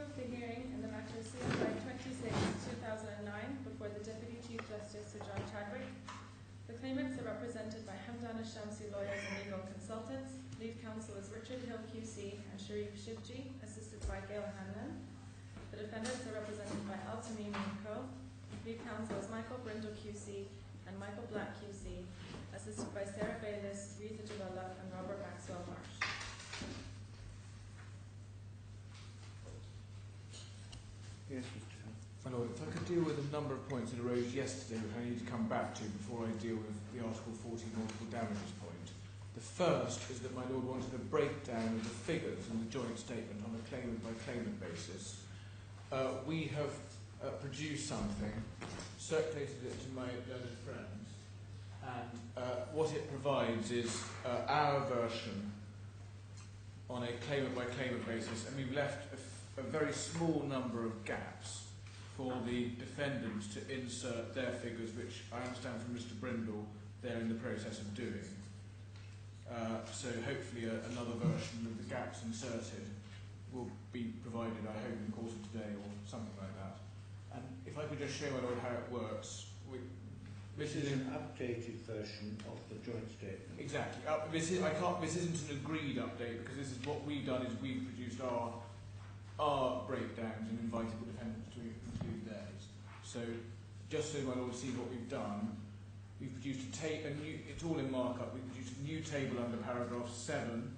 of the hearing in the matter CFI 26/2009 before the Deputy Chief Justice Sir John Chadwick. The claimants are represented by Hamad Shamsi lawyers and legal consultants. Lead counsel is Richard Hill QC and Sharif Shivji, assisted by Gail Hanlon. The defendants are represented by Al Tamimi & Co. Lead counsel is Michael Brindle QC and Michael Black QC, assisted by Sarah Bayliss, Rita Jabala and Robert Maxwell Marsh. Yes, Mr. Hill. My Lord, if I could deal with a number of points that arose yesterday which I need to come back to before I deal with the Article 40 multiple damages point. The first is that my Lord wanted a breakdown of the figures in the joint statement on a claimant-by-claimant basis. We have produced something, circulated it to my learned friends, and what it provides is our version on a claimant-by-claimant basis, and we've left a very small number of gaps for the defendants to insert their figures, which I understand from Mr. Brindle they're in the process of doing. So hopefully another version of the gaps inserted will be provided, I hope, in the course of today or something like that. And if I could just show my Lord how it works. This is an updated version of the joint statement. Exactly. This isn't an agreed update, because this is what we've done is we've produced our breakdowns and invited the defendants to include theirs. So, just so my Lord sees what we've done, we've produced a new, it's all in markup, we've produced a new table under paragraph 7,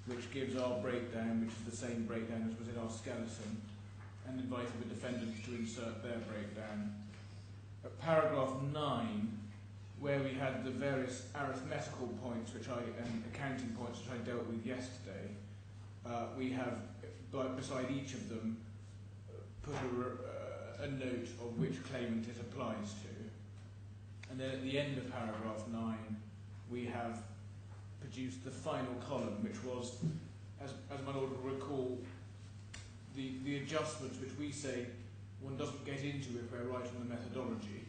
which gives our breakdown, which is the same breakdown as was in our skeleton, and invited the defendants to insert their breakdown. At paragraph 9, where we had the various arithmetical points and accounting points which I dealt with yesterday, we have, beside each of them, put a note of which claimant it applies to. And then at the end of paragraph 9, we have produced the final column, which was, as my Lord will recall, the adjustments which we say one doesn't get into if we're right on the methodology.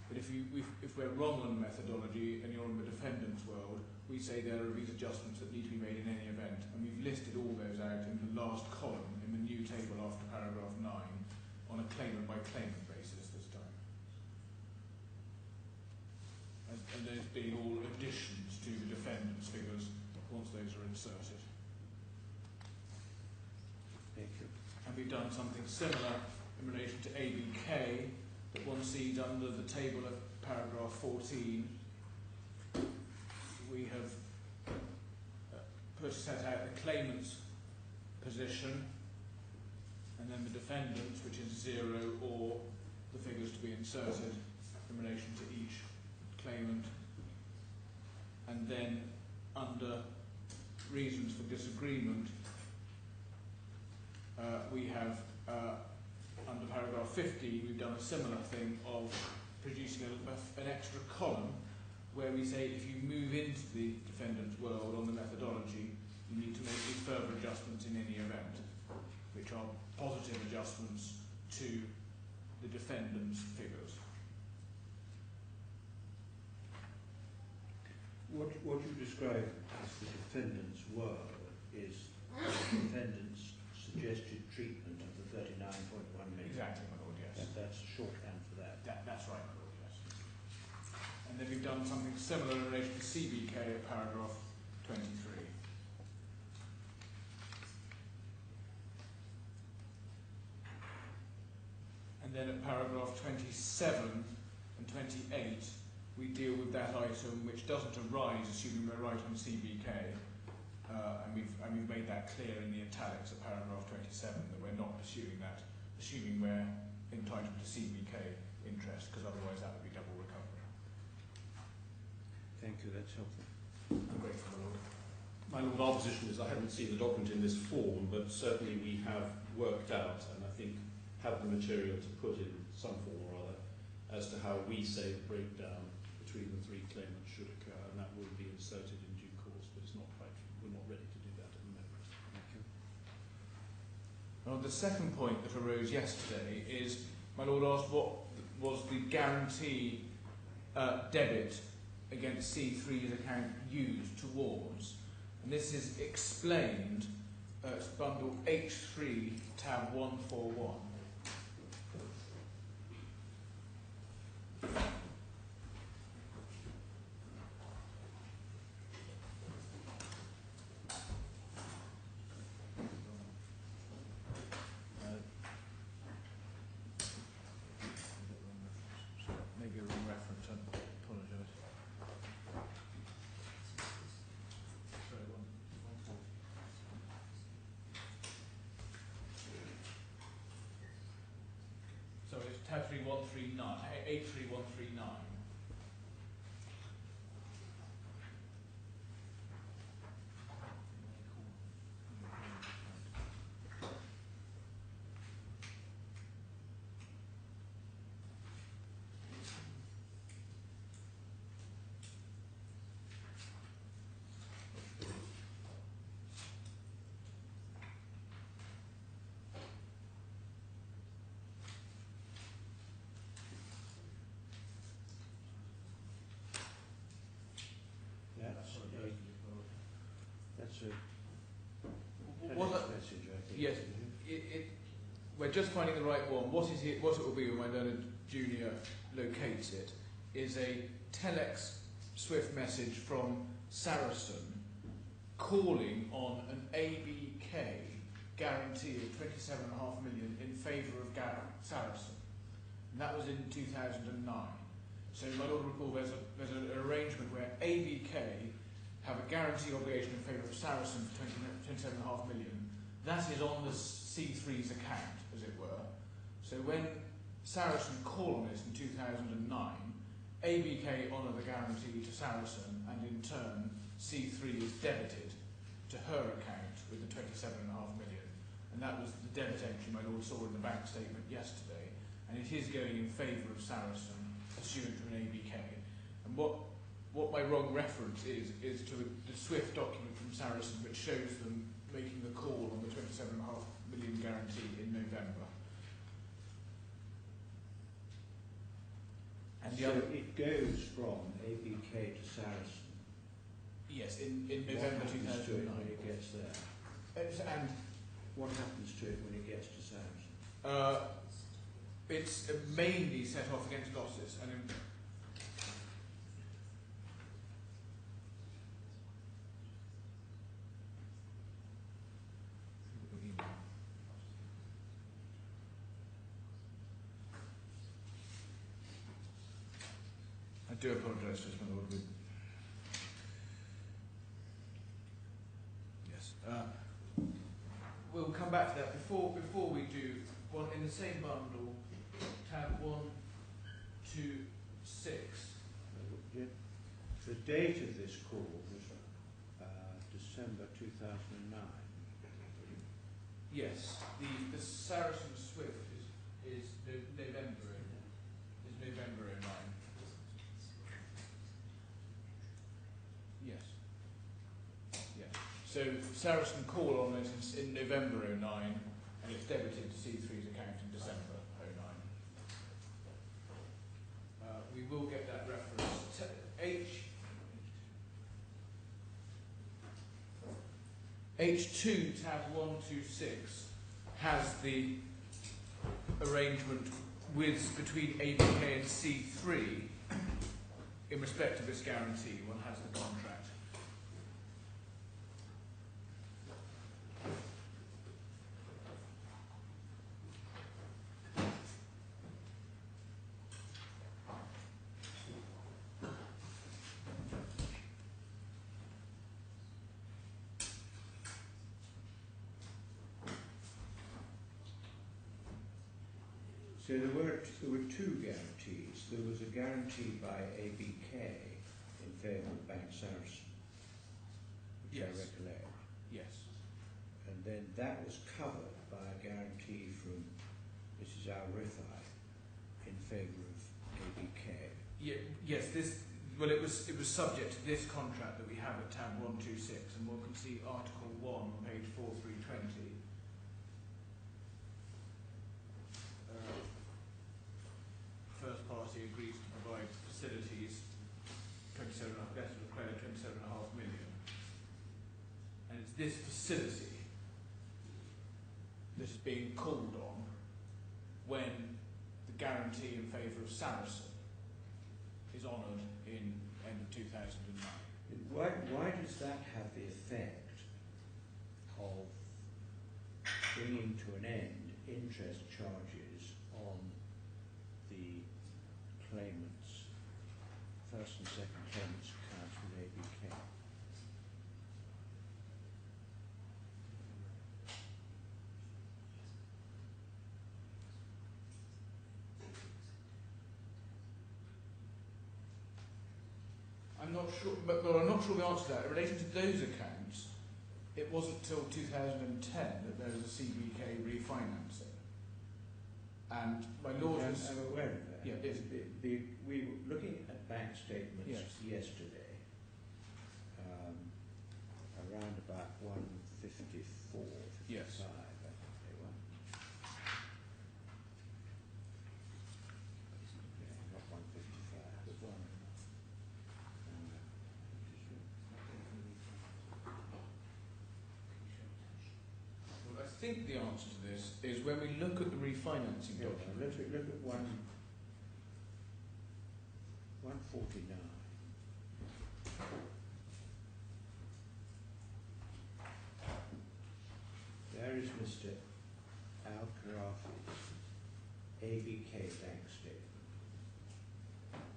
But if we're wrong on the methodology and you're in the defendant's world, we say there are these adjustments that need to be made in any event. And we've listed all those out in the last column in the new table after paragraph 9 on a claimant-by-claimant basis this time. And those being all additions to the defendant's figures once those are inserted. Thank you. And we've done something similar in relation to ABK that one sees under the table of paragraph 14. We have set out the claimant's position and then the defendant's, which is 0, or the figures to be inserted in relation to each claimant. And then under reasons for disagreement, we have under paragraph 50, we've done a similar thing of producing an extra column where we say if you move into the defendant's world on the methodology, you need to make these further adjustments in any event, which are positive adjustments to the defendant's figures. What you describe as the defendant's world is the defendant's suggested treatment of the 39.1 million. Exactly, my Lord, yes. That's shorthand for that. That's right, my Lord, yes. And then we've done something similar in relation to CBK at paragraph 23. And then at paragraph 27 and 28, we deal with that item which doesn't arise, assuming we're right on CBK. And we've made that clear in the italics of paragraph 27 that we're not pursuing that, assuming we're entitled to CBK interest, because otherwise that would be double recovery. Thank you, that's helpful. I'm grateful, my Lord. My Lord, our position is I haven't seen the document in this form, but certainly we have worked out, and I think have the material to put in some form or other, as to how we say the breakdown between the three claimants should occur, and that will be inserted in due course, but it's not quite, we're not ready to do that at the moment. Thank you. Well, the second point that arose yesterday is, my Lord asked what was the guarantee debit against C3's account used towards, and this is explained It's bundle H3, tab 141. Maybe a wrong reference, I apologise. Sorry, one. So it's tab 3139, A3139. That's a Was text it- message, I think. Yes. isn't it? We're just finding the right one. What it will be when my learned junior locates it is a telex Swift message from Saracen calling on an ABK guarantee of 27.5 million in favour of Saracen. And that was in 2009. So you might all recall there's an arrangement where ABK have a guarantee obligation in favour of Saracen for 27.5 million. That is on the C3's account, as it were. So when Saracen call on this in 2009, ABK honour the guarantee to Saracen, and in turn C3 is debited to her account with the 27.5 million. And that was the debit entry my lord saw in the bank statement yesterday. And it is going in favour of Saracen, pursuant to an ABK. And what my wrong reference is to the Swift document from Saracen, which shows them making the call on the 27.5 million guarantee in November. And the So other, it goes from ABK to Saracen. yes, in What November happens to it 2009. when it gets there? And What happens to it when it gets to Saracen? it's mainly set off against losses. And I do apologise, just my lord. Yes. We'll come back to that. Before we do, one in the same bundle, tab 126. The date of this call was December 2009. Yes, the Saracen Swift is November. Is November 09. Yes. Yeah. So Saracen call on it in November 09, and it's debited to C3's account in December 09. We will get that reference. H2 tab 126 has the arrangement between ABK and C3 in respect of this guarantee. One has the contract. So there were two guarantees. There was a guarantee by ABK in favour of Bank Saracen, which I Yes. recollect. Yes. And then that was covered by a guarantee from Mrs. Rifai in favour of ABK. Yes. Well, it was subject to this contract that we have at tab 126, and one can see Article 1 on page 4320. First party agrees to provide facilities, letters of credit, 27.5 million, and it's this facility that is being called on when the guarantee in favour of Saracen is honoured in end of 2009. Why does that have the effect of bringing to an end interest charges on the claimants, first and second claimants accounts with ABK? I'm not sure, but I'm not sure the answer to that. Relating to those accounts, it wasn't till 2010 that there was a CBK refinancing. And my lord was... I'm aware of that. Yeah, we were looking at bank statements Yes. yesterday, around about 154, 55, Yes. I think they were. Yeah, not 155, but one. Well, I think the answer to this is when we look at the refinancing Yeah, document. look at 149. There is Mr. Khorafi's ABK bank statement,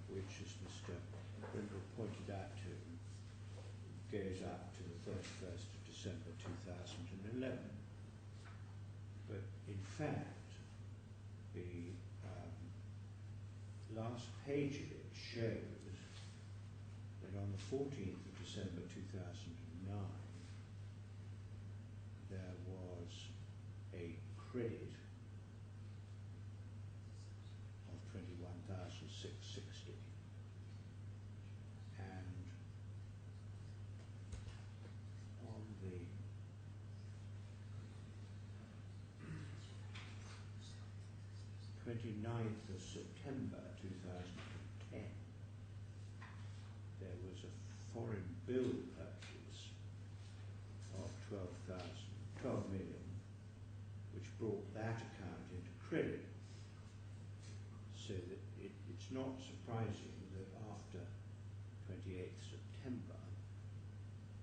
which, as Mr. Brindle pointed out to him, goes up to the 31st of December 2011. But in fact, the last page of it shows that on the 14th of December 2009, there was a credit of 21,660, and on the 29th of September 2010, there was a foreign bill purchase of 12 million, which brought that account into credit. So that it's not surprising that after 28th September,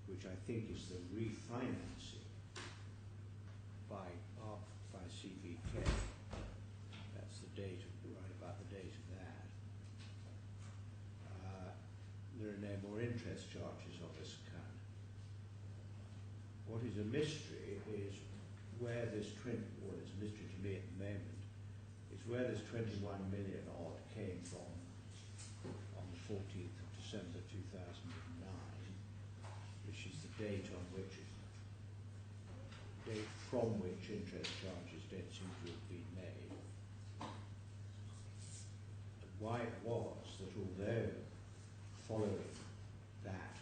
which I think is the refinancing by CVK, that's the date, right about the date of that, there are no more interest charges on this account. What is a mystery is where this what is a mystery to me at the moment, is where this 21 million odd came from on the 14th of December 2009, which is the date from which interest charges don't seem to have been made. And why it was that although following that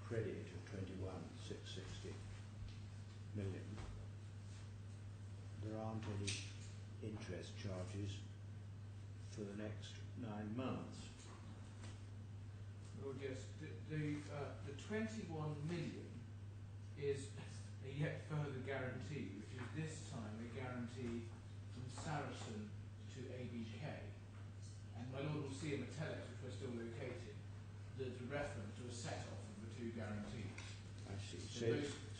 credit of 21,660 million, there aren't any interest charges for the next 9 months. Lord, yes, the 21 million is a yet further guarantee, which is this time a guarantee from Saracen to ABK. And my lord will see in the telex, which we're still locating, there's a reference to a set-off of the two guarantees. I see. So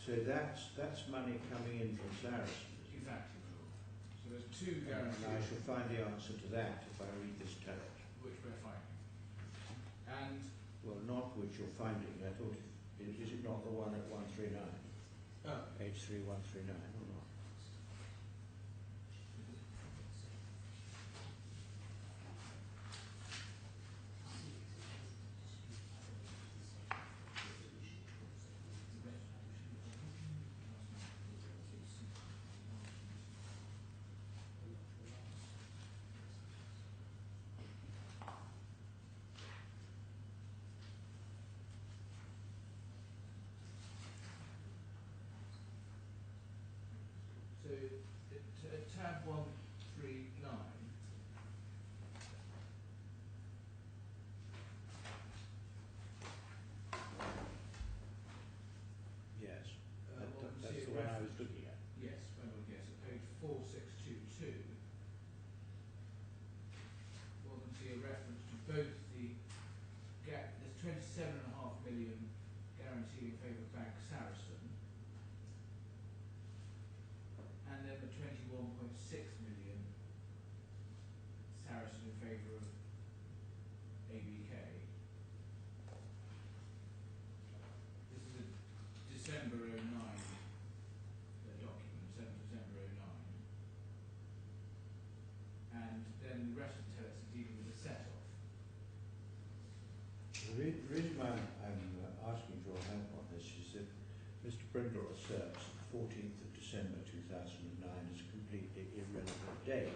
So that's money coming in from Saracen. Exactly, my lord. So there's two And guarantees. I shall find the answer to that if I read this telex. Which we're finding. And Well, not which you're finding. I thought, is it not the one at 139? H3139 or not? million guarantee in favour of Bank Saracen, and then the 21.6 million Saracen in favour of ABK. This is a December 09 document, 7th December 09. And then the rest of the text is dealing with the set-off. The reason why I'm asking for your help on this is that Mr. Brindle asserts that the 14th of December 2009 is a completely irrelevant date.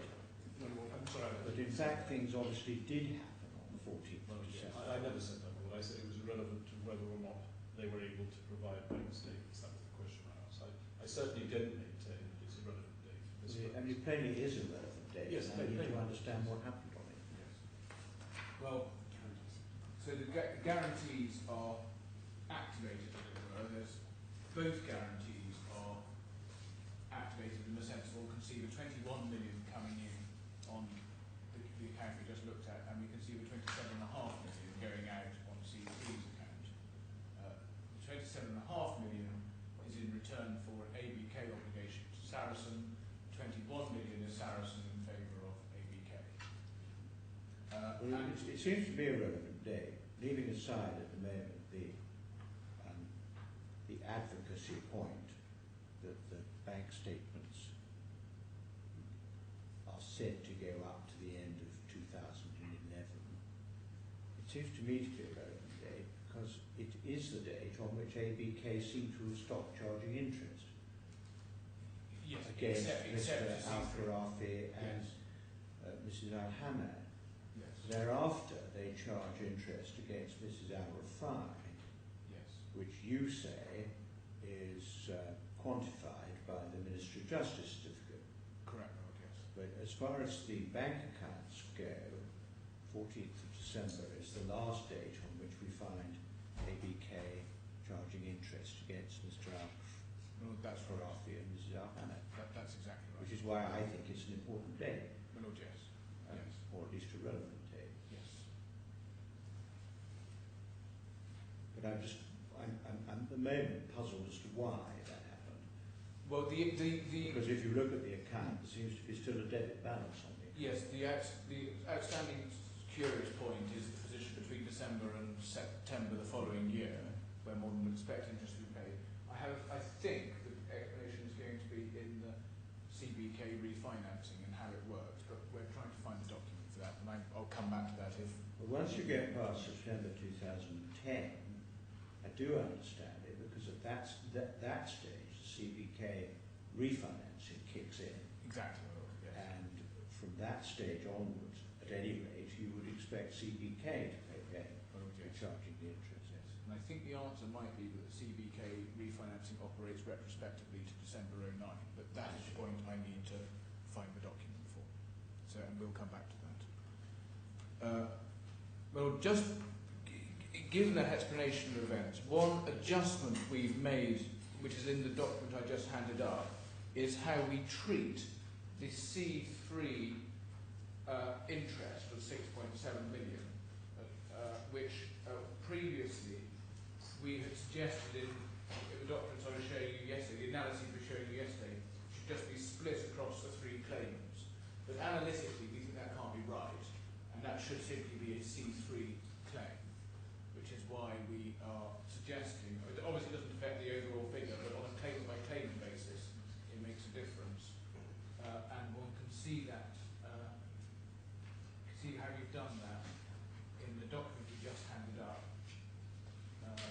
No, I'm sorry. But in fact, things obviously did happen on the 14th of December. I never said that. What I said it was irrelevant to whether or not they were able to provide bank statements. That was the question I asked. I certainly didn't maintain that it's a relevant date for this I mean, it plainly is a relevant date, Yes, and I need to plainly. understand what happened on it. Yes. Well, so the guarantees are activated, as it were. There's both guarantees are activated in the sense that one can see the 21 million coming in on the account we just looked at, and we can see the 27.5 million going out on C3's account. The 27.5 million is in return for an ABK obligation to Saracen. 21 million is Saracen in favour of ABK. Well, it seems to be a relevant date, leaving aside at the moment the advocacy point that the bank statements are said to go up to the end of 2011. It seems to me to be a relevant date because it is the date on which ABK seem to have stopped charging interest Yes, against except Mr. Khorafi and Yes. Mrs. Hamad. Yes. Thereafter, they charge interest against Mrs. Rifai, Yes. which you say is quantified by the Ministry of Justice certificate. Correct, Lord, yes. But as far as the bank accounts go, 14th of December is the last date on which we find ABK charging interest against Mr. Well, that's right. Khorafi and Mrs. Hamad, That's exactly right. which is why I think it's an important date, My Lord, yes. Yes. or at least a relevant date. Yes. But I'm at the moment puzzled as to why that happened. Well, Because if you look at the account, there seems to be still a debit balance on it. yes, the outstanding curious point is the position between December and September the following year, where more than expect interest to be paid. I think the explanation is going to be in the CBK refinancing and how it works, but we're trying to find the document for that, and I'll come back to that if. But once you get past September 2010, I do understand it because at that stage, the CBK refinancing kicks in, Exactly, my Lord, yes. and from that stage onwards, at any rate, you would expect CBK to pay gain My Lord, for yes. charging the interest. Yes. And I think the answer might be that the CBK refinancing operates retrospectively to December 09, but that is the point I need to find the document for. So, and we'll come back to that. Well, just given that explanation of events, one adjustment we've made, which is in the document I just handed up, is how we treat the C3 interest of 6.7 million, which previously we had suggested in the documents I was showing you yesterday, the analysis we were showing you yesterday, should just be split across the three claimants. But analytically, we think that can't be right, and that should simply be a C3 claim, which is why we are suggesting, it obviously doesn't affect the overall figure, but on a claimant-by-claimant basis, it makes a difference. And one can see that, see how you've done that in the document you just handed up at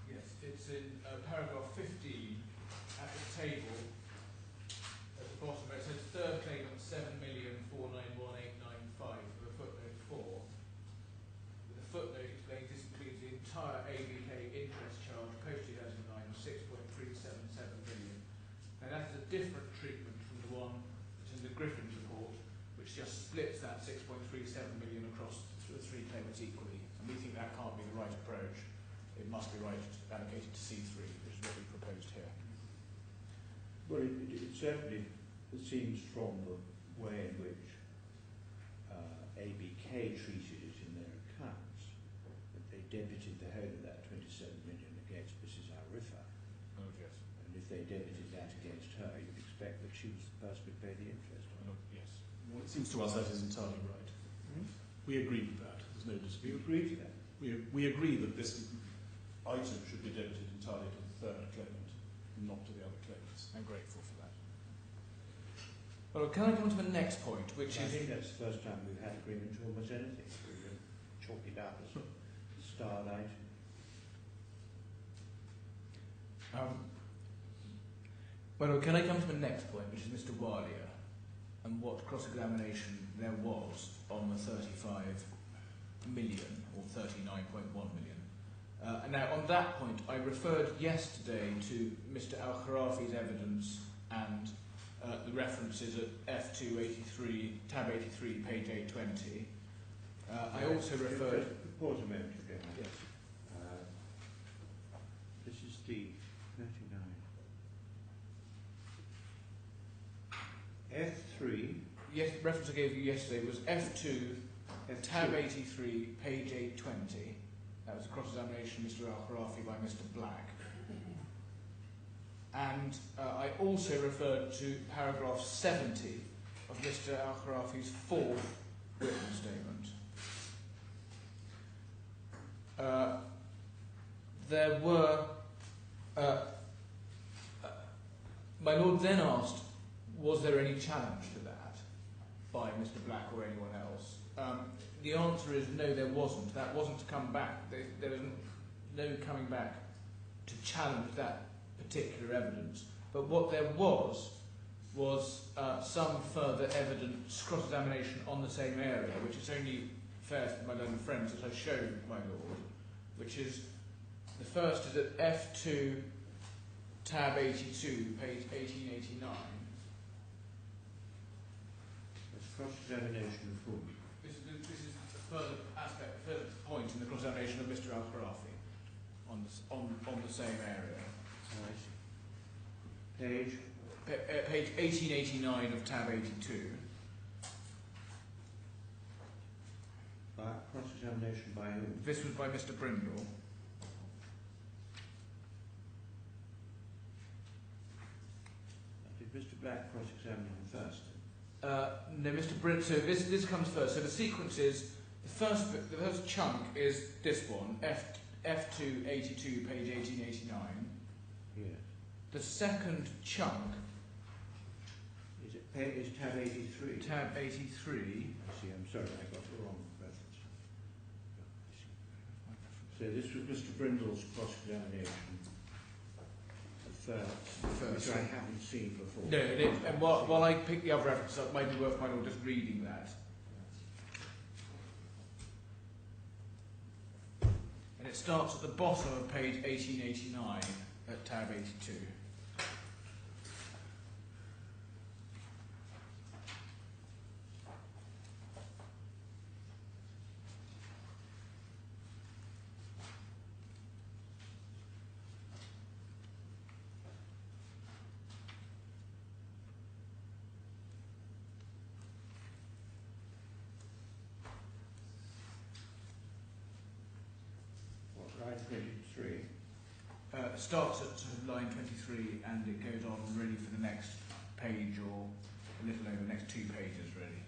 yes, it's in paragraph 15 at the table at the bottom where it says third claimant 7,491,895 for the footnote 4. The footnote explains this includes the entire ABK interest charge post-2009 of 6.377 million. Now that is a different treatment from the one that's in the Griffin's report, which just splits that 6.37 million across the three claimants equally. And we think that can't be the right approach. It must be right allocated to C3, which is what we proposed here. Well, it certainly seems from the way in which ABK treated it in their accounts that they debited the whole of that 27 million against Mrs. Rifai. Oh, yes. And if they debited that against her, you'd expect that she was the person who paid the interest. Oh, yes. Well, it seems to us that is entirely right. We agree with that. There's no Do you dispute. agree to that? We agree that this item should be debited entirely to the third claimant, not to the other claimants. I'm grateful for that. Well, can I come to the next point, which I is... think that's the first time we've had agreement to almost anything. We can chalk it up as a starlight. Well, can I come to the next point, which is Mr. Walia, and what cross-examination there was on the 35 million, or 39.1 million. Now, on that point, I referred yesterday to Mr. Khorafi's evidence and the references at F283, tab 83, page 820. I also referred... Just pause a moment, if you don't mind. Yes. This is the 39. F3. Yes, the reference I gave you yesterday was F2, F2. tab 83, page 820. That was a cross-examination of Mr. Khorafi by Mr. Black. And I also referred to paragraph 70 of Mr. Khorafi's fourth written statement. There were... my Lord then asked, was there any challenge to that by Mr. Black or anyone else? The answer is no, there wasn't. That wasn't to come back. There was no coming back to challenge that particular evidence. But what there was some further evidence, cross-examination on the same area, which is only fair to my learned friends, as I showed my Lord, which is, the first is at F2, tab 82, page 1889. That's cross-examination of whom? This is a further aspect, a further point in the cross-examination of Mr. Khorafi on the same area. Oh, I see. Page? Page 1889 of tab 82. By cross-examination by whom? This was by Mr. Brindle. Did Mr. Black cross-examine him first? No, Mr. Brindle. So this comes first. So the sequence is the first chunk is this one, F2 82, page 1889. Yes. The second chunk Is tab 83? tab 83. I see, I'm sorry, I got the wrong reference. So this was Mr. Brindle's cross-examination. The first, which I haven't seen before. No, it is. And while I pick the other reference up, might be worth my Lord just reading that. And it starts at the bottom of page 1889 at tab 82. Line 23. Starts at sort of line 23 and it goes on really for the next page or a little over the next 2 pages really.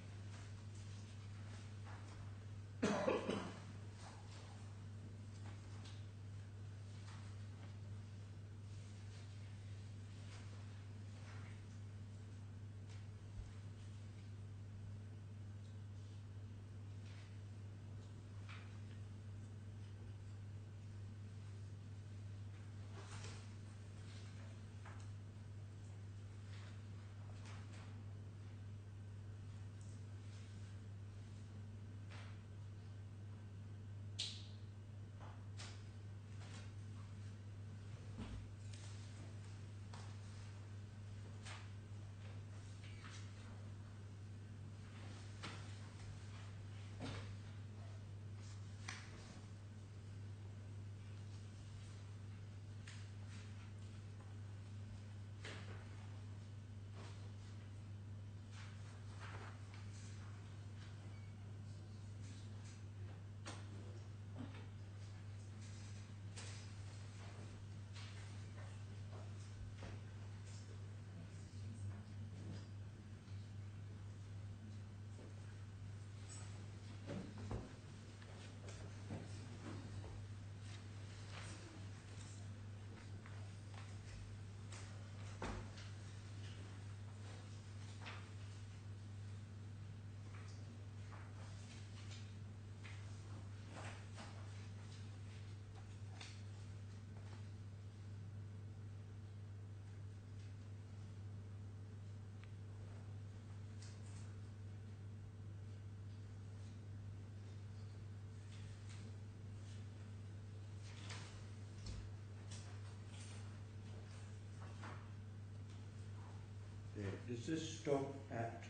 Does this stop at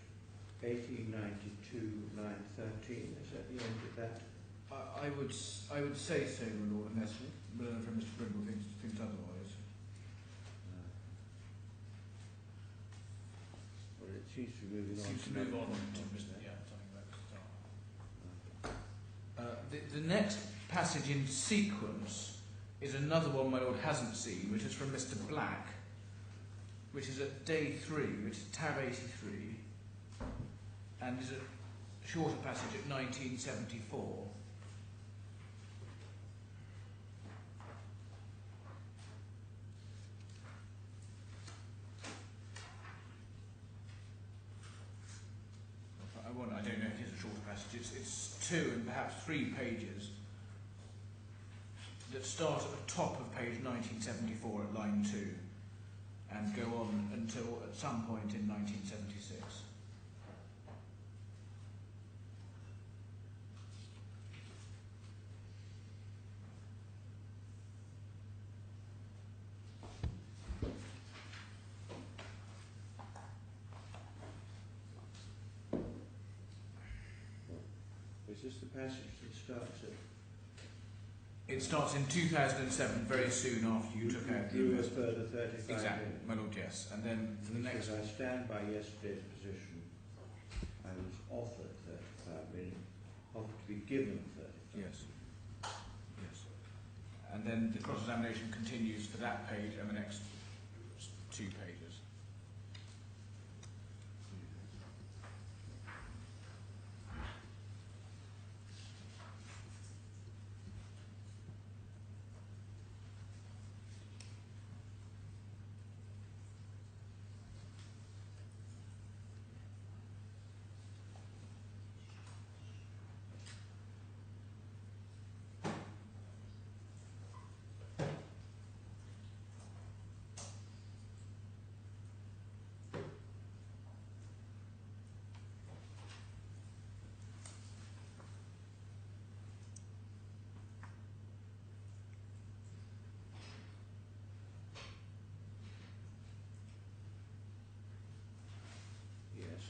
1892 line 13? Is that the end of that? I would say so, my lord, unless from Mr. Brindle thinks otherwise. Well, it seems to be moving on. Seems to move on to Mr. Yeah, something like that. The next passage in sequence is another one my lord hasn't seen, which is from Mr. Black, which is at day 3, which is tab 83, and is a shorter passage at 1974. I don't know if it is a shorter passage. It's 2 and perhaps 3 pages that start at the top of page 1974 at line 2 and go on until at some point in 1976. Is this the passage that starts at? It starts in 2007, very soon after you took out the drew a investment. further 35 Exactly, million. my lord, yes. And then for the next... Because I stand by yesterday's position. I was offered 35 million, offered to be given 35. Yes. Yes. And then the cross-examination continues for that page and the next 2 pages.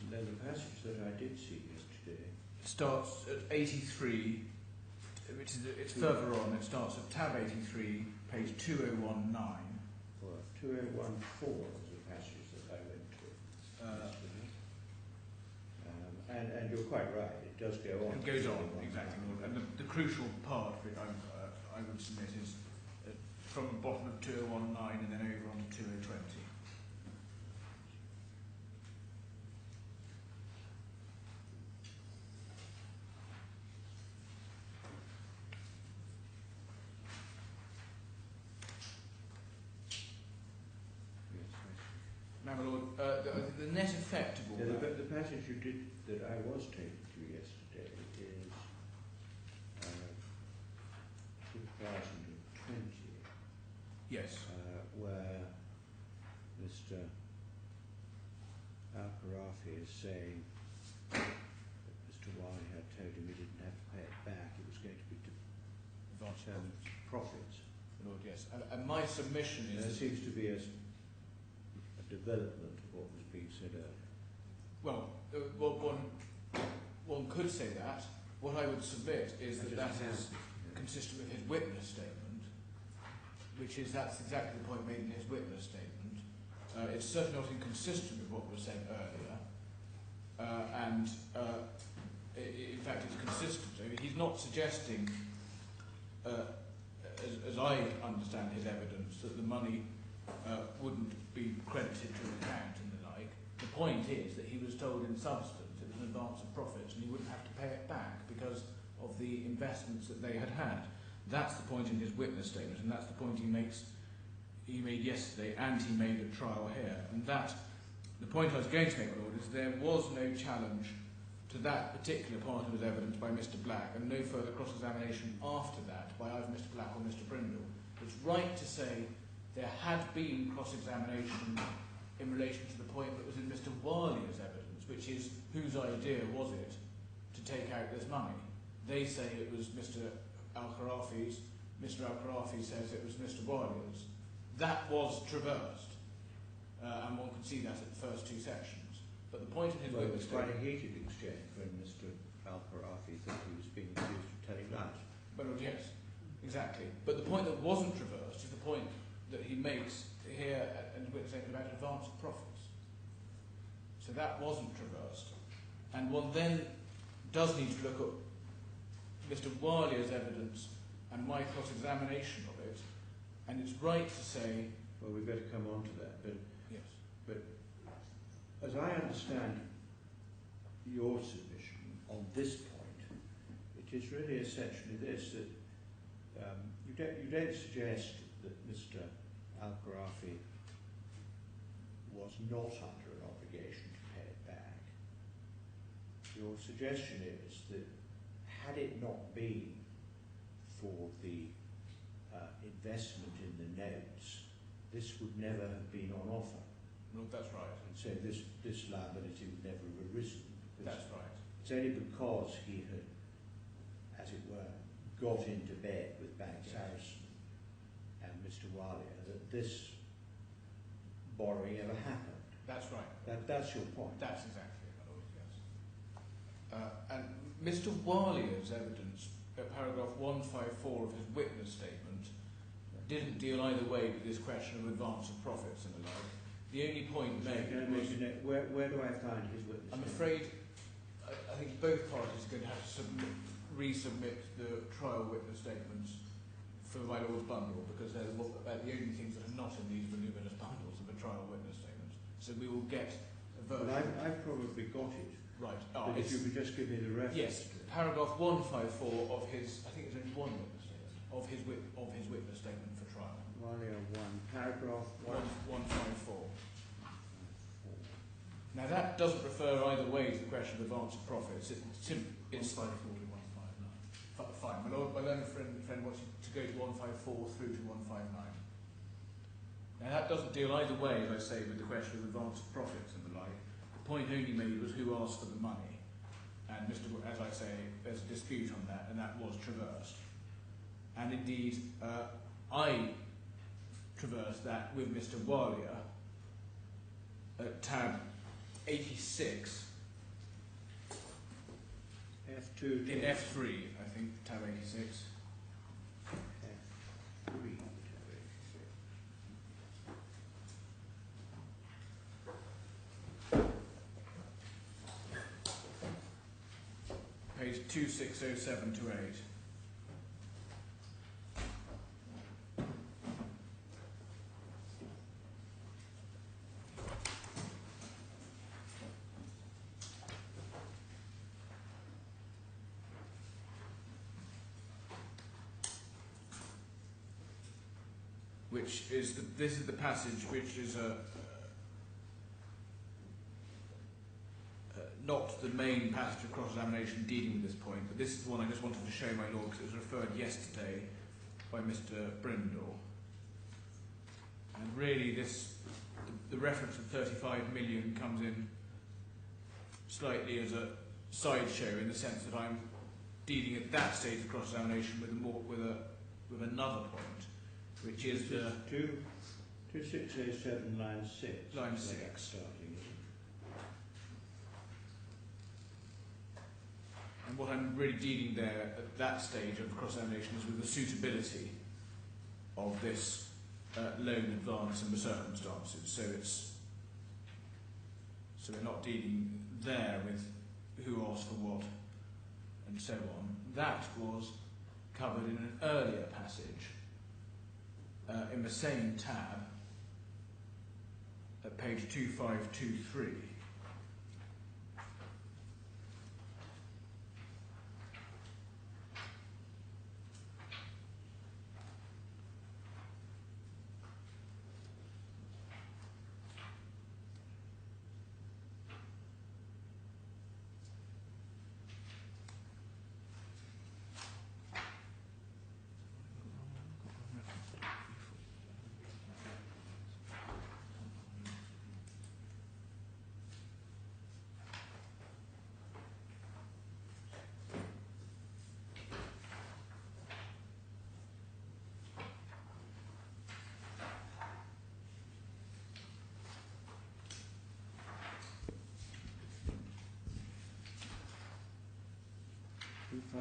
And then the passage that I did see yesterday Starts at 83, which is it's further on. It starts at tab 83, page 2019. Well, 2014 was the passage that I went to. And you're quite right, it does go on. It goes on, exactly. And the crucial part of it, I would submit, is from the bottom of 2019 and then over on to 2020. Now, my lord, the net effect of all that... The passage you did that I was taken to yesterday is 2020. Yes. Where Mr. Khorafi is saying that Mr. Wali had told him he didn't have to pay it back, it was going to be profits. Lord, yes. And my submission is... There seems to be a development of what was being said earlier. Well, one could say that. What I would submit is that is consistent with his witness statement, that's exactly the point made in his witness statement. It's certainly not inconsistent with what was said earlier, and in fact it's consistent. I mean, he's not suggesting, as I understand his evidence, that the money wouldn't be credited to an account and the like. The point is that he was told in substance it was an advance of profits and he wouldn't have to pay it back because of the investments that they had had. That's the point in his witness statement, and that's the point he made yesterday and he made at trial here. And that, the point I was going to make, my lord, is there was no challenge to that particular part of his evidence by Mr. Black and no further cross-examination after that by either Mr. Black or Mr. Brindle. It's right to say there had been cross-examination in relation to the point that was in Mr. Wali's evidence, which is whose idea was it to take out this money. They say it was Mr. Al-Khorafi's, Mr. Al-Khorafi says it was Mr. Wali's. That was traversed. and one can see that at the first two sections. But the point in his Well, it witness was quite a statement... heated exchange when Mr. Khorafi thought he was being accused of telling lies. Well, yes, exactly. But the point that wasn't traversed is the point that he makes here in the witness statement about advance profits. So that wasn't traversed. And one then does need to look at Mr. Walia's evidence and my cross-examination of it, and it's right to say... Well, we better come on to that, but Yes. But as I understand your submission on this point, it is really essentially this, that you don't suggest that Mr. Khorafi was not under an obligation to pay it back. Your suggestion is that had it not been for the investment in the notes, this would never have been on offer. No, that's right. And so this liability would never have arisen. That's right. It's only because he had, as it were, got into bed with Bank Sarasin and Mr. Walia that this borrowing ever happened. That's right. That's your point. That's exactly it, my lord, yes. And Mr. Walia's evidence, at paragraph 154 of his witness statement, didn't deal either way with this question of advance of profits and the like. The only point made was... Where do I find his witness? I'm afraid I think both parties are going to have to resubmit the trial witness statements for my lord's bundle, because they're about the only things that are not in these voluminous bundles of a trial witness statement. So we will get a version. Well, I've probably got it. Right. But if you could just give me the reference. Yes, paragraph 154 of his, I think it's only one witness statement, of his witness statement for trial. Walia 1, paragraph 154. Now that doesn't refer either way to the question of advance of profits. It's 154 to 159. Fine. My learned friend wants you to go to 154 through to 159. Now that doesn't deal either way, as I say, with the question of advance of profits and the like. The point only made was who asked for the money, and as I say, there's a dispute on that, and that was traversed. And indeed, I traversed that with Mr. Walia at tab 86. F2 In F3, I think, tab 86. F3. Page 2607 to 8. Which is this is the passage which is not the main passage of cross-examination dealing with this point, but this is the one I just wanted to show my lord because it was referred yesterday by Mr. Brindle. And really the reference of 35 million comes in slightly as a sideshow in the sense that I'm dealing at that stage of cross-examination with another point, which is the 2607 line 6. Line 6. Starting. And what I'm really dealing there at that stage of cross-examination is with the suitability of this loan advance and the circumstances. So we're not dealing there with who asked for what and so on. That was covered in an earlier passage in the same tab at page 2523.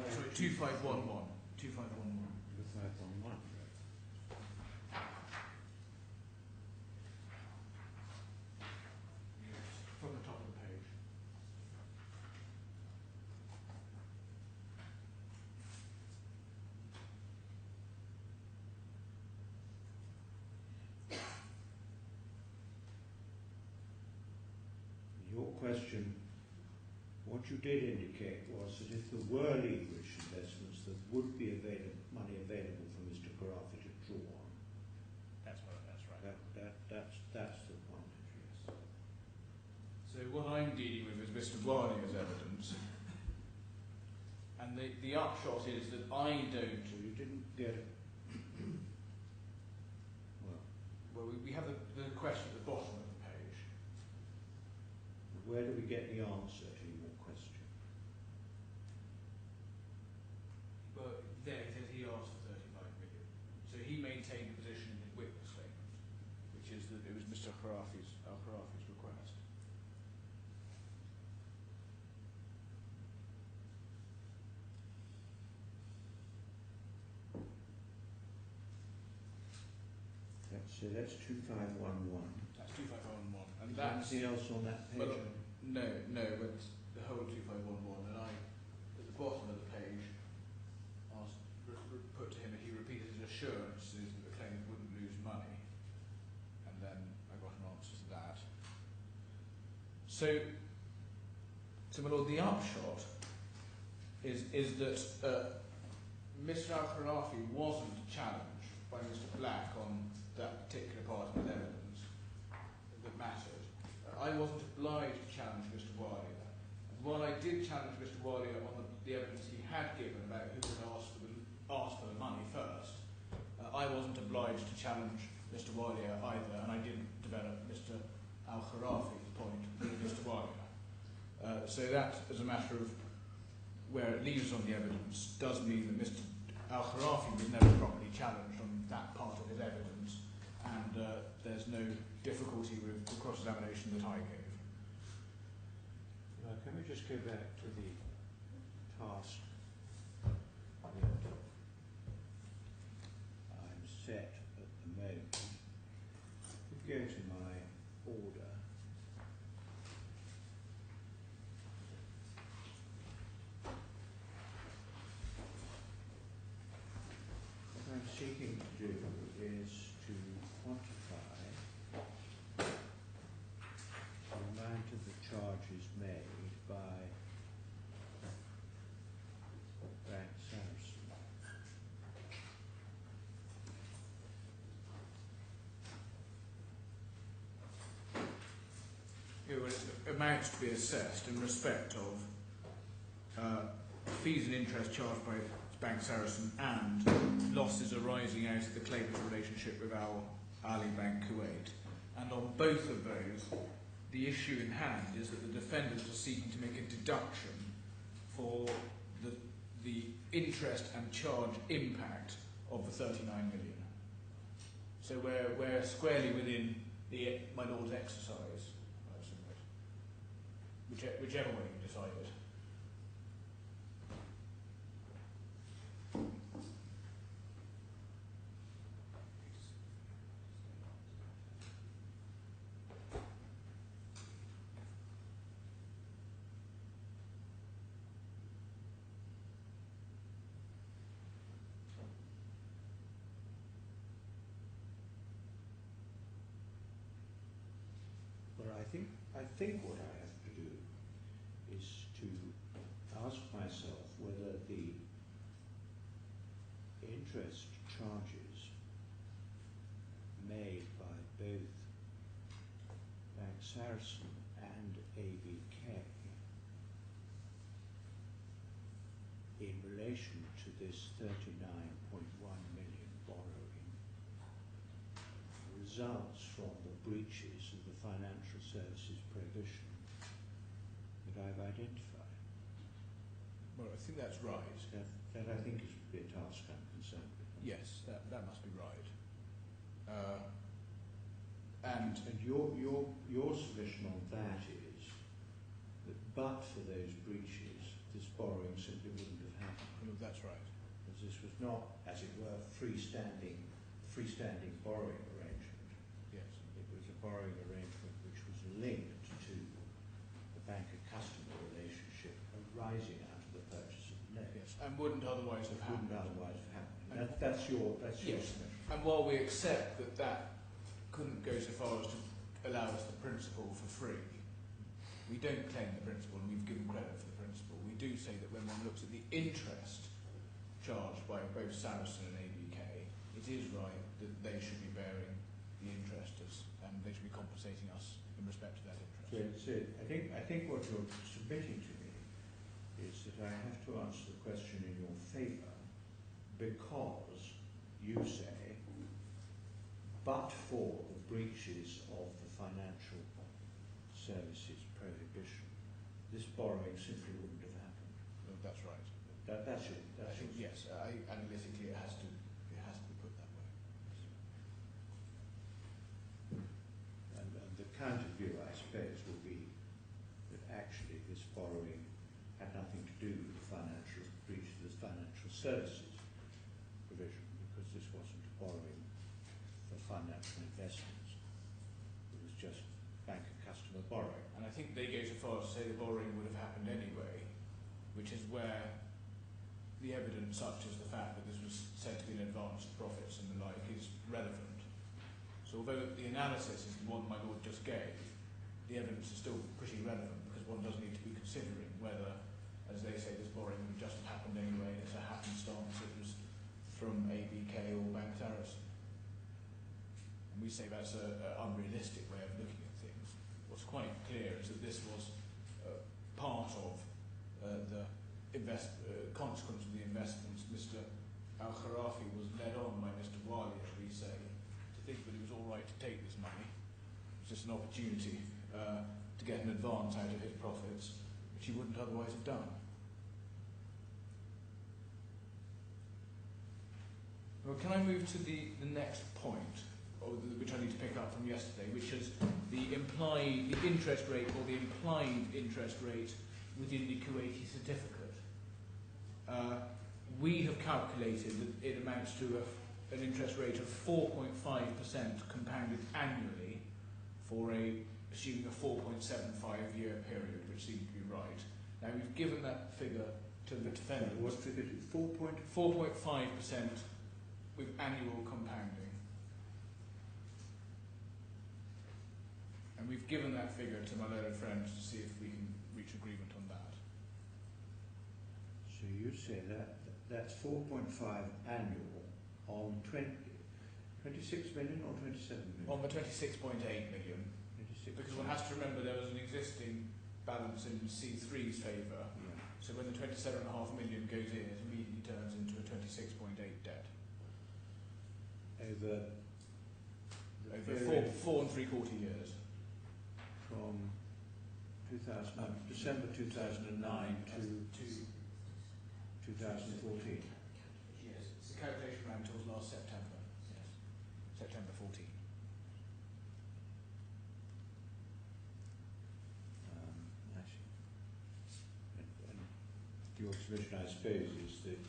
Sorry, 2511. 2511. 2511. From the top of the page. Your question, what you did indicate was that if there were leverage investments, there would be money available for Mr. Khorafi to draw on. That's right. That's the advantage, yes. So what I'm dealing with is Mr. Walia's evidence, and the upshot is that I don't. So you didn't get it. Well, we have the question at the bottom of the page. Where do we get the answer to your question? Well, there it says he asked for 35 million. So he maintained the position in his witness statement, which is that it was Mr. Khorafi's request. That's 2511. That's 2511, and Is there that's anything else on that page? well, no, but the whole 2511, and I, at the bottom of the page, put to him that he repeated his assurances that the claimant wouldn't lose money, and then I got an answer to that. So my lord, the upshot is that Mr. Khorafi wasn't challenged by Mr. Black on that particular part of his evidence that mattered. I wasn't obliged to challenge Mr. Walia. And while I did challenge Mr. Walia on the evidence he had given about who had asked for the money first, I wasn't obliged to challenge Mr. Walia either, and I didn't develop Mr. Al-Khorafi's point with Mr. Walia. So that, as a matter of where it leaves on the evidence, does mean that Mr. Al-Khorafi was never properly challenged on that part of his evidence, and there's no difficulty with the cross-examination that I gave. Can we just go back to the task that I'm set at the moment? If we go to my order, what I'm seeking to do is to quantify the amount of the charges made by Bank Sarasin. It amounts to be assessed in respect of fees and interest charged by Bank Sarasin and losses arising out of the claimant's relationship with Ali Bank Kuwait. And on both of those, the issue in hand is that the defendants are seeking to make a deduction for the interest and charge impact of the 39 million. So we're squarely within my lord's exercise, I submit. Whichever way you decide it. I think what I have to do is to ask myself whether the interest charges made by both Bank Sarasin and ABK in relation to this 39.1 million borrowing results from the breaches of the financial services prohibition that I've identified. Well, I think that's right. That I think is a task I'm concerned with. Yes, that must be right. And your submission on that is that but for those breaches, this borrowing simply wouldn't have happened. No, that's right. Because this was not, as it were, freestanding borrowing arrangement. Yes. It was a borrowing arrangement which was linked to the banker-customer relationship arising out of the purchase of the note. Yes, and wouldn't otherwise have happened. Wouldn't otherwise have happened. That's your Yes. submission. And while we accept that that couldn't go so far as to allow us the principal for free, we don't claim the principal, and we've given credit for the principal. We do say that when one looks at the interest charged by both Saracen and ABK, it is right that they should be bearing the interest and they should be compensating us in respect to that interest. So I think what you're submitting to me is that I have to answer the question in your favour because you say, but for the breaches of the financial services prohibition, this borrowing simply wouldn't have happened. No, that's right. That's it. I think, yes, analytically it has to be put that way. And the counter view, I suppose, will be that actually this borrowing had nothing to do with the financial breach of this financial services provision, because this wasn't borrowing for financial investments. It was just banker-customer borrowing. And I think they go so far as to say the borrowing would have happened anyway, which is where the evidence, such as the fact that this was said to be an advance of profits and the like, is relevant. So although the analysis is the one my Lord just gave, the evidence is still pretty relevant because one does need to be considering whether, as they say, this borrowing would just have happened anyway, it's a happenstance, it was from ABK or Bank Saracen. And we say that's an unrealistic way of looking at things. What's quite clear is that this was part of the consequence of the investments. Mr. Khorafi was led on by Mr. Alia, we say, to think that it was all right to take this money. It was just an opportunity to get an advance out of his profits, which he wouldn't otherwise have done. Well, can I move to the next point, which I need to pick up from yesterday, which is the interest rate or the implied interest rate within the Kuwaiti certificate. We have calculated that it amounts to an interest rate of 4.5% compounded annually for assuming a 4.75-year period, which seems to be right. Now, we've given that figure to the defendant. What figure? 4.5% with annual compounding. And we've given that figure to my learned friends to see if we can reach agreement on that. So you say that's 4.5 annual on 26 million or 27 million? On the 26.8 million. 26 Because one has to remember there was an existing balance in C3's favour. Yeah. So when the 27.5 million goes in, it immediately turns into a 26.8 debt. Over four and 3/4 years. From December 2009 to 2014. Yes, it's the calculation ran until last September. Yes, September 14. I see. And your submission, I suppose, is that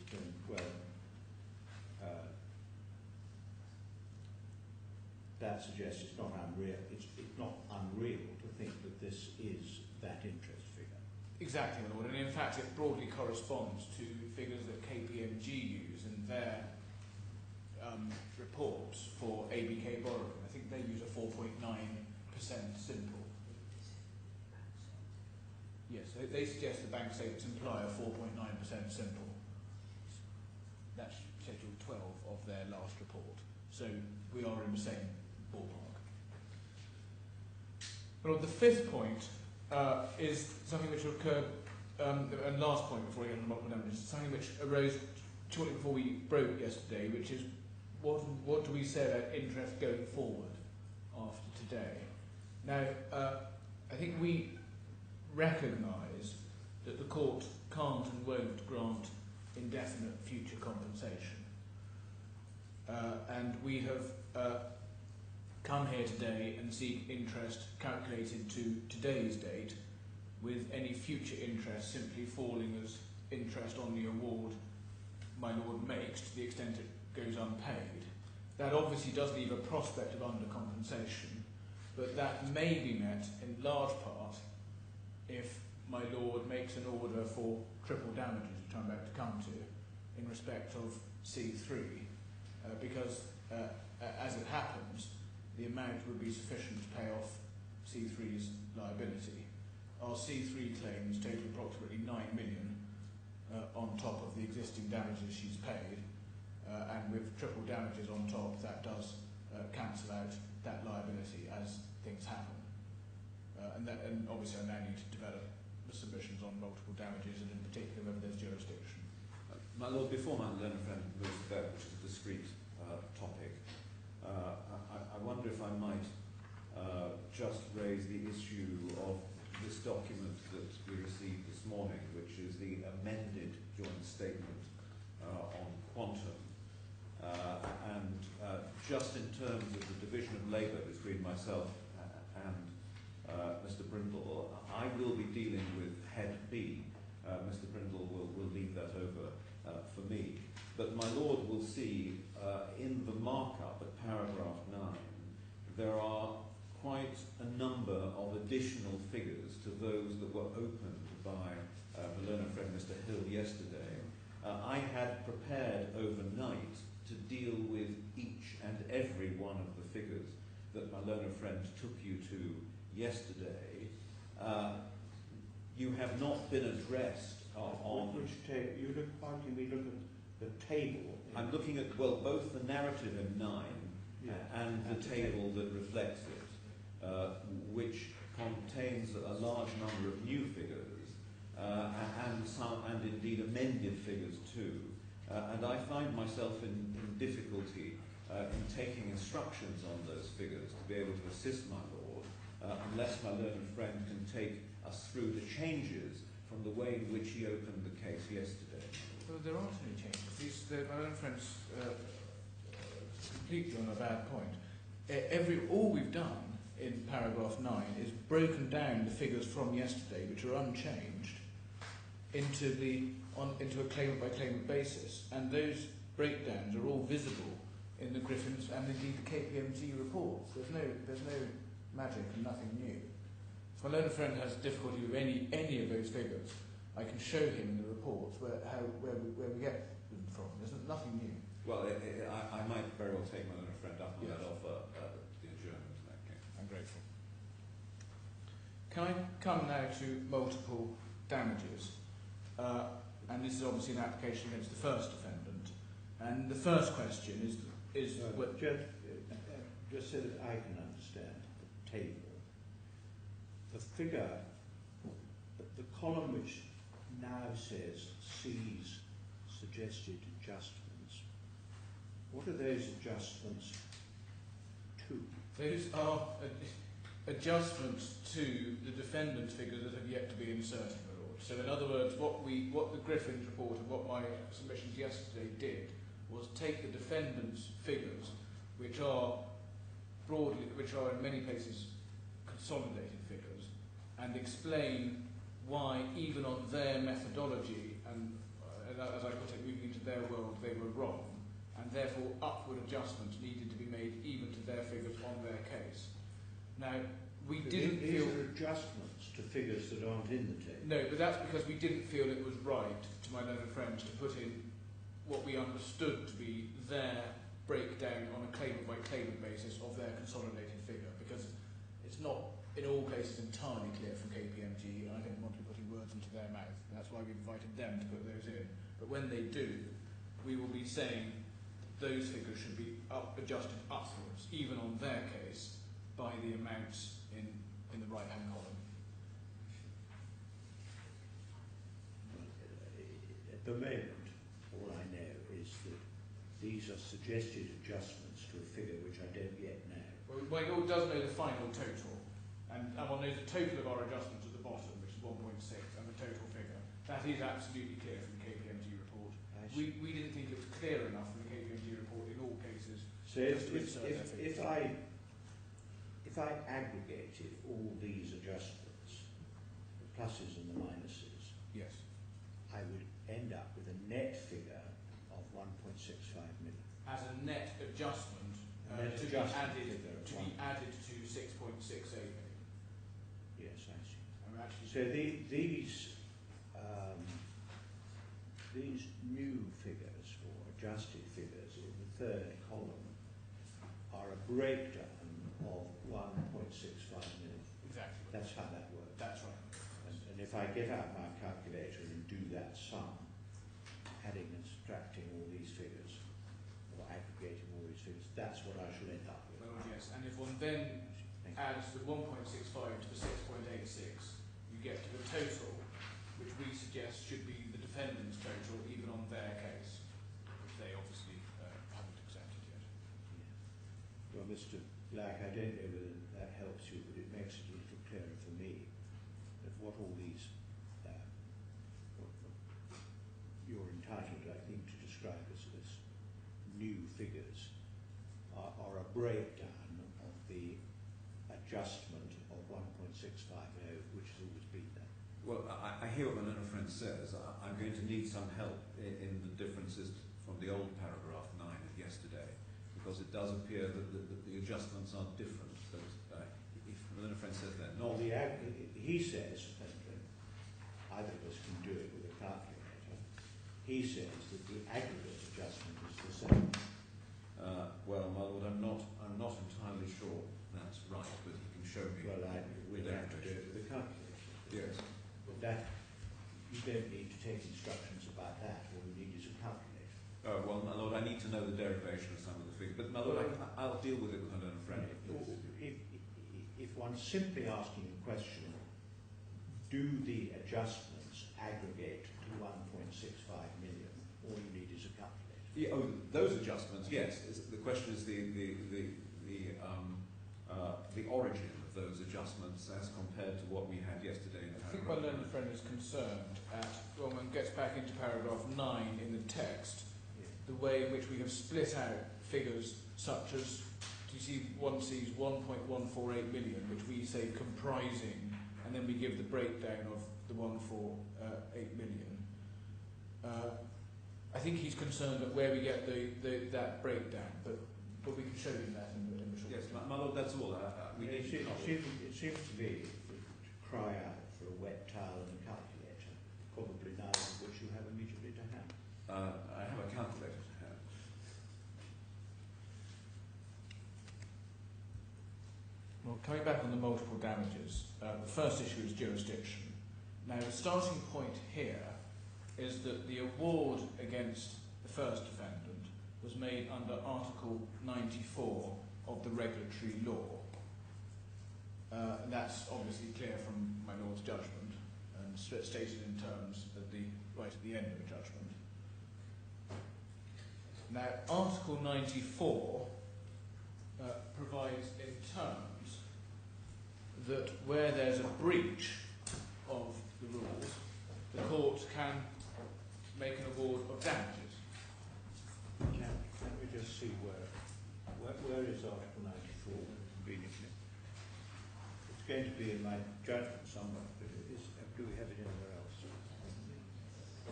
that suggests it's not unreal. It's not unreal to think that this is that interest figure. Exactly, my Lord, and in fact it broadly corresponds to figures that KPMG use in their reports for ABK borrowing. I think they use a 4.9% simple. Yes, they suggest the bank statements imply a 4.9% simple. That's Schedule 12 of their last report. So we are in the same ballpark. Well, the fifth point is something which occurred, and last point before we get on the multiple damages, something which arose shortly before we broke yesterday, which is what do we say about interest going forward after today? Now, I think we recognise that the court can't and won't grant indefinite future compensation. And we have come here today and seek interest calculated to today's date with any future interest simply falling as interest on the award my Lord makes to the extent it goes unpaid. That obviously does leave a prospect of undercompensation, but that may be met in large part if my Lord makes an order for triple damages, which I'm about to come to, in respect of C3, because as it happens, the amount would be sufficient to pay off C3's liability. Our C3 claims total approximately 9 million on top of the existing damages she's paid, and with triple damages on top, that does cancel out that liability as things happen. And obviously I now need to develop the submissions on multiple damages, and in particular whether there's jurisdiction. My Lord, before my learned friend moves to that, which is a discrete topic, I wonder if I might just raise the issue of this document that we received this morning, which is the amended joint statement on quantum. And just in terms of the division of labour between myself and Mr. Brindle, I will be dealing with head B. Mr. Brindle will leave that over for me. But my Lord will see in the markup at paragraph 9, there are quite a number of additional figures to those that were opened by the learned friend Mr. Hill yesterday. I had prepared overnight to deal with each and every one of the figures that my learned friend took you to yesterday. You have not been addressed on... Which table? How can we look at the table? I'm looking at, well, both the narrative in 9 and the table that reflects it, which contains a large number of new figures and indeed amended figures too. And I find myself in difficulty in taking instructions on those figures to be able to assist my Lord, unless my learned friend can take us through the changes from the way in which he opened the case yesterday. Well, there aren't any changes. My learned friend's completely on a bad point. All we've done in paragraph 9 is broken down the figures from yesterday, which are unchanged, into a claimant-by-claimant basis, and those breakdowns are all visible in the Griffins and indeed the KPMG reports. There's no magic and nothing new. If my learned friend has difficulty with any of those figures, I can show him in the reports where we get them from. There's nothing new. Well, I might very well take my learned friend up on that offer, the adjournment in that case. I'm grateful. Can I come now to multiple damages? And this is obviously an application against the first defendant. And the first question is just so that I can understand the table. The figure, the column which now says C's suggested adjustments, what are those adjustments to? Those are adjustments to the defendant's figures that have yet to be inserted, my Lord. So in other words, what the Griffins report and what my submissions yesterday did was take the defendant's figures, which are in many places consolidated figures, and explain why even on their methodology, and as I put it, moving into their world, they were wrong, and therefore upward adjustments needed to be made even to their figures on their case. Now, we didn't feel... These are adjustments to figures that aren't in the table. No, but that's because we didn't feel it was right, to my learned friends, to put in what we understood to be their breakdown on a claimant-by-claimant basis of their consolidated figure, because it's not in all cases entirely clear from KPMG, and I don't want to be putting words into their mouth, and that's why we've invited them to put those in. But when they do, we will be saying those figures should be adjusted upwards, even on their case, by the amounts in the right-hand column. At the moment, all I know is that these are suggested adjustments to a figure which I don't yet know. Well, my Lord does know the final total, and one knows the total of our adjustments at the bottom, which is 1.6, and the total figure. That is absolutely clear from the KPMG report. We didn't think it was clear enough from the KPMG report in all cases. So if I aggregated all these adjustments, pluses and the minuses, Yes. I would end up with a net figure of 1.65 million. As a net adjustment Net to adjustment be figure of added added to 6.68 million. Yes, I see. I'm actually So these new figures, or adjusted figures, in the third column are a breakdown of 1.65 million. exactly. That's how that works. That's right. And if I get out my calculator and do that sum, adding and subtracting all these figures, or aggregating all these figures, that's what I shall end up with. Well, yes, and if one then Thank you. adds the 1.65 to the 6.86, you get to the total, which we suggest should be the defendant's total, even on their case, which they obviously haven't accepted yet. Yeah. Well, Mr. Black, I don't know whether that helps you, but it makes it a little clearer for me of what all these, what you're entitled, I think, to describe as new figures are a breakdown of the adjustment of 1.650, which has always been there. Well, I hear what my learned friend says. I'm going to need some help in the differences from the old paragraph 9 of yesterday, because it does appear that the adjustments are different. But if my learned friend says they're not, He says, and either of us can do it with a calculator, he says that the aggregate adjustment is the same. well, my lord, I'm not entirely sure that's right, but he can show me. Well, we'd have to do it with a calculator. Yes. But that, you don't need to take instructions about that. All you need is a calculator. Well, my lord, I need to know the derivation of some of the figures. But my lord, I'll deal with it with my learned friend. If one's simply asking a question, do the adjustments aggregate to 1.65 million? All you need is a calculator. Yeah, those adjustments, yes. The question is the origin of those adjustments as compared to what we had yesterday in I think my paragraph learned friend is concerned at, when one gets back into paragraph 9 in the text, Yeah. the way in which we have split out figures such as, do you see, one sees 1.148 million, which we say comprising, and then we give the breakdown of the 148 million. I think he's concerned at where we get that breakdown, but we can show him that in the short Yes, term. my lord, that's all. We need to It seems to me to cry out for a wet towel and a calculator, probably neither of which you have immediately to hand. I have a calculator to hand. Well, coming back on the multiple damages, the first issue is jurisdiction. Now, the starting point here is that the award against the first defendant was made under Article 94 of the regulatory law. And that's obviously clear from my Lord's judgment and stated in terms right at the end of the judgment. Now, Article 94 provides in terms that where there's a breach of the rules, the court can make an award of damages. Can we just see where is Article 94 conveniently? It's going to be in my judgment somewhere, but do we have it anywhere else? Yes,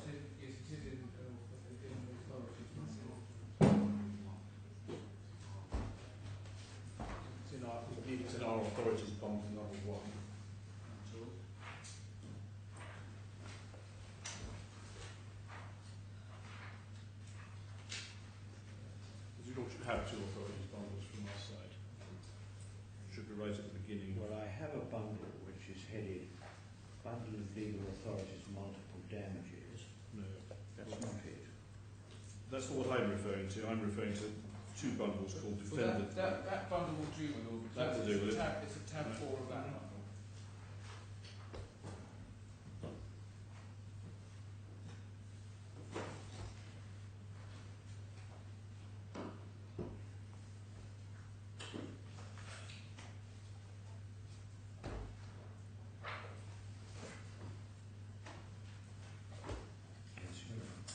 it is in authority. It's in our authorities bond number 1. You should have 2 authorities bundles from our side. Should be right at the beginning. Well, I have a bundle which is headed Bundle of Legal Authorities Multiple Damages. No, That's not it. that's not what I'm referring to. I'm referring to 2 bundles called Well, Defendant. that bundle will do, my Lord, That will because do, will it? it's a tab 4 of that bundle. Yes, you're right.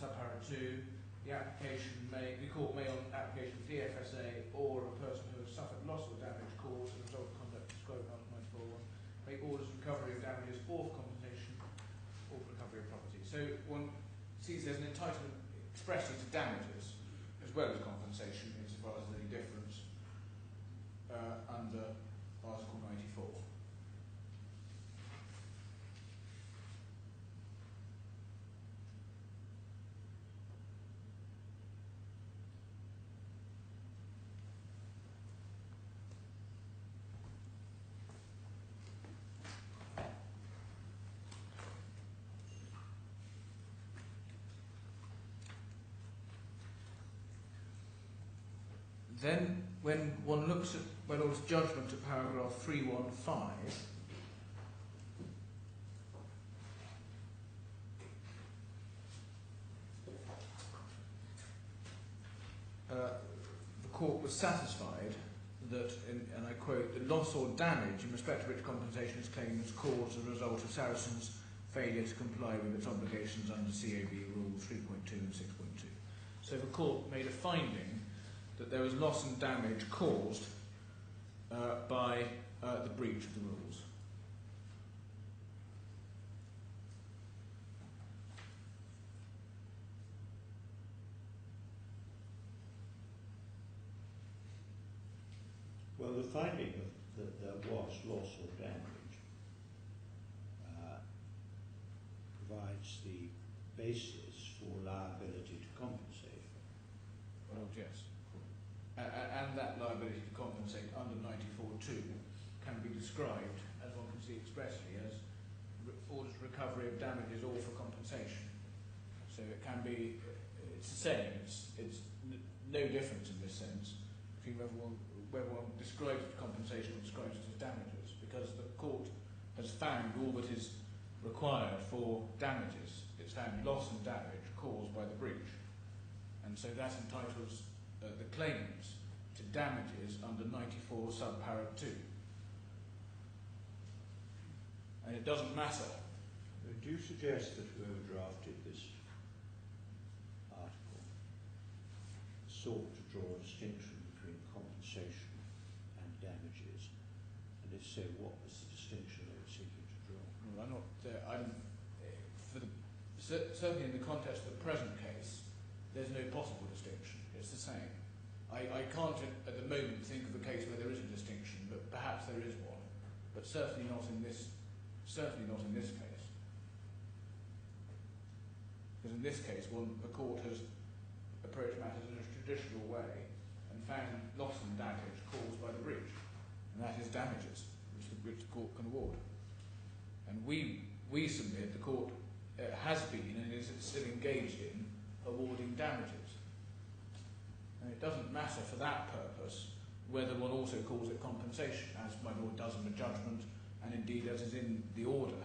subpara 2, the court may, on application of DFSA or a person who has suffered loss or damage caused as a result of conduct described in Article 94.1, make orders for recovery of damages or for compensation or for recovery of property. So one sees there's an entitlement expressly to damages as well as compensation insofar as there's any difference under Article 94. Then, when one looks at my Lord's judgment at paragraph 315, the court was satisfied that, and I quote, the loss or damage in respect to which compensation is claimed as caused as a result of Sarasin's failure to comply with its obligations under CAB Rules 3.2 and 6.2. So the court made a finding that there was loss and damage caused by the breach of the rules. Well, the finding that there was loss or damage provides the basis for liability to compensate. Well, yes. And that liability to compensate under 94.2 can be described, as one can see expressly, as orders for recovery of damages or for compensation. So it can be, it's the same, it's no difference in this sense between whether one describes it as compensation or describes it as damages, because the court has found all that is required for damages. It's found loss and damage caused by the breach. And so that entitles the claims to damages under 94 subpara 2. And it doesn't matter. Do you suggest that whoever drafted this article sought to draw a distinction between compensation and damages? And if so, what was the distinction they were seeking to draw? Well, certainly in the context of the present case, there's no possible distinction. It's the same. I can't at the moment think of a case where there is a distinction, but perhaps there is one. But certainly not in this case. Because in this case, the court has approached matters in a traditional way and found loss and damage caused by the breach. And that is damages, which the court can award. And we submit the court has been and is still engaged in awarding damages. And it doesn't matter for that purpose whether one also calls it compensation, as my Lord does in the judgment, and indeed as is in the order.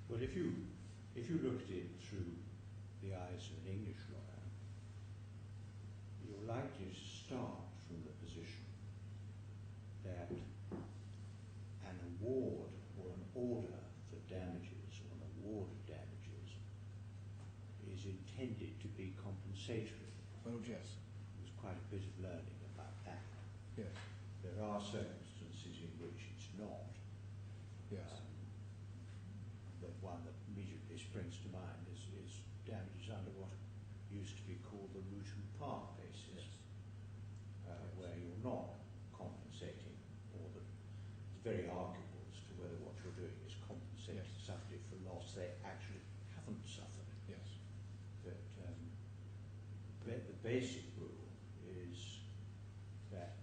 Well, if you look at it through the eyes of an English lawyer, you're likely to start from the position that an award or an order for damages or an award of damages is intended to be compensatory. Well, yes. There's quite a bit of learning about that. Yes. There are circumstances in which it's not. Yes. But one that immediately springs to mind is damages under what used to be called the root and part basis, where you're not compensating, or that it's very arguable as to whether what you're doing is compensating somebody for loss they actually haven't suffered. Yes. But the basic rule is that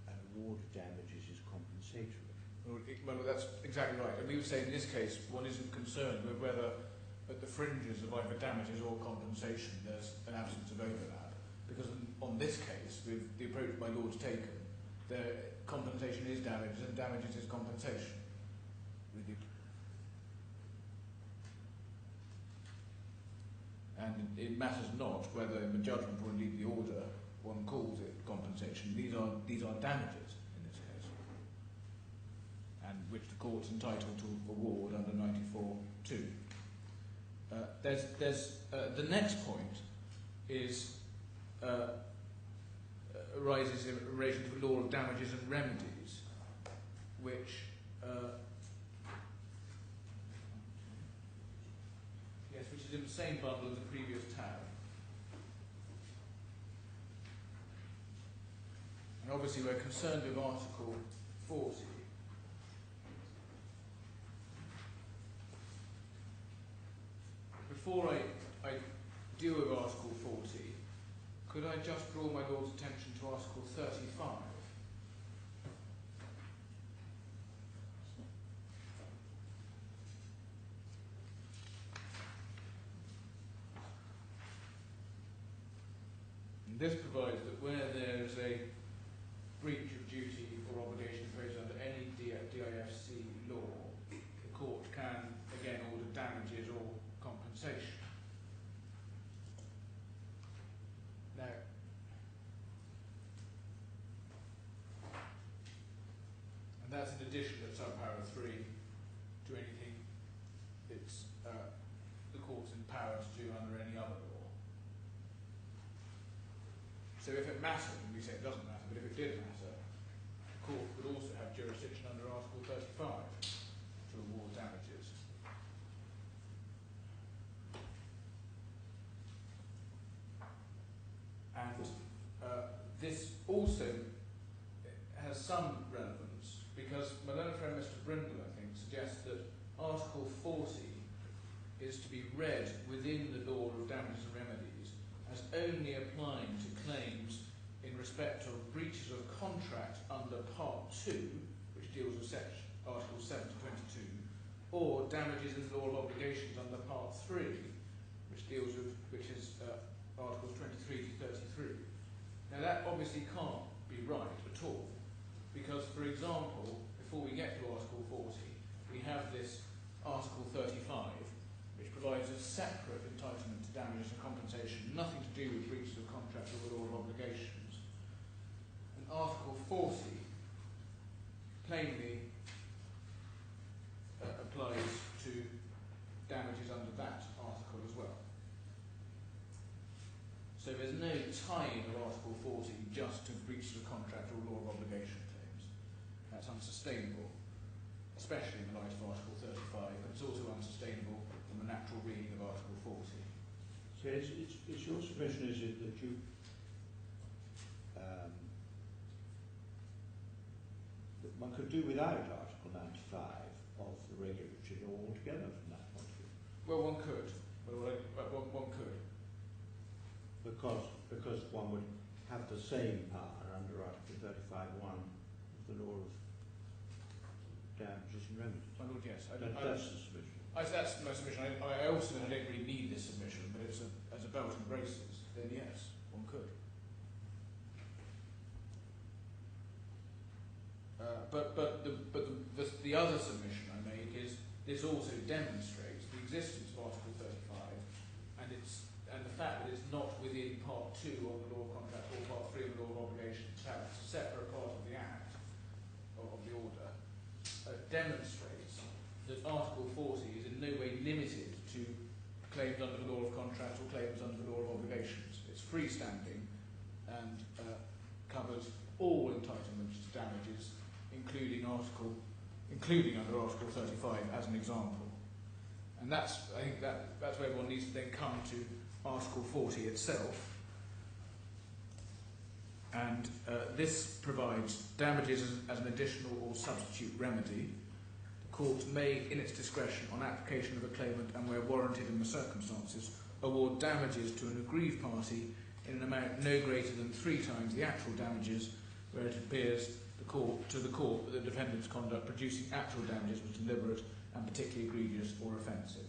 an award of damages is compensatory. Well, that's exactly right. And we would say in this case, one isn't concerned with whether at the fringes of either damages or compensation there's an absence of overlap. Because on this case, with the approach my Lord's taken, the compensation is damages and damages is compensation. And it matters not whether in the judgment or indeed the order one calls it compensation. These are damages in this case. which the court's entitled to award under 94(2). The next point is arises in relation to the law of damages and remedies, which which is in the same bundle as the previous tab. And obviously we're concerned with Article 40. Before I deal with Article 40, could I just draw my Lord's attention to Article 35? And this provides that where there is a breach of duty or obligation imposed under any DIFC law, the court can again order damages or compensation. Now, and that's in addition to subparagraph 3 to anything it's the court's empowered to do under any other law. So if it mattered, and we say it doesn't matter, but if it did matter, the court would also have jurisdiction under Article 35 to award damages. And this also has some relevance because my learned friend Mr. Brindle, I think, suggests that Article 40 is to be read within the law of damages and remedies as only applying to claims in respect of breaches of contract under Part 2, which deals with Articles 7 to 22, or damages in the law of obligations under Part 3, which is Articles 23 to 33. Now that obviously can't be right at all, because, for example, before we get to Article 40, we have this Article 35, which provides a separate entitlement to damages and compensation, nothing to do with breaches of contract or the law of obligations. And Article 40 plainly applies to damages under that article as well. So there's no tie-in of Article 40 just to breaches of contract or law of obligation claims. That's unsustainable, especially in the light of Article 35, but it's also unsustainable from the natural reading of Article 40. So it's your submission, is it, that you that one could do without Article 95 of the regulatory law altogether from that point of view? Well, one could. One could. Because one would have the same power under Article 35(1) of the law of damages and remedies. My Lord, yes. That's the submission. That's my submission. I also don't really need this submission, but it's as a belt and braces, then yes, one could. But the other submission I make is this also demonstrates the existence of Article 35 and the fact that it's not within Part 2 of the law of contract or Part 3 of the law of obligations, it's a separate part of the Act, or of the order, demonstrates that Article 40 is in no way limited to claims under the law of contract or claims under the law of obligations. It's freestanding and covers all entitlements to damages, including under Article 35 as an example. And I think that's where one needs to then come to Article 40 itself. And this provides damages as an additional or substitute remedy. The court may, in its discretion, on application of a claimant and where warranted in the circumstances, award damages to an aggrieved party in an amount no greater than 3 times the actual damages where it appears to the court that the defendant's conduct producing actual damages was deliberate and particularly egregious or offensive.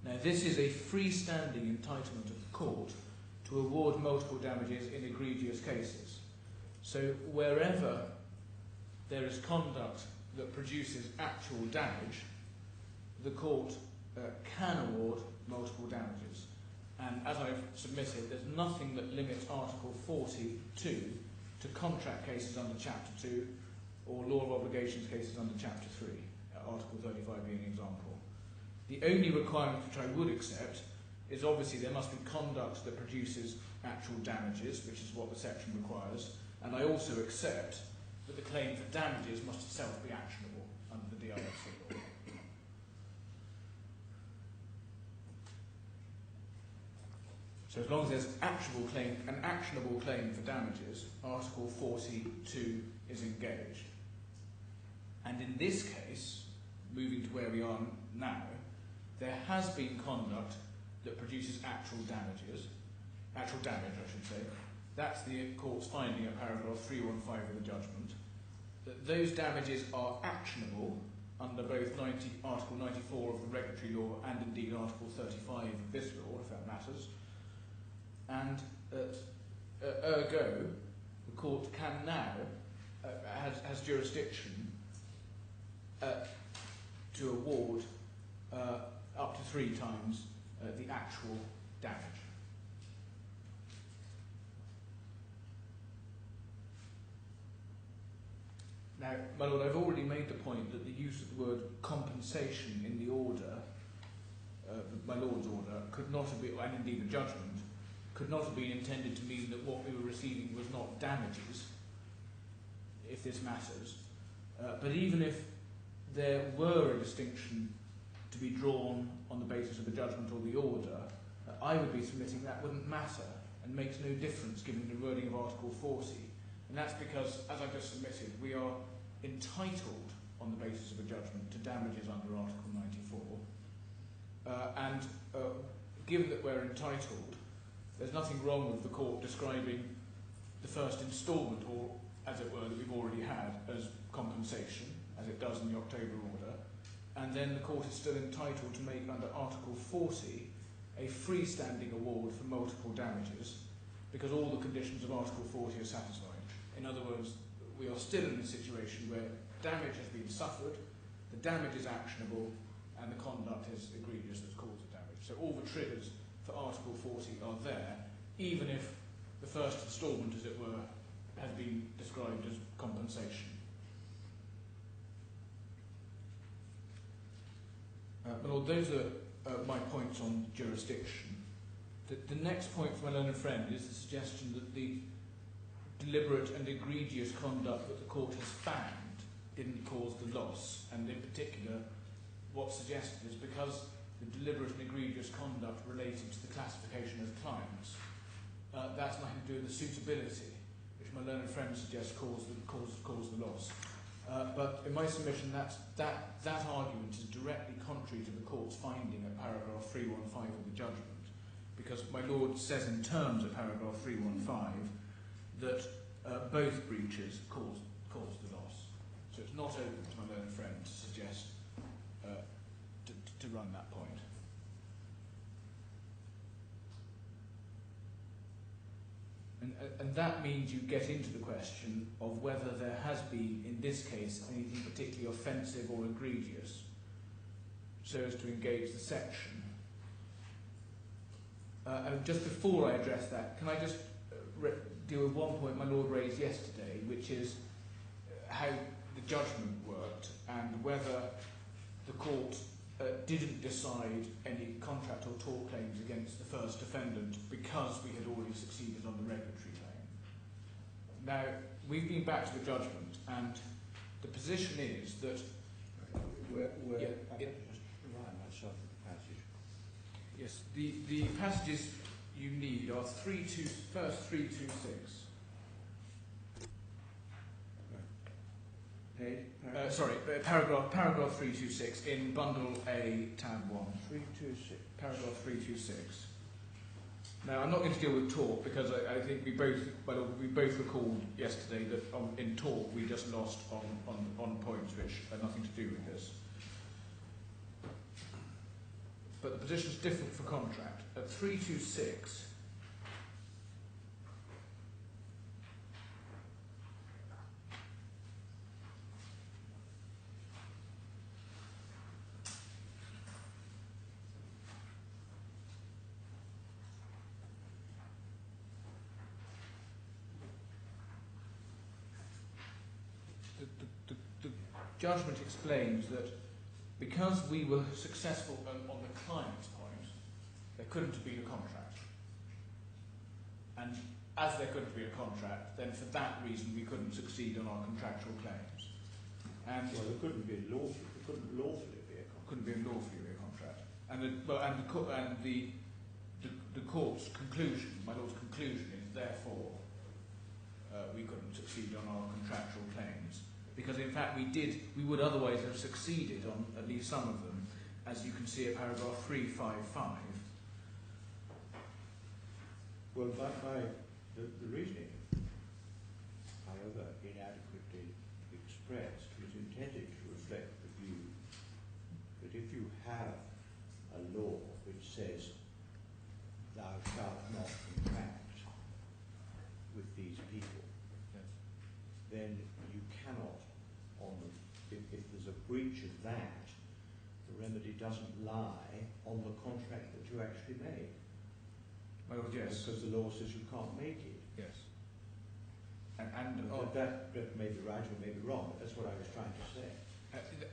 Now, this is a freestanding entitlement of the court to award multiple damages in egregious cases. So wherever there is conduct that produces actual damage, the court can award multiple damages. And as I've submitted, there's nothing that limits Article 42 to contract cases under Chapter 2 or law of obligations cases under Chapter 3. Article 35 being an example. The only requirement which I would accept is obviously there must be conduct that produces actual damages, which is what the section requires, and I also accept that the claim for damages must itself be actionable under the DRSC law. So as long as there's an actionable claim for damages, Article 42 is engaged. And in this case, moving to where we are now, there has been conduct that produces actual damage, I should say. That's the court's finding at paragraph 315 of the judgment, that those damages are actionable under both Article 94 of the regulatory law and indeed Article 35 of this law, if that matters. And ergo, the court can now, has jurisdiction to award up to 3 times the actual damage. Now, my lord, I've already made the point that the use of the word compensation in the order, my lord's order, could not have been, and indeed the judgment, could not have been intended to mean that what we were receiving was not damages, if this matters. But even if there were a distinction to be drawn on the basis of the judgment or the order, I would be submitting that wouldn't matter and makes no difference given the wording of Article 40. And that's because, as I've just submitted, we are entitled on the basis of a judgment to damages under Article 94. Given that we're entitled, there's nothing wrong with the court describing the first instalment, or as it were, that we've already had as compensation, as it does in the October order, and then the court is still entitled to make under Article 40 a freestanding award for multiple damages, because all the conditions of Article 40 are satisfied. In other words, we are still in a situation where damage has been suffered, the damage is actionable, and the conduct is egregious that's caused the damage. So all the triggers for Article 40 are there, even if the first instalment, as it were, has been described as compensation. Well, those are my points on jurisdiction. The next point from my learned friend is the suggestion that the deliberate and egregious conduct that the court has found didn't cause the loss, and in particular, what's suggested is because the deliberate and egregious conduct related to the classification of clients, that's nothing to do with the suitability, which my learned friend suggests caused the loss. But in my submission, that argument is directly contrary to the court's finding at paragraph 315 of the judgment, because my lord says in terms of paragraph 315 that both breaches caused the loss. So it's not open to my learned friend to suggest to run that point. And that means you get into the question of whether there has been, in this case, anything particularly offensive or egregious so as to engage the section. And just before I address that, can I just deal with one point my lord raised yesterday, which is how the judgment worked and whether the court didn't decide any contract or tort claims against the first defendant because we had already succeeded on the regulatory claim. Now, we've been back to the judgment, and the position is that... I just remind myself of the passage. Yes, the passages you need are first 326. Paragraph 326 in Bundle A, Tab 1. 326. Paragraph 326. Now, I'm not going to deal with talk because I think we both recalled yesterday that in talk we just lost on points which had nothing to do with this. But the position is different for contract. At 326, the judgment explains that because we were successful on the client's point, there couldn't have been a contract. And as there couldn't be a contract, then for that reason we couldn't succeed on our contractual claims. And well, there couldn't lawfully be a contract. Couldn't be lawfully a contract. And the court's conclusion, my lord's conclusion, is therefore we couldn't succeed on our contractual claims, because in fact we would otherwise have succeeded on at least some of them, as you can see at paragraph 355. Well, by the reasoning, however inadequately expressed, was intended to reflect the view that if you have a law which says thou shalt not contract with these people, Yes. then you cannot, if there's a breach of that, the remedy doesn't lie on the contract that you actually made. Well, yes. Because the law says you can't make it. Yes. And That may be right or may be wrong, but that's what I was trying to say.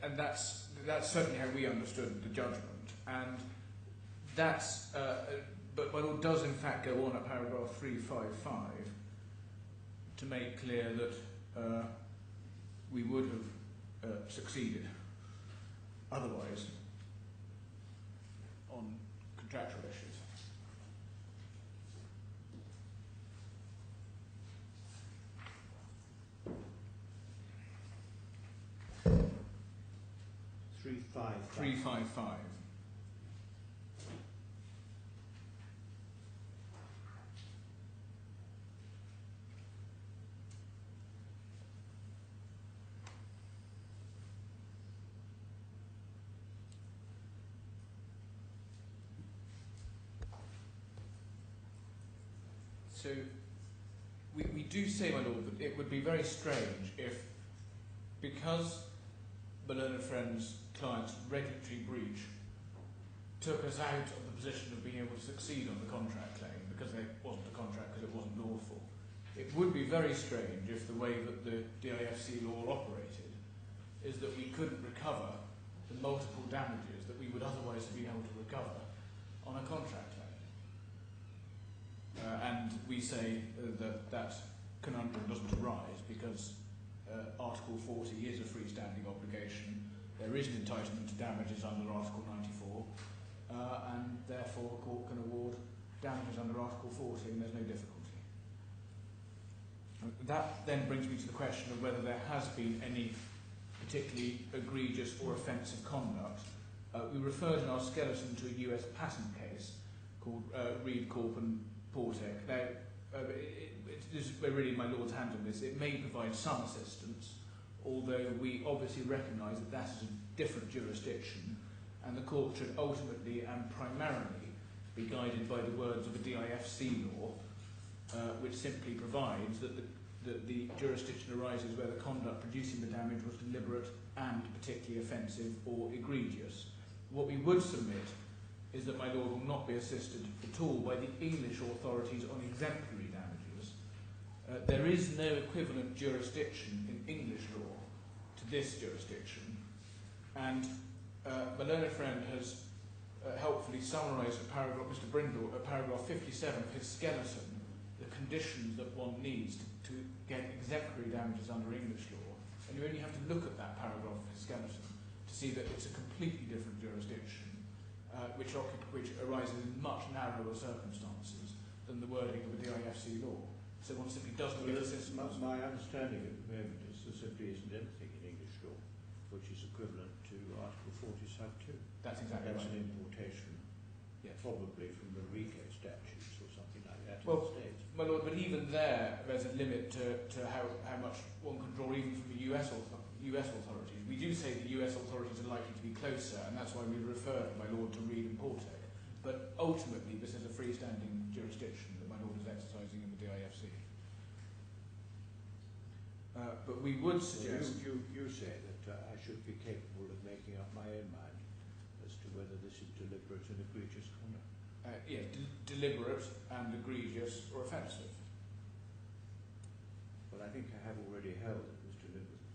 and that's certainly how we understood the judgment, and that's but my lord does in fact go on at paragraph 355 to make clear that we would have succeeded otherwise on contractual issues. Three five 355. So we do say, my lord, that it would be very strange if, because the learned friend's client's regulatory breach took us out of the position of being able to succeed on the contract claim, because there wasn't a contract, because it wasn't lawful. It would be very strange if the way that the DIFC law operated is that we couldn't recover the multiple damages that we would otherwise have been able to recover on a contract claim. And we say that conundrum doesn't arise because Article 40 is a freestanding obligation. There is an entitlement to damages under Article 94, and therefore a court can award damages under Article 40, and there's no difficulty. That then brings me to the question of whether there has been any particularly egregious or offensive conduct. We referred in our skeleton to a US patent case called Reed, Corp and Portek. Now, this is really my Lord's hand on this. It may provide some assistance, although we obviously recognise that that is a different jurisdiction, and the court should ultimately and primarily be guided by the words of a DIFC law, which simply provides that the jurisdiction arises where the conduct producing the damage was deliberate and particularly offensive or egregious. What we would submit is that my Lord will not be assisted at all by the English authorities on exemplary damages. There is no equivalent jurisdiction in English law to this jurisdiction, and my learned friend has helpfully summarised at paragraph, Mr. Brindle, at paragraph 57 of his skeleton, the conditions that one needs to get exemplary damages under English law, and you only have to look at that paragraph of his skeleton to see that it's a completely different jurisdiction, which arises in much narrower circumstances than the wording of a DIFC law. So one simply doesn't get assistance. My understanding at the moment is there simply isn't anything in English law which is equivalent to Article 40 sub 2. That's exactly That's right. an importation, Yes. probably from the RICO statutes or something like that Well, in the States. My Lord, but even there's a limit to how much one can draw even from the US authorities. We do say the US authorities are likely to be closer, and that's why we refer, my Lord, to Reed and Portek. But ultimately, this is a freestanding jurisdiction that my Lord is exercising in the DIFC. But we would suggest... Well, you say that I should be capable of making up my own mind as to whether this is deliberate and egregious conduct. Yes, deliberate and egregious or offensive. But I think I have already held that it was deliberate.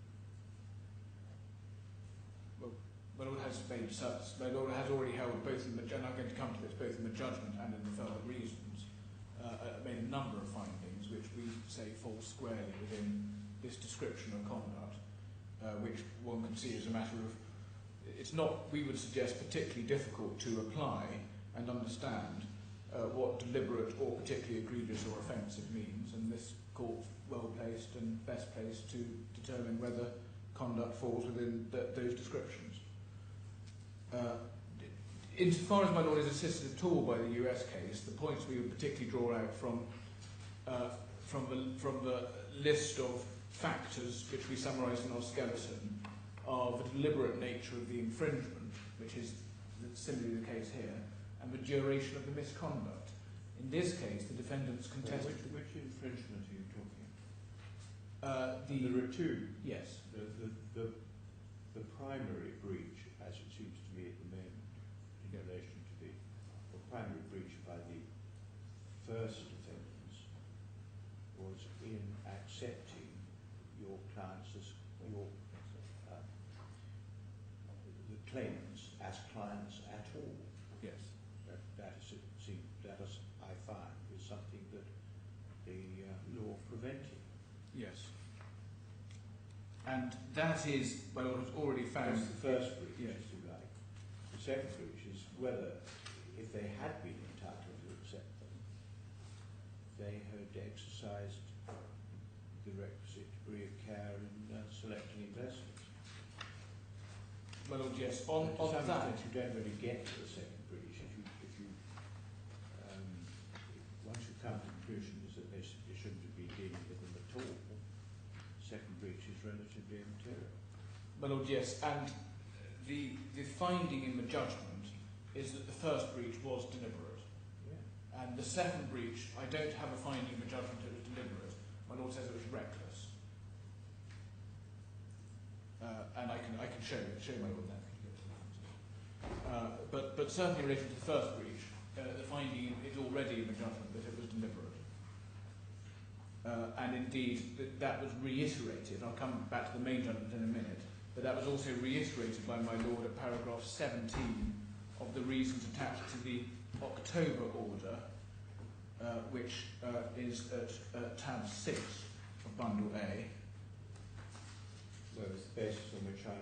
Well, my Lord has made such, my Lord has already held both in the, and I'm going to come to this, both in the judgment and in the further reasons, made a number of findings which we say fall squarely within this description of conduct, which one can see as a matter of, it's not, we would suggest, particularly difficult to apply and understand what deliberate or particularly egregious or offensive means, and this court's well placed and best placed to determine whether conduct falls within those descriptions. Insofar as my Lord is assisted at all by the US case, the points we would particularly draw out from the list of factors which we summarise in our skeleton are the deliberate nature of the infringement, which is similarly the case here, and the duration of the misconduct. In this case, the defendants contested... Which infringement are you talking? There are two. Yes. The primary breach, as it seems to me at the moment, in relation to the primary breach by the first defendants was in accepting your clients as the claimants as clients at all. Yes. That I find is something that the law prevented. Yes. And that is, my Lord has already found... That's the first breach, yes. if you like. The second breach is whether, if they had been entitled to accept them, they had exercised the requisite degree of care in selecting investors. My Lord, yes. On that, you don't really get to the second breach once you come to the conclusion is that they shouldn't have been dealing with them at all. Second breach is relatively immaterial. my Lord, yes. And the finding in the judgment is that the first breach was deliberate. Yeah. And the second breach, I don't have a finding in the judgment that it was deliberate. My Lord says it was reckless. And I can show my Lord that. But certainly in relation to the first breach, the finding is already in the judgment that it was deliberate. And indeed, that was reiterated. I'll come back to the main judgment in a minute. But that was also reiterated by my Lord at paragraph 17 of the reasons attached to the October order, which is at tab 6 of bundle A. Well, it's the basis on which I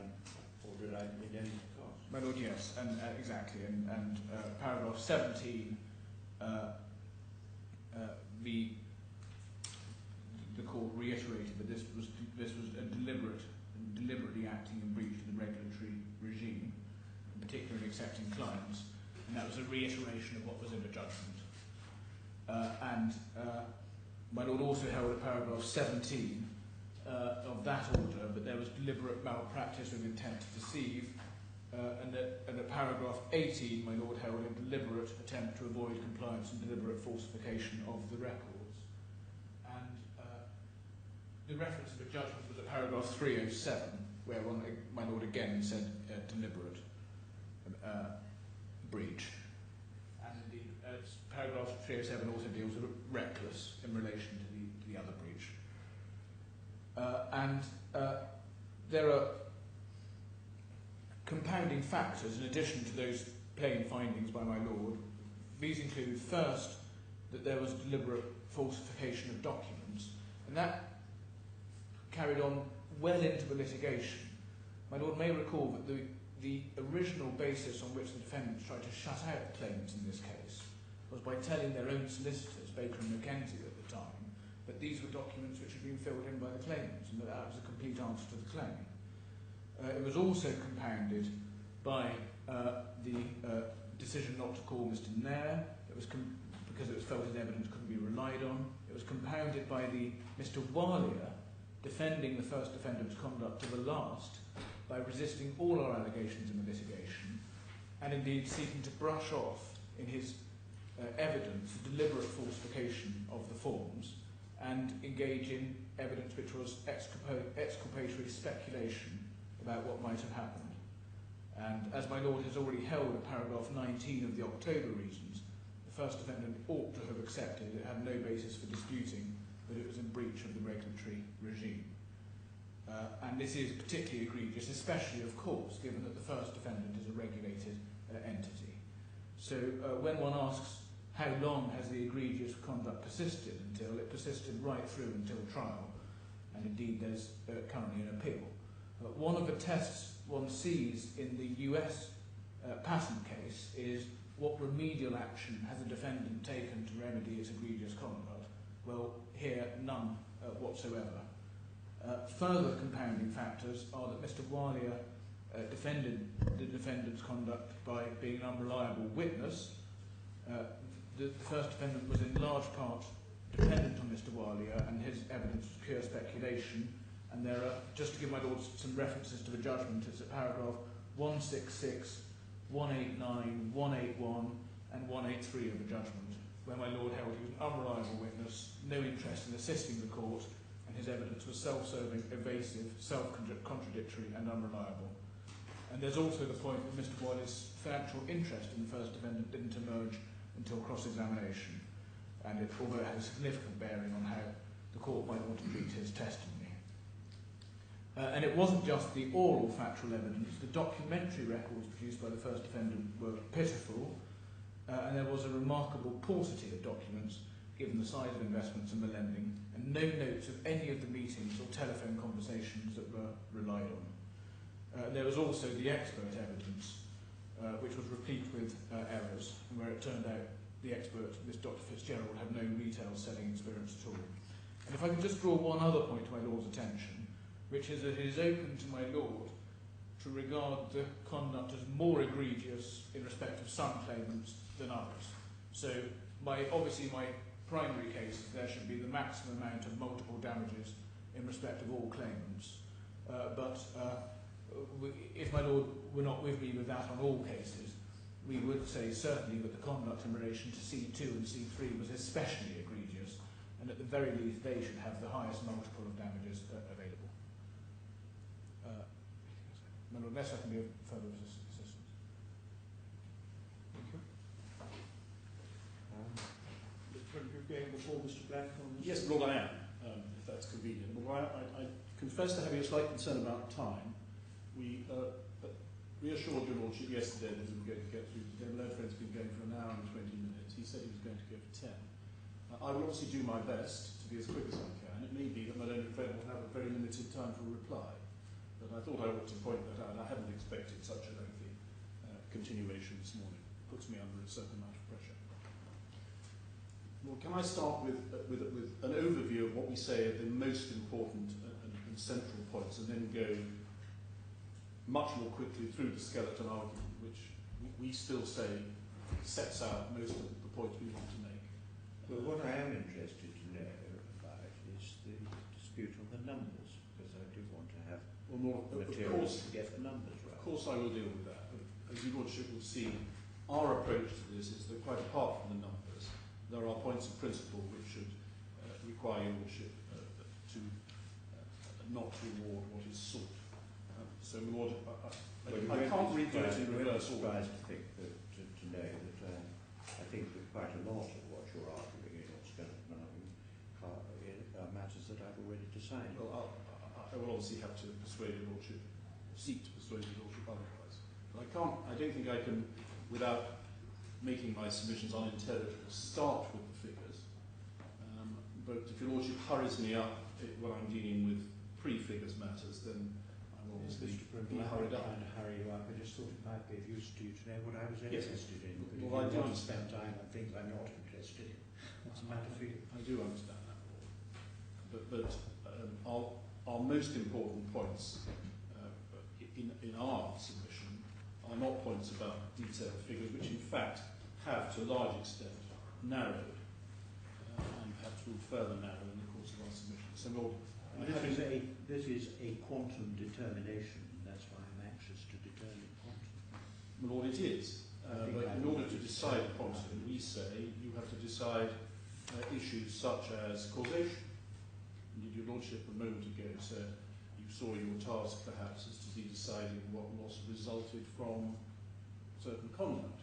ordered out indemnity costs. My Lord, yes, and exactly, and paragraph 17, the court reiterated that this was a deliberately acting in breach of the regulatory regime, in particular in accepting clients, and that was a reiteration of what was in the judgment. My Lord also held at paragraph 17 of that order, but there was deliberate malpractice with intent to deceive, and at paragraph 18, my Lord held a deliberate attempt to avoid compliance and deliberate falsification of the records. And the reference to the judgment was at paragraph 307, where my Lord again said deliberate breach. And indeed, paragraph 307 also deals with reckless in relation to the other breach. There are compounding factors in addition to those plain findings by my Lord. These include, first, that there was deliberate falsification of documents, and that carried on well into the litigation. My Lord may recall that the original basis on which the defendants tried to shut out the claimants in this case was by telling their own solicitors, Baker and Mackenzie at the time, that these were documents which had been filled in by the claimants, and that was a complete answer to the claim. It was also compounded by the decision not to call Mr. Nair. It was because it was felt his evidence couldn't be relied on. It was compounded by Mr. Alia defending the first defendant's conduct to the last by resisting all our allegations in the litigation, and indeed seeking to brush off in his evidence the deliberate falsification of the forms and engage in evidence which was exculpatory speculation about what might have happened. And as my Lord has already held at paragraph 19 of the October reasons, the first defendant ought to have accepted it had no basis for disputing that it was in breach of the regulatory regime. and this is particularly egregious, especially, of course, given that the first defendant is a regulated entity. So when one asks how long has the egregious conduct persisted until, it persisted right through until trial, and indeed there's currently an appeal. One of the tests one sees in the US patent case is what remedial action has a defendant taken to remedy its egregious conduct. Well, here, none whatsoever. Further compounding factors are that Mr. Walia defended the defendant's conduct by being an unreliable witness. The first defendant was in large part dependent on Mr. Walia, and his evidence was pure speculation. And there are, just to give my Lord some references to the judgment, it's at paragraph 166, 189, 181 and 183 of the judgment, where my Lord held he was an unreliable witness, no interest in assisting the court, and his evidence was self-serving, evasive, self-contradictory and unreliable. And there's also the point that Mr. Walia's financial interest in the first defendant didn't emerge until cross-examination, and although it had a significant bearing on how the court might want to treat his testimony. And it wasn't just the oral factual evidence, the documentary records produced by the first defendant were pitiful, and there was a remarkable paucity of documents given the size of investments and the lending, and no notes of any of the meetings or telephone conversations that were relied on. There was also the expert evidence, which was replete with errors, and where it turned out the expert, this Dr. Fitzgerald, had no retail selling experience at all. And if I could just draw one other point to my Lord's attention, which is that it is open to my Lord to regard the conduct as more egregious in respect of some claimants than others. So obviously my primary case is there should be the maximum amount of multiple damages in respect of all claimants. If my Lord were not with me with that on all cases, we would say certainly that the conduct in relation to C2 and C3 was especially egregious, and at the very least they should have the highest multiple of damages available. My Lord, unless I can be of further assistance. Thank you. You're going before Mr. Black on this? Yes, Lord, I am, if that's convenient. Well, I confess to having a slight concern about time. We reassured your Lordship yesterday that we were going to get through today. My friend's been going for an hour and 20 minutes. He said he was going to go for 10. I will obviously do my best to be as quick as I can. It may be that my learned friend will have a very limited time for a reply. But I thought I ought to point that out. I hadn't expected such a lengthy continuation this morning. It puts me under a certain amount of pressure. Well, can I start with an overview of what we say are the most important and central points, and then go much more quickly through the skeleton argument, which we still say sets out most of the points we want to make. Well, what I am interested to know about is the dispute on the numbers, because I do want to have materials to get the numbers right. Of course I will deal with that. As your Lordship will see, our approach to this is that quite apart from the numbers, there are points of principle which should require your Lordship to not reward what is sought. So, Lord, I can't redo it in reverse order. I'm surprised to think that, to know that I think that quite a lot of what you're arguing in your skeleton argument are matters that I've already decided. Well, I will obviously have to persuade your Lordship, seek to persuade your Lordship otherwise. But I don't think I can, without making my submissions unintelligible, start with the figures. But if your Lordship hurries me up when I'm dealing with pre-figures matters, then I will obviously be hurried up. I'm trying to hurry you up. I just thought it might be of use to you to know what I was interested in. Well, I do want to spend time on things I'm not interested in. What's the matter for you? I do understand that, Lord. But our most important points in our submission are not points about detailed figures, which in fact have to a large extent narrowed, and perhaps will further narrow in the course of our submission. So, Lord, this is a quantum determination. That's why I'm anxious to determine quantum. My Lord, it is. But in order to decide quantum, we say you have to decide issues such as causation. Indeed, your Lordship a moment ago said you saw your task perhaps as to be deciding what loss resulted from certain conduct.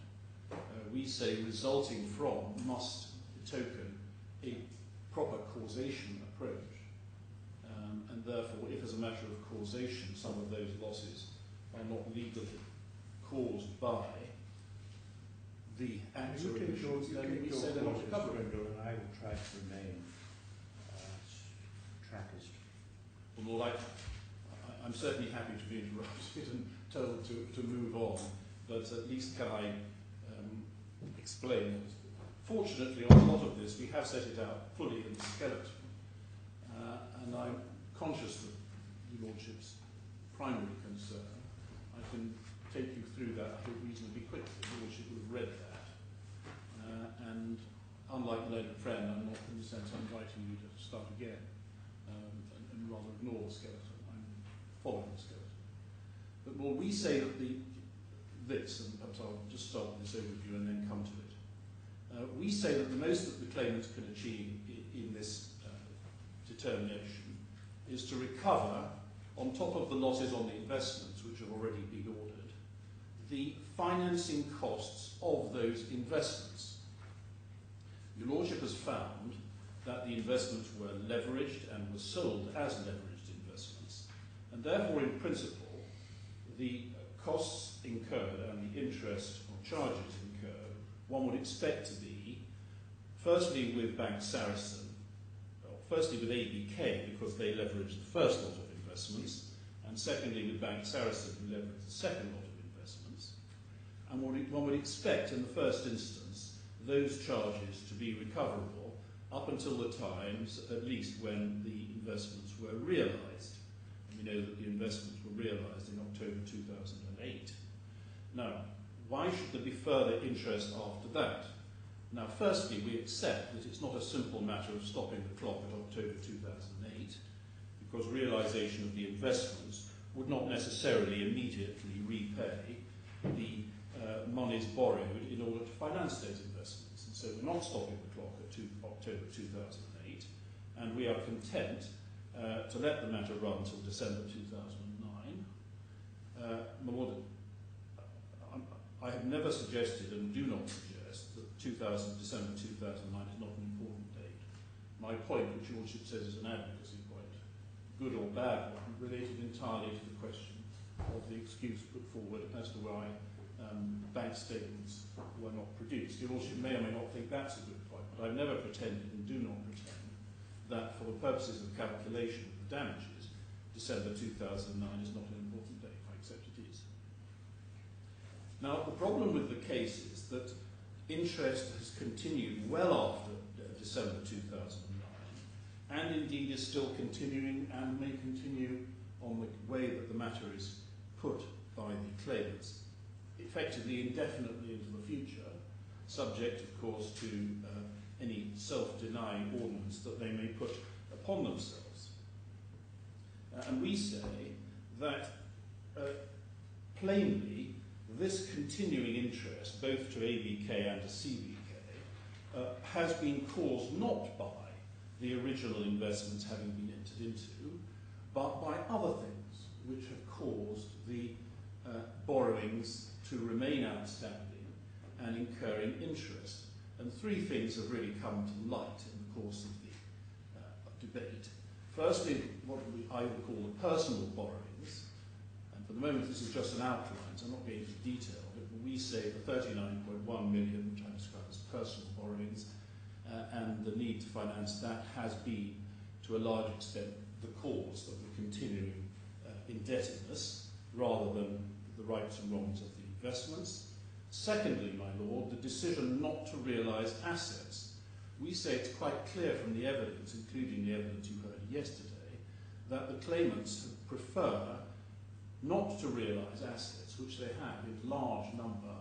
We say resulting from must betoken a proper causation approach. and therefore, if as a matter of causation some of those losses are not legally caused by the acts or omissions, then we say they're not recoverable. And I will try to remain trackers. Well, Lord, I'm certainly happy to be interrupted and told to move on, but at least can I explain. Fortunately, on a lot of this, we have set it out fully in the skeleton, and I'm conscious of Your Lordship's primary concern. I can take you through that, I think, reasonably quickly. Your Lordship would have read that. And unlike the learned friend, I'm not, in the sense, inviting you to start again and rather ignore the skeleton. I'm following the skeleton. But Lord, we say that this, and perhaps I'll just start with this overview and then come to it. We say that the most that the claimants can achieve in this determination is to recover, on top of the losses on the investments which have already been ordered, the financing costs of those investments. Your Lordship has found that the investments were leveraged and were sold as leveraged investments, and therefore, in principle, the costs incurred and the interest or charges incurred, one would expect to be, firstly with Bank Saracen, firstly with ABK because they leveraged the first lot of investments, and secondly with Bank Saracen who leveraged the second lot of investments. And one would expect in the first instance those charges to be recoverable up until the times, at least, when the investments were realised. And we know that the investments were realised in October 2008. Now, why should there be further interest after that? Now, firstly, we accept that it's not a simple matter of stopping the clock at October 2008, because realisation of the investments would not necessarily immediately repay the monies borrowed in order to finance those investments. And so we're not stopping the clock at October 2008, and we are content to let the matter run till December 2009. My Lord, I have never suggested and do not suggest that December 2009 is not an important date. My point, which Your Lordship says is an advocacy point, good or bad one, related entirely to the question of the excuse put forward as to why bank statements were not produced. Your Lordship may or may not think that's a good point, but I've never pretended and do not pretend that for the purposes of calculation of the damages, December 2009 is not an important date. I accept it is. Now, the problem with the case is that interest has continued well after December 2009, and indeed is still continuing and may continue on the way that the matter is put by the claimants, effectively indefinitely into the future, subject, of course, to any self-denying ordinance that they may put upon themselves. And we say that, plainly, this continuing interest, both to ABK and to CBK, has been caused not by the original investments having been entered into, but by other things which have caused the borrowings to remain outstanding and incurring interest. And three things have really come to light in the course of the debate. Firstly, what I would call the personal borrowings. And for the moment, this is just an outline, so I'm not going into detail of it, but we say the 39.1 million, which I describe as personal borrowings, and the need to finance that has been, to a large extent, the cause of the continuing indebtedness, rather than the rights and wrongs of the investments. Secondly, my Lord, the decision not to realise assets. We say it's quite clear from the evidence, including the evidence you heard yesterday, that the claimants prefer not to realise assets, which they have in large number,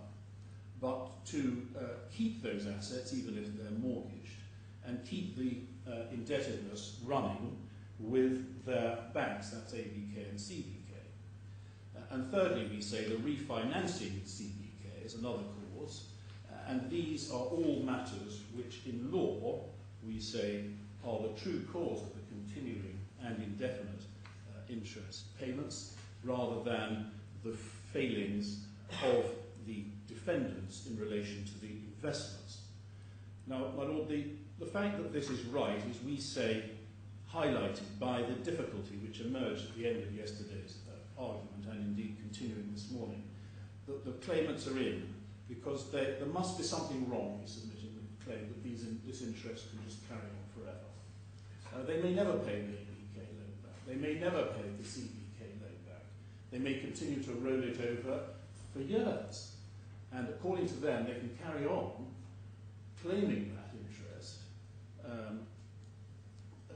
but to keep those assets, even if they're mortgaged, and keep the indebtedness running with their banks, that's ABK and CBK. And thirdly, we say the refinancing with CBK is another cause, and these are all matters which in law we say are the true cause of the continuing and indefinite interest payments, rather than the failings of the defendants in relation to the investments. Now, my Lord, the fact that this is right is we say highlighted by the difficulty which emerged at the end of yesterday's argument and indeed continuing this morning. The claimants are in because there must be something wrong in submitting the claim that this interest can just carry on forever. They may never pay the ABK loan back. They may never pay the CBK loan back. They may continue to roll it over for years. And according to them, they can carry on claiming that interest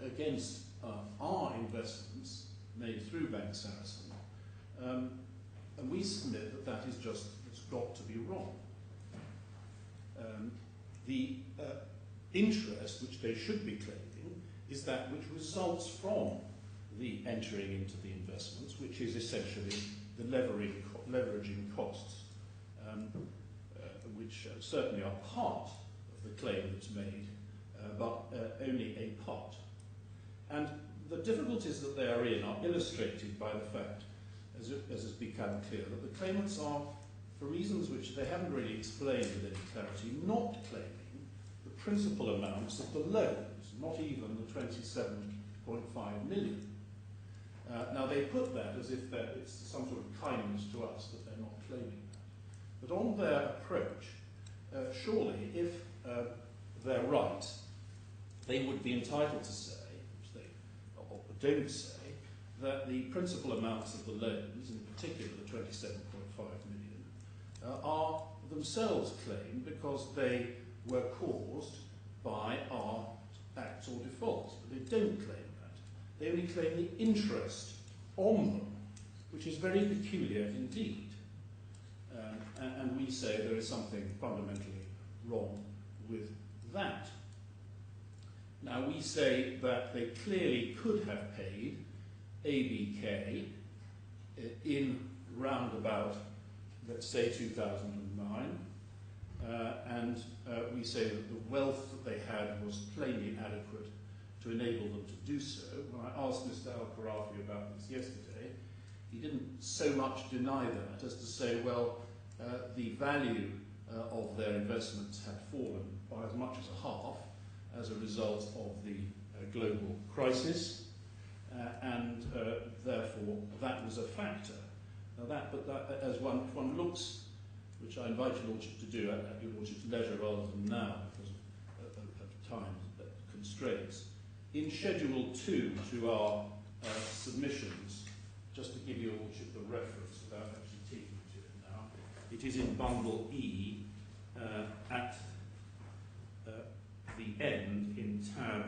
against our investments made through Bank Sarasin. And we submit that is just, it's got to be wrong. The interest which they should be claiming is that which results from the entering into the investments, which is essentially the leveraging costs, which certainly are part of the claim that's made, but only a part. And the difficulties that they are in are illustrated by the fact, as has become clear, that the claimants are, for reasons which they haven't really explained with any clarity, not claiming the principal amounts of the loans, not even the 27.5 million. Now they put that as if it's some sort of kindness to us that they're not claiming that. But on their approach, surely if they're right, they would be entitled to say, which they don't say, that the principal amounts of the loans, in particular the 27.5 million, are themselves claimed because they were caused by our acts or defaults. But they don't claim that. They only claim the interest on them, which is very peculiar indeed. And we say there is something fundamentally wrong with that. Now we say that they clearly could have paid ABK in round about, let's say, 2009, and we say that the wealth that they had was plainly adequate to enable them to do so. When I asked Mr. Khorafi about this yesterday, he didn't so much deny that as to say, well, the value of their investments had fallen by as much as a half as a result of the global crisis, and therefore that was a factor. Now but as one looks, which I invite your Lordship to do at your Lordship's leisure rather than now because of time constraints, in Schedule 2 to our submissions, just to give your Lordship the reference without actually taking to it now, it is in Bundle E at the end in tab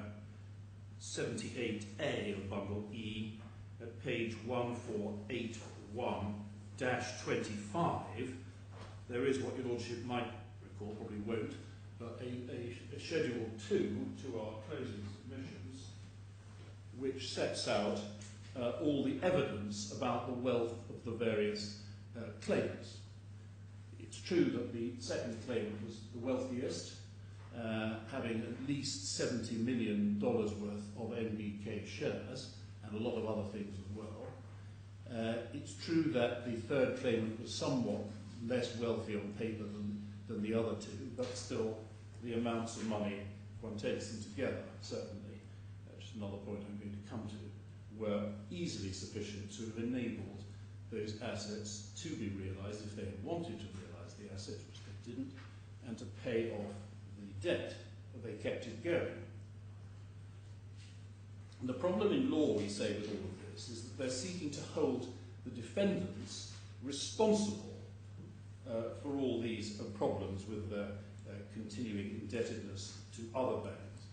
78A of Bundle E at page 1481-25. There is what your Lordship might recall, probably won't, but a Schedule 2 to our closing submissions, which sets out all the evidence about the wealth of the various claimants. It's true that the second claimant was the wealthiest, having at least $70 million worth of NBK shares, and a lot of other things as well. It's true that the third claimant was somewhat less wealthy on paper than the other two, but still the amounts of money, if one takes them together, certainly, just another point I'm going to come to, were easily sufficient to have enabled those assets to be realised if they had wanted to realise the assets, which they didn't, and to pay off the debt, but they kept it going. And the problem in law, we say, with all of this, is that they're seeking to hold the defendants responsible for all these problems with their continuing indebtedness to other banks,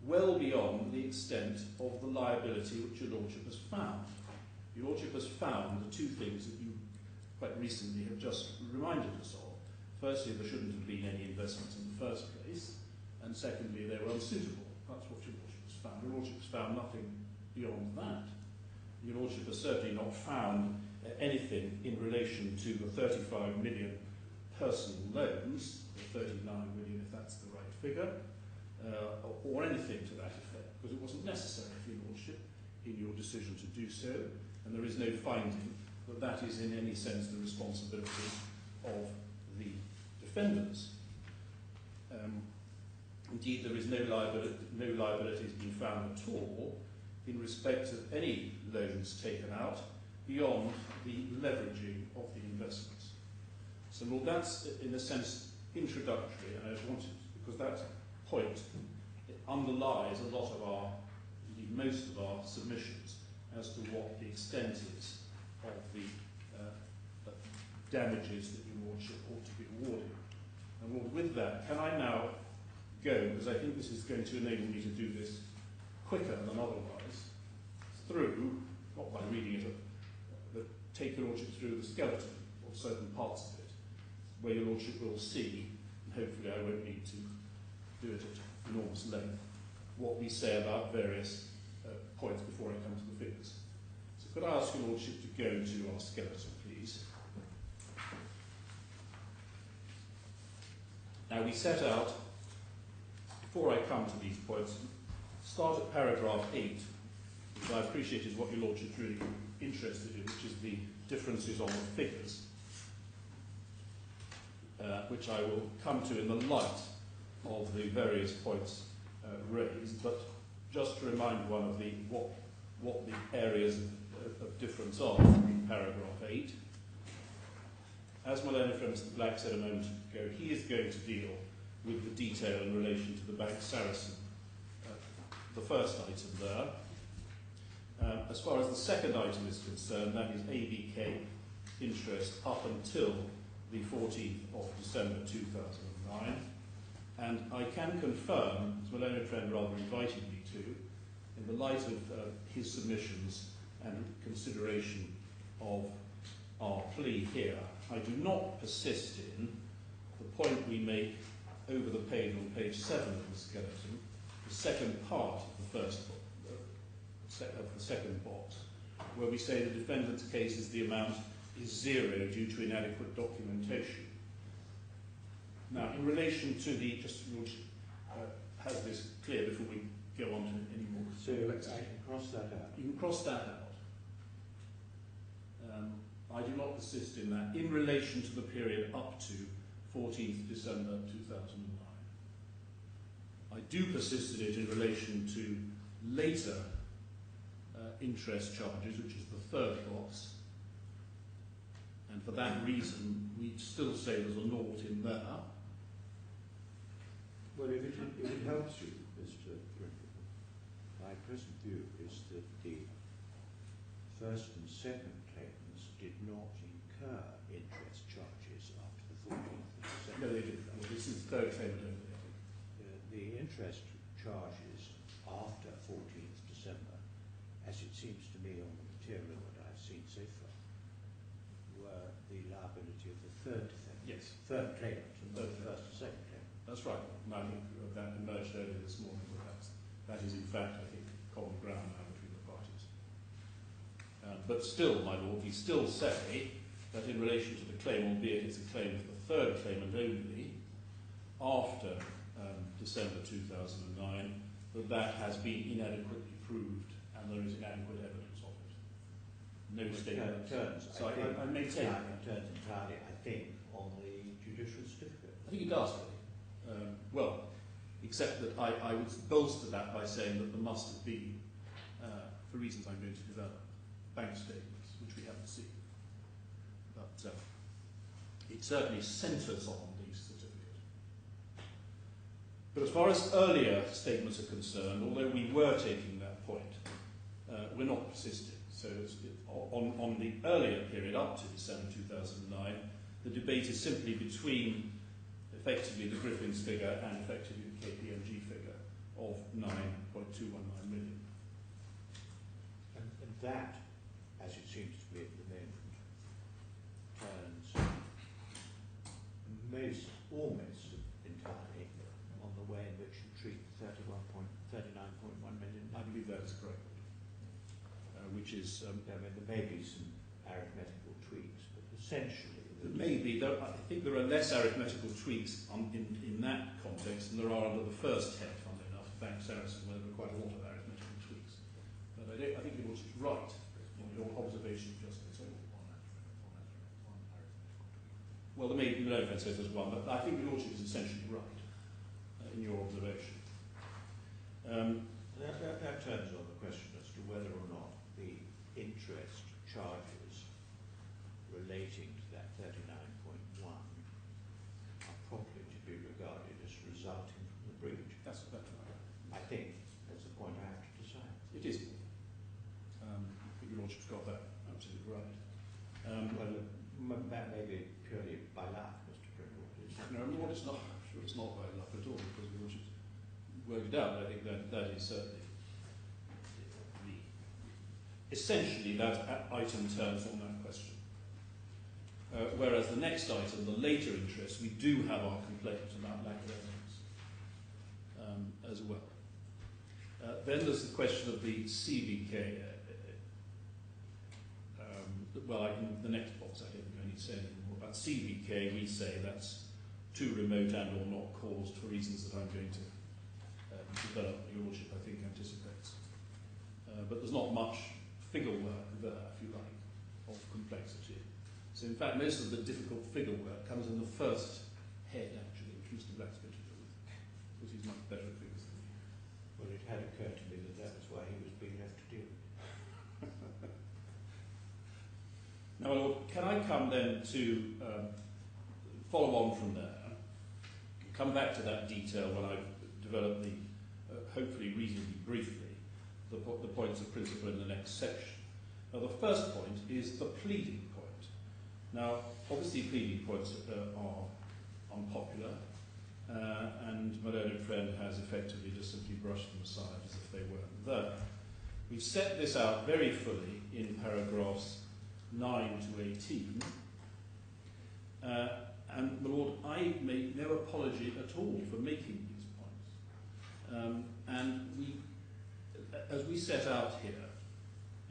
well beyond the extent of the liability which your Lordship has found. Your Lordship has found the two things that you quite recently have just reminded us of. Firstly, there shouldn't have been any investments in the first place, and secondly, they were unsuitable. That's what your Lordship has found. Your Lordship has found nothing beyond that. Your Lordship has certainly not found anything in relation to the 35 million personal loans, or 39 million if that's the right figure, or anything to that effect, because it wasn't necessary for your Lordship in your decision to do so, and there is no finding that that is in any sense the responsibility of the defendants. Indeed, there is no liability has been found at all in respect of any loans taken out beyond the leveraging of the investments. So, Lord, that's, in a sense, introductory, and I just wanted, because that point it underlies a lot of our, indeed most of our submissions as to what the extent is of the damages that your Lordship ought to be awarding. And Lord, with that, can I now go, because I think this is going to enable me to do this quicker than otherwise, through, not by reading it, but take your Lordship through the skeleton or certain parts of it, where your Lordship will see, and hopefully I won't need to do it at enormous length, what we say about various points before I come to the figures. So could I ask your Lordship to go to our skeleton, please? Now we set out, before I come to these points, start at paragraph 8, which I appreciate is what your Lordship's really interested in, which is the differences on the figures, which I will come to in the light of the various points raised, but just to remind one of what the areas of difference are in paragraph 8. As my learned friend Mr. Black said a moment ago, he is going to deal with the detail in relation to the Bank Saracen, the first item there. As far as the second item is concerned, that is ABK interest up until the 14th of December 2009. And I can confirm, as my learned friend rather invited me to, in the light of his submissions and consideration of our plea here, I do not persist in the point we make over the page on page 7 of the skeleton, the second part of the first of the second box, where we say the defendant's case is the amount is 0 due to inadequate documentation. Now, in relation to the, just has this clear before we go on to any more. So I can cross that out. You can cross that out. I do not persist in that in relation to the period up to 14th December 2009. I do persist in it in relation to later interest charges, which is the third box. And for that reason, we still say there's a naught in there. Well, if it helps you, Mr. Griffin, my present view is that the first and second claimants did not incur interest charges after the 14th of December. No, they didn't. Well, this is the third claimant only, I think. The interest charges after 14th December, as it seems to me on the material that I've seen so far, were the liability of the third defendant. Yes. Third claimant, and not the first and second claimant. That's right. And I think that emerged earlier this morning, but that is in fact, I think, common ground now between the parties. But still, my Lord, we still say that in relation to the claim, albeit it's a claim for the third claimant only, after December 2009, that has been inadequately proved and there is inadequate evidence of it. No statement. So I maintain that. It turns entirely, I think, on the judicial certificate. I think it does, really. Well, except that I would bolster that by saying that there must have been, for reasons I'm going to develop, bank statements, which we haven't seen. But it certainly centres on the certificate. But as far as earlier statements are concerned, although we were taking that point, we're not persisting. So on the earlier period, up to December 2009, the debate is simply between effectively the Griffin's figure and effectively the KPMG figure of 9.219 million. And that, as it seems to be at the moment, turns almost entirely on the way in which you treat 39.1 million. I believe that is correct. Which is, I mean, there may be some arithmetical tweaks, but essentially, there may be. I think there are less arithmetical tweaks in that context than there are under the first head, funnily enough, Bank Saracen, where there are quite a lot of arithmetical tweaks. But I think your Lordship's right in your observation just so. Well, there may be no offence if there's one, but I think your Lordship is essentially right in your observation. that turns on the question as to it's not. I'm sure it's not bad enough at all because we should work it out. I think that is certainly essentially that item turns on that question. Whereas the next item, the later interest, we do have our complaints about lack of evidence as well. Then there's the question of the CBK. The next box I don't need to say anything more about. CBK, we say that's too remote and or not caused for reasons that I'm going to develop, Your Lordship, I think, anticipates. But there's not much figure work there, if you like, of complexity. So in fact, most of the difficult figure work comes in the first head, actually, which Mr. Black's going to deal with, because he's much better at figures than me. Well, it had occurred to me that that was why he was being left to deal with it. Now, my Lord, can I come then to follow on from there, come back to that detail when I've developed the, hopefully reasonably briefly, the points of principle in the next section. Now, the first point is the pleading point. Now, obviously, pleading points are unpopular, and my learned friend has effectively just simply brushed them aside as if they weren't there. We've set this out very fully in paragraphs 9 to 18, and, my Lord, I make no apology at all for making these points. And we, as we set out here,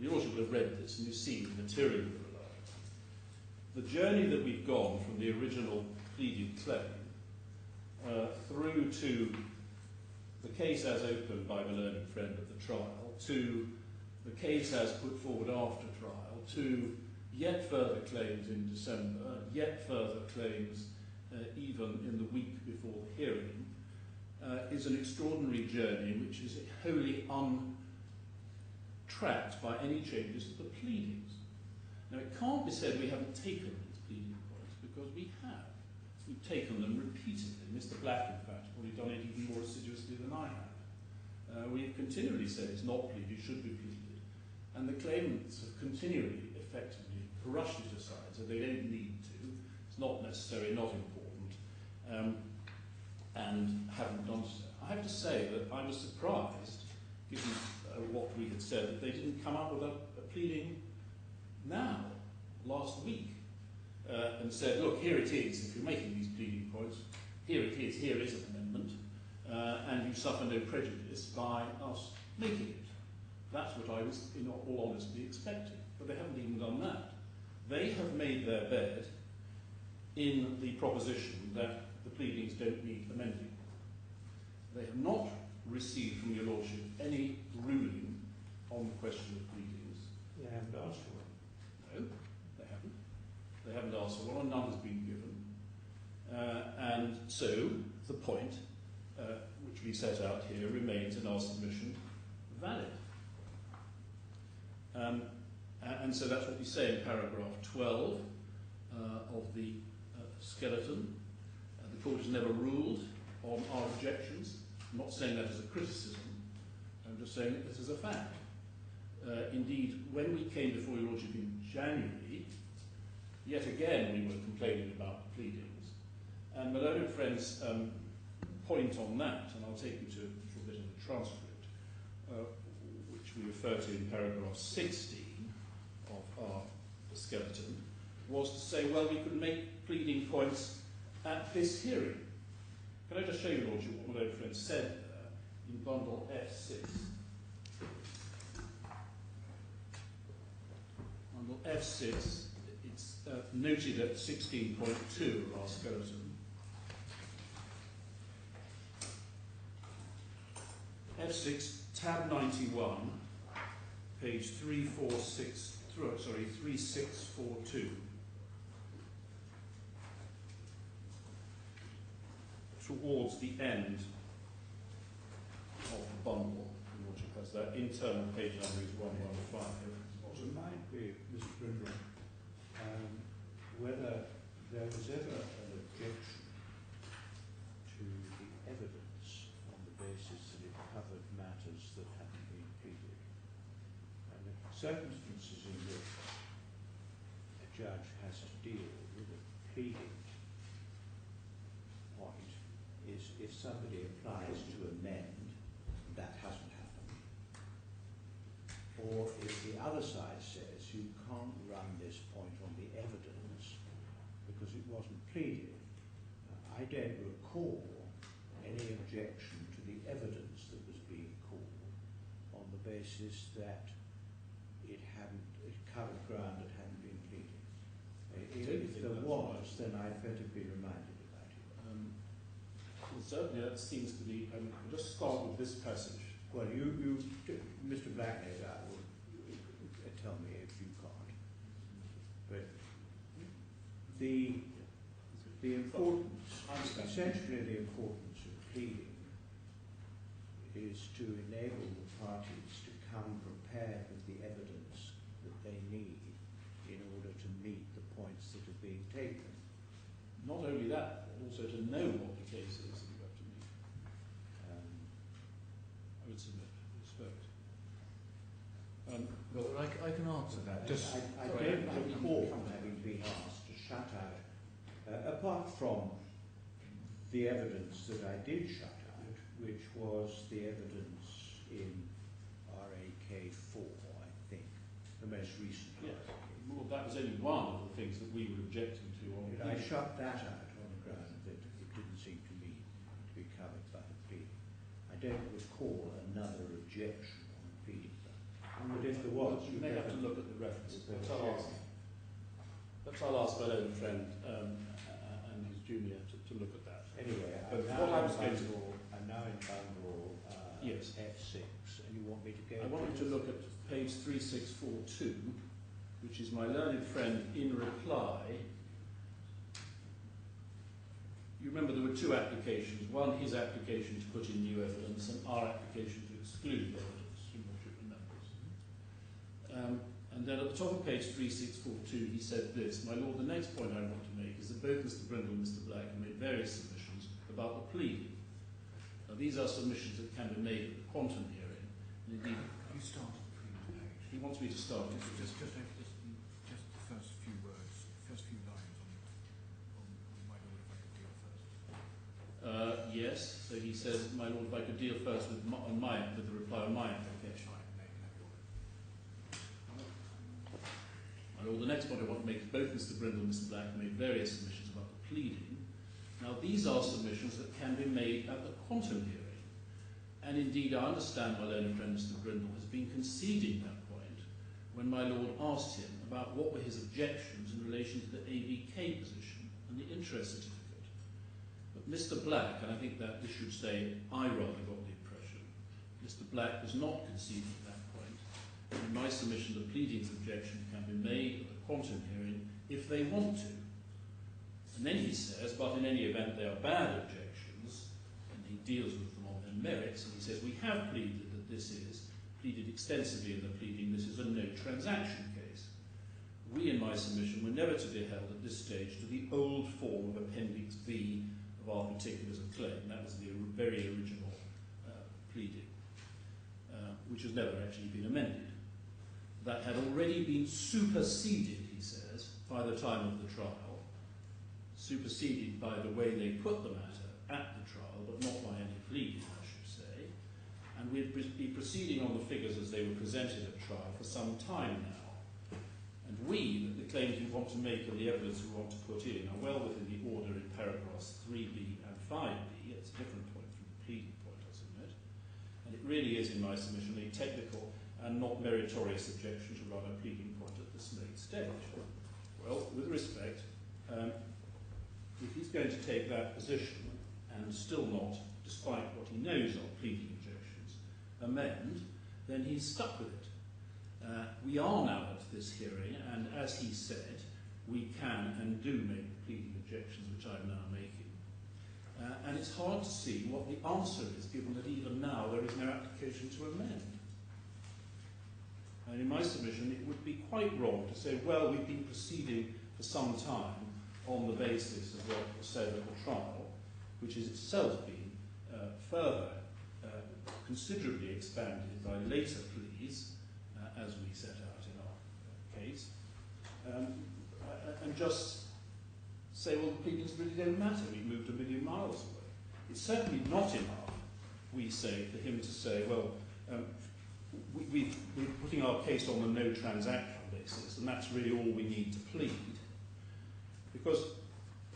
you also will have read this and you've seen the material we rely on. The journey that we've gone from the original pleaded claim through to the case as opened by my learned friend at the trial, to the case as put forward after trial, to yet further claims in December, yet further claims even in the week before the hearing, is an extraordinary journey which is wholly untracked by any changes to the pleadings. Now, it can't be said we haven't taken these pleading points, because we have. We've taken them repeatedly. Mr. Black, in fact, has probably done it even more assiduously than I have. We've continually said it's not pleaded, it should be pleaded. And the claimants have continually, effectively, brushed it aside, so they don't need to. It's not necessary, not important, and haven't done so. I have to say that I was surprised, given what we had said, that they didn't come up with a pleading now, last week, and said, look, here it is, if you're making these pleading points, here it is an amendment, and you suffer no prejudice by us making it. That's what I was, in all honesty, expecting. But they haven't even done that. They have made their bed in the proposition that the pleadings don't need amending. They have not received from your Lordship any ruling on the question of pleadings. They haven't asked for one. No, they haven't. They haven't asked for one, and none has been given. And so the point, which we set out here, remains in our submission valid. And so that's what we say in paragraph 12 of the skeleton. The court has never ruled on our objections. I'm not saying that as a criticism, I'm just saying that this is a fact. Indeed, when we came before your Lordship in January, yet again we were complaining about the pleadings. And my learned friend's point on that, and I'll take you to a little bit of the transcript, which we refer to in paragraph 16 of our skeleton, was to say, well, we could make pleading points at this hearing. Can I just show you, Lordship, what my learned friend said there in bundle F6? Bundle F6, it's noted at 16.2 of our skeleton. F6, tab 91, page 3642. Towards the end of the bundle, the Lordship has that internal page number is 115. Remind me, Mr. Brindle, whether there was ever an objection to the evidence on the basis that it covered matters that hadn't been pleaded, and the circumstances in which a judge has to deal with a pleading, or applies to amend, that hasn't happened. Or if the other side says you can't run this point on the evidence because it wasn't pleaded, I don't recall any objection to the evidence that was being called on the basis that it covered ground that hadn't been pleaded. If there was, then I'd better be reminded about it. Well, certainly that seems to be, we'll just start with this passage. Well, Mr. Blackhead, will tell me if you can't. But the importance, essentially the importance of pleading is to enable the parties to come prepared with the evidence that they need in order to meet the points that are being taken. Not only that, but also to know what the case is that you have to meet. I would submit, respect. Well, I can answer that. I don't recall having been asked to shut out, apart from the evidence that I did shut out, which was the evidence in RAK4, I think, the most recent. Yes. Well, that was only one of the things that we were objecting to. I shut that out on the ground that it didn't seem to me to be covered by the plea. I don't recall another objection on the plea. But if there was, you may have to look at the references. Perhaps I'll ask my own friend and his junior to look at that. Anyway, but I'm now in bundle yes. F6, and you want me to go? I want you to look at page 3642, which is my learned friend in reply. You remember there were two applications. One, his application to put in new evidence, and our application to exclude evidence, your Lordship remembers. And then at the top of page 3642, he said this: "My Lord, the next point I want to make is that both Mr. Brindle and Mr. Black have made various submissions about the plea. Now, these are submissions that can be made at the quantum hearing. And indeed, You started the previous page. he wants me to start. Just the first few words, first few lines on my Lord, if I could deal first. Yes. So he says, "My Lord, if I could deal first with the reply on my application." My Lord, the next point I want to make is both Mr. Brindle and Mr. Black have made various submissions about the pleading. Now, these are submissions that can be made at the quantum hearing. And indeed, I understand my learned friend Mr. Brindle has been conceding that point when my Lord asked him about what were his objections in relation to the ABK position and the interest certificate. But Mr. Black, and I think that this should say, I rather got the impression, Mr. Black was not conceding that point. In my submission, the pleadings objection can be made at the quantum hearing if they want to. And then he says, but in any event they are bad objections, and he deals with them on their merits, and he says, we have pleaded that this is, pleaded extensively in the pleading, this is a no transaction case. We, in my submission, were never to be held at this stage to the old form of Appendix B of our particulars of claim. That was the very original pleading, which has never actually been amended. That had already been superseded, he says, by the time of the trial, superseded by the way they put the matter at the trial, but not by any pleading, I should say. And we'd be proceeding on the figures as they were presented at trial for some time now. And we, the claims we want to make and the evidence we want to put in, are well within the order in paragraphs 3b and 5b. It's a different point from the pleading point, I submit. And it really is, in my submission, a technical and not meritorious objection to rather pleading point at this late stage. Well, with respect, if he's going to take that position and still not, despite what he knows of pleading objections, amend, then he's stuck with it. We are now at this hearing, and as he said, we can and do make pleading objections, which I'm now making. And it's hard to see what the answer is, given that even now there is no application to amend. And in my submission, it would be quite wrong to say, well, we've been proceeding for some time on the basis of what was said at the trial, which has itself been further considerably expanded by later pleas, as we set out in our case, and just say, well, the pleadings really don't matter, we've moved 1 million miles away. It's certainly not enough we say, for him to say, well, we're putting our case on the no transaction basis, and that's really all we need to plead. Because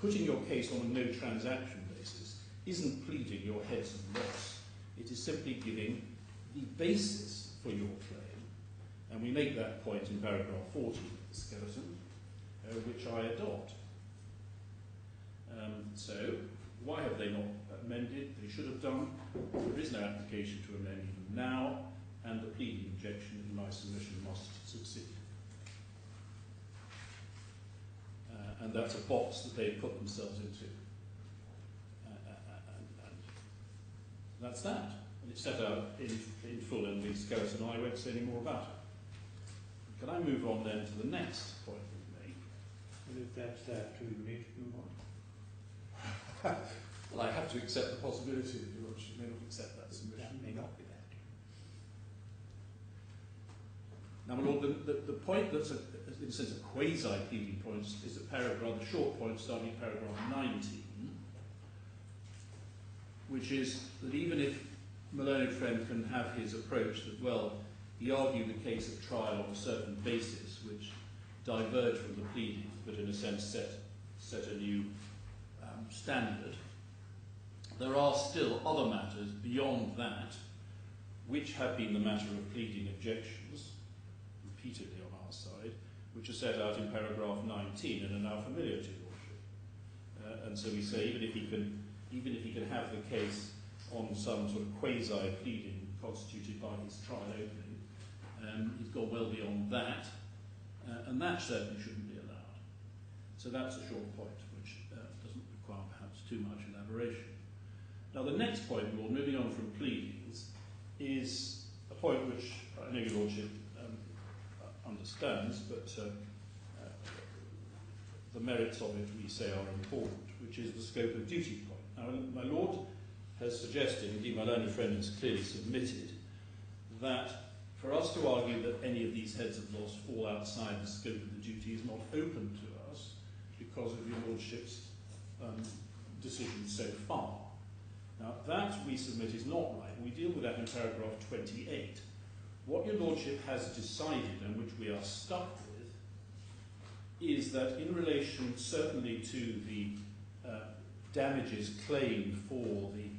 putting your case on a no transaction basis isn't pleading your heads and loss. It is simply giving the basis for your claim. And we make that point in paragraph 40 of the skeleton, which I adopt. So, why have they not amended? They should have done. There is no application to amend even now, and the pleading objection in my submission must succeed. And that's a box that they've put themselves into. And that's that. And it's set out in full in the skeleton, and I won't say any more about it. Can I move on then to the next point we make? And if that's that, do we need to move on? Well, I have to accept the possibility that you may not accept that submission. That may not be that. Now, my Lord, the point that's, in a sense, a quasi-pleading point is a paragraph, the short point starting at paragraph 19, which is that even if my learned friend can have his approach that, well, he argued the case at trial on a certain basis which diverged from the pleading, but in a sense set a new standard, there are still other matters beyond that which have been the matter of pleading objections repeatedly on our side, which are set out in paragraph 19 and are now familiar to your Lordship. And so we say even if he can have the case on some sort of quasi-pleading constituted by his trial opening, he's gone well beyond that, and that certainly shouldn't be allowed. So that's a short point, which doesn't require perhaps too much elaboration. Now the next point, Lord, moving on from pleadings, is a point which I know your Lordship understands, but the merits of it, we say, are important, which is the scope of duty point. Now, my Lord has suggested, indeed my learned friend has clearly submitted, that for us to argue that any of these heads of loss fall outside the scope of the duty is not open to us because of your Lordship's decision so far. Now, that, we submit, is not right. We deal with that in paragraph 28. What your Lordship has decided, and which we are stuck with, is that in relation certainly to the damages claimed for the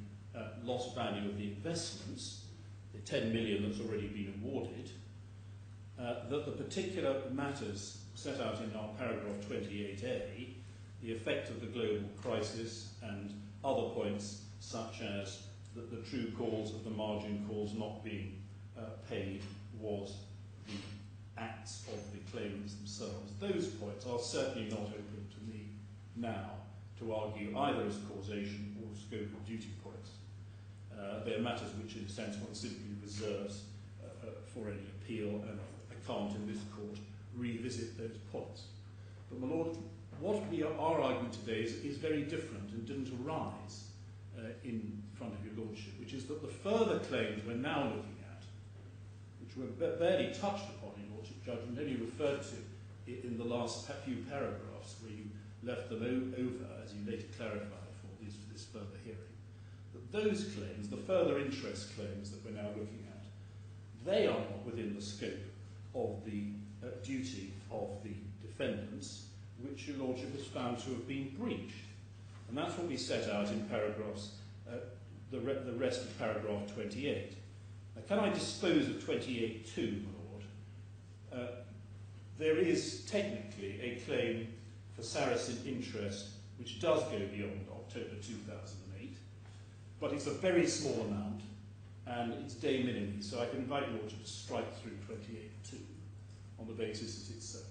lost value of the investments, the 10 million that's already been awarded, that the particular matters set out in our paragraph 28a, the effect of the global crisis and other points such as that the true cause of the margin calls not being paid was the acts of the claimants themselves. Those points are certainly not open to me now to argue either as causation or scope of duty points. They are matters which in a sense one simply reserves for any appeal, and I can't in this court revisit those points. But my Lord, what we are arguing today is very different and didn't arise in front of your Lordship, which is that the further claims we're now looking at, which were barely touched upon in Lordship judgment, only referred to in the last few paragraphs where you left them over, as you later clarified for this further hearing, that those claims, the further interest claims that we're now looking at, they are not within the scope of the duty of the defendants, which your Lordship has found to have been breached. And that's what we set out in paragraphs, the rest of paragraph 28. Now, can I dispose of 28.2, my Lord? There is technically a claim for Sarasin interest which does go beyond October 2008, but it's a very small amount and it's de minimis, so I can invite your Lordship to strike through 28.2 on the basis that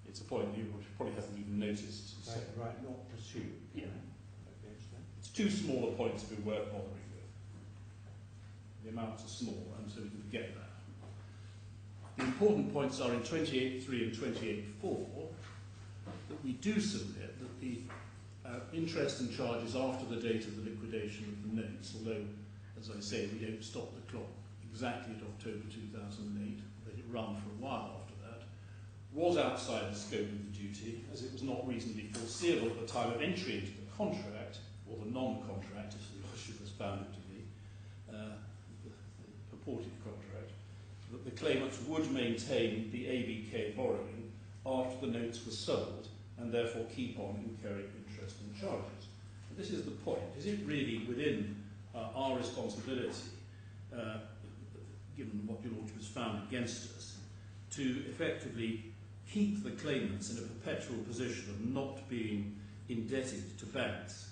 it's a point that you probably hasn't even noticed. Right, not pursued. Yeah. It's too small a point to be worth bothering with. The amounts are small, and so we can forget that. The important points are in 28.3 and 28.4 that we do submit that the interest and charges after the date of the liquidation of the notes, although, as I say, we don't stop the clock exactly at October 2008, let it run for a while after that, was outside the scope of the duty, as it was not reasonably foreseeable at the time of entry into the contract, or the non-contract, as the Lordship has found it to be, that the claimants would maintain the ABK borrowing after the notes were sold and therefore keep on incurring interest and charges. And this is the point. Is it really within our responsibility, given what your Lordship has found against us, to effectively keep the claimants in a perpetual position of not being indebted to banks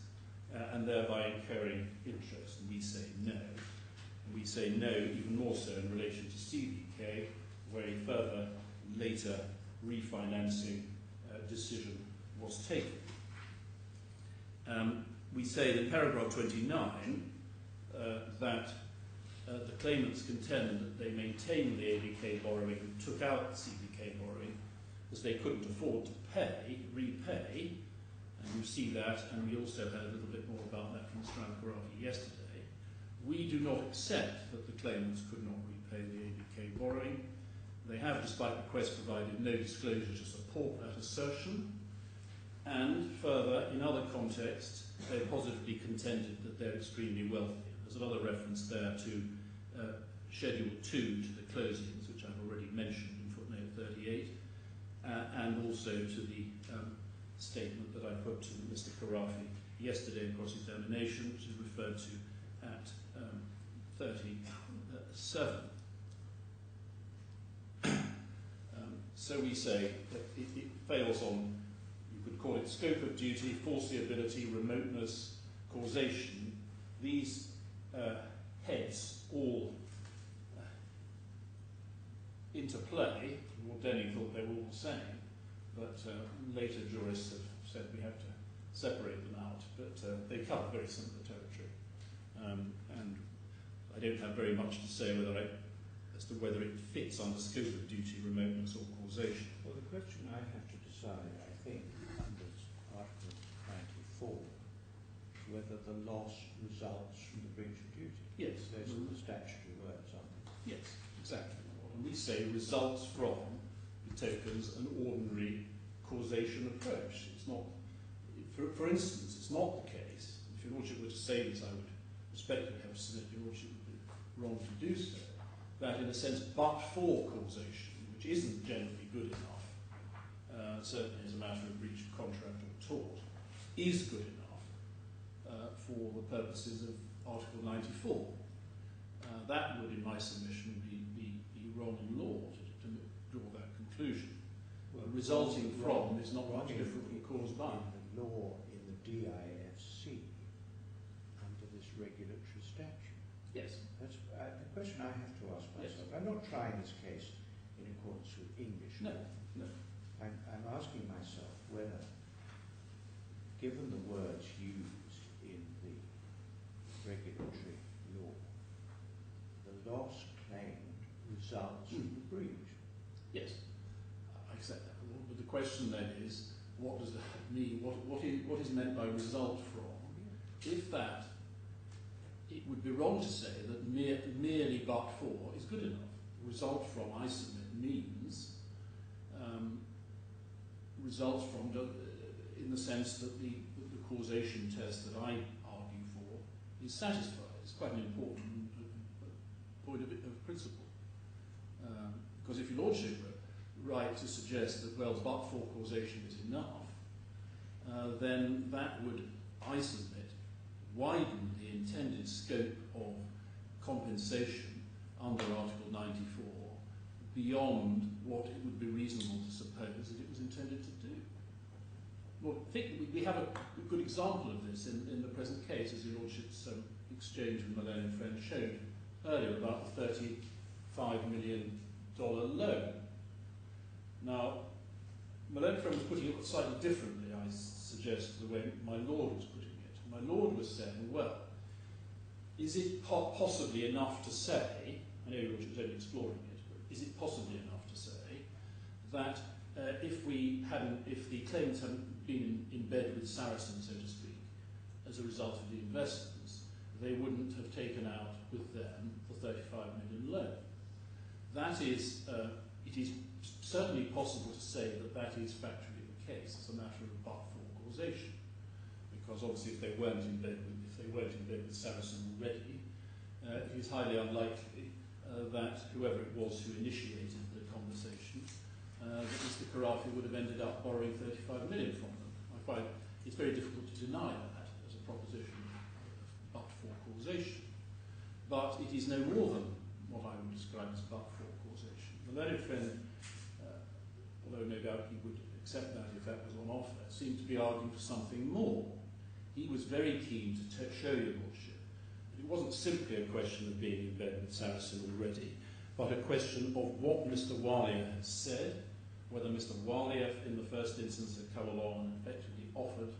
and thereby incurring interest? And we say no. And we say no even more so in relation to CBK, where a further later refinancing decision was taken. We say in paragraph 29 that the claimants contend that they maintained the ABK borrowing and took out the CBK borrowing as they couldn't afford to repay, and you see that, and we also heard a little bit more about that from Mr. Khorafi yesterday. We do not accept that the claimants could not repay the ABK borrowing. They have, despite requests, provided no disclosure to support that assertion, and further, in other contexts, they positively contended that they're extremely wealthy. There's another reference there to Schedule 2 to the closings, which I've already mentioned in footnote 38, and also to the statement that I put to Mr. Khorafi yesterday in cross-examination, which is referred to at 37. So we say that it fails on, you could call it scope of duty, foreseeability, remoteness, causation. These heads all interplay. Lord Denning thought they were all the same, but later jurists have said we have to separate them out, but they cover very similar territory. And I don't have very much to say as to whether it fits under scope of duty, remoteness or causation. Well, the question I have to decide, I think, under Article 94, is whether the loss results from the breach of duty. Yes. Those are the statutory words, aren't they? Yes, exactly. And we say results from betokens an ordinary causation approach. It's not, for instance, it's not the case, if your Lordship were to say this, I would respectfully have to submit your Lordship would be wrong to do so, that in a sense, but for causation, which isn't generally good enough, certainly as a matter of breach of contract or tort, is good enough for the purposes of Article 94. That would, in my submission, be wrong in law to draw that conclusion. Well, resulting from is not much different from caused by. In the law, in the DIFC, under this regulatory statute. Yes. That's the question I have to ask myself. Yes. I'm not trying this case in accordance with English law. No. I'm asking myself whether, given the words used in the regulatory law, the loss claimed results from the breach. Yes, I accept that. But the question then is, what does that mean? What is meant by result from? If that, it would be wrong to say that merely but for is good enough. Result from, I submit, means results from in the sense that the causation test that I argue for is satisfied. It's quite an important point of principle. Because if your Lordship were right to suggest that, well, but for causation is enough, then that would, I submit, widen the intended scope of compensation under Article 94 beyond what it would be reasonable to suppose that it was intended to do. Well, I think we have a good example of this in the present case, as your Lordship's exchange with my learned friend showed earlier about the $35 million loan. Now, my learned friend was putting it slightly differently, I suggest, to the way my Lord was putting it. My Lord was saying, well, is it possibly enough to say, I know your Lordship was only exploring it, but is it possibly enough to say that if the claimants hadn't been in bed with Sarasin, so to speak, as a result of the investments, they wouldn't have taken out with them the $35 million loan? That is, it is certainly possible to say that that is factually the case. It's a matter of but-for causation, because obviously if they weren't in bed with Sarasin already, it is highly unlikely that whoever it was who initiated the conversation, that Mr. Khorafi would have ended up borrowing 35 million from them. I find it's very difficult to deny that as a proposition but-for causation. But it is no more than what I would describe as but-for causation. The learned friend, although no doubt he would accept that if that was on offer, seemed to be arguing for something more. He was very keen to show your lordship that it wasn't simply a question of being in bed with Saracen already, but a question of what Mr. Walia had said, whether Mr. Walia in the first instance had come along and effectively offered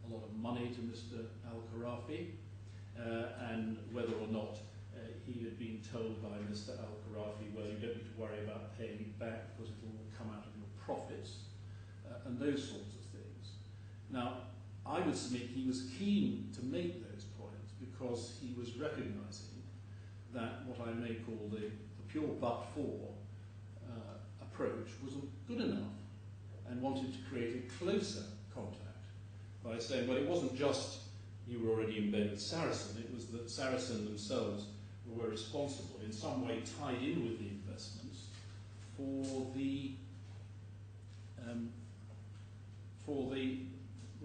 a lot of money to Mr. Al-Khorafi, and whether or not he had been told by Mr. Al-Khorafi, well, you don't need to worry about paying it back because it will come out of your profits, and those sorts of things. Now, I would submit he was keen to make those points because he was recognising that what I may call the pure but-for approach wasn't good enough, and wanted to create a closer contact by saying, well, it wasn't just you were already in bed with Saracen, it was that Saracen themselves were responsible, in some way tied in with the investments, for the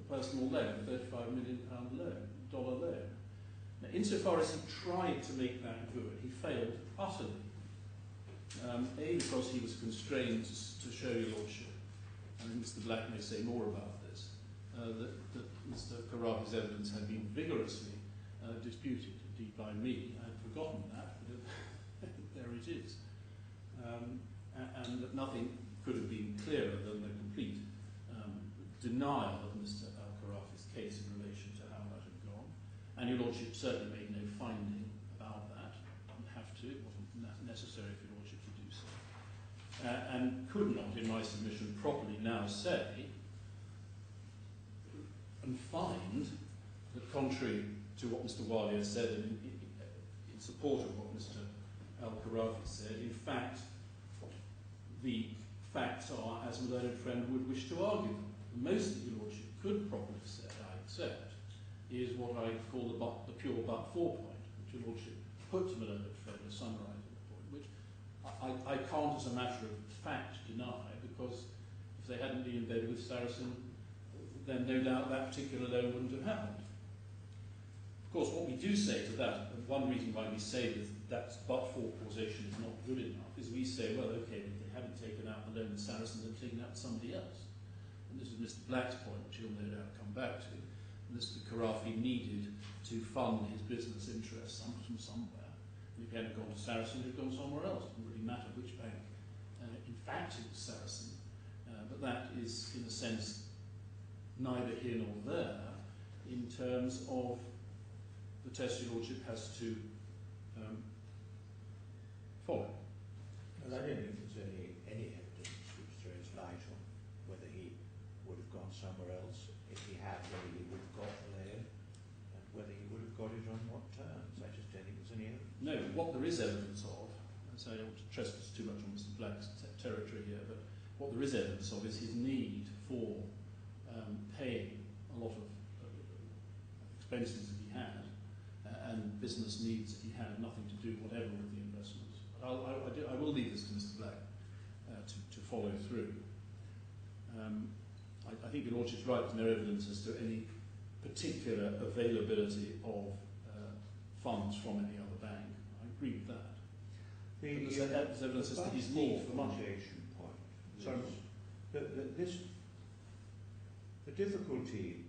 personal loan, the £35 million loan. Now, insofar as he tried to make that good, he failed utterly. A, because he was constrained to show your lordship, and Mr. Black may say more about this, that Mr. Khorafi's evidence had been vigorously disputed, indeed by me. I had forgotten that, but there it is. And that nothing could have been clearer than the complete denial of Mr. Al-Khorafi's case in relation to how that had gone. And your lordship certainly made no finding about that. Didn't have to, it wasn't necessary for your lordship to do so. And could not, in my submission, properly now say and find that, contrary to what Mr. Walia said in support of what Mr. Al-Khorafi said, in fact, the facts are as my learned friend would wish to argue them. The most that your lordship could properly say, I accept, is what I call the pure but-for point, which your lordship put to my learned friend as summarising the point, which I can't, as a matter of fact, deny, because if they hadn't been in bed with Saracen, then no doubt that particular loan wouldn't have happened. Of course, what we do say to that, and one reason why we say that but-for causation is not good enough, is we say, well, okay, if they hadn't taken out the loan with Saracen, they'd taken out somebody else. And this is Mr. Black's point, which he'll no doubt come back to. Mr. Khorafi needed to fund his business interests from somewhere. And if he hadn't gone to Saracen, he'd gone somewhere else. It didn't really matter which bank. In fact, it was Saracen. But that is, in a sense, neither here nor there in terms of the test your lordship has to follow. Well, I don't think there's any evidence which throws light on whether he would have gone somewhere else. If he had, whether he would have got the loan, and whether he would have got it on what terms. I just don't think there's any evidence. No, what there is evidence of, and so I don't want to trespass too much on Mr. Black's territory here, but what there is evidence of is his need for paying a lot of expenses that he had, and business needs that he had, nothing to do whatever with the investments. But I will leave this to Mr. Black to follow through. I think your lordship's right, there's no evidence as to any particular availability of funds from any other bank. I agree with that. There's evidence as to his need for money. Point. Sorry? The difficulty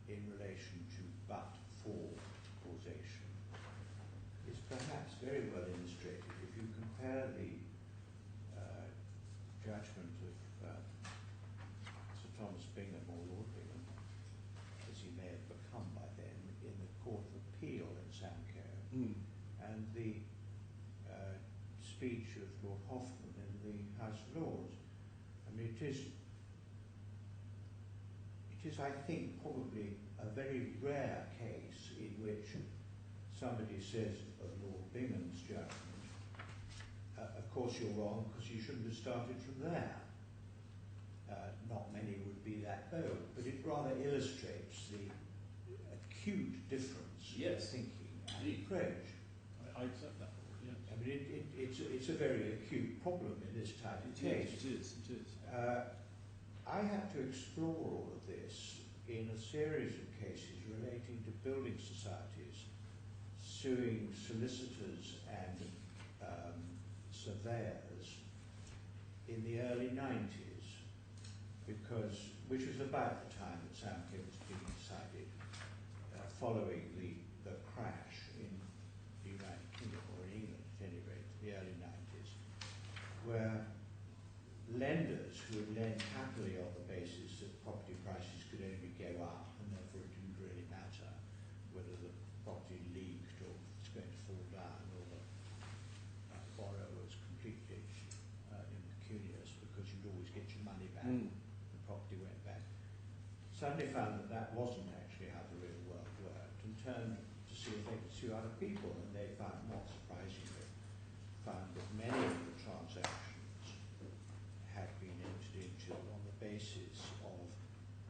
in relation to but-for causation is perhaps very well illustrated if you compare the judgment of Sir Thomas Bingham, or Lord Bingham, as he may have become by then, in the Court of Appeal in Samco, and the speech of Lord Hoffman in the House of Lords. I mean, it is, I think, probably a very rare case in which somebody says of Lord Bingham's judgment, of course you're wrong because you shouldn't have started from there. Not many would be that bold, but it rather illustrates the acute difference in thinking and approach. I accept that. Yes. I mean, mean, it's a very acute problem in this type of case. It is. I had to explore all of this in a series of cases relating to building societies suing solicitors and surveyors in the early 90s, which was about the time that Samco was being decided, following the crash in the United Kingdom, or in England at any rate, the early 90s, where lenders who would lend happily on the basis that property prices could only go up, and therefore it didn't really matter whether the property leaked or it's going to fall down, or the borrower was completely impecunious because you'd always get your money back. The property went back. Suddenly found that that wasn't actually how the real world worked, and turned to see if they could sue other people, and they found, not surprisingly, that many of the transactions had been entered into on the basis of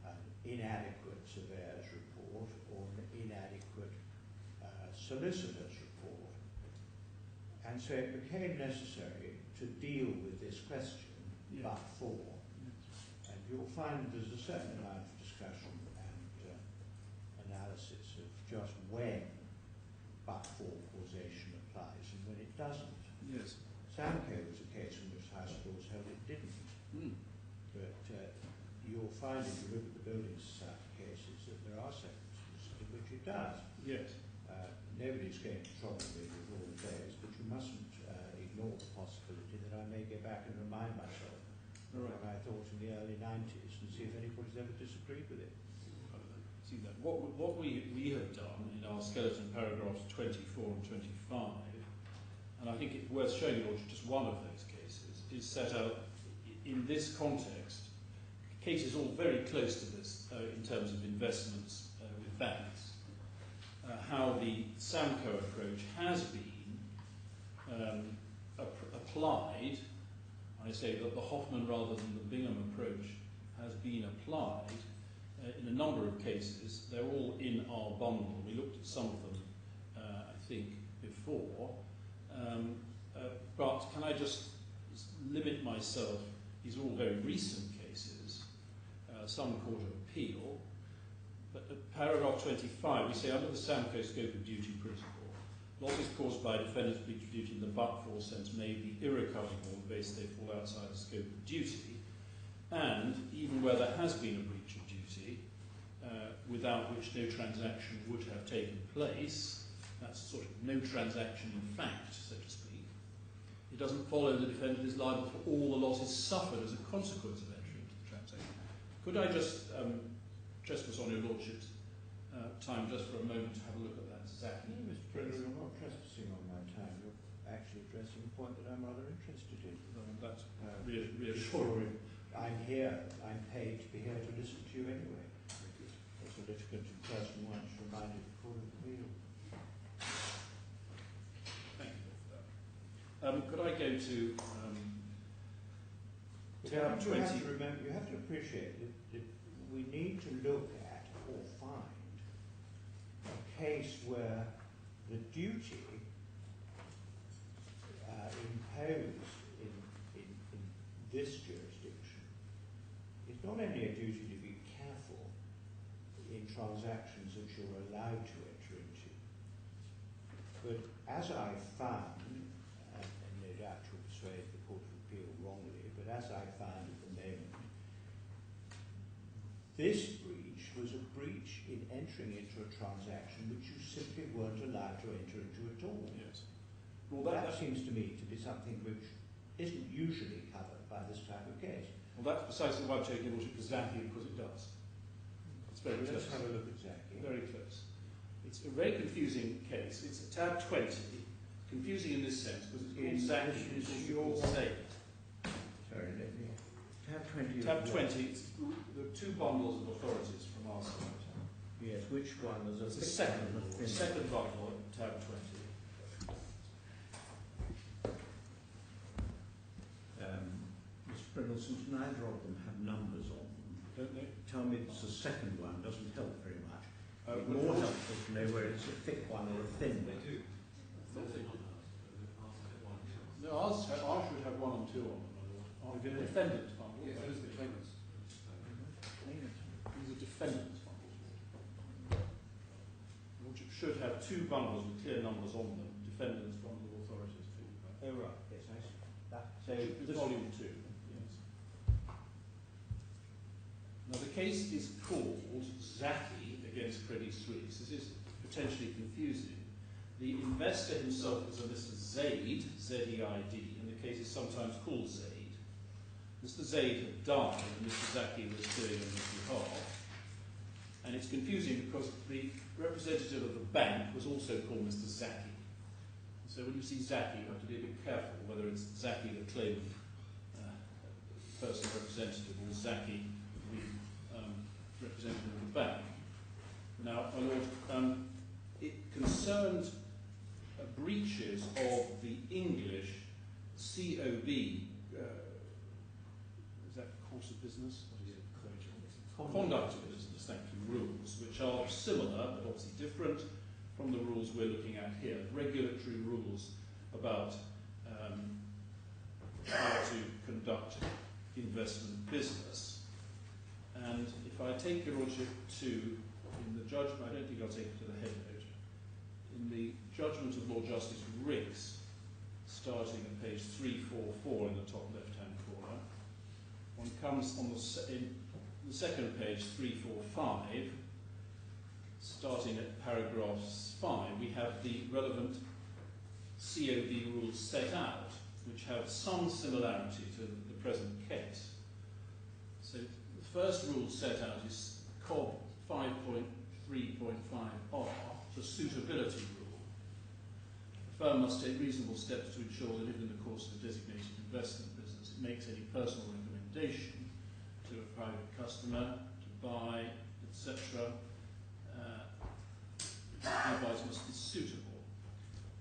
an inadequate surveyor's report or an inadequate solicitor's report. And so it became necessary to deal with this question, but for. And you'll find there's a certain amount of discussion and analysis of just when but-for causation applies and when it doesn't. Yes. Samco was a case in which House Laws held it didn't. But you'll find if you look at the building society cases that there are circumstances in which it does. Yes. Nobody's going to trouble me with all the days, but you mustn't ignore the possibility that I may go back and remind myself of what I thought in the early 90s and see if anybody's ever disagreed with it. See that. What we have done in our skeleton paragraphs 24 and 25, and I think it's worth showing you just one of those cases, is set out in this context, cases all very close to this in terms of investments with banks, how the Samco approach has been applied. I say that the Hoffman rather than the Bingham approach has been applied in a number of cases. They're all in our bundle. We looked at some of them, I think, before. But can I just limit myself? These are all very recent cases, some Court of Appeal. But at paragraph 25, we say, under the Samco scope of duty principle, losses caused by defendant's breach of duty in the but-for sense may be irrecoverable on the basis they fall outside the scope of duty, and even where there has been a breach of duty, without which no transaction would have taken place, that's sort of no transaction in fact, so to speak, it doesn't follow the defendant is liable for all the losses suffered as a consequence of entry into the transaction. Could I just trespass on your Lordship's time just for a moment to have a look at that exactly? No, Mr. President, you're not trespassing on my time. You're actually addressing a point that I'm rather interested in. That's reassuring. I'm here. I'm paid to be here to listen to you anyway. As a litigant in person once reminded the Court of Appeal. Thank you for that. Could I go to tab 20? You have to appreciate that we need to look at or find a case where the duty imposed in this jurisdiction is not only a duty to be careful in transactions that you're allowed to enter into, but as I found, and no doubt to persuade the Court of Appeal wrongly, but as I found at the moment, this breach was a breach in entering into a transaction which you simply weren't allowed to enter into at all. Yes. Well, that seems to me to be something which isn't usually covered by this type of case. Well, that's precisely why I'm taking Your Lordship exactly because it does. It's very close. Let's have a look at Zaki. Very close. It's a very confusing case. It's tab 20. Confusing in this sense because it's called Zaki. It's your state. Sorry, let me. Tab 20. Tab 20. It's the two bundles of authorities from our side. Yes, which one? There's a It's the second bundle at tab 20. Mr. Prindle, since neither of them have numbers on them, Don't they? tell me it's the second one doesn't help very much. It's but more helpful to know whether it's a thick one or a thin one. They do. The defendant's bundle. Yes, those are the claimants. These are defendant's bundles. Which should have two bundles with clear numbers on them. Defendant's bundle, authorities. Oh, right, yes, I see. That, so This volume 2. Yes. Now the case is called Zaki against Credit Suisse. This is potentially confusing. The investor himself was a Mr. Zaid, Z-E-I-D, and the case is sometimes called Zaid. Mr. Zaid had died and Mr. Zaki was doing on his behalf. And it's confusing because the representative of the bank was also called Mr. Zaki. So when you see Zaki, you have to be a bit careful whether it's Zaki the claimant, personal representative, or Zaki the representative of the bank. Now, my Lord, it concerned breaches of the English COB, is that course of business? What is it? Conduct of business, thank you, rules, which are similar but obviously different from the rules we're looking at here, regulatory rules about how to conduct investment business. And if I take your Lordship to, in the judgment, I don't think I'll take it to the head note, in the judgment of Lord Justice Riggs, starting at page 344 in the top left-hand corner, one comes on in the second page, 345, starting at paragraph 5, we have the relevant COB rules set out, which have some similarity to the present case. So the first rule set out is COB 5.3.5R, the suitability rule. The firm must take reasonable steps to ensure that if in the course of a designated investment business it makes any personal recommendation to a private customer to buy, etc., the advice must be suitable.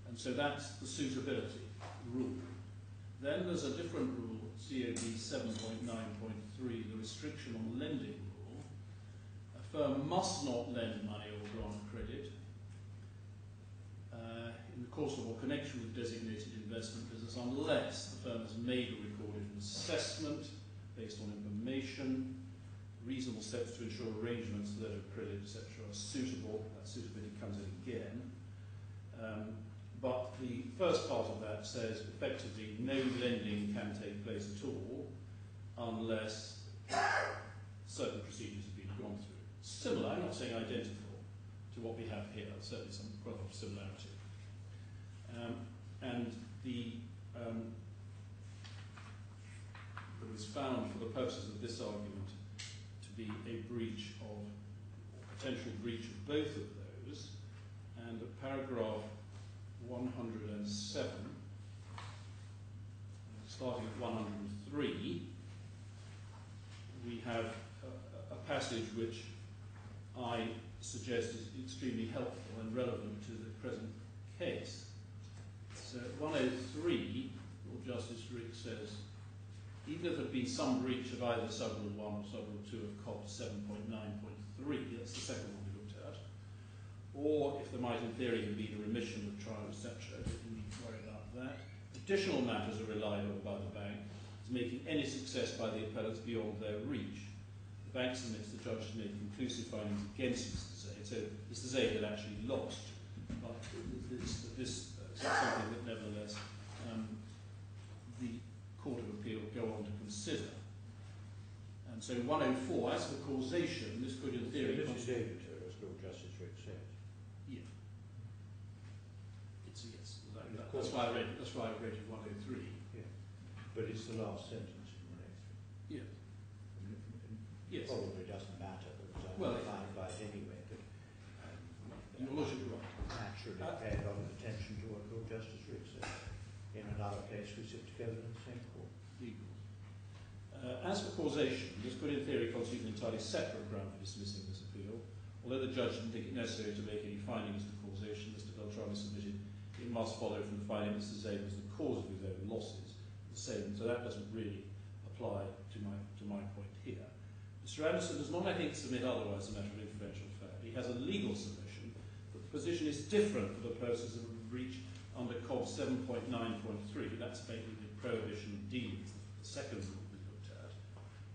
And so that's the suitability rule. Then there's a different rule, COB 7.9.3, the restriction on lending rule. A firm must not lend money or grant credit in the course of or connection with designated investment business unless the firm has made a recorded assessment based on information, reasonable steps to ensure arrangements for letter of credit, etc., are suitable. That suitability comes in again. But the first part of that says effectively no lending can take place at all unless certain procedures have been gone through. Similar, I'm not saying identical, to what we have here, certainly some quite a lot of similarity. And the that was found for the purposes of this argument to be a breach of, or potential breach of both of those, and at paragraph 107, starting at 103, we have a passage which I suggest is extremely helpful and relevant to the present case. So at 103, Lord Justice Riggs says, even if there had been some breach of either subrule 1 or subrule 2 of COP 7.9.3, that's the second one we looked at, or if there might in theory have been a remission of trial, etc., I don't need to worry about that. Additional matters are relied on by the bank as making any success by the appellants beyond their reach. The bank submits the judge to make conclusive findings against Mr. Zaid. So Mr. Zaid had actually lost, but this is something that nevertheless the Court of Appeal go on to consider. And so 104, as for causation, this could in theory... This is David, as Lord Justice Riggs said. Yeah. It's a yes. That's why I read it 103. Yeah. But it's the last sentence in 103. Yeah. Yes. Probably doesn't matter, because I'm well, fine by it anyway, but your Lordship, you're right. naturally pay a lot of attention to what Lord Justice Riggs said. In another case, we sit together in the same court. Legal. As for causation, this could in theory constitute an entirely separate ground for dismissing this appeal. Although the judge didn't think it necessary to make any findings of causation, Mr. Beltrami submitted, it must follow from the finding that Mr. Zaid was the cause of his own losses. The same, so that doesn't really apply to my point here. Mr. Anderson does not, I think, submit otherwise a matter of inferential fact. He has a legal submission, but the position is different for the purposes of a breach under COB 7.9.3. That's basically the prohibition of dealing with the second rule with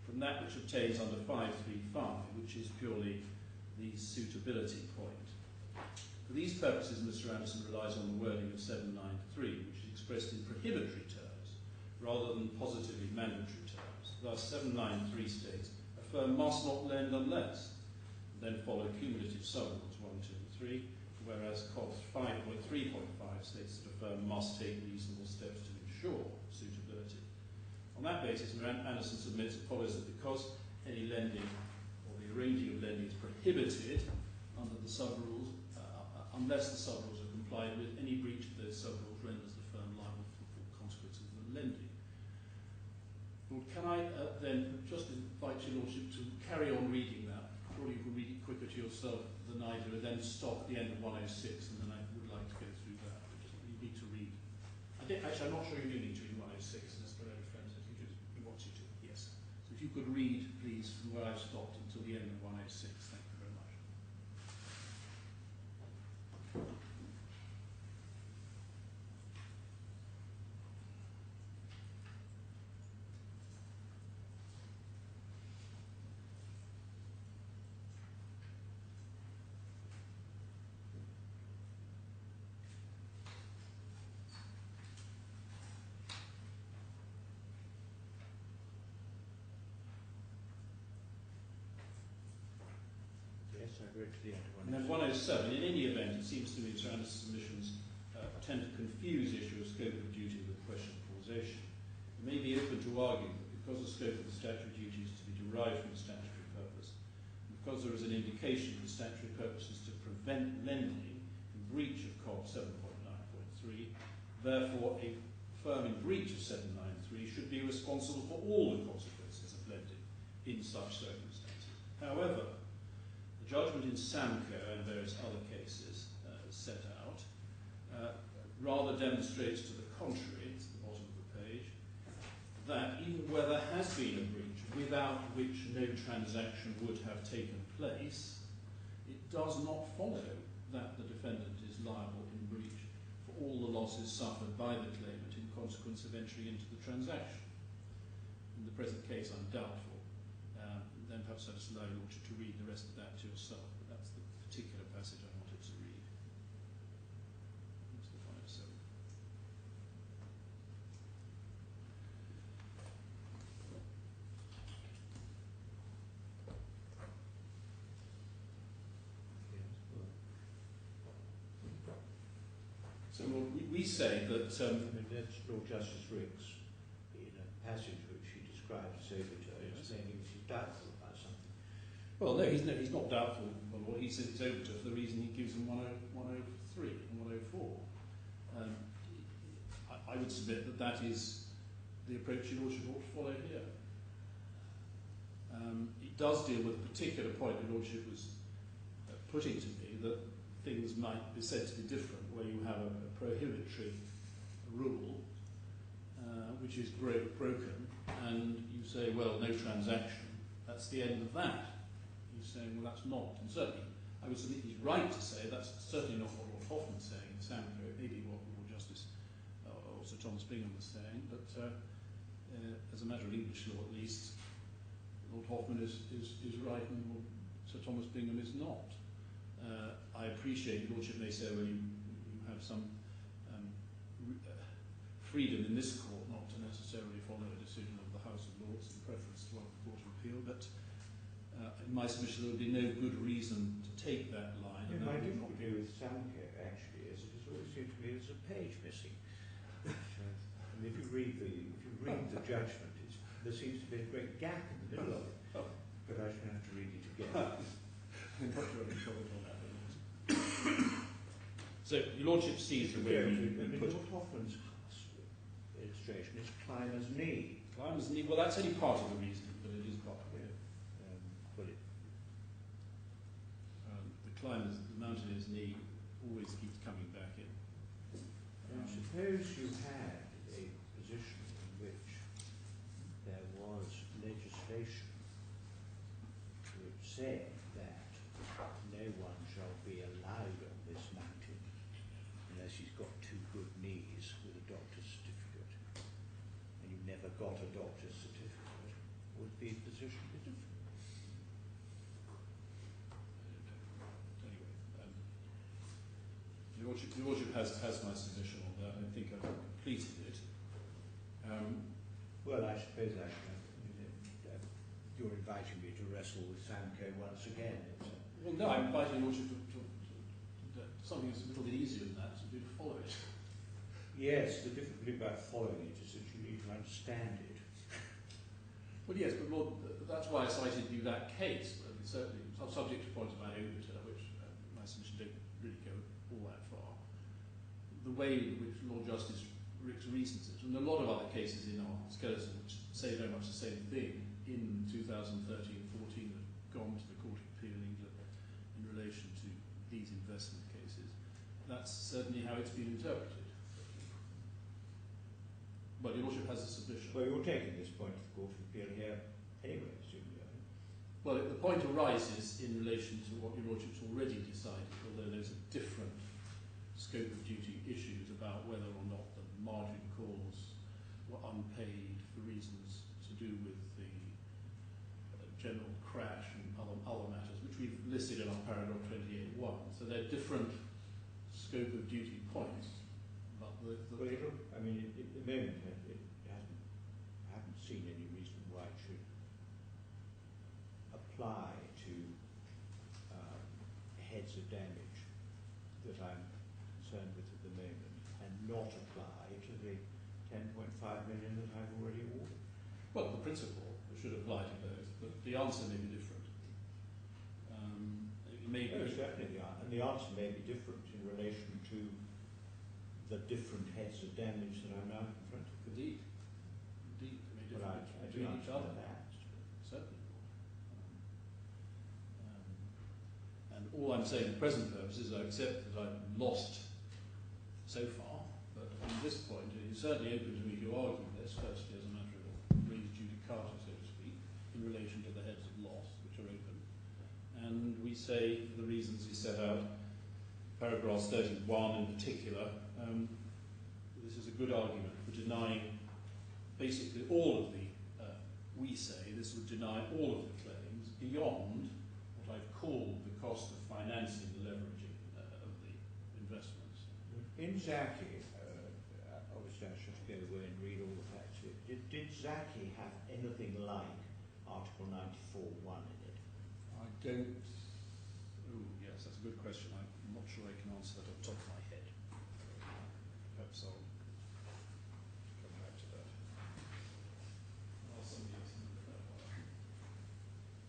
from that which obtains under 535, which is purely the suitability point. For these purposes, Mr. Anderson relies on the wording of 793, which is expressed in prohibitory terms, rather than positively mandatory terms. Thus, 793 states, a firm must not lend unless, and then follow cumulative subrules 1, 2, and 3, whereas COV 5.3.5 states that a firm must take reasonable steps to ensure suitability. On that basis, Mr. Anderson submits it follows that because any lending or the arranging of lending is prohibited under the subrules, unless the subrules are complied with, any breach of those subrules renders the firm liable for the full consequences of the lending. Lord, can I then just invite your Lordship to carry on reading that? Surely you can read it quicker to yourself than I do, and then stop at the end of 106, and then I would like to go through that. But just you need to read. Actually, I'm not sure you do need to read 106, as Mr. Friends, if he wants you to. Yes. So if you could read, please, from where I've stopped until the end of 106. Thank you very much. Yes, I've read to the end of And then 107, in any event, it seems to me Mr. Anderson's submissions tend to confuse the issue of scope of duty with the question of causation. It may be open to argue that because the scope of the statutory duty is to be derived from the statutory purpose, and because there is an indication that the statutory purpose is to prevent lending in breach of COV 7.9.3, therefore a firm in breach of 793 should be responsible for all the consequences of lending in such circumstances. However, the judgment in Samco and various other cases set out rather demonstrates to the contrary, it's at the bottom of the page, that even where there has been a breach without which no transaction would have taken place, it does not follow that the defendant is liable in breach for all the losses suffered by the claimant in consequence of entry into the transaction. In the present case, I'm doubtful. Then perhaps I'll just allow you to read the rest of that to yourself, but that's the particular passage I wanted to read. That's the 507. So we say that... I mean, that's Lord Justice Ricks, in a passage which he describes as overture, explaining he's doubtful about something. Well, no, he's not doubtful, my Lord. He says it's overture for the reason he gives in 103 and 104. I would submit that that is the approach your Lordship ought to follow here. It does deal with a particular point your Lordship was putting to me, that things might be said to be different, where you have a prohibitory rule which is broken, and you say, well, no transaction, that's the end of that. You're saying, well, that's not. And certainly, I would submit he's right to say that's certainly not what Lord Hoffman's saying in Samco. It may be what Lord Justice or Sir Thomas Bingham was saying, but as a matter of English law at least, Lord Hoffman is right and Lord Sir Thomas Bingham is not. I appreciate your Lordship may say, well, you have some freedom in this court not to necessarily follow a decision of the House of Lords in preference to one of the Court of Appeal, but in my submission there would be no good reason to take that line. Yeah, my difficulty with Samco actually is it always seems to me there's a page missing. And if you read the judgment, there seems to be a great gap in the middle of it. But I shall have to read it again. So your Lordship sees the way we put Lord Hoffman's illustration is climber's knee. Climber's knee. Well, that's only part of the reason, but it is part of it. The climber's, the mountaineer's knee always keeps coming back in. Suppose you had a position in which there was legislation which said that no one shall be allowed on this mountain unless he's got 2 good knees with a doctor's certificate, and you never got a doctor's certificate. Would the position be different? Anyway, Your Lordship has my submission on that. I think I've completed it. Well, I suppose you're inviting me to wrestle with Samco once again. Well, no, I'm inviting Your Lordship to something that's a little bit easier than that, to follow it. Yes, the difficulty about following it is that you need to understand it. Well, yes, but Lord, that's why I cited you that case. But certainly, subject to points about obiter, which my submission don't really go all that far. The way in which Lord Justice Rick's reasons it, and a lot of other cases in our skeleton which say very much the same thing in 2013-14 have gone to the Court of Appeal in England in relation to these investment cases. That's certainly how it's been interpreted. But Your Lordship has a submission. Well, you're taking this point to the Court of Appeal here anyway, assuming. Well, the point arises in relation to what Your Lordship's already decided, although there's a different scope of duty issues about whether or not the margin calls were unpaid for reasons to do with the general crash and other matters, which we've listed in our paragraph 28.1. So they're different scope of duty points. But well, I mean, at the moment, I haven't seen any reason why it should apply to heads of damage that I'm concerned with at the moment, and not apply to the 10.5 million that I've already ordered. Well, the principle should apply to both, but the answer may be different. It may be certainly, and the answer may be different in relation to the different heads of damage that I'm now confronted with. Indeed. They may differ I do between each other. that. Certainly. And all I'm saying for present purposes is I accept that I've lost so far, but on this point it is certainly open to me to argue this, firstly as a matter of res judicata, so to speak, in relation to the heads of loss, which are open. And we say, for the reasons we set out, paragraph 31 in particular, this is a good argument for denying basically all of the, we say this would deny all of the claims beyond what I've called the cost of financing the leveraging of the investments. In Zaki, obviously I should go away and read all the facts here. Did Zaki have anything like Article 94.1 in it? I don't. Oh, yes, that's a good question. I'm not sure I can answer that off the top of my head. Perhaps I'll come back to that.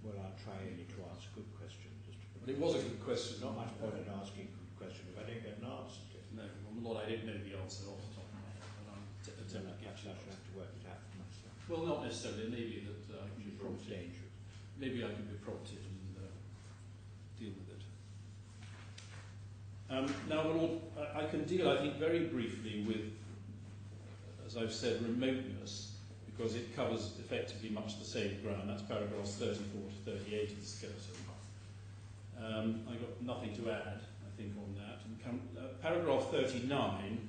Well, I'll try only to ask good questions. But it was a good question. Not much point in asking a good question if I don't get an answer to it. No, well, Lord, I don't know the answer off the top of my head, but I'm attempting to get Perhaps I should have to work it out for myself. Well, not necessarily. Maybe that I can be It's prompted. dangerous. Maybe I can be prompted and deal with it. Now, Lord, I can deal, I think, very briefly with, as I've said, remoteness, because it covers effectively much the same ground. That's paragraphs 34 to 38 of the skeleton. I've got nothing to add, I think, on that. And paragraph 39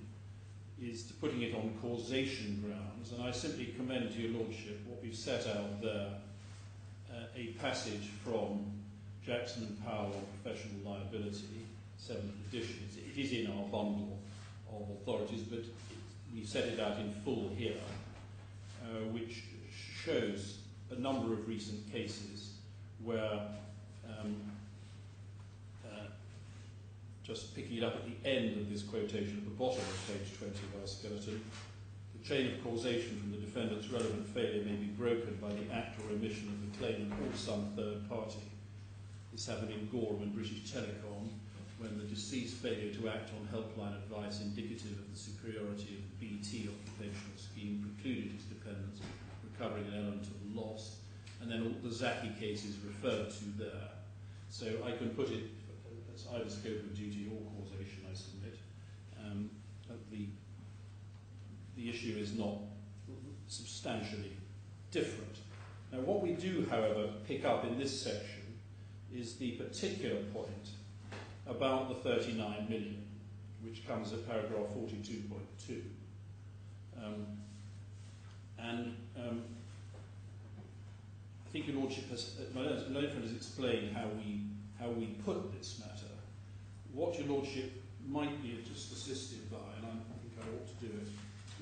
is to putting it on causation grounds, and I simply commend to your Lordship what we've set out there, a passage from Jackson and Powell on professional liability, 7th edition. It is in our bundle of authorities, but we set it out in full here, which shows a number of recent cases where, just picking it up at the end of this quotation at the bottom of page 20 of our skeleton, the chain of causation from the defendant's relevant failure may be broken by the act or omission of the claimant or some third party. This happened in Gorham and British Telecom, when the deceased failure to act on helpline advice indicative of the superiority of the BT occupational scheme precluded his dependents recovering an element of loss, and then all the Zaki cases referred to there. So I can put it as either scope of duty or causation, I submit. The issue is not substantially different. Now, what we do, however, pick up in this section is the particular point about the 39 million, which comes at paragraph 42.2. think Your Lordship has, my learned friend has explained how we put this matter. What Your Lordship might be just assisted by, and I think I ought to do it,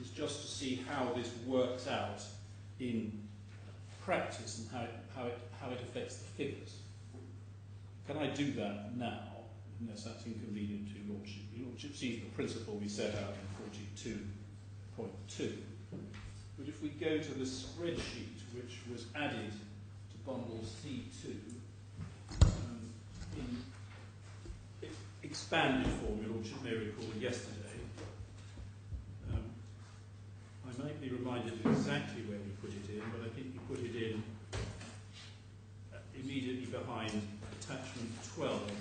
is just to see how this works out in practice and how it affects the figures. Can I do that now, unless that's inconvenient to Your Lordship? Your Lordship sees the principle we set out in 42.2. But if we go to the spreadsheet which was added to bundle C2, in expanded form, Your Lordship may recall yesterday, I might be reminded of exactly where we put it in, but I think we put it in immediately behind attachment 12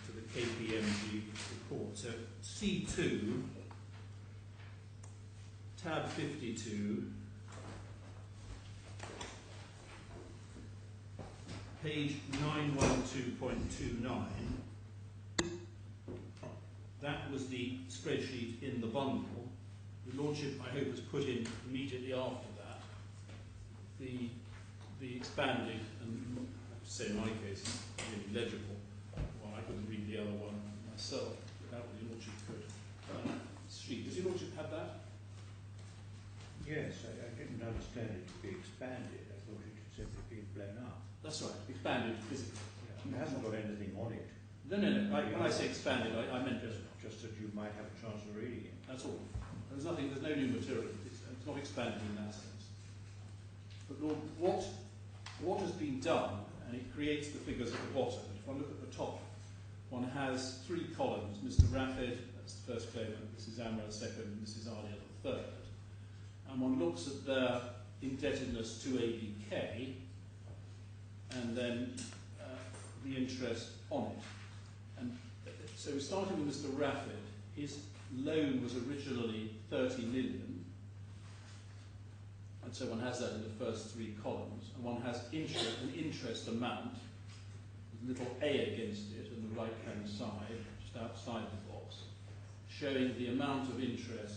to the KPMG report. So C2, tab 52, page 912.29, that was the spreadsheet in the bundle. The Lordship, I hope, has put in immediately after that the expanded, and I have to say in my case, really legible one. I couldn't read the other one myself, but that was Your Lordship could. Sheet. Does Your Lordship have that? Yes, I didn't understand it to be expanded. I thought it had simply been blown up. That's right, expanded physically. Yeah, it hasn't got anything on it. No. When I say expanded, I meant just that you might have a chance of reading it. that's all. There's no new material. It's not expanded in that sense. But Lord, what has been done, and it creates the figures at the bottom. If one look at the top, one has three columns: Mr. Rafed, that's the first claimant; Mrs. Amrah, second; and Mrs. Alia, the third. And one looks at their indebtedness to ABK, and then the interest on it. And so starting with Mr. Rafed, his loan was originally 30 million, and so one has that in the first three columns, and one has an interest amount with little a against it on the right hand side, just outside the box, showing the amount of interest,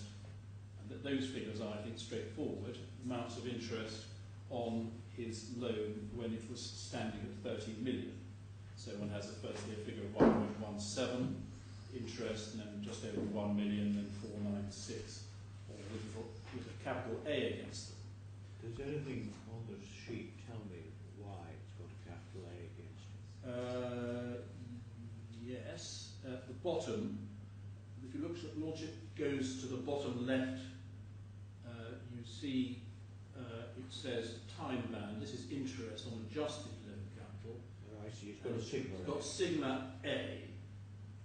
and that those figures are, I think, straightforward, amounts of interest on his loan when it was standing at 30 million. So one has firstly a figure of 1.17 interest, and then just over 1 million, then 496, all with a capital A against them. Does anything on the sheet tell me why it's got a capital A against it? Yes. At the bottom, if you look at Lordship goes to the bottom left, you see it says time band. This is interest on adjusted loan capital. Oh, I see. It's got a sigma. It's got sigma A.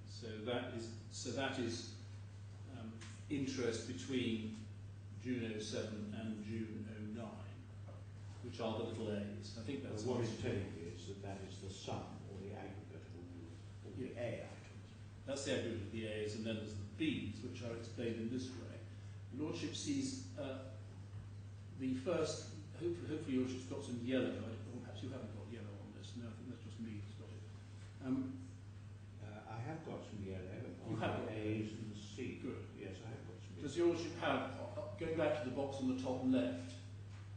So that is interest between June 07 and June 09, which are the little A's. I think that's what it's telling you is that is the sum or the aggregate of all the A items. That's the aggregate of the A's, and then there's the B's, which are explained in this way. Lordship sees the first. Hopefully, Lordship's got some yellow. Or perhaps you haven't got yellow on this. No, I think that's just me who's got it. I have got some yellow on You have the A's and the C. Good. Yes, I have got some yellow. Does Your Lordship have, going back to the box on the top left,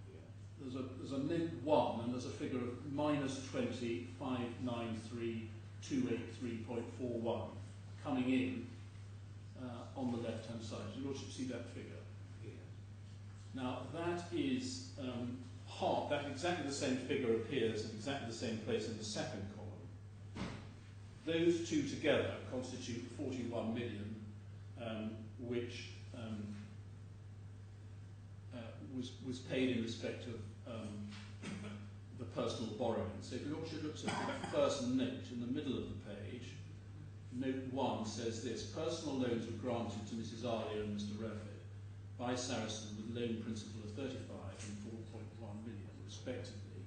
Yeah. there's a note 1 and there's a figure of -20,593,283.41 coming in on the left hand side. Does Your Lordship see that figure? Yeah. Now that is that exactly the same figure appears in exactly the same place in the second column. Those two together constitute 41 million, which was paid in respect of the personal borrowing. So if Your Lordship looks at the first note in the middle of the page, note 1 says this: personal loans were granted to Mrs. Alia and Mr. Rifai by Sarasin with loan principal of 35 and 4.1 million respectively.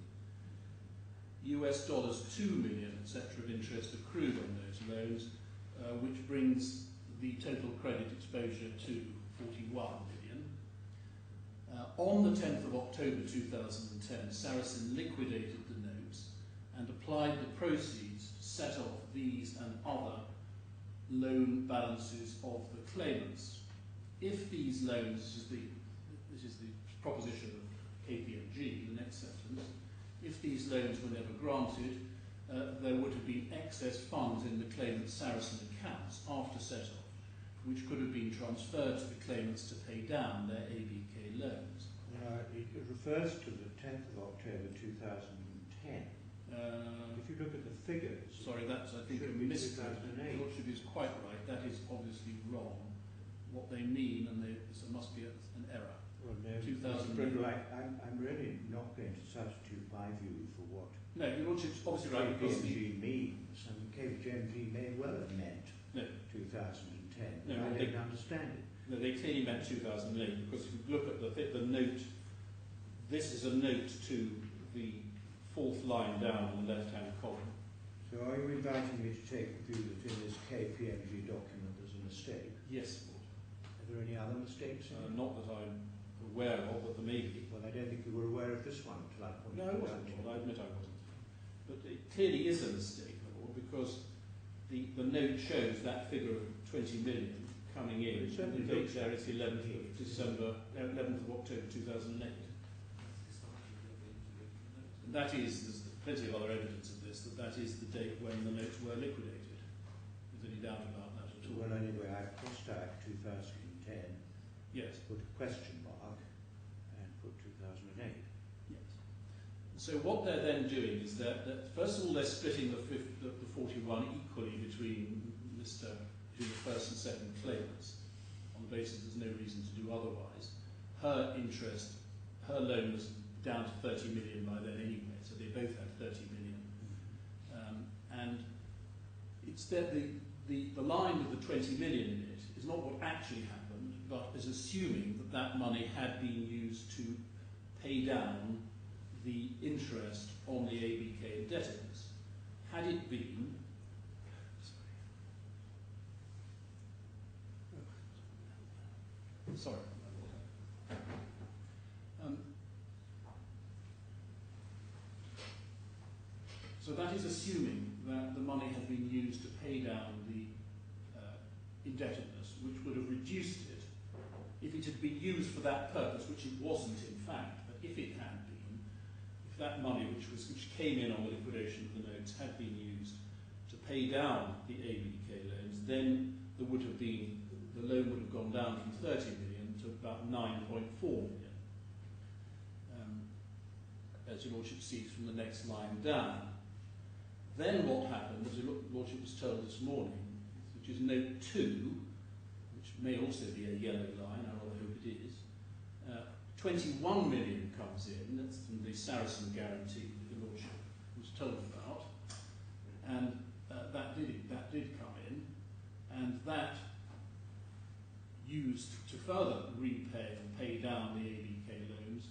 US dollars 2 million, etc. of interest accrued on those loans, which brings the total credit exposure to 41 million. On the 10th of October 2010, Sarasin liquidated the notes and applied the proceeds to set off these and other loan balances of the claimants. If these loans, this is the proposition of KPMG, the next sentence, if these loans were never granted, there would have been excess funds in the claimant's Saracen accounts after set-off, which could have been transferred to the claimants to pay down their ABK loans. It refers to the 10th of October 2010. If you look at the figures... Sorry, that's, I think, a mistake. The Lordship is quite right. That is obviously wrong. What they mean, and there must be an error. Well, no, 2008. I'm really not going to substitute my view for what No, Your Lordship's obviously right. KPMG means. I mean, KPMG may well have meant 2010. No, I don't understand it. No, they clearly meant 2008, because if you look at the note, this is a note to the fourth line down on the left-hand column. So are you inviting me to take the view that in this KPMG document there's a mistake? Yes, Lord. Are there any other mistakes in it? Not that I'm aware of, but there may be. Well, I don't think you were aware of this one until I pointed No, I it wasn't, out. Lord. I admit I wasn't. But it clearly is a mistake, Lord, because the note shows that figure of 20 million coming in. It certainly the date looks there like is the 11th of December, 11th of October 2008. And that is, there's plenty of other evidence of this, that is the date when the notes were liquidated. Is there any doubt about that at all? Well, anyway, I've crossed out 2010, Yes. put a question mark, and put 2008. Yes. So what they're then doing is that first of all they're splitting the 41 equally between the first and second claimants on the basis there's no reason to do otherwise. Her interest, her loan was down to 30 million by then anyway, so they both had 30 million. And it's that the line with the 20 million in it is not what actually happened, but is assuming that that money had been used to pay down the interest on the ABK indebtedness. Had it been, sorry. So that is assuming that the money had been used to pay down the indebtedness, which would have reduced it if it had been used for that purpose, which it wasn't in fact, but if it had been, if that money which came in on the liquidation of the notes had been used to pay down the ABK loans, then there would have been, the loan would have gone down from 30 million to about 9.4 million. As your Lordship sees from the next line down. Then what happened, as your Lordship was told this morning, which is note 2, which may also be a yellow line, I rather hope it is, 21 million comes in, that's from the Saracen guarantee that your Lordship was told about, and that did come in, and that used to further repay and pay down the ABK loans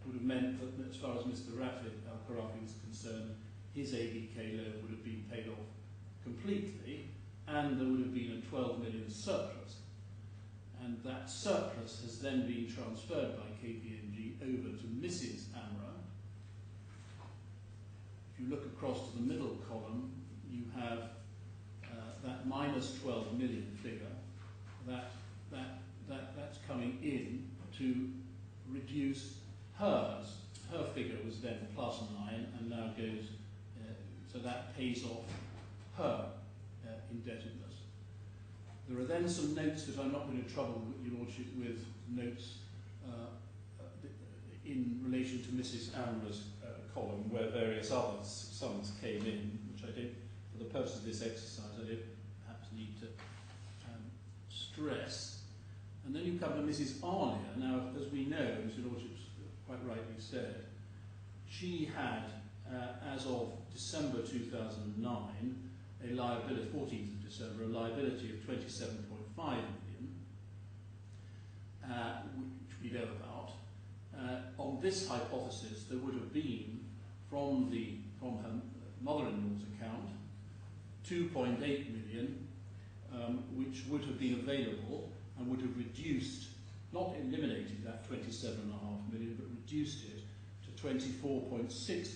would have meant that as far as Mr. Rafed Khorafi was concerned, his ABK loan would have been paid off completely, and there would have been a 12 million surplus. And that surplus has then been transferred by KPMG over to Mrs. Amrah. If you look across to the middle column, you have that minus 12 million figure. That's coming in to reduce hers. Her figure was then plus 9 and now goes, so that pays off her indebtedness. There are then some notes that I'm not going to trouble your Lordship with, notes in relation to Mrs. Amrah's Column where various other sums came in, which I don't, for the purpose of this exercise, I don't perhaps need to stress. And then you come to Mrs. Alia. Now, as we know, as your Lordship's quite rightly said, she had, as of December 2009, a liability, 14th of December, a liability of 27.5 million, which we know about. On this hypothesis, there would have been, from her mother-in-law's account, 2.8 million, which would have been available and would have reduced, not eliminated that 27.5 million, but reduced it to 24.6 million.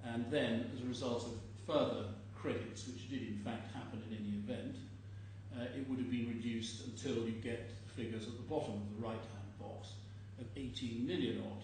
And then, as a result of further credits, which did in fact happen in any event, it would have been reduced until you get the figures at the bottom of the right-hand box of 18 million odd.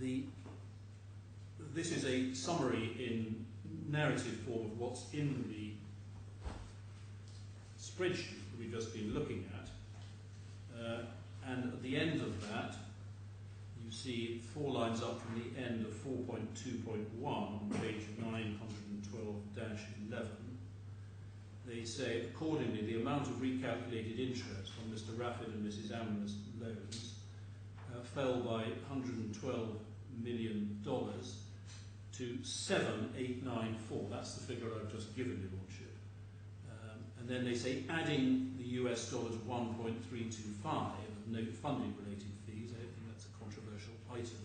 this is a summary in narrative form of what's in the spreadsheet that we've just been looking at. And at the end of that, you see 4 lines up from the end of 4.2.1 on page 912-11. They say, accordingly, the amount of recalculated interest on Mr. Rafed and Mrs. Amrah's loans fell by $112 million to 7,894. That's the figure I've just given you, Lordship. And then they say, adding the US dollars 1.325 of no funding related fees, I don't think that's a controversial item,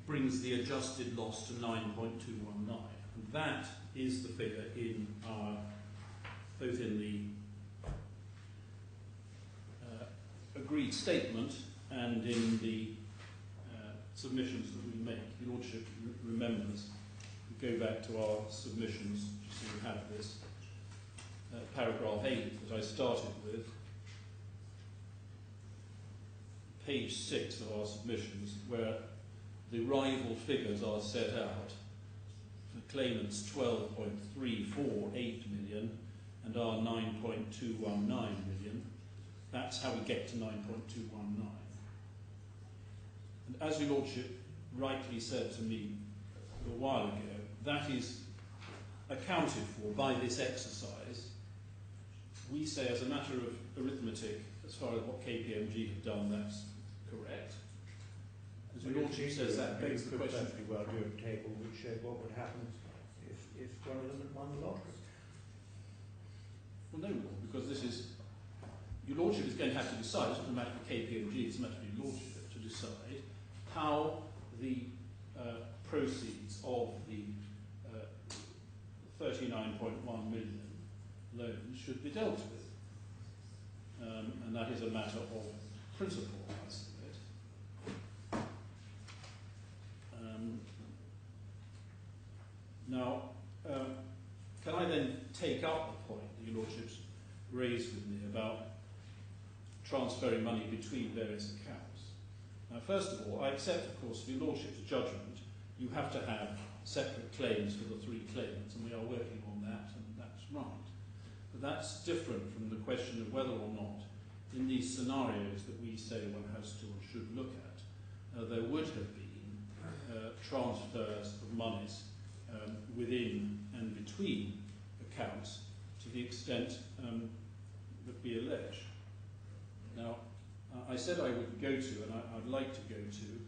brings the adjusted loss to 9.219. And that is the figure in our, both in the agreed statement and in the submissions that we make. Your Lordship remembers, we go back to our submissions, just so you have this, paragraph 8 that I started with, page 6 of our submissions, where the rival figures are set out. The claimant's 12.348 million and our 9.219 million. That's how we get to 9.219. And as your Lordship rightly said to me a while ago, that is accounted for by this exercise. We say, as a matter of arithmetic, as far as what KPMG have done, that's correct. As your Lordship says, that begs the question. You could perfectly well do a table which showed what would happen if one of them had won the lottery. Well, no, because this is, your Lordship is going to have to decide, it's not a matter for KPMG, it's a matter for your Lordship to decide how the proceeds of the 39.1 million loans should be dealt with. And that is a matter of principle, I submit. Now, can I then take up the point that your Lordship's raised with me about transferring money between various accounts? Now, first of all, I accept, of course, your Lordship's judgment, you have to have separate claims for the 3 claimants, and we are working on that, and that's right. But that's different from the question of whether or not, in these scenarios that we say one has to or should look at, there would have been transfers of monies within and between accounts to the extent that we allege. Now, I said I would go to, and I'd like to go to,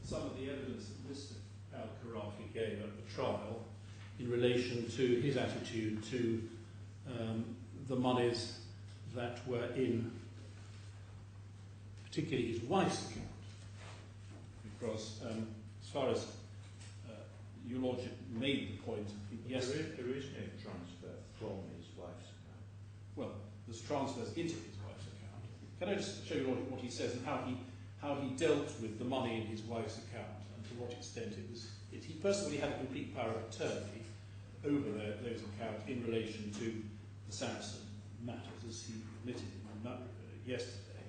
some of the evidence that Mr. Khorafi gave at the trial in relation to his attitude to the monies that were in particularly his wife's account. Because as far as your Lordship made the point, yes, there is no transfer from his wife's account. Well, there's transfers into his wife's account. Can I just show you what he says and how he dealt with the money in his wife's account and to what extent it was. He personally had a complete power of attorney over those accounts in relation to the Saracen matters, as he admitted yesterday.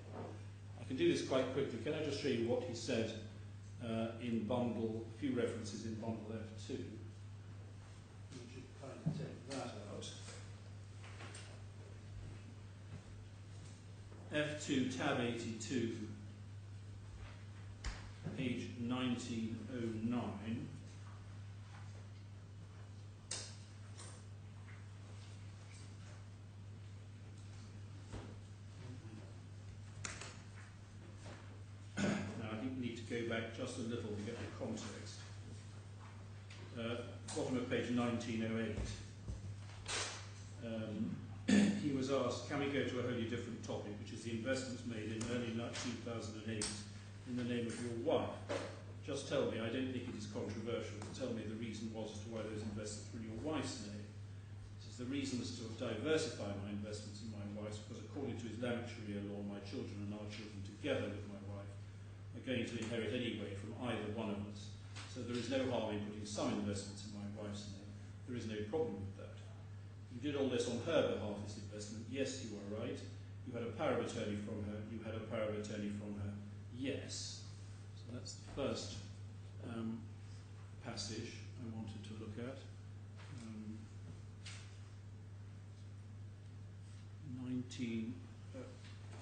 I can do this quite quickly. Can I just show you what he said in bundle, a few references in bundle F2. You should kindly take that out. F2, tab 82, page 1909. Go back just a little to get the context. Bottom of page 1908. He was asked, can we go to a wholly different topic, which is the investments made in early 2008 in the name of your wife? Just tell me, I don't think it is controversial, but tell me the reason was as to why those investments were in your wife's name. It is the reason was to diversify my investments in my wife's, because according to Islamic Sharia law, my children and our children together with my wife are going to inherit anyway from either one of us. So there is no harm in putting some investments in my wife's name. There is no problem with that. You did all this on her behalf, this investment. Yes, you are right. You had a power of attorney from her. You had a power of attorney from her. Yes. So that's the first passage I wanted to look at. 19, a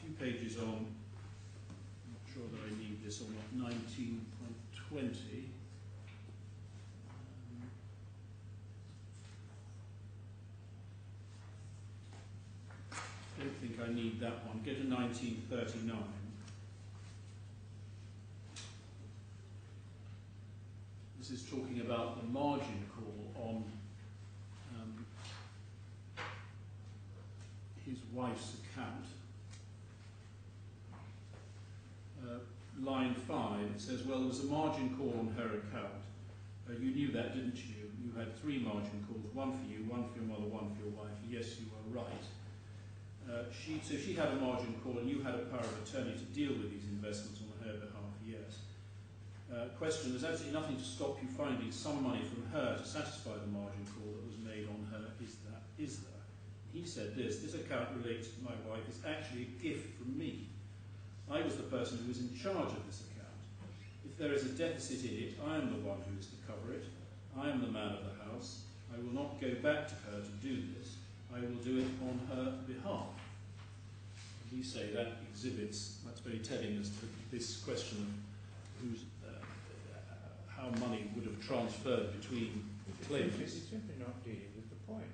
few pages on, I'm not sure that I need this or not, 19.20. I don't think I need that one. Go to 1939. This is talking about the margin call on his wife's account. Line 5, it says, well, there was a margin call on her account. You knew that, didn't you? You had 3 margin calls, one for you, one for your mother, one for your wife. Yes, you were right. So she had a margin call and you had a power of attorney to deal with these investments on her behalf, yes. Question, there's absolutely nothing to stop you finding some money from her to satisfy the margin call that was made on her, is there? He said this account relates to my wife, is actually a gift from me. I was the person who was in charge of this account. If there is a deficit in it, I am the one who is to cover it. I am the man of the house. I will not go back to her to do this. I will do it on her behalf. And he say that exhibits, that's very telling as to this question of who's, how money would have transferred between claimants. It's simply not dealing with the point.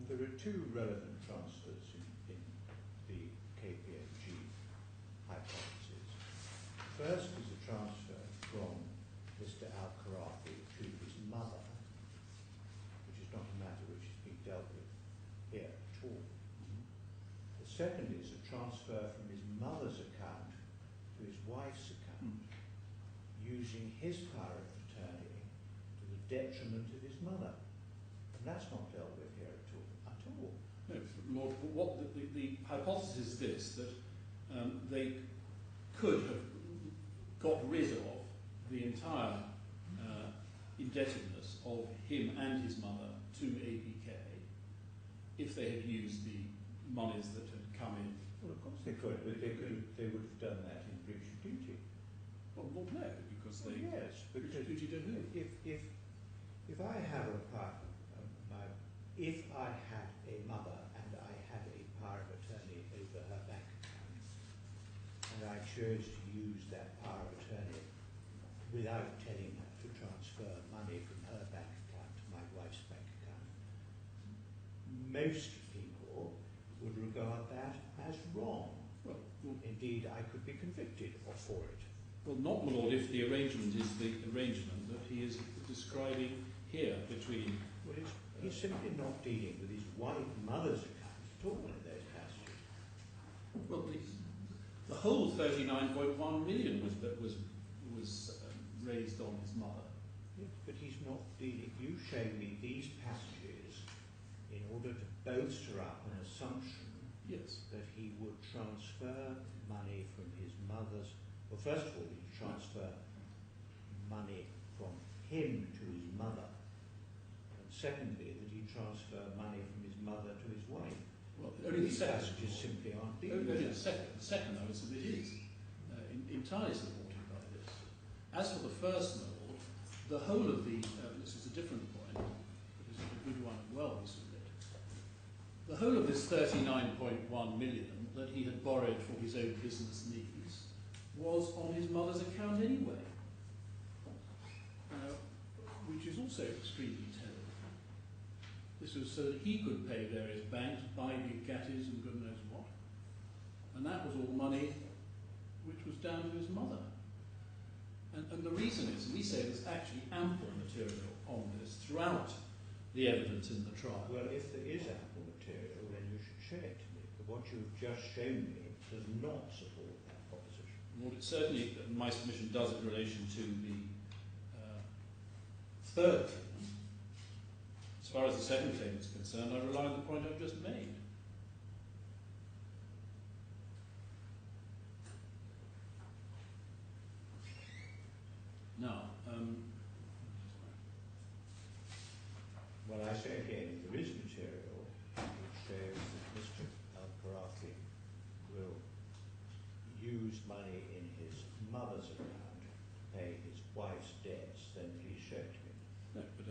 There are 2 relevant transfers in the KPMG hypothesis. First is a transfer from Mr. Khorafi to his mother, which is not a matter which is being dealt with here at all. The second is a transfer from his mother's account to his wife's account, using his power of attorney to the detriment of his mother. And that's not dealt with here at all. No, Lord, what the hypothesis is this, that they could have got rid of the entire indebtedness of him and his mother to APK if they had used the monies that had come in. Well, of course they could, but they would have done that in breach of duty. Well, no, because they... Well, yes, because breach of duty to who? if I have a power, if I had a mother and I had a power of attorney over her bank account, and I chose to use that power of attorney without telling her to transfer money from her bank account to my wife's bank account, most people would regard that as wrong. Well, indeed, I could be convicted for it. well, not, my lord, if the arrangement is the arrangement that he is describing here between... Well, he's simply not dealing with his mother's account at all in those passages. Well, the whole 39.1 million was raised on his mother. Yes, but he's not dealing. You show me these passages in order to bolster up an assumption that he would transfer money from his mother's. Well, first of all, he'd transfer money from him to his mother, and secondly, that he'd transfer money from his mother to his wife. Well, only the these second. passages simply aren't dealing Only with the that. second, I would submit, is entirely supported by this. As for the first, my lord, the whole of the, this is a different point, but this is a good one as well, we submit. The whole of this 39.1 million that he had borrowed for his own business needs was on his mother's account anyway, which is also extremely telling. This was so that he could pay various banks, buy big Gattys and God knows what. And that was all money which was down to his mother. And the reason is, we say there's actually ample material on this throughout the evidence in the trial. Well, if there is ample material, then you should show it to me. But what you've just shown me does not support that proposition. Well, it certainly, my submission does in relation to the third claim. As far as the second claim is concerned, I rely on the point I've just made. Now, well, I say again, there is material which shows that Mr. Khorafi used money in his mother's account to pay his wife's debts, then please show it to me. No, but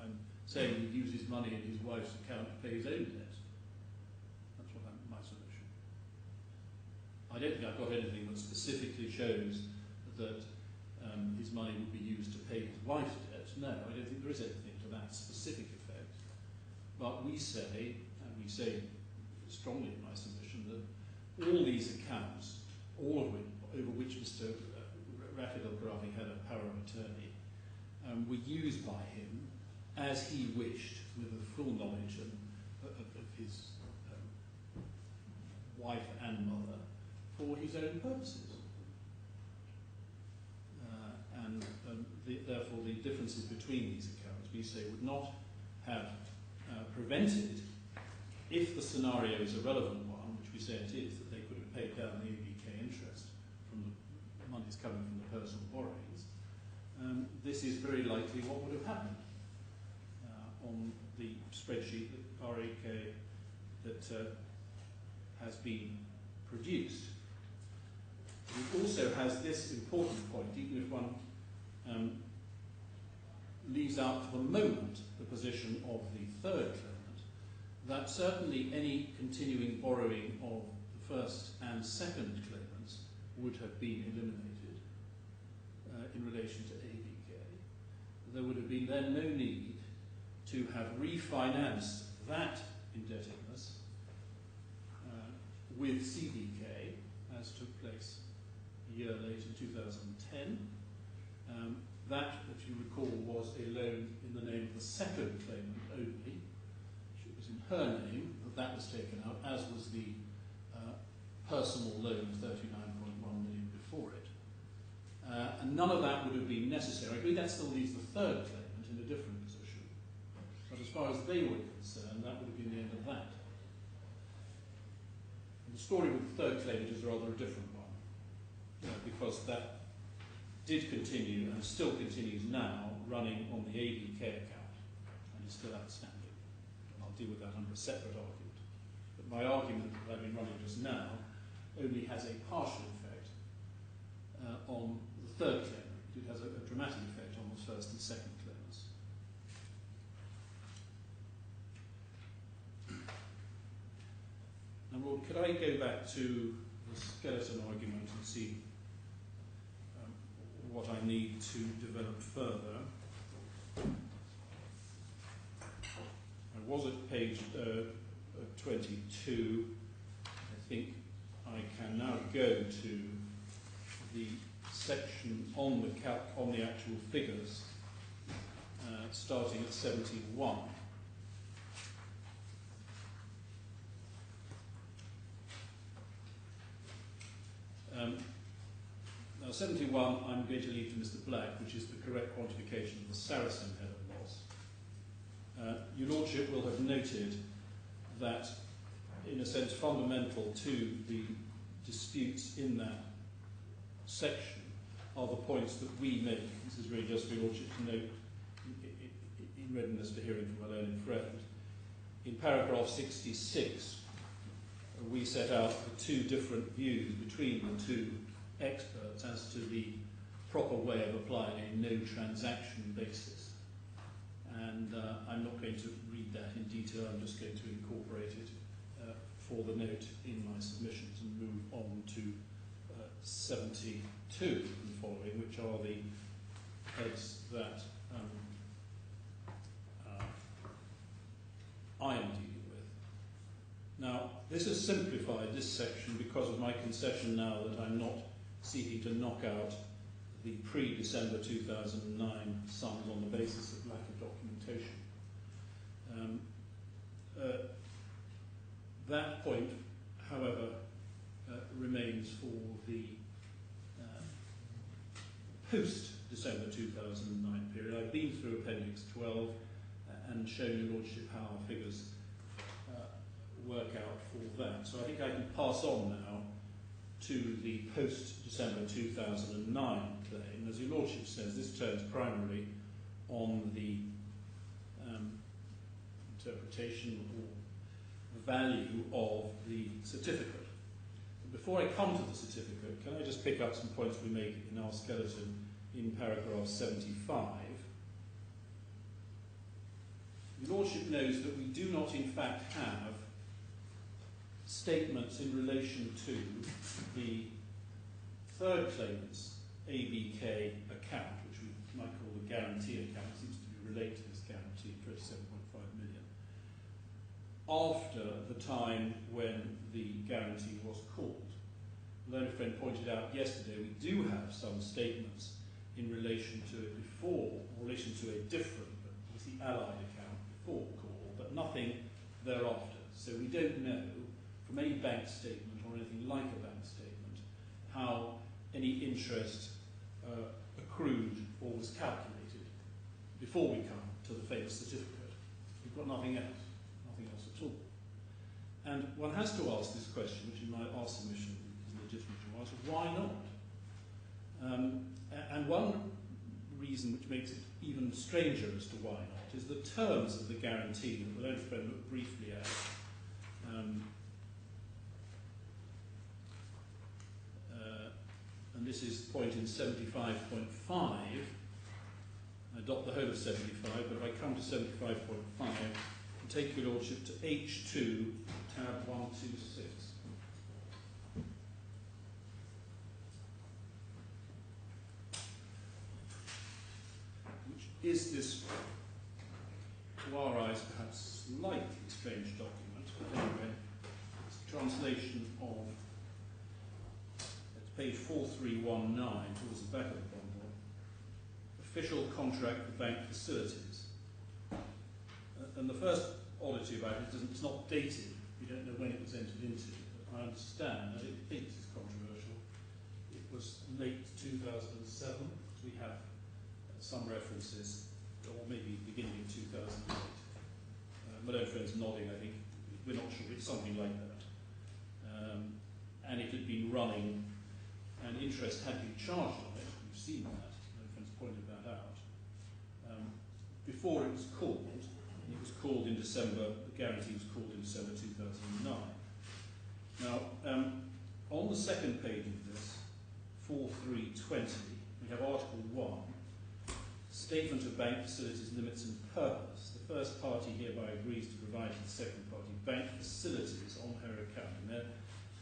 I'm saying he uses money in his wife's account to pay his own debts. That's what my solution. I don't think I've got anything that specifically shows that his money would be used to pay his wife's debts. No, I don't think there is anything to that specific effect. But we say, and we say strongly in my submission, that all these accounts, all of which, over which Mr. Rafed al-Khorafi had a power of attorney, were used by him as he wished, with the full knowledge of his wife and mother, for his own purposes. Therefore, the differences between these accounts, we say, would not have prevented, if the scenario is a relevant one, which we say it is, that they could have paid down the ABK interest from the monies coming from the personal borrowings. This is very likely what would have happened on the spreadsheet that RAK that has been produced. It also has this important point, even if one leaves out for the moment the position of the third claimant, that certainly any continuing borrowing of the first and second claimants would have been eliminated in relation to ABK. There would have been then no need to have refinanced that indebtedness with CBK, as took place a year later in 2010. That, if you recall, was a loan in the name of the second claimant only. It was in her name that was taken out, as was the personal loan of 39.1 million before it. And none of that would have been necessary. I agree that still leaves the third claimant in a different position. But as far as they were concerned, that would have been the end of that. And the story with the third claimant is rather a different one, because that did continue and still continues now running on the ABK account and is still outstanding. And I'll deal with that under a separate argument. But my argument that I've been running just now only has a partial effect on the third claimant. It has a dramatic effect on the first and second claimants. Now, Lord, could I go back to the skeleton argument and see what I need to develop further? I was at page 22. I think I can now go to the section on the actual figures, starting at 71. Now, 71, I'm going to leave to Mr. Black, which is the correct quantification of the Saracen head of loss. Your Lordship will have noted that, in a sense, fundamental to the disputes in that section are the points that we make. This is really just for Your Lordship to note in readiness for hearing from a learned friend. In paragraph 66, we set out the two different views between the two experts as to the proper way of applying a no transaction basis. And I'm not going to read that in detail, I'm just going to incorporate it for the note in my submissions and move on to 72 and following, which are the heads that I am dealing with. Now, this is simplified, this section, because of my concession now that I'm not seeking to knock out the pre-December 2009 sums on the basis of lack of documentation. That point, however, remains for the post-December 2009 period. I've been through Appendix 12 and shown Your Lordship how our figures work out for that. So I think I can pass on now to the post-December 2009 claim. As Your Lordship says, this turns primarily on the interpretation or value of the certificate. before I come to the certificate, can I just pick up some points we make in our skeleton in paragraph 75? Your Lordship knows that we do not in fact have statements in relation to the third claimant's ABK account, which we might call the guarantee account. It seems to be related to this guarantee, 27.5 million, after the time when the guarantee was called. The learned friend pointed out yesterday we do have some statements in relation to it before, in relation to a different, but it was the Allied account before call, but nothing thereafter. So we don't know from any bank statement or anything like a bank statement how any interest accrued or was calculated before we come to the famous certificate. We've got nothing else at all. And one has to ask this question, which in our submission is legitimate to ask, why not? And one reason which makes it even stranger as to why not is the terms of the guarantee that the learned friend looked briefly at. And this is point in 75.5. I adopt the whole of 75, but if I come to 75.5, and take your Lordship to H2, tab 126. Which is this, to our eyes, perhaps slightly strange document, but anyway, it's a translation of page 4319, towards the back of the bundle, official contract for bank facilities. And the first oddity about it is it's not dated. We don't know when it was entered into. But I understand, and it thinks it's controversial, it was late 2007. We have some references, or maybe beginning of 2008. My own friend's nodding, I think. We're not sure. It's something like that. And it had been running, and interest had been charged on it. We've seen that. My friend's pointed that out. Before it was called, and it was called in December, the guarantee was called in December 2009. Now, on the second page of this, 4320, we have Article 1, Statement of Bank Facilities, Limits and Purpose. The first party hereby agrees to provide to the second party bank facilities on her account. And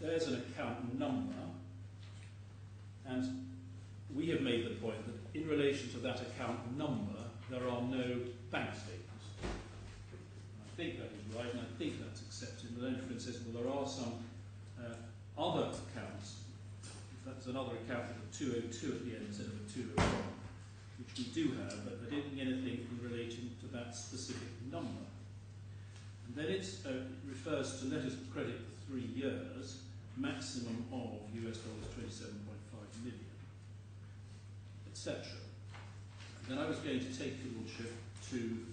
there's an account number. And we have made the point that in relation to that account number, there are no bank statements. And I think that is right, and I think that's accepted. The loan friend says, well, there are some other accounts. That's another account with a 202 at the end instead of a 201, which we do have, but I don't think anything in relation to that specific number. And then it refers to letters of credit for 3 years, maximum of US dollars 27.5 million, etc. Then I was going to take your Lordship to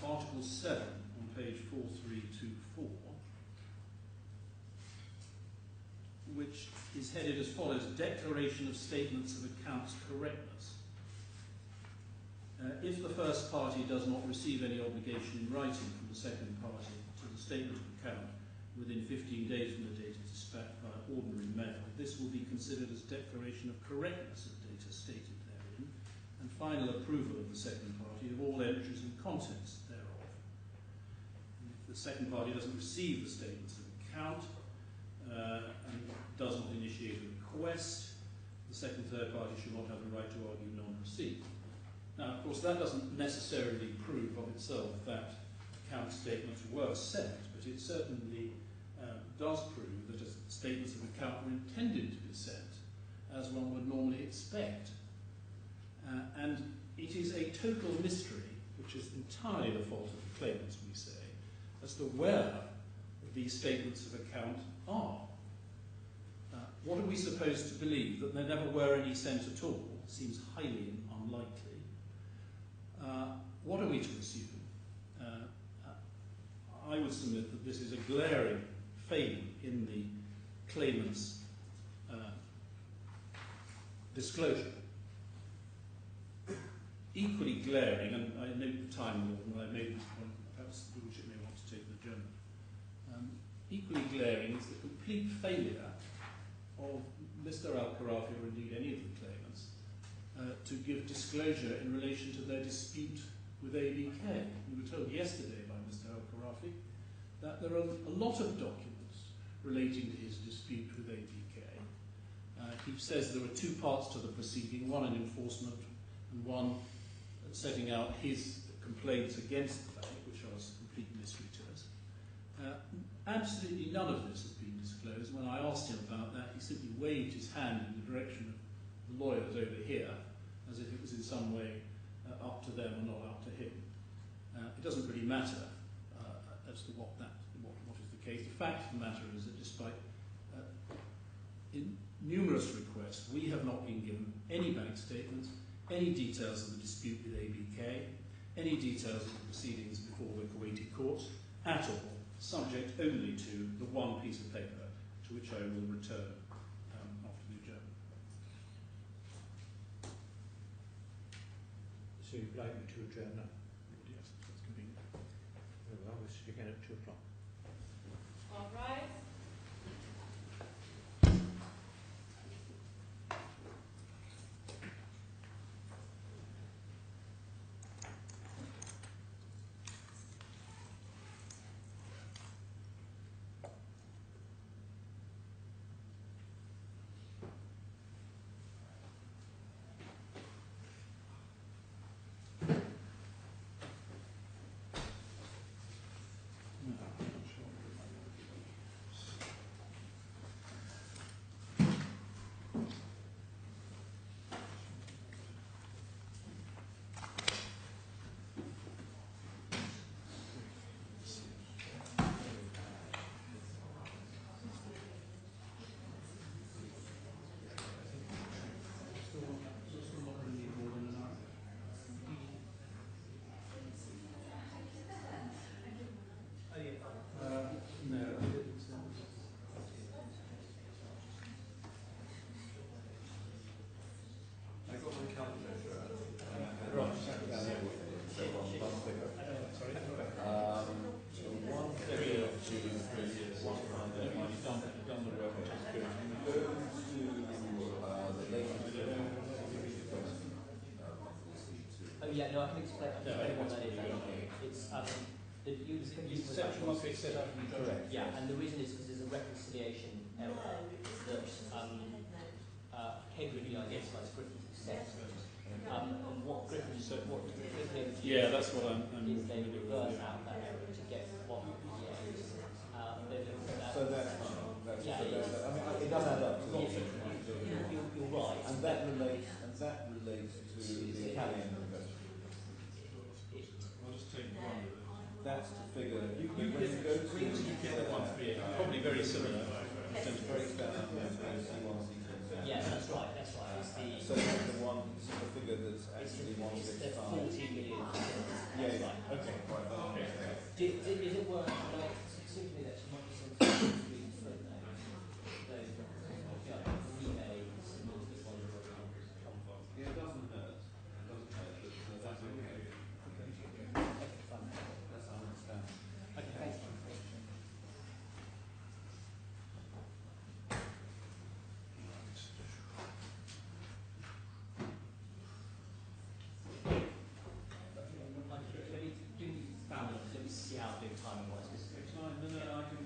Article 7 on page 4324, which is headed as follows: Declaration of Statements of Accounts Correctness. If the first party does not receive any obligation in writing from the second party to the statement of account within 15 days from the date of dispatch via ordinary mail, this will be considered as declaration of correctness of data stated therein, and final approval of the second party of all entries and contents thereof. And if the second party doesn't receive the statements of account and does not initiate a request, the second third party should not have the right to argue non-receipt. Now, of course, that doesn't necessarily prove of itself that account statements were sent, but it certainly does prove that statements of account were intended to be sent, as one would normally expect. And it is a total mystery, which is entirely the fault of the claimants, we say, as to where these statements of account are. What are we supposed to believe? That there never were any sent at all? Seems highly unlikely. What are we to assume? I would submit that this is a glaring failure in the claimant's disclosure. Equally glaring, and I note the time law when I made this point, perhaps the Lordship may want to take the German. Equally glaring is the complete failure of Mr. Khorafi, or indeed any of the claimants, to give disclosure in relation to their dispute with ABK. We were told yesterday by Mr. Khorafi that there are a lot of documents relating to his dispute with ABK. He says there were two parts to the proceeding, one in enforcement and one setting out his complaints against the bank, which are a complete mystery to us. Absolutely none of this has been disclosed. When I asked him about that, he simply waved his hand in the direction of the lawyers over here, as if it was in some way up to them and not up to him. It doesn't really matter as to what is the case. The fact of the matter is that despite in numerous requests, we have not been given any bank statements, any details of the dispute with ABK, any details of the proceedings before the Kuwaiti courts at all, subject only to the one piece of paper to which I will return after the adjournment. So you'd like me to adjourn now? Yes, that's convenient. Very well, we'll see you again at 2 o'clock. All rise. Yeah, no, I can explain what that is. It's the section must be set up. correct. Yeah, and the reason is because there's a reconciliation error that Hedwig identifies Griffin's assessment. And what Griffin Yeah, that's what I'm is they reverse out that error to get what So that's fine. Yeah, I mean, it does add up to you're right. And that relates to the Italian investment. I'll just take one. That's to figure. You get the one for me. Probably very similar. Breaks down C1, C2. Yeah, that's right. It's So that's the one, this is the figure that's actually 165. 14 million. Yeah, right. Okay. Right. Okay. Is it worth, like, it seems to me that you might be sensitive to read footnotes, those rebates and all this one where it come from. Yeah, it doesn't hurt. But that's okay. Okay, fine. That's, I understand. Okay, thank you. Let me see how big timing was. It's fine. No, I can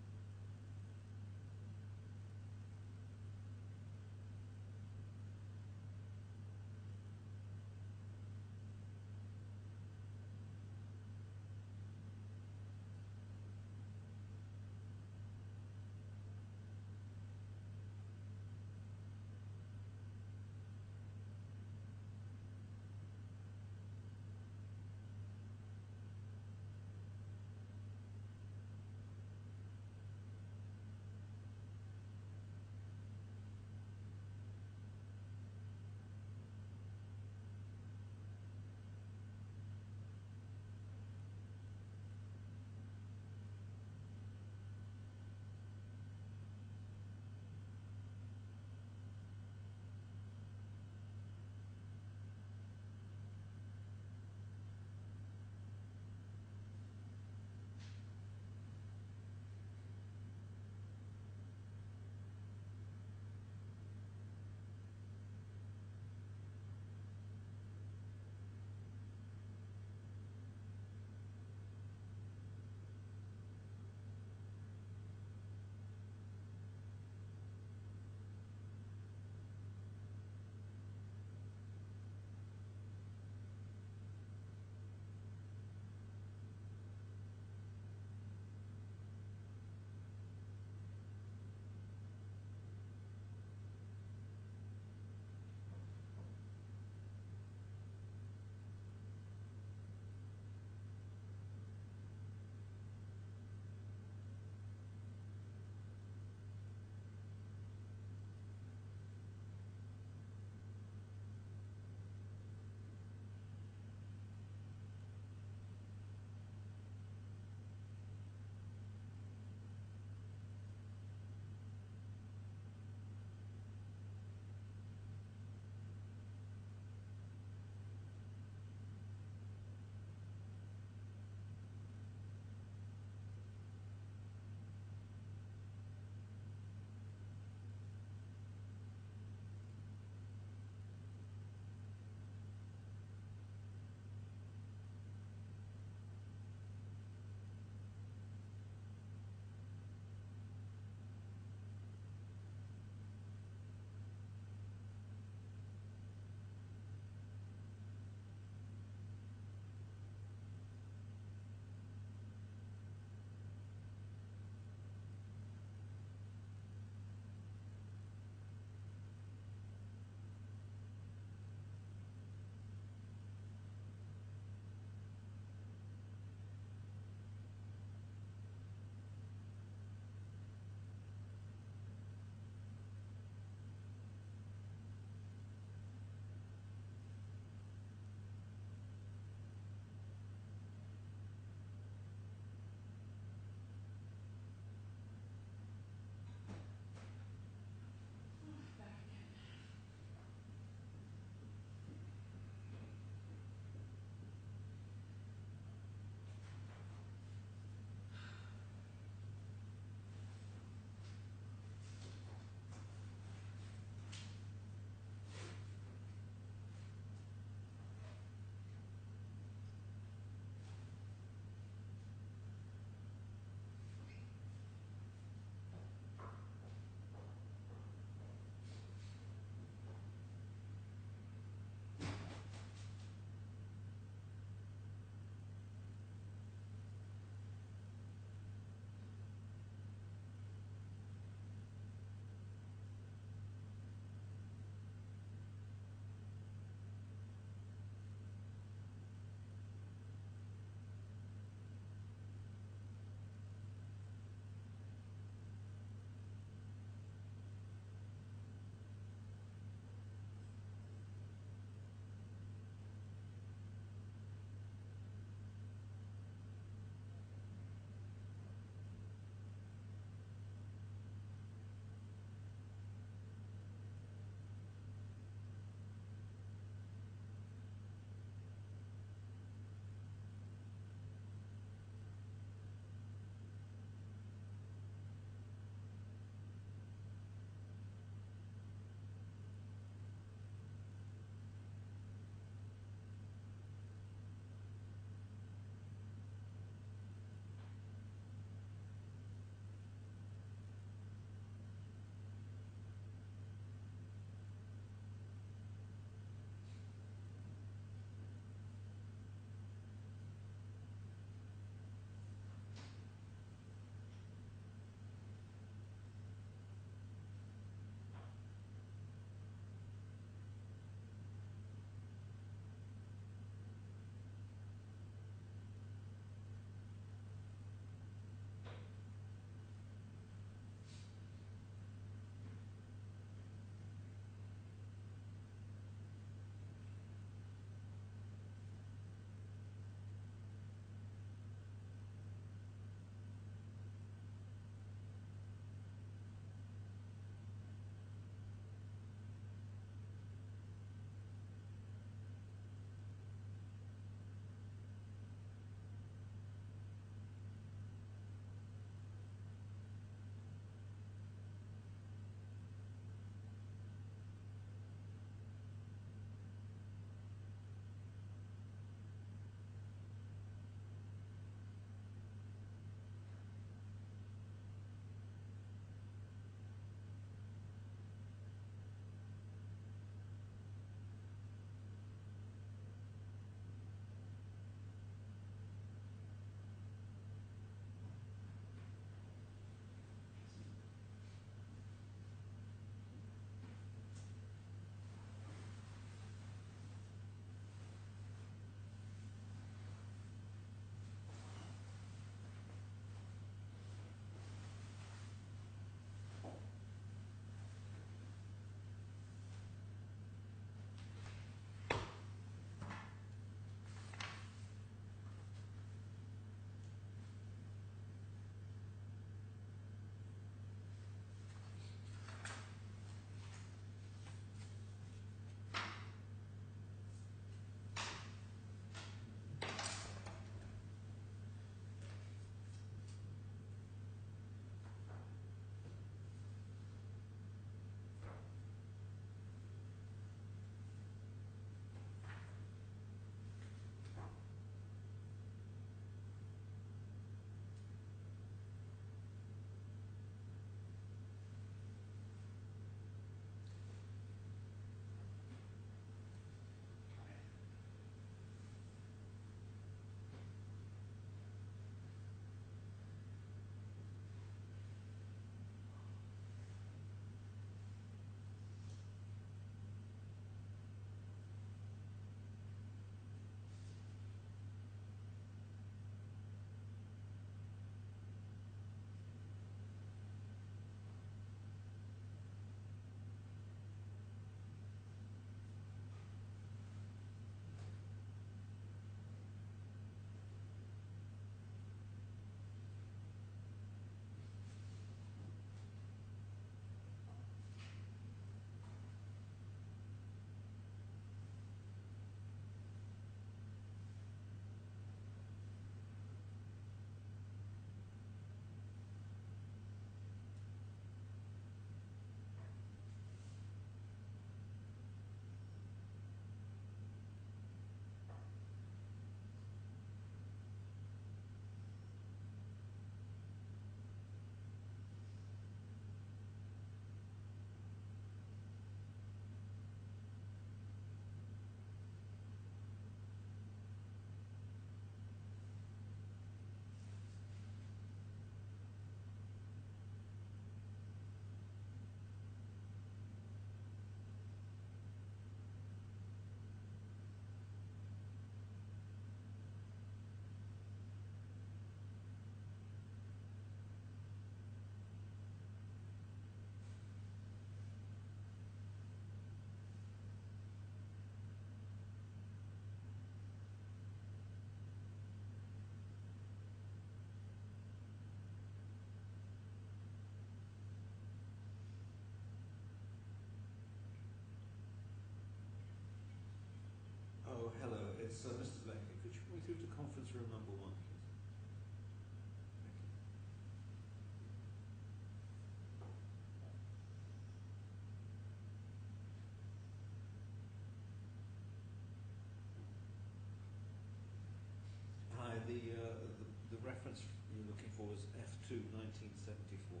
the reference you're looking for is F2 1974.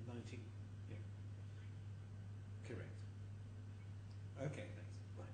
19, yeah. Correct. Okay, thanks. Right.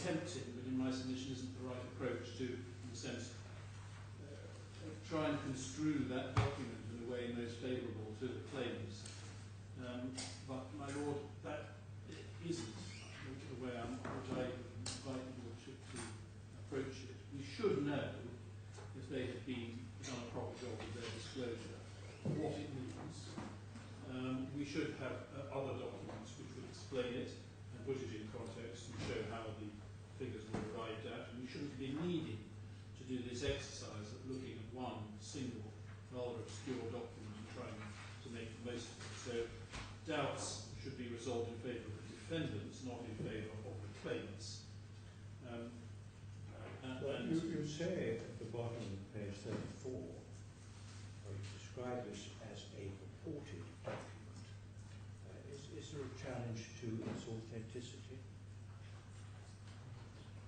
attempting, but in my submission isn't the right approach to, in a sense, try and construe that document in a way most favourable to the claimants. But, my Lord, that isn't the way which I invite the Lordship to approach it. We should know, if they have done a proper job of their disclosure, what it means. We should have other documents which would explain it and put it in context and show how the figures were arrived at. And we shouldn't be needing to do this exercise of looking at one single, rather obscure document and trying to make the most of it. So doubts should be resolved in favour of the defendants, not in favour of the claimants. You say at the bottom of page 34, or you describe this as a purported document. Is there a challenge to its authenticity?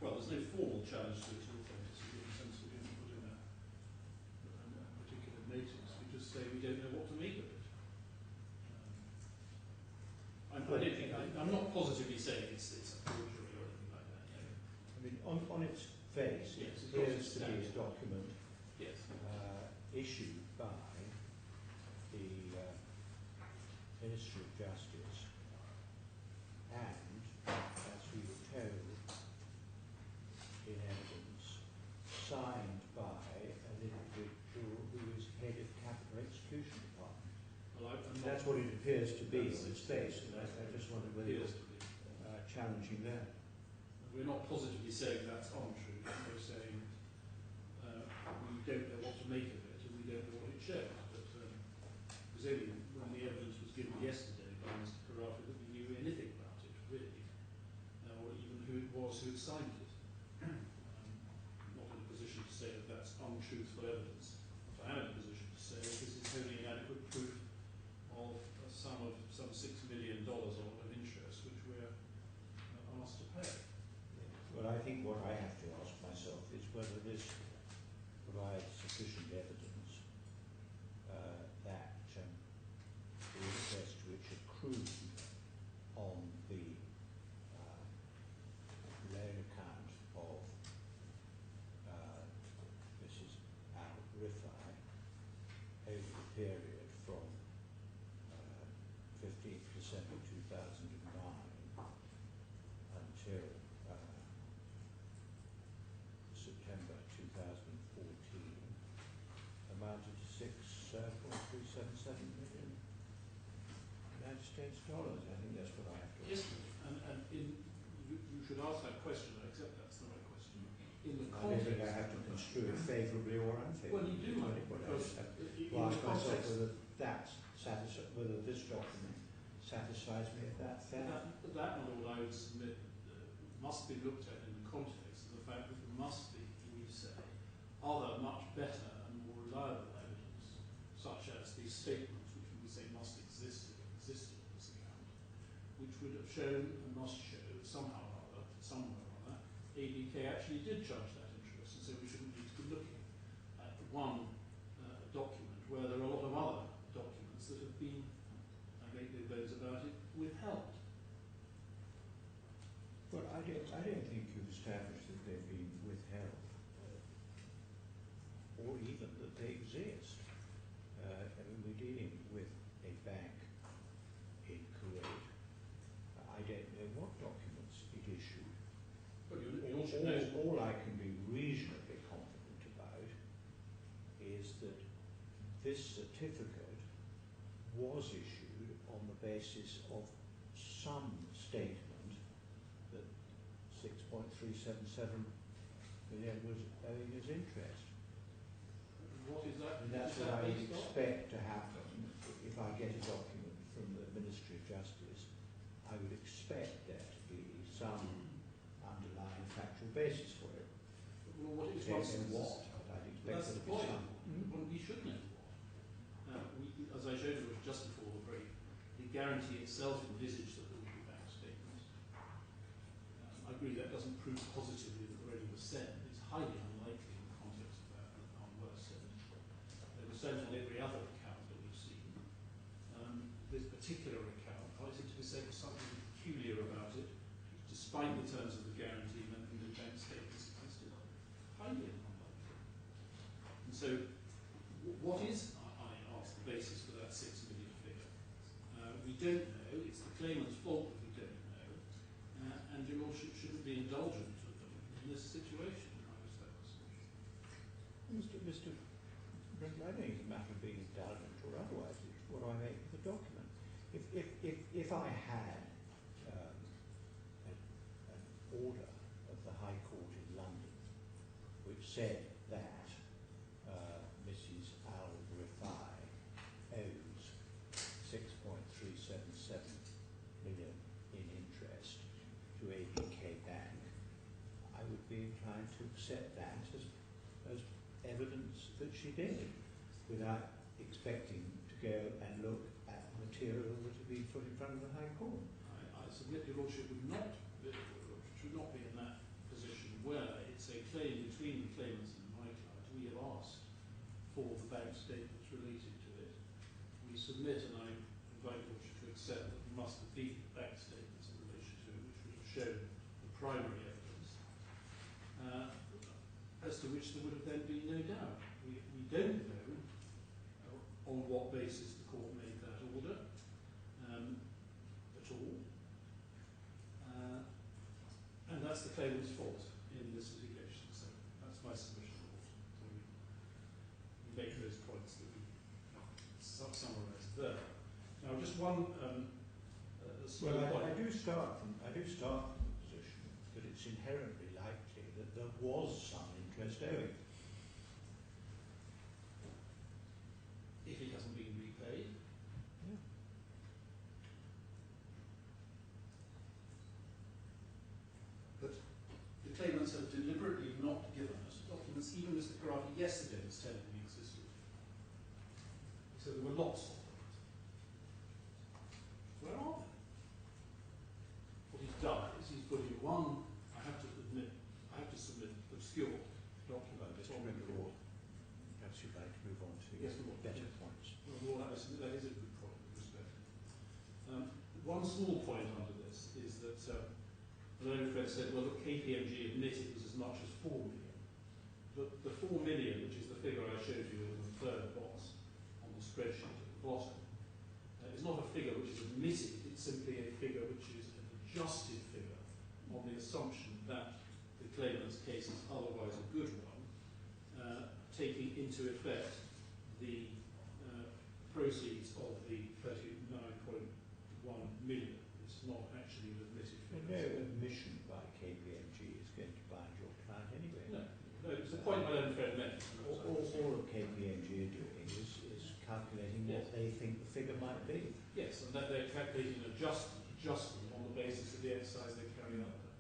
Well, there's no formal challenge to its authenticity in the sense that we haven't put in a particular notice. We just say we don't know what to make of it. I don't think, I'm not positively saying it's a forgery or anything like that. No. I mean, on its face, yes, it appears to be a document yes. Issued by the Ministry of Justice and, as we were told in evidence, signed by an individual who is head of capital execution department. Well, that's what it appears to be on its face, and I just wondered whether you're challenging that. We're not positively saying that's untrue. We're saying we don't know what to make of it and we don't know what it shows. But it was only when the evidence was given yesterday by Mr. Khorafi that we knew anything about it, really, or even who it was who had signed it. Not in a position to say that that's untruthful evidence. What I am in a position to say is this is wholly inadequate proof of a sum of some $6 million of interest which we're asked to pay. Well, I think what I have to ask myself is whether this provides sufficient evidence that the interest which accrued on the loan account of Mrs. Rifai over the period from 15th December 2009 until September 2014 amounted to $6.377 million United States dollars. I think that's what I have to Yes, ask. and you should ask that question. I accept that's the right question. In the I don't think I context, have to construe it favourably or unfavourably. well, you do, because to ask myself whether this document satisfies me at that fact. that, my Lord, I would submit must be looked at in the context of the fact that there must be, we say, other much better and more reliable evidence, such as these statements, which we say must exist in this account, which would have shown and must show somehow or other, somewhere or other, ABK actually did charge that interest, and so we shouldn't need to be looking at one document where there are a lot of other documents that have been, I make no bones about it, withheld. Well, I don't think you've established that they've been withheld, or even that they exist. I mean, we're dealing with a bank in Kuwait. I don't know what documents it issued. Well, you should know. All I can be reasonably confident about is that this certificate was issued on the basis of some statement that 6.377 million was owing as interest. What is that? And that's is what that I would based on? expect to happen if I get a document from the Ministry of Justice. I would expect there to be some underlying factual basis for it. Well, what is I don't know what, but I'd expect that's there the to be point. some. Well, we should know what. As I showed you just before the break, the guarantee itself envisaged that there would be bank statements. I agree that doesn't prove positively that the money was sent. It's highly unlikely in the context of that were sent. They were sent on every other account that we've seen. This particular account, I think to be said, something peculiar about it, despite the terms of the guarantee, meant we So, what is, I ask, the basis for that 6 million figure? We don't know. It's the claimant's fault that we don't know. And your lordship shouldn't be indulgent of them in this situation. I was that was Mr. Brindle, I don't think it's a matter of being indulgent or otherwise. It's what I make of the document. If I had an order of the High Court in London which said that Mrs. Rifai owes 6.377 million in interest to ABK Bank, I would be inclined to accept that as evidence that she did, without expecting to go and look at material that had been put in front of the High Court. I submit your lordship should not be in that position where it's a claim between the claimants and my client. We have asked for the bank statements related to it. We submit, and I invite your lordship to accept that there must have been bank statements in relation to it, which would have shown the primary evidence, as to which there would have then been no doubt. We don't know on what basis the court made that order at all. And that's the claimant's fault in this litigation. So that's my submission. So we make those points that we summarised there. Now, just one. I do start from the position that it's inherently likely that there was some interest owing. If it hasn't been repaid. Yeah. But the claimants have deliberately not given us documents, even Mr. Khorafi yesterday was telling me existed. He said there were lots of them. Where are they? What he's done is he's put in one, I have to submit obscure document. Mr. Brindle, perhaps you'd like to move on to better points. Well, that is a good point with respect. One small point under this is that the learned friend said, well, look, KPMG admitted it was as much as 4 million. But the 4 million, which is the figure I showed you in the third box on the spreadsheet at the bottom, is not a figure which is admitted, it's simply a figure which is an adjusted figure on the assumption that the claimant's case is otherwise a good one, taking into effect the proceeds of the 39.1 million. It's not actually an admitted figure. No admission by KPMG is going to bind your client anyway. No, it's the point my own friend made. All of KPMG are doing is calculating what they think the figure might be. Yes, and that they're calculating an adjustment on the basis of the exercise they're carrying out there.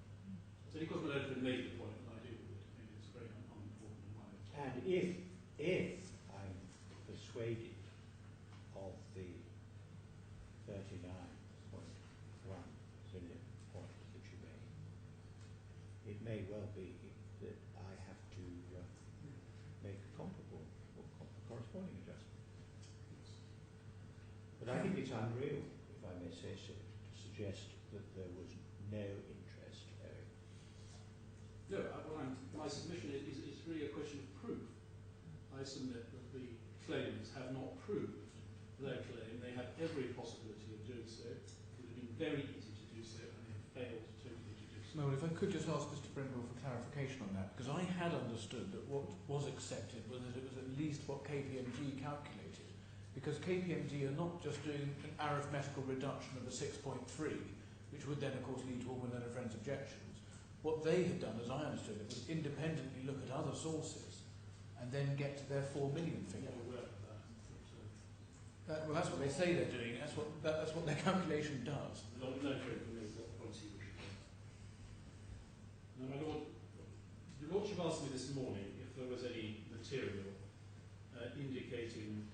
So because my own friend made the point, and I do with it, maybe it's very unimportant in my opinion. And if I'm persuaded of the 39.1 million point that you made, it may well be that I have to make a comparable or corresponding adjustment. But I think it's unreal, if I may say so, to suggest that there was no interest owing. No, my submission is really a question of proof. I submit that the claimants have not proved their claim. They had every possibility of doing so. It would have been very easy to do so, and they have failed totally to do so. No, if I could just ask Mr. Brindle for clarification on that, because I had understood that what was accepted was that it was at least what KPMG calculated, because KPMG are not just doing an arithmetical reduction of the 6.3, which would then, of course, lead to all my learned friends' objections. What they had done, as I understood it, was independently look at other sources and then get to their 4 million figure. I'm aware of that. Well, that's what they say they're doing. That's what their calculation does. No friend can make what policy we should take. Now, my lord, your lordship asked me this morning if there was any material indicating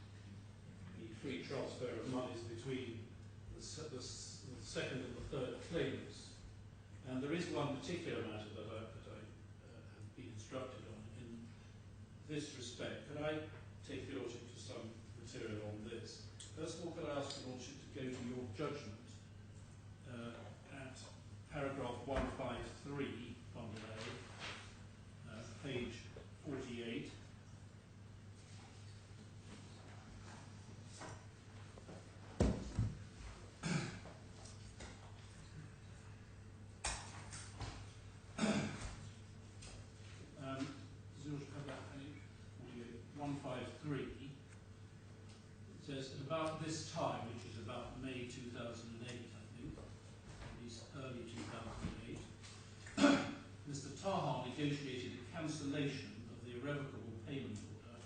the free transfer of monies between the second and the third claimants. And there is one particular matter that I have been instructed on in this respect. Could I take your lordship to some material on this? First of all, could I ask your lordship to go to your judgment at paragraph 153, under A, page 48. 3, it says at about this time, which is about May 2008, I think, at least early 2008, Mr. Taha negotiated a cancellation of the irrevocable payment order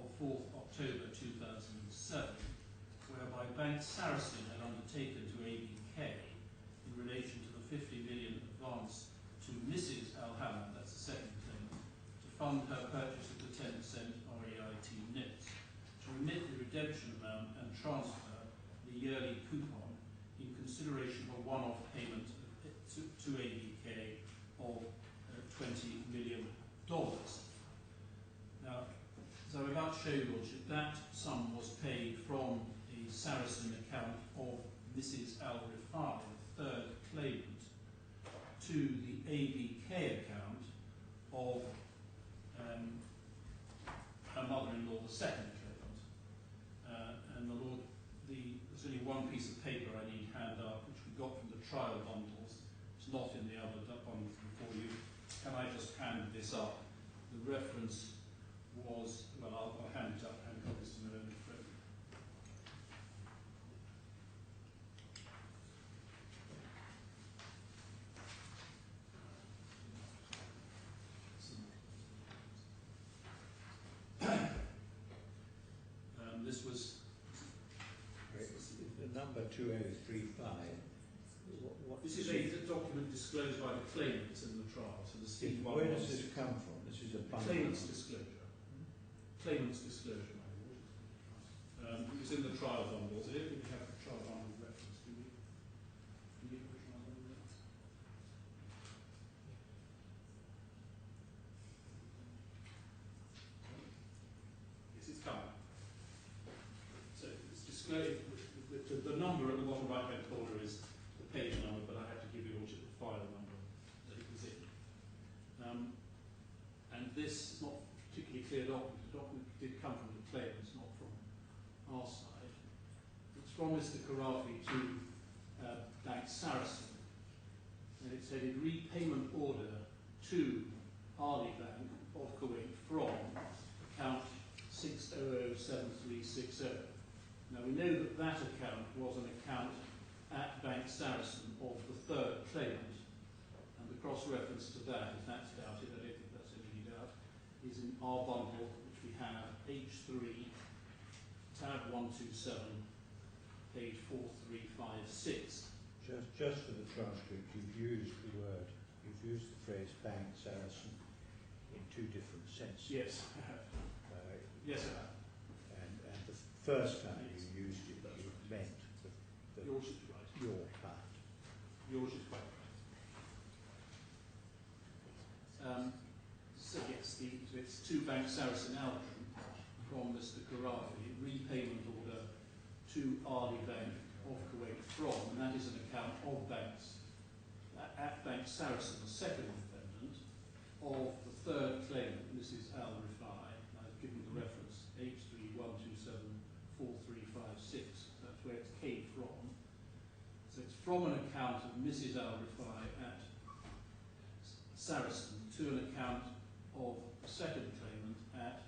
of 4th October 2007, whereby Bank Sarasin had undertaken to ABK in relation to the 50 million advance to Mrs. Hamad, that's the second claim, to fund her purchase of the 10% REIT notes, to remit the redemption amount and transfer the yearly coupon in consideration of a one-off payment to ABK of $20 million. Now, as I'm about to show you, Lordship, that sum was paid from the Sarasin account of Mrs. Rifai, the third claimant, to the ABK account of her mother-in-law, the second claimant. And my Lord, there's only one piece of paper I need hand up, which we got from the trial bundles. It's not in the other bundles before you. Can I just hand this up? The reference was, well, I'll hand it up, hand copies to my own friend. This was The number 2035. this is a document disclosed by the claimants in the trial. So the scheme Where does this come from? This is a bundle. claimant's disclosure. Claimant's disclosure, my lord. It was in the trial bundles. I don't think we have the trial bundle reference, do we? Do we have the trial bundle reference? Yes, it's coming. So it's disclosed. The number at the bottom right-hand corner is the page number, but I have to give you all the file number that it was in. And this is not particularly clear document. The document did come from the claimants, not from our side. It's from Mr. Khorafi to Bank Sarasin, and it's headed repayment order to Alia Bank of Kuwait from account 6007360. Now we know that that account was an account at Bank Sarasin of the third claimant, and the cross-reference to that, if that's doubted, I don't think that's any doubt, is in our bundle, which we have H3, tab 127, page 4356. Just for the transcript, you've used the phrase Bank Sarasin in two different senses. Yes, I have. Yes, I have. And the first time you used it, you meant Yours is right. your part. Yours is quite right. So yes, it's to Bank Sarasin-Alpen from Mr. Khorafi, repayment order to Alia Bank of Kuwait from, and that is an account of banks at Bank Sarasin, the second defendant, of the third claimant, Mrs. Rifai. I've given the reference H31274356. That's where it came from. So it's from an account of Mrs. Rifai at Sarasin to an account of the second claimant at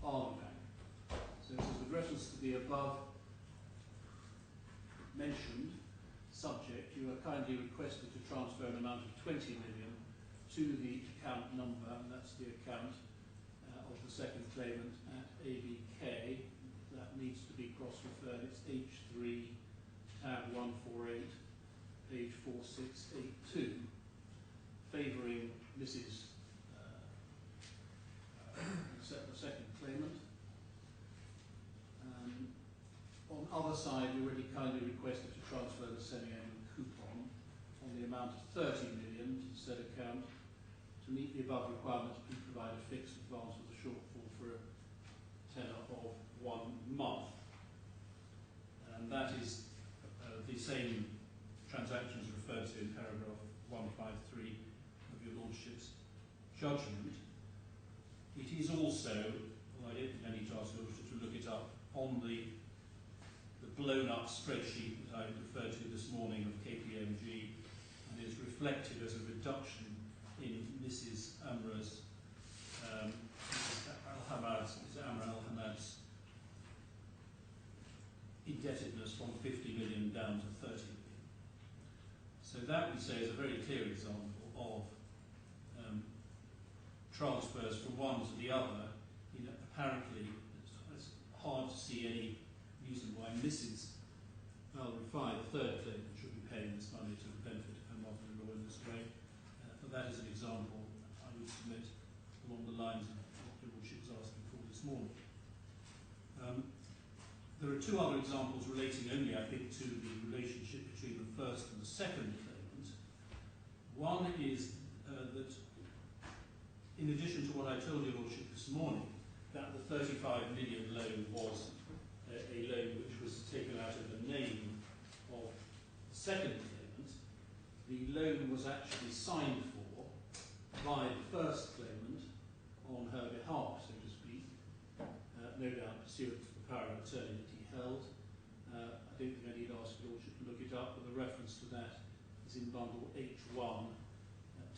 Alia Bank. So it says with reference to the above mentioned subject, you are kindly requested to transfer an amount of 20 million to the account number, and that's the account of the second claimant at ABK. That needs to be cross-referred. It's H3, tab 148, page 4682, favouring Mrs. the second claimant. On the other side, you already kindly requested to transfer the semi-annual coupon on the amount of 30 million to said account. To meet the above requirements, please provide a fixed advance with a shortfall for a tenor of 1 month. And that is the same transactions referred to in paragraph 153 of your Lordship's judgment. It is also, well, I don't think I need to ask your Lordship to look it up, on the blown-up spreadsheet that I referred to this morning of KPMG, and is reflected as a reduction in Mrs. Amrah's down to 30 million. So that, we say, is a very clear example of transfers from one to the other. Apparently, it's hard to see any reason why Mrs. Rifai, the third claimant, should be paying this money to the benefit of her mother-in-law in this way. But that is an example, I would submit, along the lines of what your Lordship was asking for this morning. There are two other examples relating only, I think, to the relationship between the first and the second claimant. One is that, in addition to what I told your Lordship this morning, that the 35 million loan was a loan which was taken out of the name of the second claimant, the loan was actually signed for by the first claimant on her behalf, so to speak, no doubt pursuant to the power of attorney that he held. I don't think I need ask your Lordship to look it up, but the reference to that is in bundle H1,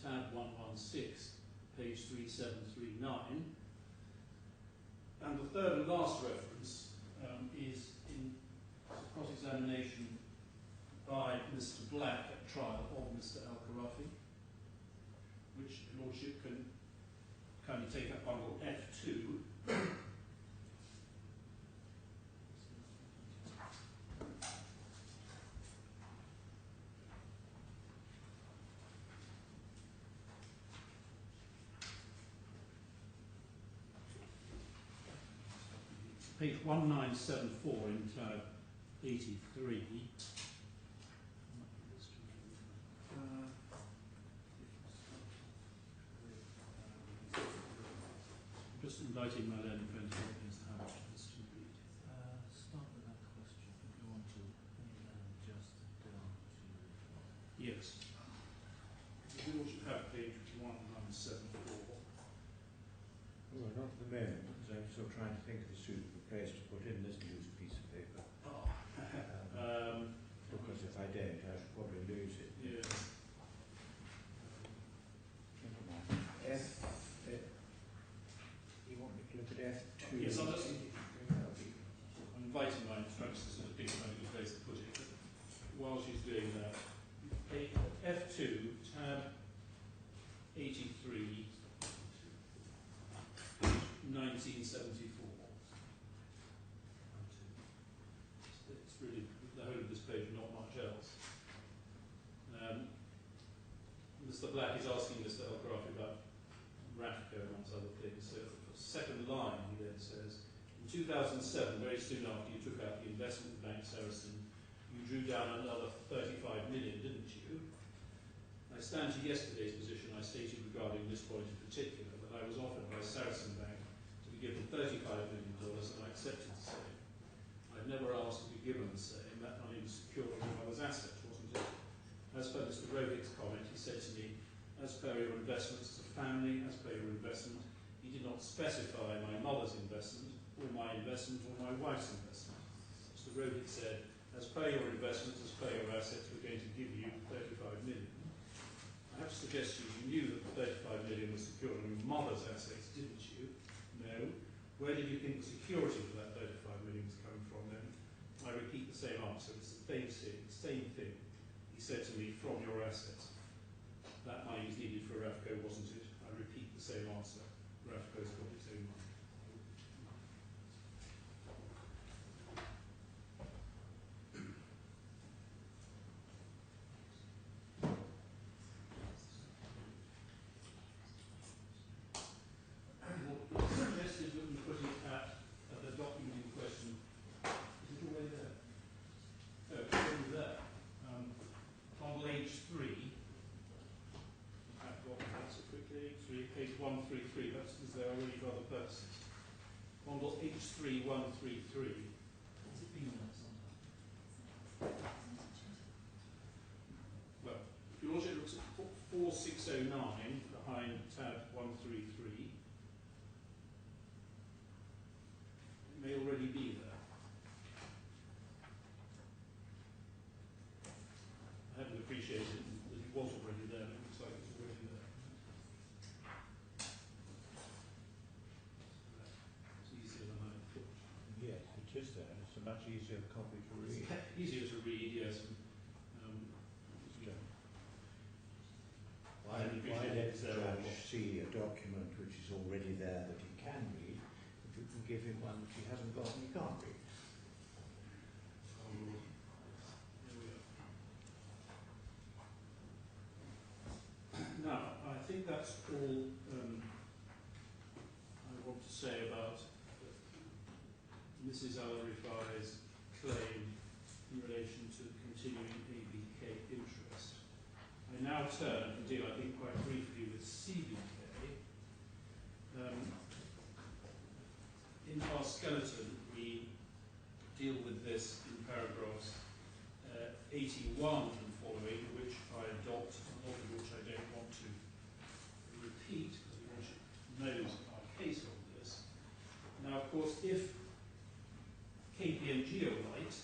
tab 116, page 3739. And the third and last reference is in cross-examination by Mr. Black at trial of Mr. Khorafi, which your Lordship can kindly take up bundle F2. Page 1974 in tab 83. Just inviting my learned friend to help me as to how much of this to read. Start with that question. Go on to just down to. Yes. We all should have page 1974. Well, not at the moment, because I'm still trying to think of a suitable place to put in this loose piece of paper. Oh. Because if I don't, I should probably lose it. Yeah. Never mind. You want me to look at F2? Yes, I'm inviting my instructors to think about a good place to put it. But while she's doing that, F2, tab 83, 1974. It's really the whole of this page, not much else. Mr. Black is asking Mr. Khorafi about Rafco, amongst other things. So for the second line, he then says, in 2007, very soon after you took out the investment bank Sarasin, you drew down another 35 million, didn't you? I stand to yesterday's position I stated regarding this point in particular, that I was offered by Sarasin Bank to be given $35 million and I accepted the same. I've never asked to be given the same. That money was secured on my mother's assets, wasn't it? As per Mr. Rohit's comment, he said to me, as per your investments as a family, as per your investment, he did not specify my mother's investment, or my investment, or my wife's investment. Mr. Rohit said, as per your investments, as per your assets, we're going to give you 35 million. I have to suggest to you, you knew that the 35 million was secured on your mother's assets, didn't you? No. Where did you think the security for that 35 million was coming from then? I repeat the same answer. It's the same thing. He said to me, from your assets. That money was needed for Rafco, wasn't it? I repeat the same answer. Rafco's got its own money. Suggested that we put it at the document in question. Is it already there? No, it's already there. Bundle H3. I've got that so quickly. Page 133. Is there already for other purposes? Bundle H3 133. Has it been there sometime? Well, if your Lordship looks at 4609 behind tab 133, it may already be there. I haven't appreciated that it was already there, but it looks like it's already there. It's easier than I thought. Yes, it is there. It's a matter much easier copy to read. Easier to read, yes. Why let Judge see a document which is already there that he can read, if you can give him one which he hasn't got and he can't read? Here we are. Now, I think that's all I want to say about Mrs. Rifai's claim in relation to continuing ABK interest. I now turn and deal, I think, quite briefly with CBK. In our skeleton, we deal with this in paragraphs 81 and following, which I adopt, a lot of which I don't want to repeat, because the Lordship knows our case on this. Now, of course, if KPMG are right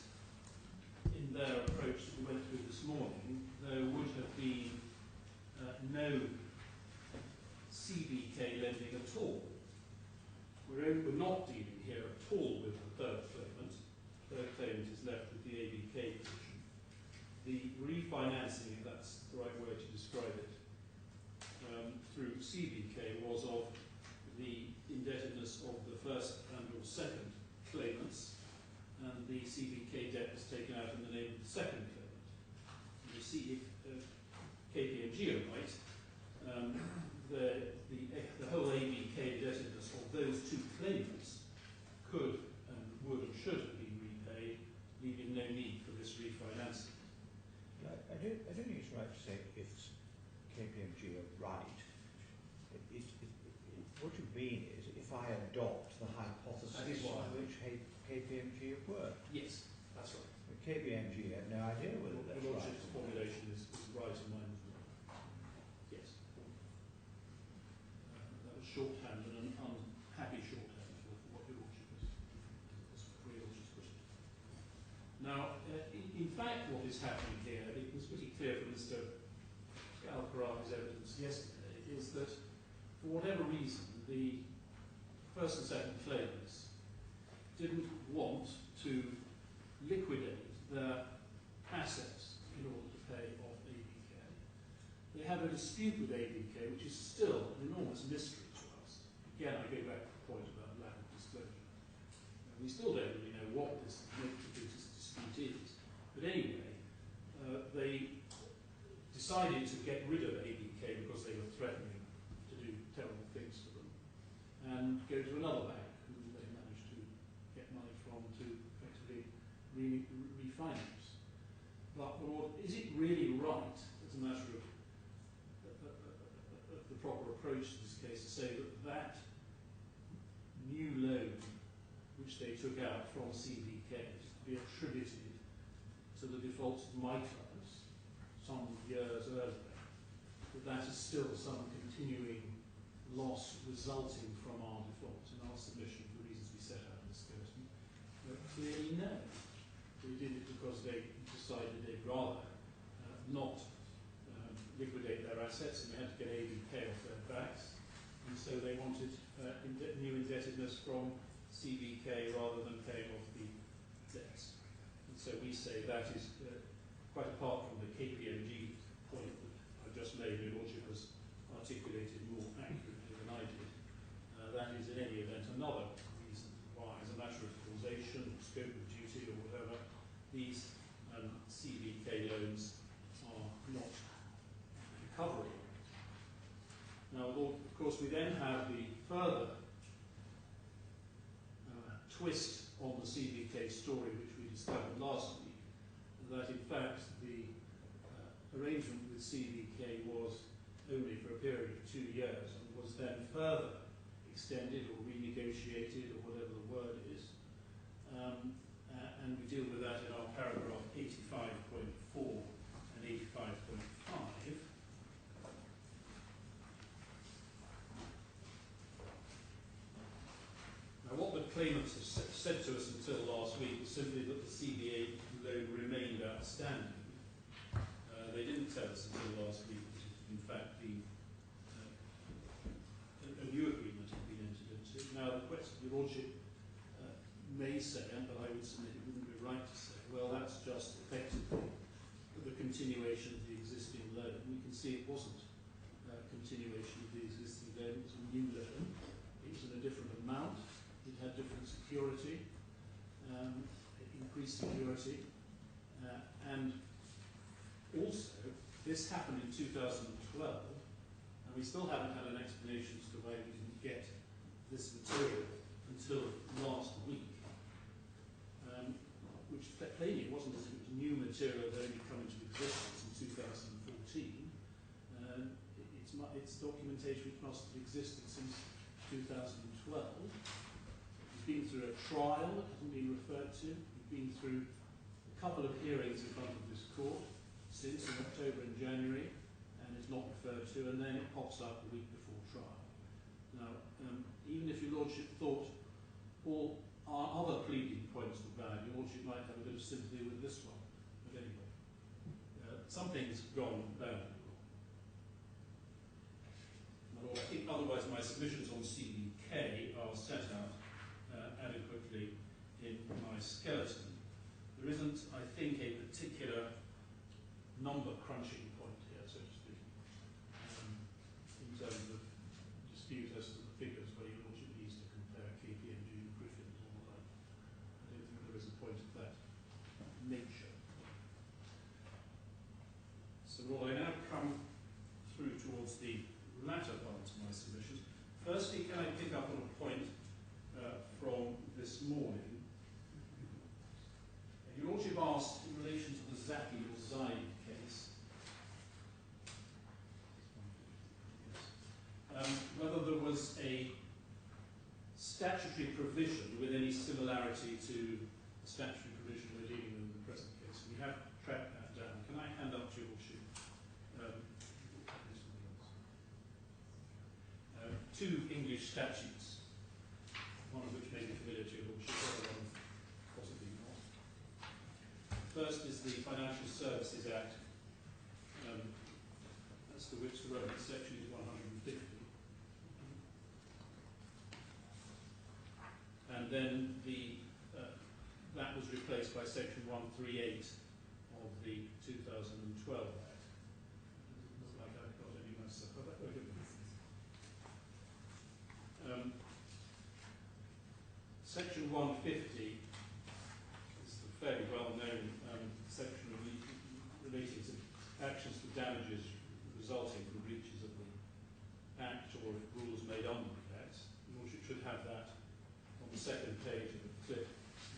in their approach that we went through this morning, there would have been no CBK lending at all. We're not dealing here at all with the third claimant. The third claimant is left with the ABK position. The refinancing, if that's the right way to describe it, through CBK was of the indebtedness of the first and or second claimants, and the CBK debt was taken out in the name of the second claimant. You see, if KPMG are right, the whole ABK indebtedness of those two claimants could and would and should have been repaid, leaving no need for this refinancing. I don't think it's right to say if KPMG are right. What you mean is if I adopt the hypothesis on which KPMG have worked. Yes, that's right. But KPMG have no idea whether The that's Lordship's right. formulation is right and mine is wrong. Yes. That was shorthand and an unhappy shorthand for what your Lordship has put it. Now, in fact, what is happening here, it was pretty clear from Mr. Khorafi's evidence yesterday, is that for whatever reason, the first and second claimants didn't want to liquidate their assets in order to pay off ABK. They have a dispute with ABK, which is still an enormous mystery to us. Again, I go back to the point about lack of disclosure. We still don't really know what this dispute is. But anyway, they decided to get rid of ABK because they were threatening to do terrible things to them, and go to another bank who they managed to get money from to effectively refinance. But Lord, is it really right, as a matter of the proper approach to this case, to say that that new loan which they took out from CBK is to be attributed to the default of my clients some years earlier, that is still some continuing loss resulting from our default? And our submission, for the reasons we set out in this skeleton, clearly no. They did it because they decided they'd rather not liquidate their assets, and they had to get ABK off their backs, and so they wanted new indebtedness from CBK rather than paying off the debts. And so we say that is quite apart from the KPMG point that I've just made, your Lordship has articulated more accurately than I did. That is, in any event, another reason why, as a matter of causation, scope of duty, or whatever, these CBK loans are not recoverable. Now, of course, we then have the further twist on the CBK story, which we discovered last week, that in fact the arrangement with CBK was only for a period of 2 years and was then further extended or renegotiated, or whatever the word is. And we deal with that in our paragraph 85.4 and 85.5. Now, what the claimants have said to us until last week was simply that the CBA loan remained outstanding. They didn't tell us until last week that, in fact, a new agreement had been entered into. Now, the question, your Lordship may say, but I would submit it wouldn't be continuation of the existing loan. We can see it wasn't a continuation of the existing loan, it was a new loan. It was in a different amount, it had different security, increased security, and also this happened in 2012, and we still haven't had an explanation as to why we didn't get this material until last week, which plainly wasn't as if it was new material that only come into existence in 2014. It's documentation which must have existed since 2012. We've been through a trial that hasn't been referred to. We've been through a couple of hearings in front of this court since in October and January, and it's not referred to, and then it pops up a week before trial. Now, even if your Lordship thought all our other pleading points were valid, your Lordship might have a bit of sympathy with this one. But anyway, something's gone badly. My Lord, I think otherwise my submissions on CBK are set out adequately in my skeleton. There isn't, I think, a particular number crunching point here, so to speak, in terms of dispute as to the figures where your Lordship needs to compare KPMG and Griffin and all that. I don't think there is a point of that nature. So, Lord, I now come through towards the latter part of my submissions. Firstly, can I pick up on a point from this morning? Your Lordship asked in relation to the Zaki or Zaid case whether there was a statutory provision with any similarity to the statutory provision we're dealing with in the present case. We have tracked that down. Can I hand up to your Lordship two English statutes, one of which may be familiar to your Lordship, the other one possibly not. First is the Financial Services Act, as to which the relevant section is 150. And then that was replaced by section 138 of the 2012 Act. It looks like I've got any myself. Section 150 is the fairly well-known section relating to actions for damages resulting from breaches of the Act or rules made under the Act. The Lordship should have that on the second page of the clip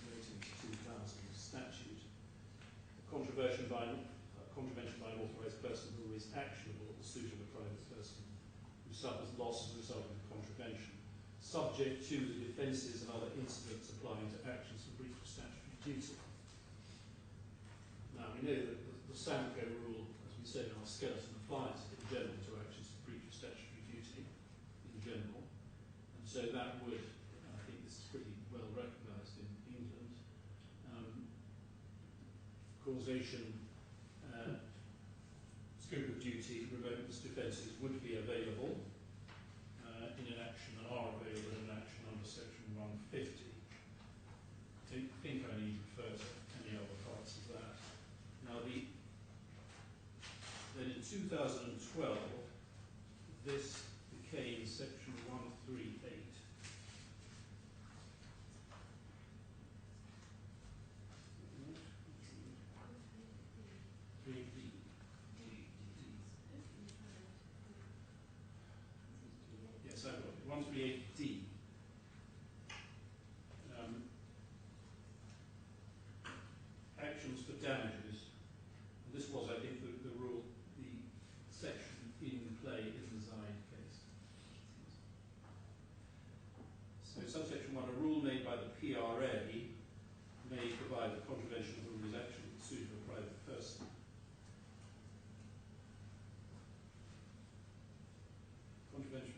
relating to 2000 statute. A contravention by an authorised person who is actionable at the suit of a private person who suffers loss as a result of the contravention, subject to the defences and other incidents applying to actions for breach of statutory duty. Now, we know that the Samco rule, as we said in our skeleton, applies in general to actions for breach of statutory duty in general. And so that would, I think this is pretty well recognised in England, causation, scope of duty, remoteness defences would be available in an action and are available in an action under section 150. I don't think I need to refer to any other parts of that. Now, then in 2012, this became section 138. Yes, I've got it. 138D. Actions for damages. And this was, I think, the rule, the section in play in the Zaid case. So subsection 1, a rule made by the PRA may provide that contravention of the rule is actually the suit of a private person. Contravention,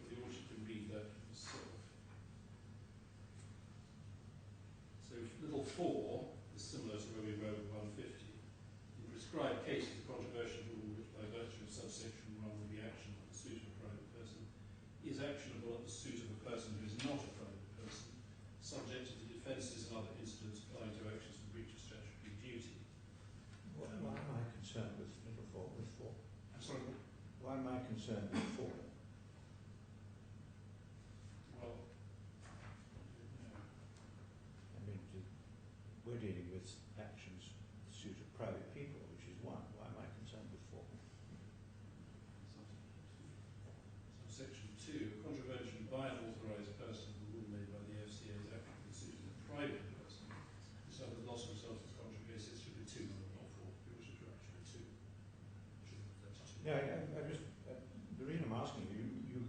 the Lordship can read that himself. So little 4 is similar to where we were with 150. In prescribed cases, the controversial rule, which by virtue of subsection 1 will be actionable at the suit of a private person, is actionable at the suit of a person who is not a private person, subject to the defences and other incidents applying to actions for breach of statutory duty. What am I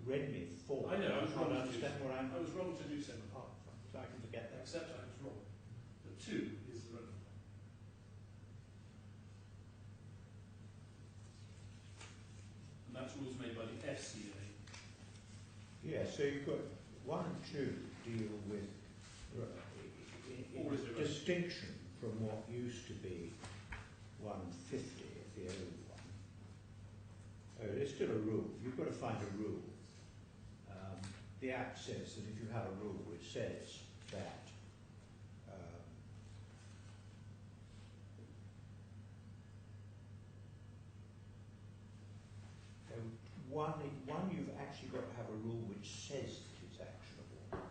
read me form. I know, I was wrong. Understand what I'm... I was wrong to do so, apart from. So I can forget that. Except I was wrong. But 2 is the relevant one. And that's rules made by the FCA. Yeah, so you've got 1 and 2 deal with Always in distinction from what used to be 150, the old one. Oh, there's still a rule. You've got to find a rule. The Act says that if you have a rule which says that one, you've actually got to have a rule which says that it's actionable.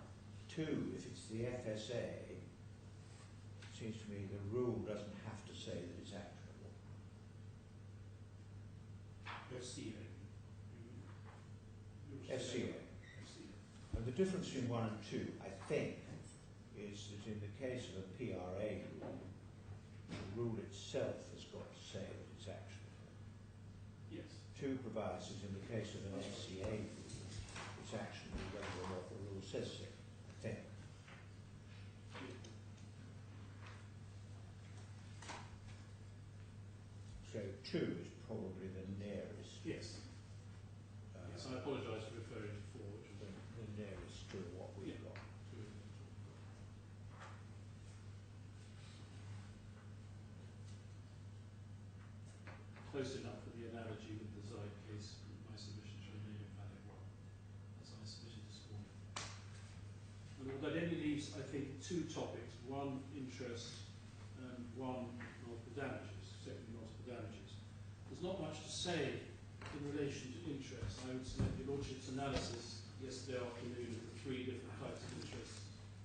2, if it's the FSA, it seems to me the rule doesn't have to say that it's actionable. FCA. FCA. And the difference between 1 and 2, I think, is that in the case of a PRA rule, the rule itself has got to say that it's actionable. Yes. 2 provides that in the case of an FCA rule, it's actionable whether or not the rule says so, I think. So 2 is probably the nearest. Yes. Yes, I apologise for referring to 4, which was the nearest to what we've got. Close enough for the analogy with the Zide case, my submission to remain a valid one, as I submitted this morning. And that only leaves, I think, 2 topics. 1, interest, and 1, multiple damages, secondly, multiple damages. There's not much to say in relation to interest. I would submit your Lordship's analysis yesterday afternoon of the 3 different types of interest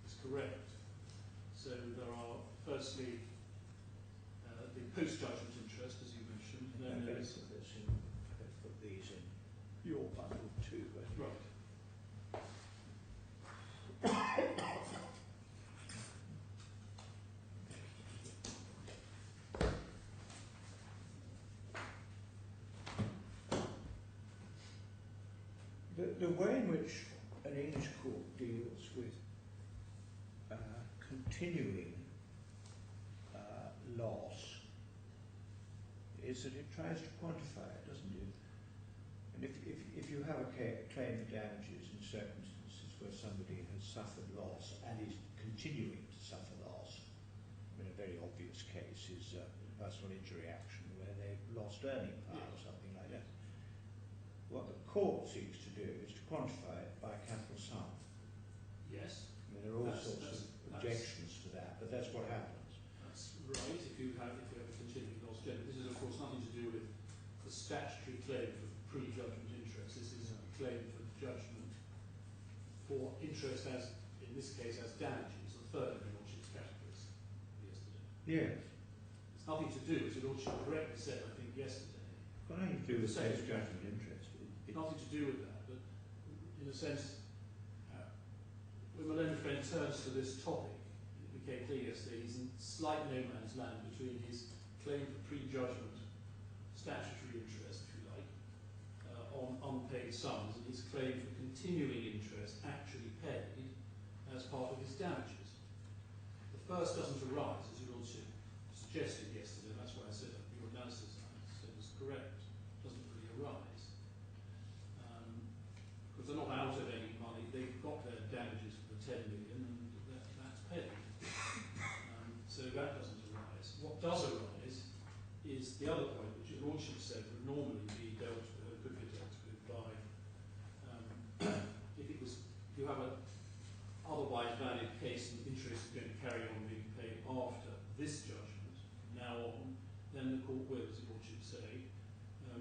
is correct. So there are, firstly, the post-judgment interest, as you mentioned. Then there's put these in your bundle too. Right. The way in which an English court deals with continuing loss is that it tries to quantify it, doesn't it? And if you have a claim for damages in circumstances where somebody has suffered loss and is continuing to suffer loss, I mean, a very obvious case is personal injury action where they've lost earning power or something like that. What the court seeks to do is to quantify it by a capital sum. Yes. I mean, there are all sorts of objections to that, but that's what happens. That's right. If you have a continuing loss generally, this is of course nothing to do with the statutory claim for pre-judgment interest. This is a claim for judgment for interest as, in this case, as damages, the third of your Lordship's categories yesterday. Yes. It's nothing to do, as your Lordship correctly said, I think, yesterday. Got nothing to do with post-judgment interest. Nothing to do with that, but in a sense, when my learned friend turns to this topic, it became clear yesterday he's in slight no man's land between his claim for pre-judgment statutory interest, if you like, on unpaid sums, and his claim for continuing interest actually paid as part of his damages. The first doesn't arise, as your Lordship suggested yesterday, that's why I said that your analysis was correct, doesn't really arise. Because they're not out of any money, they've got their damages for the 10 million and that's paid. So that doesn't arise. What does arise is the other point, which your Lordship said would normally be dealt with, could be dealt with by, if you have an otherwise valid case and interest is going to carry on being paid after this judgment, now on, then the court will, as your Lordship say,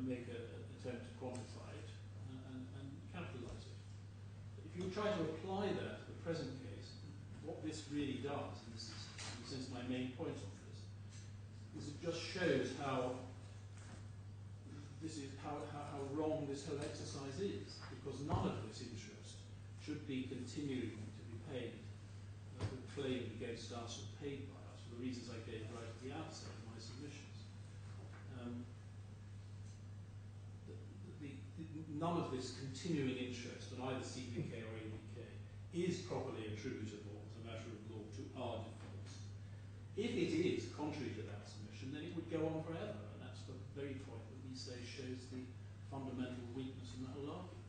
make an attempt to quantify it and capitalise it. If you try to apply that to the present case, what this really does, and this is in a sense my main point on this, is it just shows how wrong this whole exercise is, because none of this interest should be continuing to be paid, claimed against us or paid by us, for the reasons I gave right at the outset of my submissions. None of this continuing interest either CBK or ABK, is properly attributable as a matter of law to our defaults. If it is contrary to that submission, then it would go on forever, and that's the very point that we say shows the fundamental weakness in the whole argument.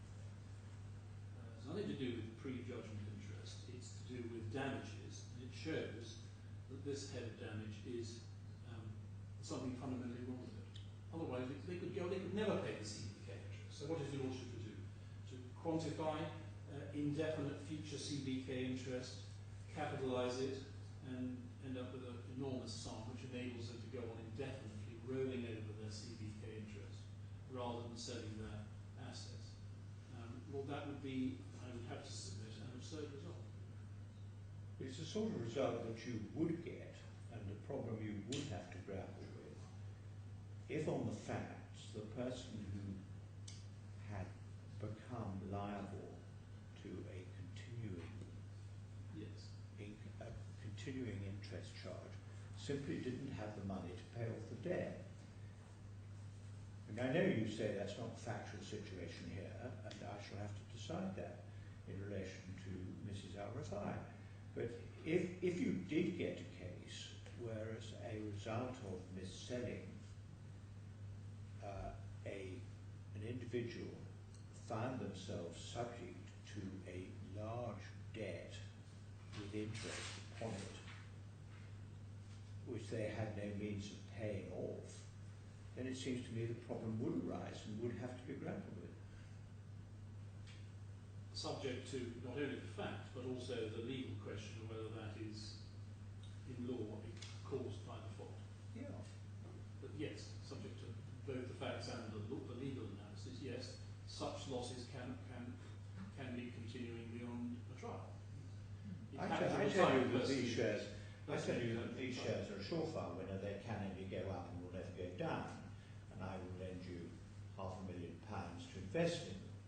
It's nothing to do with prejudgment interest, it's to do with damages, and it shows that this head of damage is something fundamentally wrong with it. Otherwise, they could never pay the CBK interest. So what is your lordship to do? To quantify indefinite future CBK interest, capitalise it, and end up with an enormous sum which enables them to go on indefinitely rolling over their CBK interest rather than selling their assets. Well, that would be, I would have to submit, an absurd result. It's the sort of result that you would get, and the problem you would have to grapple with, if on the facts the person who had become liable to a continuing interest charge simply didn't have the money to pay off the debt. And I know you say that's not the factual situation here, and I shall have to decide that in relation to Mrs. Rifai. But if you did get a case where, as a result of mis-selling, an individual found themselves subject to a large debt with interest upon it, which they had no means of paying off, then it seems to me the problem would arise and would have to be grappled with. Subject to not only the fact, but also the legal question of whether that is, in law, caused by the fault. Yeah. But yes, subject to both the facts and the legal analysis, yes, such losses can be continuing beyond a trial. I tell you that these shares are a surefire winner. They can only go up and will never go down. And I will lend you £500,000 to invest in them.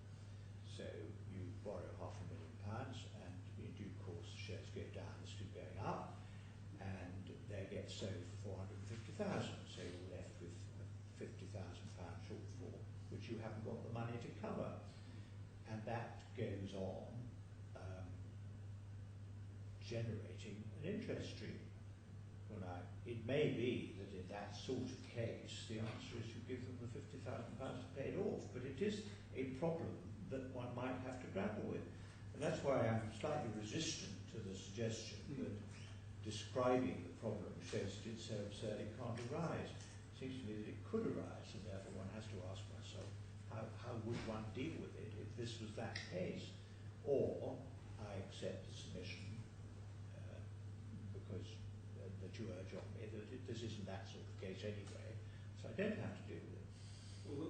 So you borrow £500,000, and in due course the shares go down instead of going up, and they get sold for £450,000. So you're left with a £50,000 shortfall, which you haven't got the money to cover. And that goes on generating an interest stream. Well, now, it may be that in that sort of case, the answer is you give them the £50,000 paid off, but it is a problem that one might have to grapple with. And that's why I'm slightly resistant to the suggestion that describing the problem shows that it's so absurd it can't arise. It seems to me that it could arise, and therefore one has to ask oneself, how would one deal with it if this was that case? Or I accept the submission because that you urge on me that this isn't that sort of case anyway, so I don't have to deal with it. Well,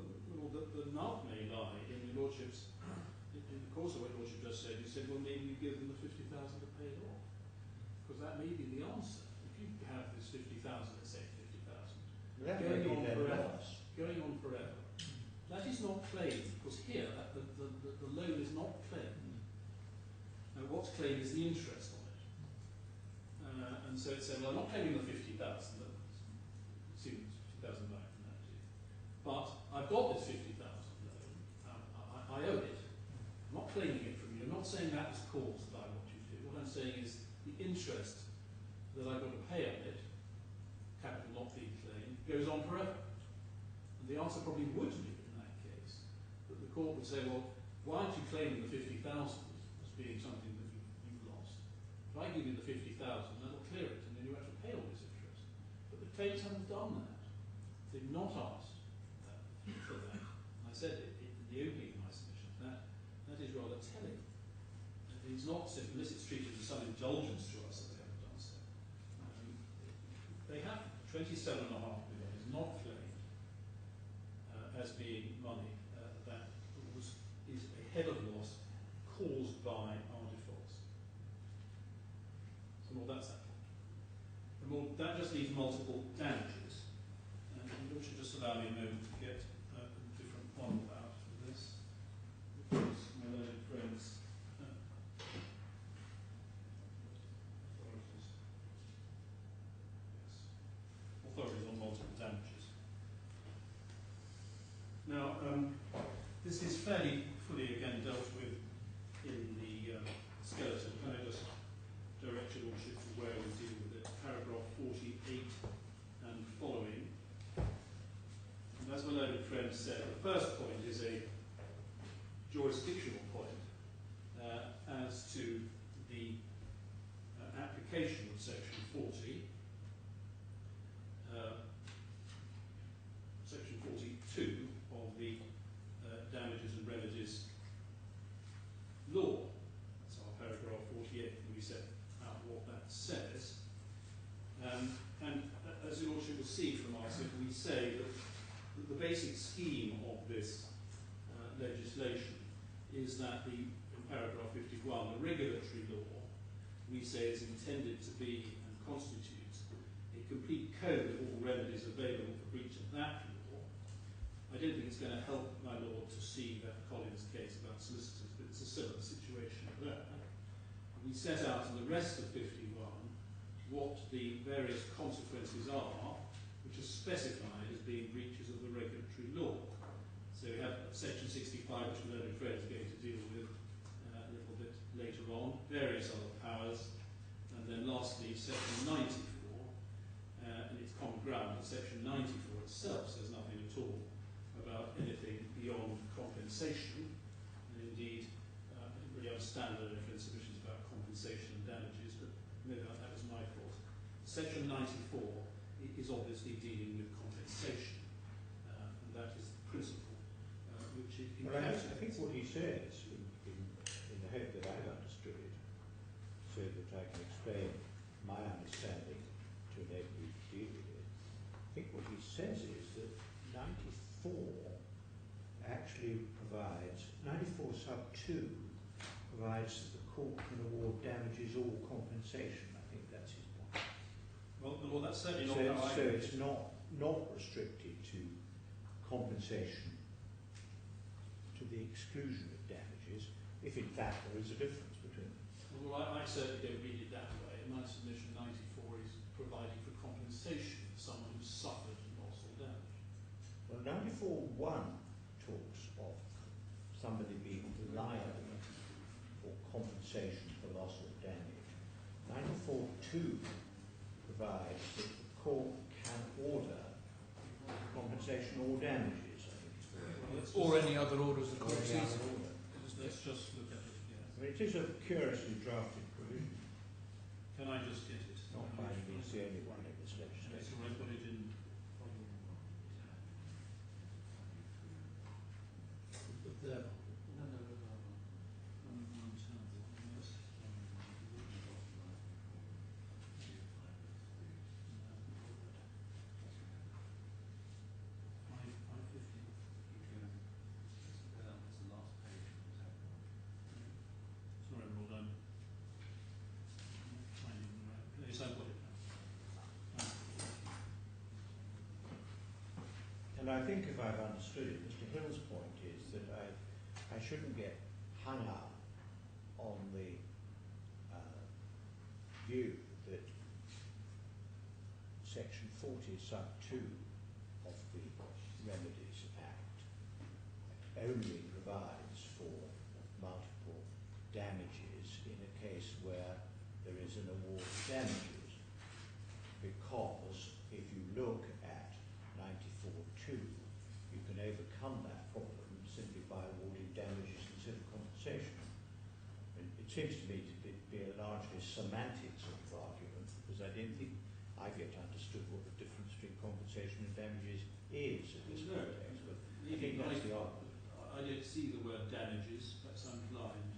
the nub may lie in your lordship's, in the course of what your lordship just said. You said, well, maybe you give them the £50,000 to pay it off, because that may be the answer. If you have this £50,000, let's say £50,000, going on forever, that is not claimed, because here the loan is not claimed. Now, what's claimed is the interest on it. And so it said, well, I'm not claiming the £50,000, assuming it's £50,000 back from that year, but I've got this £50,000 loan, I owe it. I'm not claiming it from you. I'm not saying that was caused by what you do. What I'm saying is the interest that I've got to pay on it, capital not being claimed, goes on forever. And the answer probably would be, in that case, that the court would say, well, why aren't you claiming the £50,000 as being something that you've lost? If I give you the £50,000, that'll clear it, and then you have to pay all this interest. But the claimants haven't done that. They've not asked for that. And I said it in the opening of my submission, that is rather telling. It's not simple, unless it's treated as some indulgence to us that they haven't done so. They have 27.5 million is not claimed as being money that is a head of loss caused by our defaults. So more that's that point. And more, that just leaves multiple damages. And you should just allow me a moment to get a different model out of this. Because my learned friends authorities on multiple damages. Now, this is fairly fully again dealt with friend said, the first point is a jurisdictional point as to the application of Section 40, Section 42 of the Damages and Remedies Law. That's our paragraph 48, and we set out what that says. And as you all should see from our set, we say that the basic scheme of this legislation is that in paragraph 51, the regulatory law, we say, is intended to be and constitutes a complete code of all remedies available for breach of that law. I don't think it's going to help my lord to see that Collins case about solicitors, but it's a similar situation there. We set out in the rest of 51 what the various consequences are, which are specified as being breaches of the regulatory law. So we have Section 65, which the learned friend is going to deal with a little bit later on, various other powers, and then lastly Section 94, and its common ground. Section 94 itself says nothing at all about anything beyond compensation, and indeed I didn't really understand the learned friend's submissions about compensation and damages, but maybe that was my fault. Section 94 is obviously dealing with compensation, and that is the principle which it encapsulates. I think what he says, in the hope that I've understood it, so that I can explain my understanding to enable you to deal with it, I think what he says is that 94 actually provides, 94 sub 2 provides that the court can award damages or compensation. I think that's his point. Well, that's certainly not how I... So it's not restricted to compensation to the exclusion of damages, if in fact there is a difference between them. Well, I certainly don't read it that way. In my submission, 94 is providing for compensation for someone who's suffered loss or damage. Well, 94.1 talks of somebody being liable for compensation for loss or damage. 94.2 provides that the court can order compensation or damages, I think it's the way. Or any other orders the court sees. Let's just look at it. Yes. I mean, it is a curiously drafted provision. Can I just get it? Not finding it's the only one in this So legislation. I put it in. But there. No. Sorry, well done. Yes, I've got it now. And I think if I've understood it, Mr. Hill's point is that I shouldn't get hung up on the view that Section 40 sub 2 of the Remedies Act only provides for multiple damages in a case where there is an award of damages, because if you look at 94.2, you can overcome that problem simply by awarding damages instead of compensation. And it seems to me to be a largely semantic sort of argument, because I don't think I've yet understood what the difference between compensation and damages is in this context. But I think that's the argument. I don't see the word damages, perhaps I'm blind.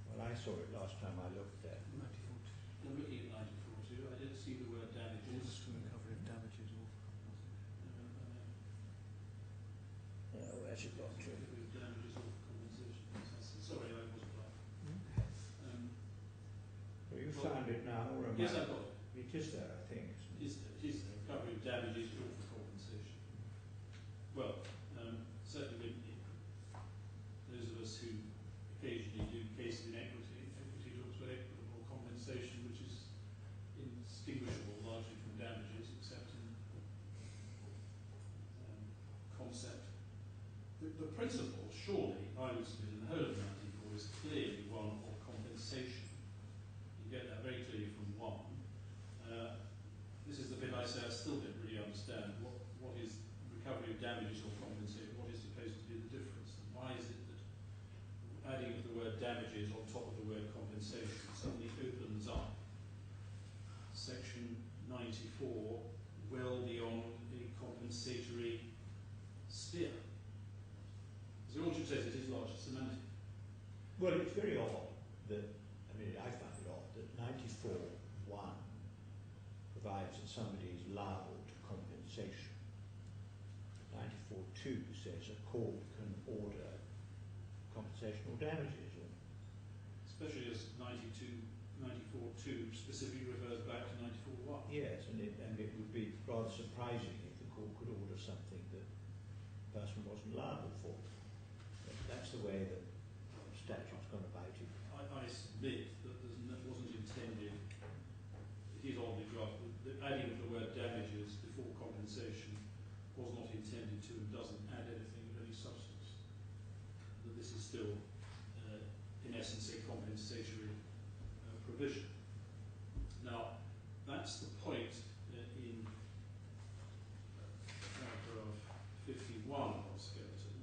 Well, I saw it last time I looked there. I'm looking at 94 too. I don't see the word damages. For recovery of damages or Where's it got to? Damages or compensation. Sorry, I was blind. Well, you found it now, or am Yes, I? I've got it. It is there, I think. It is the recovery of damages or for compensation. Well, certainly those of us who occasionally do cases in equity talks about equitable compensation, which is indistinguishable largely from damages, except in concept. The principle, surely, I would submit in the whole of 94 is clearly one of compensation. You get that very clearly from 1. This is the bit I say I still don't really understand. What is recovery of damages or compensation? word damages on top of the word compensation suddenly opens up section 94 well beyond a compensatory sphere. As the Lordship says, it is largely semantic. Well, it's very odd that, I mean, I find it odd that 94.1 provides that somebody is liable to compensation. 94.2 says a court can order compensation or damages. Especially as 94.2 specifically refers back to 94.1. Yes, and it would be rather surprising if the court could order something that the person wasn't liable for. But that's the way that the statute's gone about it. I submit that that wasn't intended. It is oddly drafted. The adding of the word damages before compensation was not intended to and doesn't add anything of any substance. That this is still, in essence, a compensatory provision. Now, that's the point in paragraph 51 of our skeleton.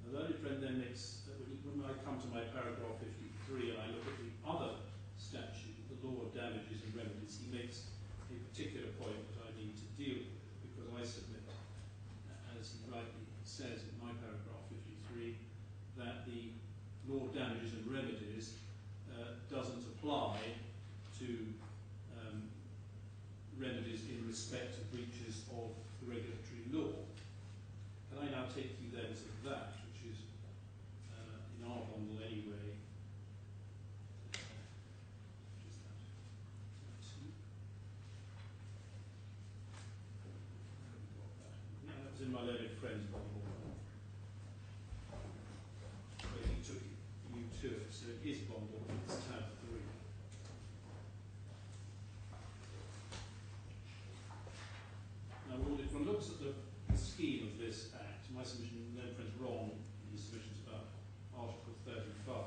The learned friend then makes, when I come to my paragraph 53 and I look at the other statute, the law of damages and remedies, he makes a particular point that I need to deal with, because I submit, as he rightly says in my paragraph 53, that the law of damages and remedies doesn't apply to remedies in respect of breaches of the regulatory law. Can I now take you then to that, which is in our bundle anyway, no, that was in my learned friend's bundle. But he took you to it, so it is bundle, it's tab 3. Now, if one looks at the scheme of this Act, my submission, learned friend's wrong in his submissions about Article 35.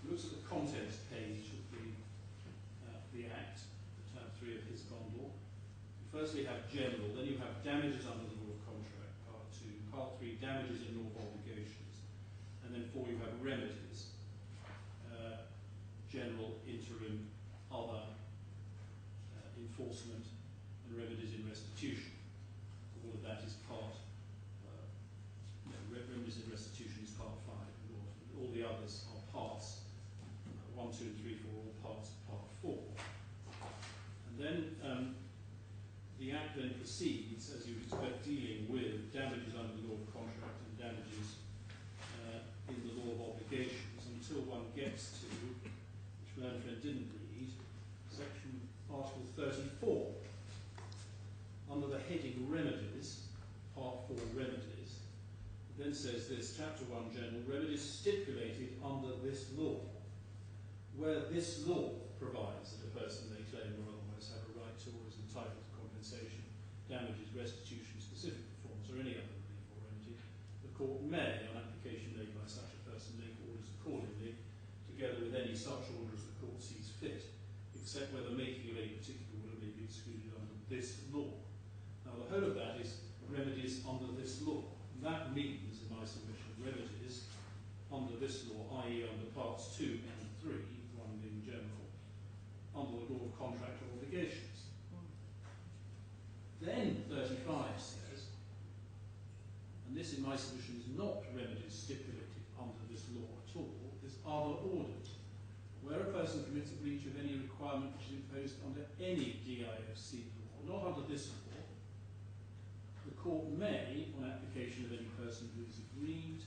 Looks at the contents page of the Act, tab 3 of his bundle. You firstly have general, then you have damages under the law of contract, part 2, part 3, damages in law of obligations, and then 4 you have remedies, general, interim, other, enforcement, and remedies in restitution. All of that is part, remedies in restitution is part 5, all the others are parts 1, 2, and 3, 4, all parts of part 4. And then the Act then proceeds, as you would expect, dealing with damages under the law of contract and damages in the law of obligations, until one gets to, which my learned friend didn't read, section Article 34. Under the heading remedies, part 4 remedies, it then says this, chapter 1 general, remedies stipulated under this law, where this law provides that a person may claim or otherwise have a right to or is entitled to compensation, damages, restitution, specific performance, or any other relief or remedy, the court may, on application made by such a person, make orders accordingly, together with any such order as the court sees fit, except whether making of any particular order may be excluded under this law. Now, the whole of that is remedies under this law. And that means, in my submission, remedies under this law, i.e. under parts 2 and 3, one being general, under the law of contract or obligations. Then 35 says, and this in my submission is not remedies stipulated under this law at all, is other orders, where a person commits a breach of any requirement which is imposed under any DIFC law, not under this law, the court may, on application of any person who is aggrieved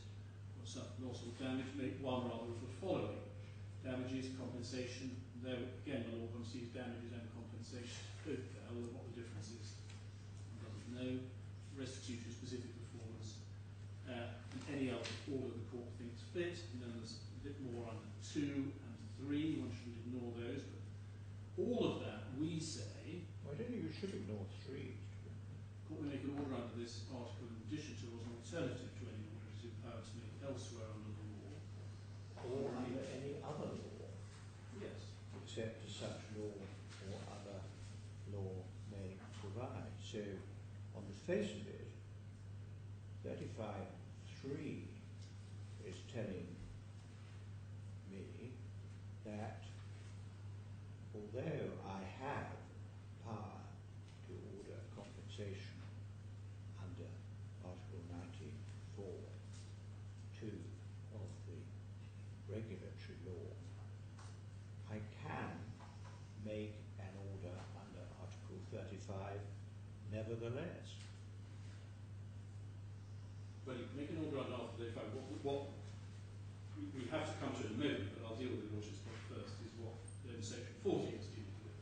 or suffered loss or damage, make one or other of the following: damages, compensation. There again, the law conceives damages and compensation. Both there, what the difference is, one doesn't know. Restitution, specific performance, and any other order the court thinks fit. And then there's a bit more under 2 and 3. One shouldn't ignore those, but all of that we say. Why don't you should ignore 3? Court may make an order under this article in addition to or as an alternative to any order it is empowered to make elsewhere under the law. Or under any other law, Yes. except as such law or other law may provide. So, on the face of it, 35.3 is telling although I have power to order compensation under Article 19(4)(2) of the regulatory law, I can make an order under Article 35 nevertheless. Well, you can make an order under Article 35. What we have to come to in a moment, but I'll deal with the Lordship's point first, is what then Section 40 is dealing with.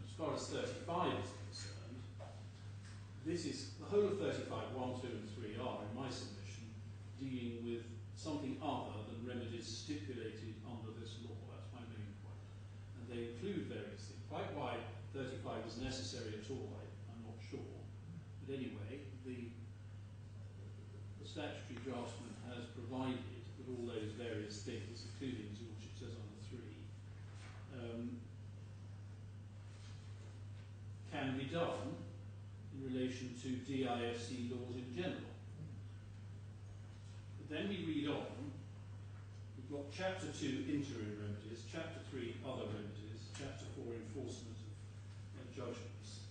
As far as 35 is concerned, this is the whole of 35, 1, 2 and 3 are, in my submission, dealing with something other than remedies stipulated under this law. That's my main point. And they include various things. Quite why 35 is necessary at all, I'm not sure. But anyway, the statutory draftsman has provided that all those various things, including, as your Lordship says, under 3, can be done in relation to DIFC laws in general. But then we read on, we've got Chapter 2 interim remedies, Chapter 3 other remedies, Chapter 4 enforcement of judgments.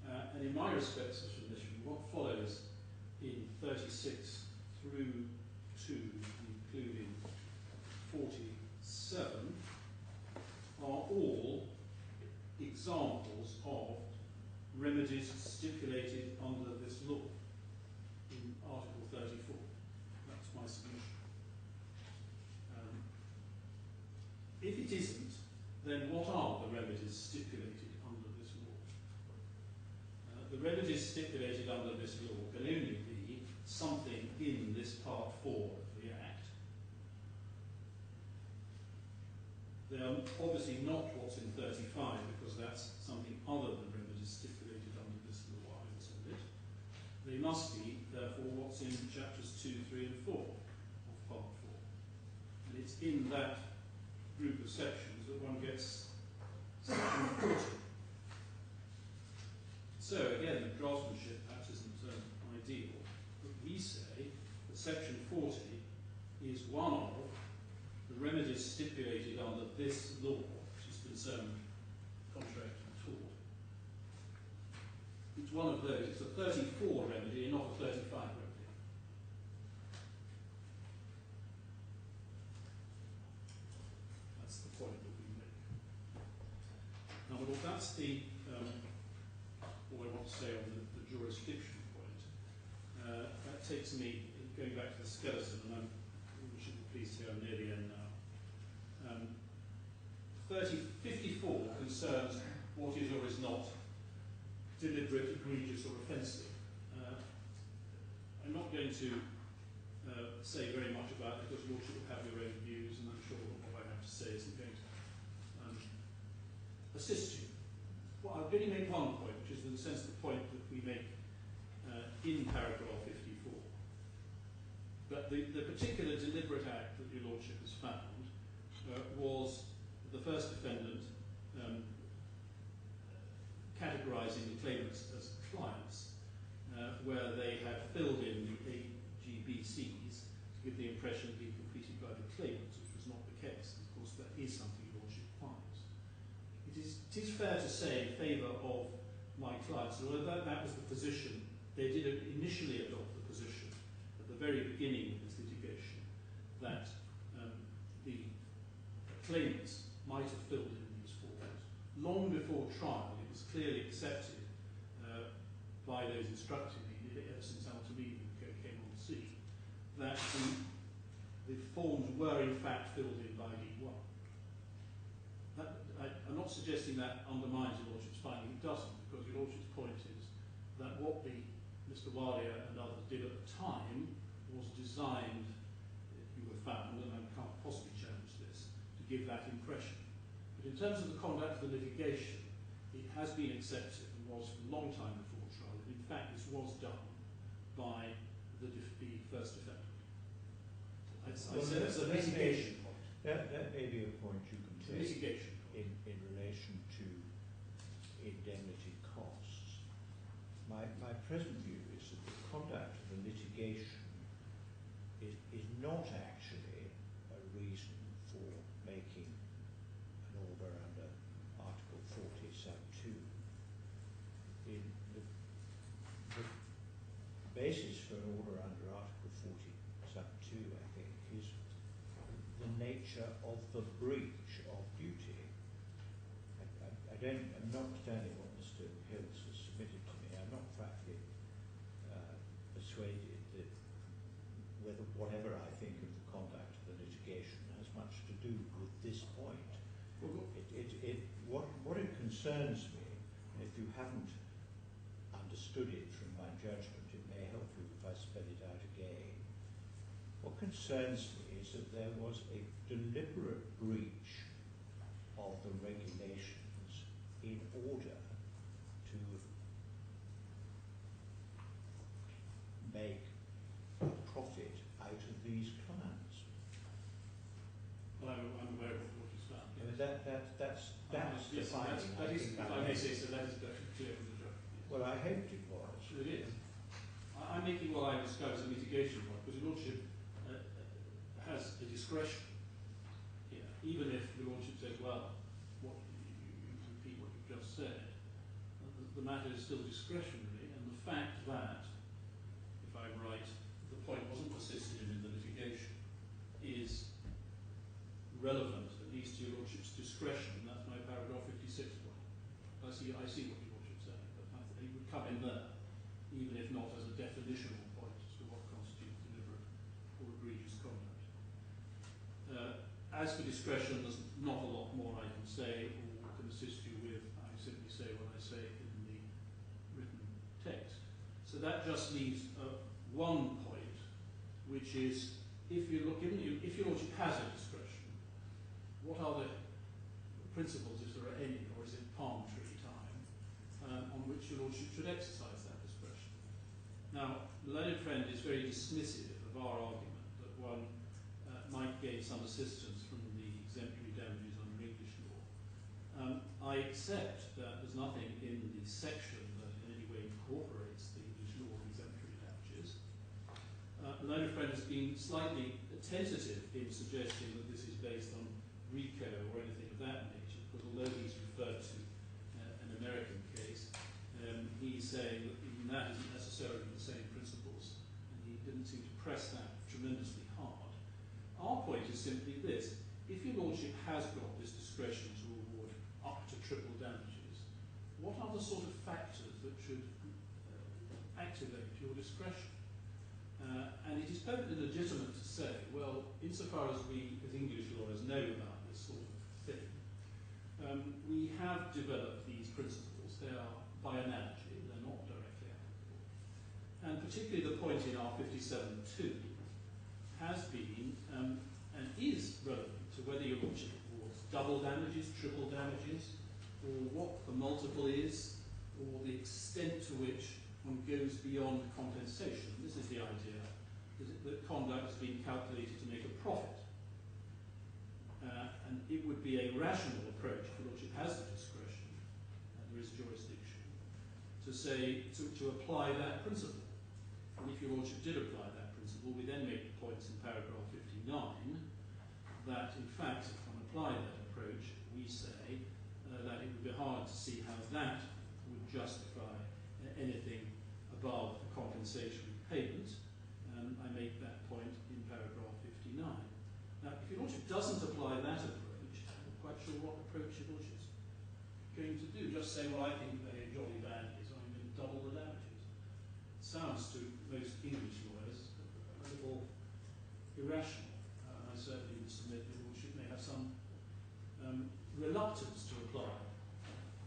And in my respects of submission, what follows in 36 through to including 47 are all examples of remedies stipulated under this law in Article 34. That's my submission. If it isn't, then what are the remedies stipulated under this law? The remedies stipulated under this law can only be something in this Part 4 of the Act. They are obviously not what's in 35, because that's something other than remedies stipulated under this law, I would submit. They must be, therefore, what's in Chapters 2, 3 and 4 of Part 4. And it's in that group of sections that one gets Section 40. So again, the draftsmanship perhaps isn't ideal, but we say that Section 40 is one of the remedies stipulated under this law, which is concerned contract and tort. It's one of those. It's a 34 remedy and not a 35 remedy. That's the point that we make. Now, well, that's the all I want to say on the jurisdiction point. That takes me, going back to the skeleton, and we should be pleased to say I'm near the end now. 54 concerns what is or is not deliberate, egregious or offensive. I'm not going to say very much about it because you all should have your own views, and I'm sure what I have to say isn't going to assist you. Well, I'll only make one point, which is in the sense of the point that we make in paragraph 54. But the particular deliberate act that your Lordship has found was the first defendant categorising the claimants as clients, where they had filled in the AGBCs to give the impression of being completed by the claimants, which was not the case. Of course, that is something your Lordship finds. It is fair to say in favour of my clients, although that was the position, they did initially adopt the position at the very beginning of this litigation that the claimants might have filled in these forms. Long before trial, it was clearly accepted by those instructing me, ever since Altamidi came on the scene, that the forms were in fact filled in by D1. I'm not suggesting that undermines your Lordship's finding. It doesn't, because your Lordship's point is that what Mr. Walia and others did at the time was designed, you have found, and I can't possibly challenge this, to give that impression. But in terms of the conduct of the litigation, it has been accepted and was for a long time before trial. And in fact, this was done by the first defendant. I said it's a litigation point. That may be a point you can It's a take litigation in relation to indemnity costs. My present view is that the conduct of the litigation is not actually a reason for making an order under nature of the breach of duty. I'm notwithstanding what Mr. Hills has submitted to me, I'm not frankly persuaded that whatever I think of the conduct of the litigation has much to do with this point. What it concerns me, if you haven't understood it from my judgment, it may help you if I spell it out again. What concerns me is that there was a deliberate breach of the regulations in order to make a profit out of these clients. Well, I'm aware of what you found. I mean, that's the finding. That is, if I may say so, that is definitely clear from the judgment. Well, I hoped it was. It is. I'm making what I describe as a mitigation point, because the Lordship has a discretion here, even if the Lordship says, well, what you repeat what you've just said, the matter is still discretionary, and the fact that, if I'm right, the point wasn't persisted in the litigation is relevant, at least to your Lordship's discretion, and that's my paragraph 56 point. I see what your Lordship's saying, but I think it would come in there, even if not as a definitional point as to what constitutes deliberate or egregious conduct. As for discretion, there's not a lot more I can say or can assist you with. I simply say what I say in the written text. So that just leaves one point, which is, if your Lordship has a discretion, what are the principles, if there are any, or is it palm tree time, on which your Lordship should exercise that discretion? Now, the learned friend is very dismissive of our argument that one might gain some assistance from the exemplary damages under English law. I accept that there's nothing in the section that in any way incorporates the English law of exemplary damages. The learned friend has been slightly tentative in suggesting that this is based on RICO or anything of that nature, because although he's referred to an American case, he's saying that even that isn't necessarily the same principles, and he didn't seem to press that tremendously hard. Our point is simply this: if your Lordship has got this discretion to award up to triple damages, what are the sort of factors that should activate your discretion? And it is perfectly legitimate to say, well, insofar as we, as English lawyers, know about this sort of thing, we have developed these principles. They are by analogy, they're not directly applicable. And particularly the point in our 57.2 has been and is relevant to whether your Lordship awards double damages, triple damages, or what the multiple is, or the extent to which one goes beyond compensation. This is the idea that conduct has been calculated to make a profit. And it would be a rational approach, if the Lordship has the discretion, and there is jurisdiction, to say, to apply that principle. And if your Lordship did apply that principle, we then make the points in paragraph 59 that, in fact, if one applied that approach, we say that it would be hard to see how that would justify anything above a compensatory payment. I make that point in paragraph 59. Now, if your Lordship doesn't apply that approach, I'm not quite sure what approach your Lordship's going to do. Just say, well, I think they jolly bad is, I'm going to double the damages. It sounds to most English lawyers a little irrational. I certainly would submit that your Lordship may have some reluctance to apply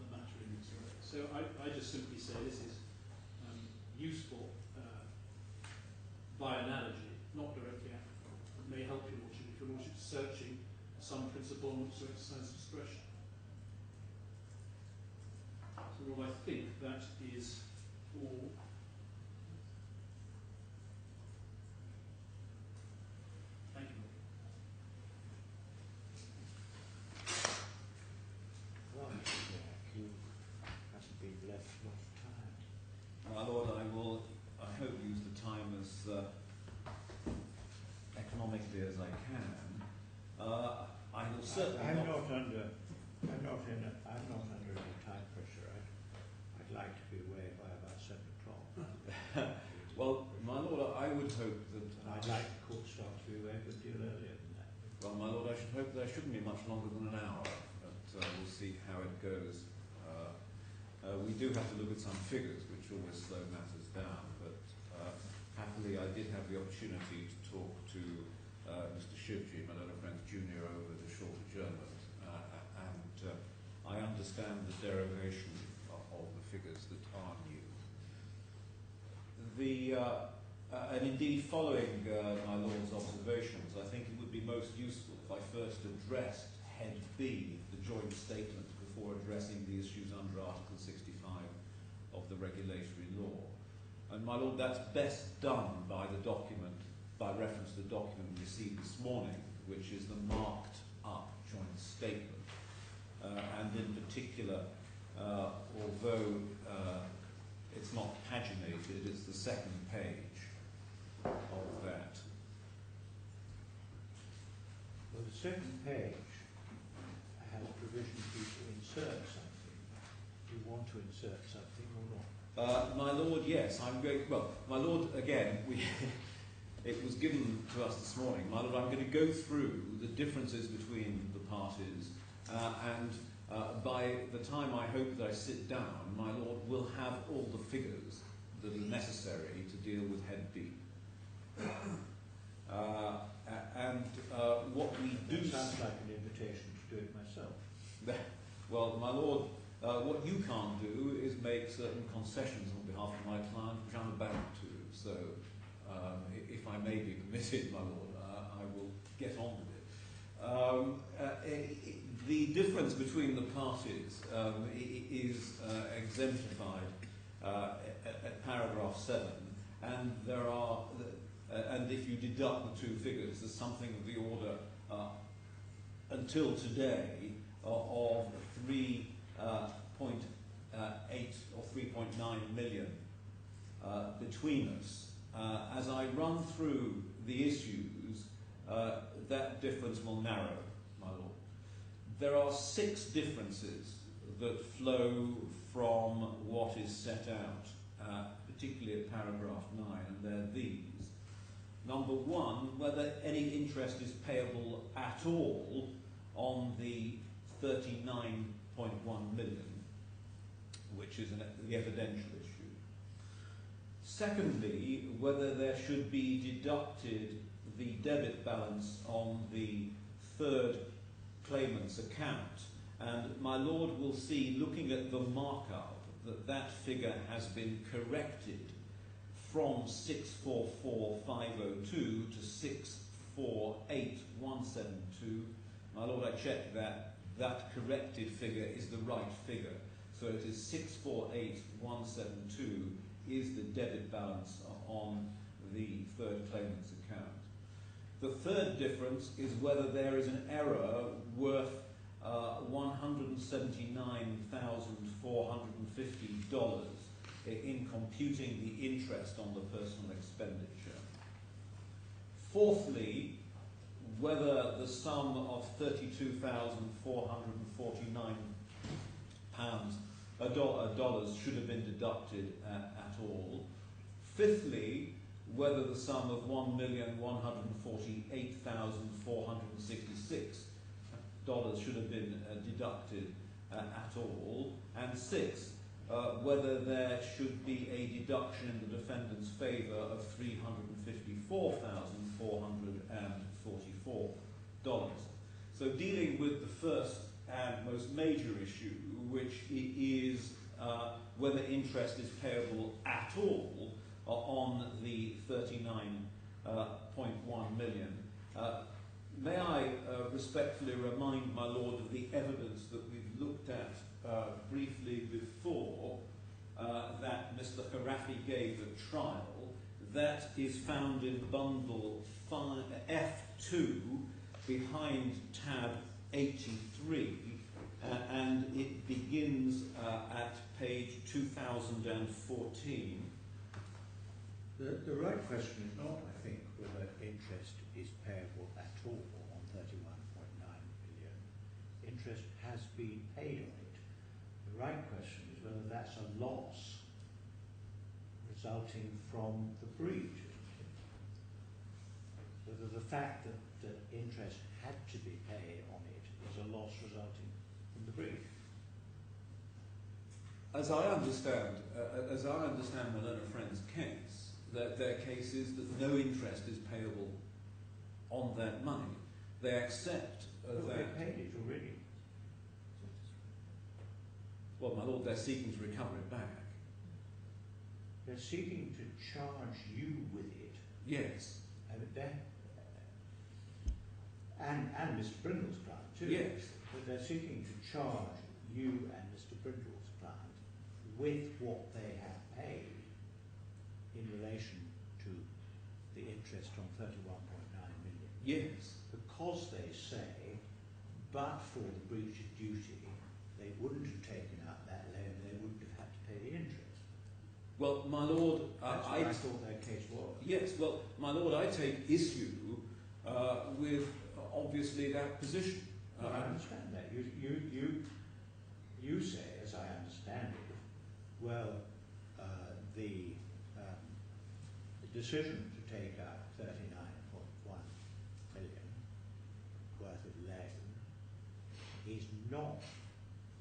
the matter in this way. So I just simply say this is useful by analogy, not directly applicable. It may help your Lordship if your Lordship is searching for some principle on which to exercise discretion. So well, I think that is all. Thank you. Well, you haven't been left much time. My Lord, I will, I hope, use the time as economically as I can. I will certainly I'm not under any time pressure. I'd like to be away by about 7 o'clock. Well, my Lord, I would hope that I'd like the court staff to be away a good deal earlier than that. on, my Lord. I should hope there shouldn't be much longer than an hour, but we'll see how it goes. We do have to look at some figures, which always slow matters down, but happily I did have the opportunity to talk to Mr. Shivji, my little friend's junior, over the short adjournment, and I understand the derivation of the figures that are new. And indeed, following my Lord's observations, I think it would be most useful if I first addressed Head B, the joint statement, before addressing the issues under Article 65 of the regulatory law. And my Lord, that's best done by the document, by reference to the document we received this morning, which is the marked up joint statement. And in particular, although it's not paginated, it's the second page of that. Well, the second page has provision for you to insert something. Do you want to insert something or not? My Lord, yes, I'm going. Well, my Lord, again, it was given to us this morning. My Lord, I'm going to go through the differences between the parties, and by the time I hope that I sit down, my Lord will have all the figures that are necessary to deal with Head B. What we do... That sounds like an invitation to do it myself. Well, my Lord, what you can't do is make certain concessions on behalf of my client, which I'm about to. So, if I may be permitted, my Lord, I will get on with it. The difference between the parties is exemplified at paragraph 7, and there are, and if you deduct the two figures, there's something of the order until today of 3.8 or 3.9 million between us. As I run through the issues, that difference will narrow, my Lord. There are 6 differences that flow from what is set out, particularly at paragraph 9, and they're these. Number 1, whether any interest is payable at all on the 39.1 million, which is the evidential issue. Secondly, whether there should be deducted the debit balance on the third claimant's account. And my Lord will see, looking at the markup, that that figure has been corrected from 644,502 to 648,172. My Lord, I checked that. That corrected figure is the right figure. So it is 648,172 is the debit balance on the third claimant's account. The third difference is whether there is an error worth $179,450 in computing the interest on the personal expenditure. Fourthly, whether the sum of $32,449 should have been deducted at all. Fifthly, whether the sum of $1,148,466 should have been deducted at all. And sixth, whether there should be a deduction in the defendant's favour of $354,444. So dealing with the first and most major issue, which is whether interest is payable at all on the 39.1 million. May I respectfully remind my Lord of the evidence that we've looked at briefly before that Mr. Khorafi gave at trial. That is found in bundle F2 behind tab 83, and it begins at page 2014. The right question is not, I think, whether interest is payable at all on 31.9 million. Interest has been paid on it. The right question is whether that's a loss resulting from the breach. whether the fact that interest had to be paid on it is a loss resulting from the breach. As I understand Malone and Friends' case, their case is that no interest is payable on that money. They accept But that. they paid it already. Well, my lord, they're seeking to recover it back. They're seeking to charge you with it. Yes. And Mr. Brindle's client too. Yes. But they're seeking to charge you and Mr. Brindle's client with what they have paid in relation to the interest on 31.9 million. Yes. Because they say, but for the breach of duty, they wouldn't have taken out that loan, they wouldn't have had to pay the interest. Well, my lord, That's what I thought their case was. Yes, well, my lord, I take issue with obviously that position. No, I understand that. You say, as I understand it, well, the decision to take out 39.1 million worth of loan is not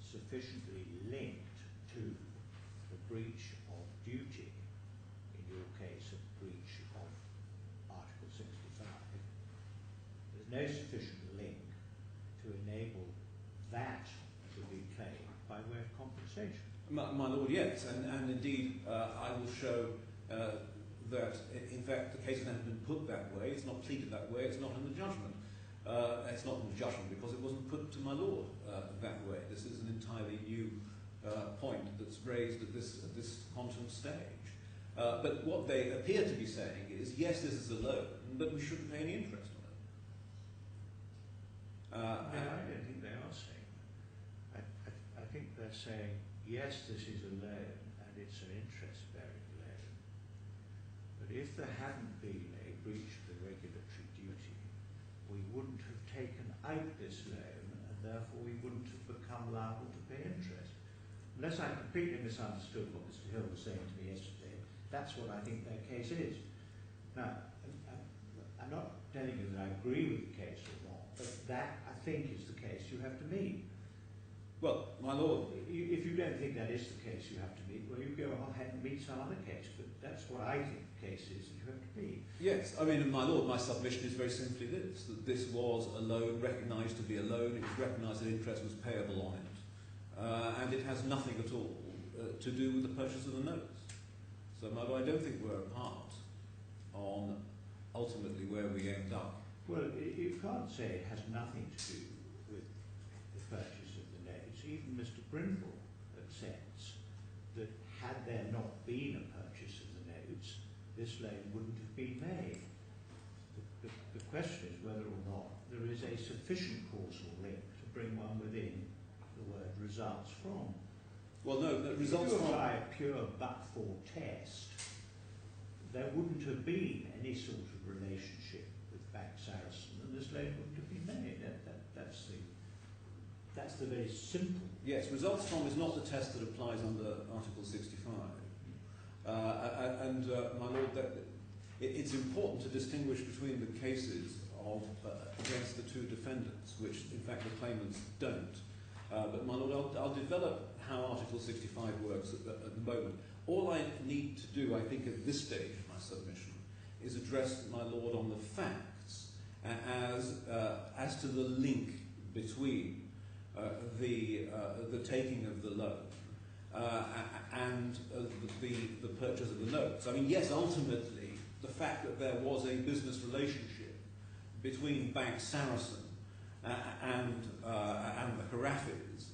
sufficiently linked to the breach of duty, in your case, a breach of Article 65. There's no sufficient link to enable that to be claimed by way of compensation. My lord, yes, and indeed I will show that in fact the case has never been put that way, it's not pleaded that way, it's not in the judgment. It's not in the judgment because it wasn't put to my lord that way. This is an entirely new point that's raised at this quantum stage. But what they appear to be saying is, yes, this is a loan, but we shouldn't pay any interest on it. I don't think they are saying that. I think they're saying, yes, this is a loan and it's an interest-bearing loan. But if there hadn't been a breach of the regulatory duty, we wouldn't have taken out this loan and therefore we wouldn't have become liable to pay interest. Unless I completely misunderstood what Mr. Hill was saying to me yesterday, that's what I think their case is. Now, I'm not telling you that I agree with the case or not, but that, I think, is the case you have to meet. Well, my lord... If you don't think that is the case you have to meet, well, you go ahead and meet some other case, but that's what I think the case is that you have to meet. Yes, I mean, my lord, my submission is very simply this, that this was a loan recognised to be a loan, it was recognised that interest was payable on it, and it has nothing at all to do with the purchase of the notes. So, my lord, I don't think we're apart on ultimately where we end up. Well, you can't say it has nothing to do with the purchase of the notes. Even Mr. Brindle accepts that had there not been a purchase of the notes, this loan wouldn't have been made. The question is whether or not there is a sufficient causal link to bring one within the word results from. Well, no, that results if you from... apply a pure but-for test, there wouldn't have been any sort of relationship with Bank Sarasin, and this loan wouldn't have been made. That's the very simple. Yes, results from is not the test that applies under Article 65. My lord, it's important to distinguish between the cases of against the two defendants, which in fact the claimants don't. But my lord, I'll develop how Article 65 works at the moment. All I need to do, I think, at this stage of my submission, is address my lord on the facts as to the link between the taking of the loan and the purchase of the notes. I mean, yes, ultimately, the fact that there was a business relationship between Bank Sarasin and the Khorafis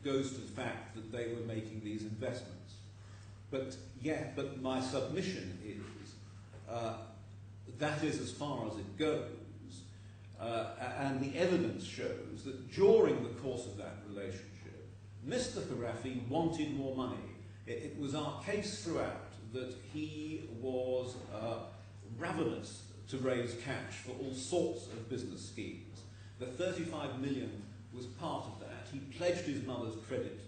goes to the fact that they were making these investments. But my submission is that is as far as it goes. And the evidence shows that during the course of that relationship, Mr. Khorafi wanted more money. It was our case throughout that he was ravenous to raise cash for all sorts of business schemes. The 35 million was part of that. He pledged his mother's credit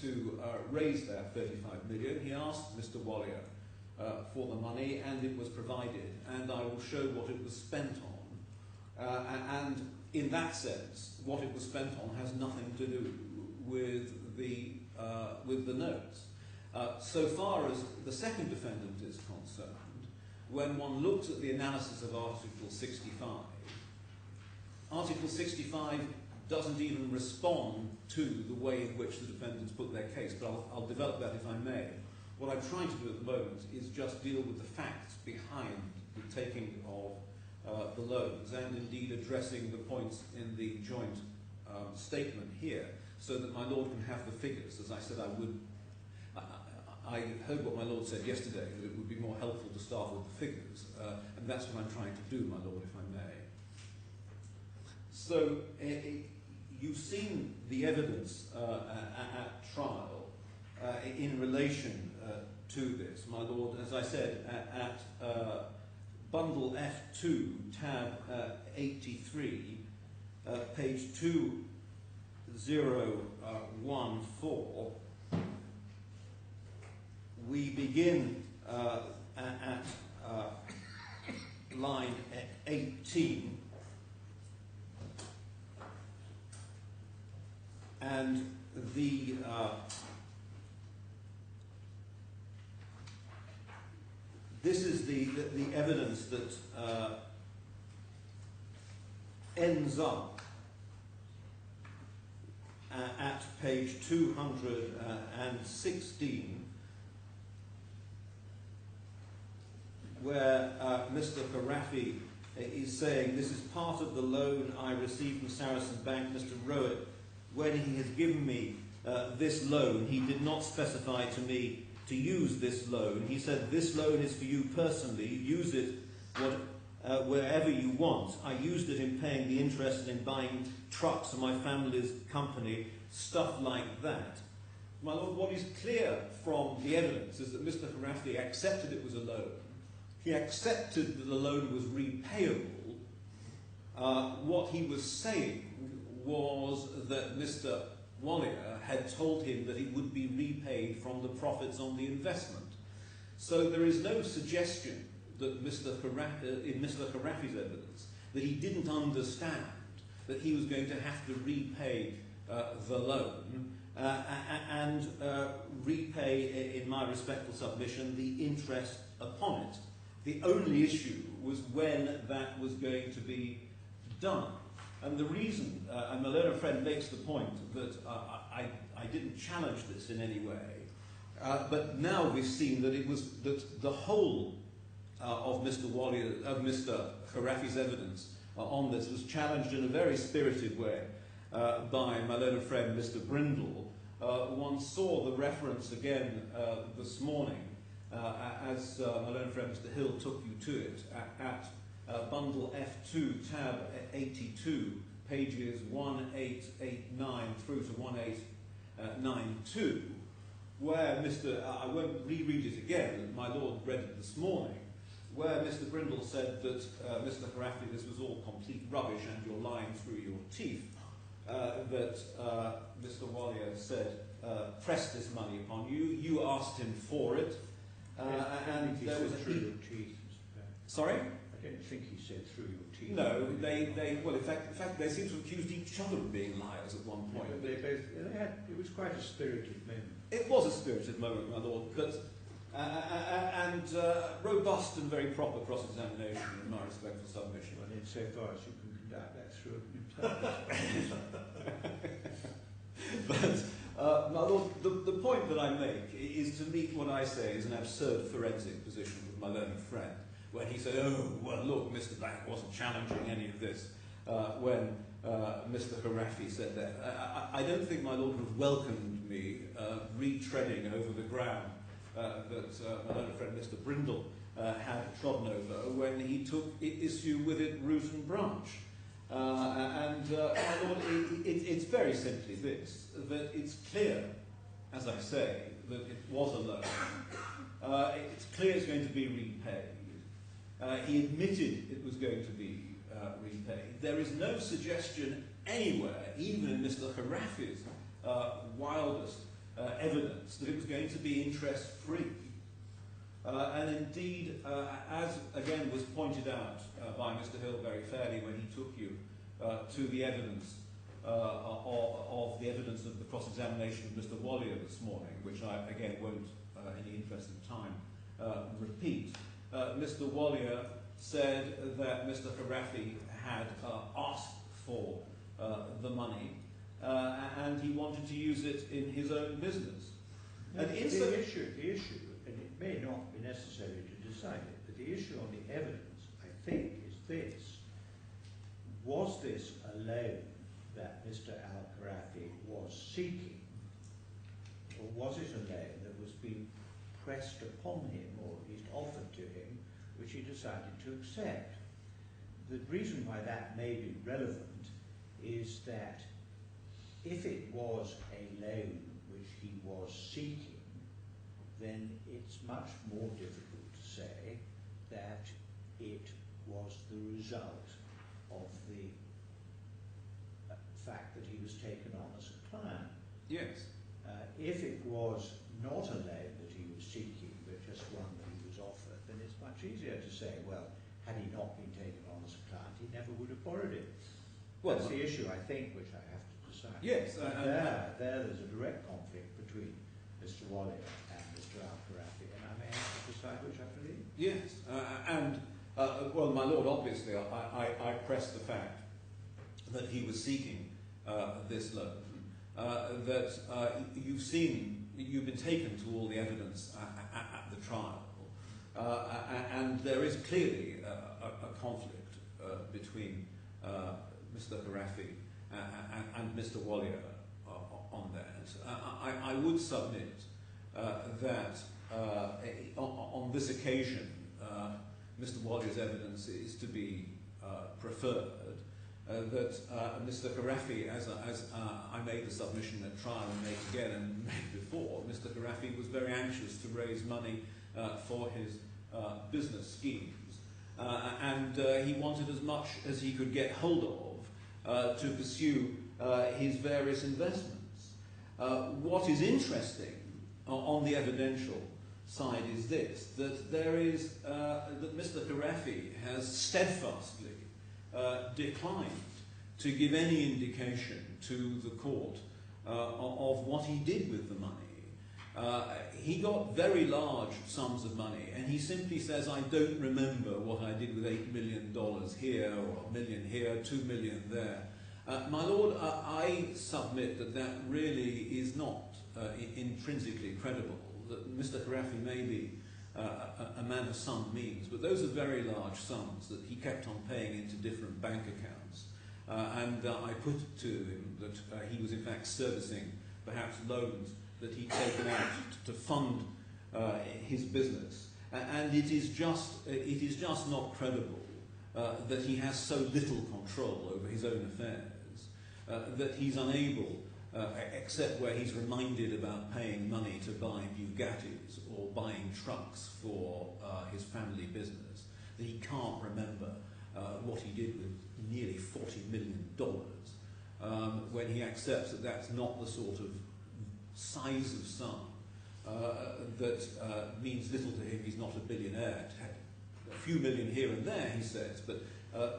to raise that 35 million. He asked Mr. Wallier for the money, and it was provided, and I will show what it was spent on. And in that sense, what it was spent on has nothing to do with the notes. So far as the second defendant is concerned, when one looks at the analysis of Article 65, Article 65 doesn't even respond to the way in which the defendants put their case, but I'll develop that if I may. What I'm trying to do at the moment is just deal with the facts behind the taking of the loans, and indeed addressing the points in the joint statement here, so that my Lord can have the figures. As I said, I heard what my Lord said yesterday, that it would be more helpful to start with the figures, and that's what I'm trying to do, my Lord, if I may. So, you've seen the evidence at trial in relation to this, my Lord, as I said, at Bundle F2, tab 83, page 2014, we begin at line 18, and this is the evidence that ends up at page 216, where Mr. Khorafi is saying, "This is part of the loan I received from Saracen Bank, Mr. Rowett. When he has given me this loan, he did not specify to me to use this loan. He said, this loan is for you personally. Use it wherever you want. I used it in paying the interest and in buying trucks for my family's company, stuff like that." My Lord, what is clear from the evidence is that Mr. Khorafi accepted it was a loan. He accepted that the loan was repayable. What he was saying was that Mr. Alia had told him that he would be repaid from the profits on the investment. So there is no suggestion that in Mr. Khorafi's evidence that he didn't understand that he was going to have to repay the loan and repay, in my respectful submission, the interest upon it. The only issue was when that was going to be done. And the reason, and my learned friend makes the point that I didn't challenge this in any way, but now we've seen that it was that the whole of Mr. Khorafi's evidence on this was challenged in a very spirited way by my learned friend Mr. Brindle. One saw the reference again this morning as my learned friend Mr. Hill took you to it at Bundle F2, tab 82, pages 1889 through to 1892, where I won't reread it again, my Lord read it this morning, where Mr. Brindle said that, Mr. Khorafi, this was all complete rubbish and you're lying through your teeth, that Mr. Alia said, press this money upon you, you asked him for it, and there was a... Through your teeth, Sorry? I don't think he said through your teeth. No, well, in fact, they seem to have accused each other of being liars at one point. Yeah, it was quite a spirited moment. It was a spirited moment, my Lord, but and robust and very proper cross-examination, in my respectful submission. Well, in so far as you can conduct that through But, my Lord, the point that I make is to meet what I say is an absurd forensic position with my learned friend, when he said, oh, well, look, Mr. Bank wasn't challenging any of this, when Mr. Khorafi said that. I don't think my Lord would have welcomed me retreading over the ground that my learned friend Mr. Brindle had trodden over when he took issue with it root and branch. My Lord, it's very simply this, that it's clear, as I say, that it was a loan. It's clear it's going to be repaid. He admitted it was going to be repaid. There is no suggestion anywhere, even in Mr. Khorafi's wildest evidence, that it was going to be interest-free. And indeed, as again was pointed out by Mr. Hill very fairly when he took you to the evidence of the evidence of the cross-examination of Mr. Wallier this morning, which I again won't, in the interest of time, repeat. Mr. Wallier said that Mr. Khorafi had asked for the money and he wanted to use it in his own business. And the issue, and it may not be necessary to decide it, but the issue on the evidence, I think, is this. Was this a loan that Mr. Al-Khorafi was seeking, or was it a loan that was being pressed upon him, or at least offered to him, which he decided to accept? The reason why that may be relevant is that if it was a loan which he was seeking, then it's much more difficult to say that it was the result of the fact that he was taken on as a client. Yes. If it was not a loan that he was seeking, but just one that he was offered, then it's much easier to say, well, had he not been taken on as a client, he never would have borrowed it. Well, that's the issue, I think, which I have to decide. Yes. There's a direct conflict between Mr. Wallier and Mr. Al-Khorafi, and I may have to decide which I believe. Yes. Well, my lord, obviously, I press the fact that he was seeking this loan, that you've been taken to all the evidence at the trial, and there is clearly a conflict between Mr. Khorafi and Mr. Wallier on that. I would submit that on this occasion, Mr. Wallier's evidence is to be preferred. That Mr. Khorafi, as I made the submission at trial and made again and made before, Mr. Khorafi was very anxious to raise money for his business schemes, and he wanted as much as he could get hold of to pursue his various investments. What is interesting on the evidential side is this: that that Mr. Khorafi has steadfastly declined to give any indication to the court of what he did with the money. He got very large sums of money, and he simply says, I don't remember what I did with $8 million here, or $1 million here, $2 million there. My lord, I submit that that really is not intrinsically credible, that Mr. Khorafi may be a man of some means, but those are very large sums that he kept on paying into different bank accounts. And I put to him that he was in fact servicing perhaps loans that he'd taken out to fund his business. And it is just not credible that he has so little control over his own affairs, that he's unable, except where he's reminded about paying money to buy Bugattis or buying trucks for his family business, that he can't remember what he did with nearly $40 million when he accepts that that's not the sort of size of sum that means little to him. He's not a billionaire. A few million here and there, he says, but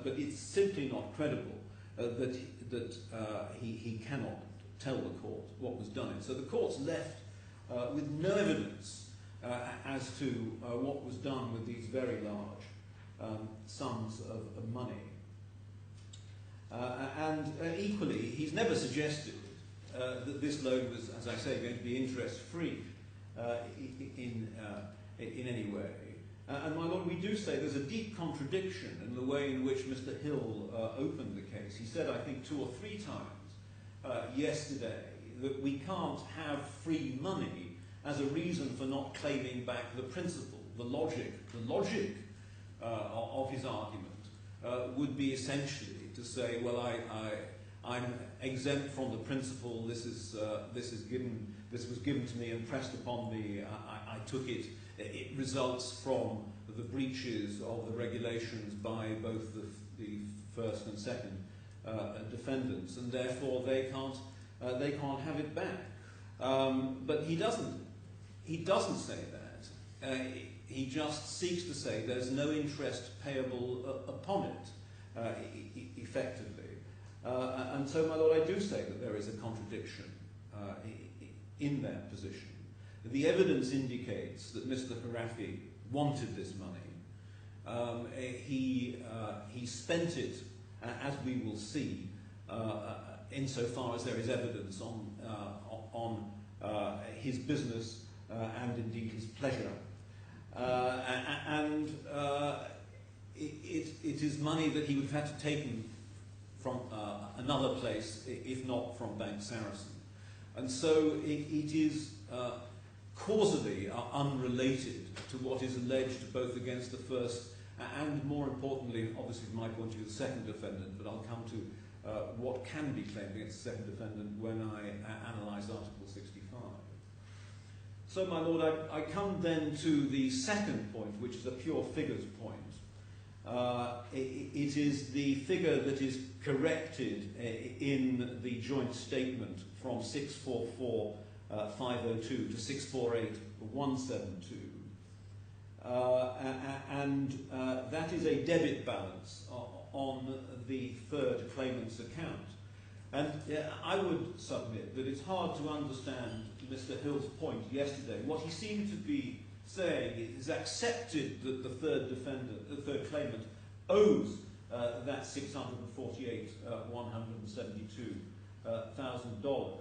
it's simply not credible that he cannot tell the court what was done. So the court's left with no evidence as to what was done with these very large sums of money. And equally, he's never suggested that this loan was, as I say, going to be interest-free in any way. And my lord, we do say there's a deep contradiction in the way in which Mr. Hill opened the case. He said, I think 2 or 3 times yesterday, that we can't have free money as a reason for not claiming back the principle. The logic of his argument would be essentially to say, well, I'm exempt from the principle. This was given to me and pressed upon me. I took it. It results from the breaches of the regulations by both the first and second defendants, and therefore they can't have it back. But he doesn't say that. he just seeks to say there's no interest payable upon it, effectively. And so, my Lord, I do say that there is a contradiction in their position. The evidence indicates that Mr. Khorafi wanted this money. He spent it, as we will see, insofar as there is evidence on his business and indeed his pleasure. It is money that he would have had to take from another place, if not from Bank Sarasin. And so it is causally unrelated to what is alleged both against the first and, more importantly, obviously from my point of view, the second defendant, but I'll come to what can be claimed against the second defendant when I analyse Article 65. So, my Lord, I come then to the second point, which is a pure figures point. It is the figure that is corrected in the joint statement from 644,502 to 648,172. And that is a debit balance on the third claimant's account. And I would submit that it's hard to understand Mr. Hill's point yesterday. What he seemed to be saying is accepted that the third claimant owes that $648,172,000.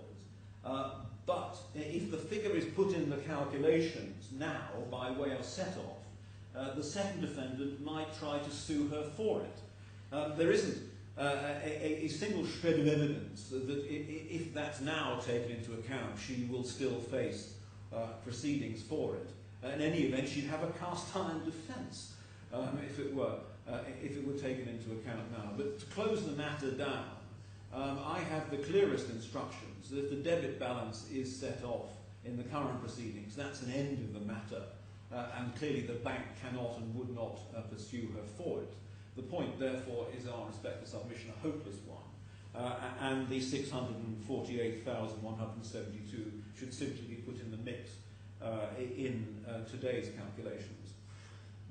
But if the figure is put in the calculations now by way of set-off, the second defendant might try to sue her for it. There isn't a single shred of evidence that if that's now taken into account, she will still face proceedings for it. In any event, she'd have a cast-iron defence if it were taken into account now. But to close the matter down, I have the clearest instructions that if the debit balance is set off in the current proceedings, that's an end of the matter, and clearly the bank cannot and would not pursue her for it. The point, therefore, is our respective submission a hopeless one, and the 648,172 should simply be put in the mix in today's calculations.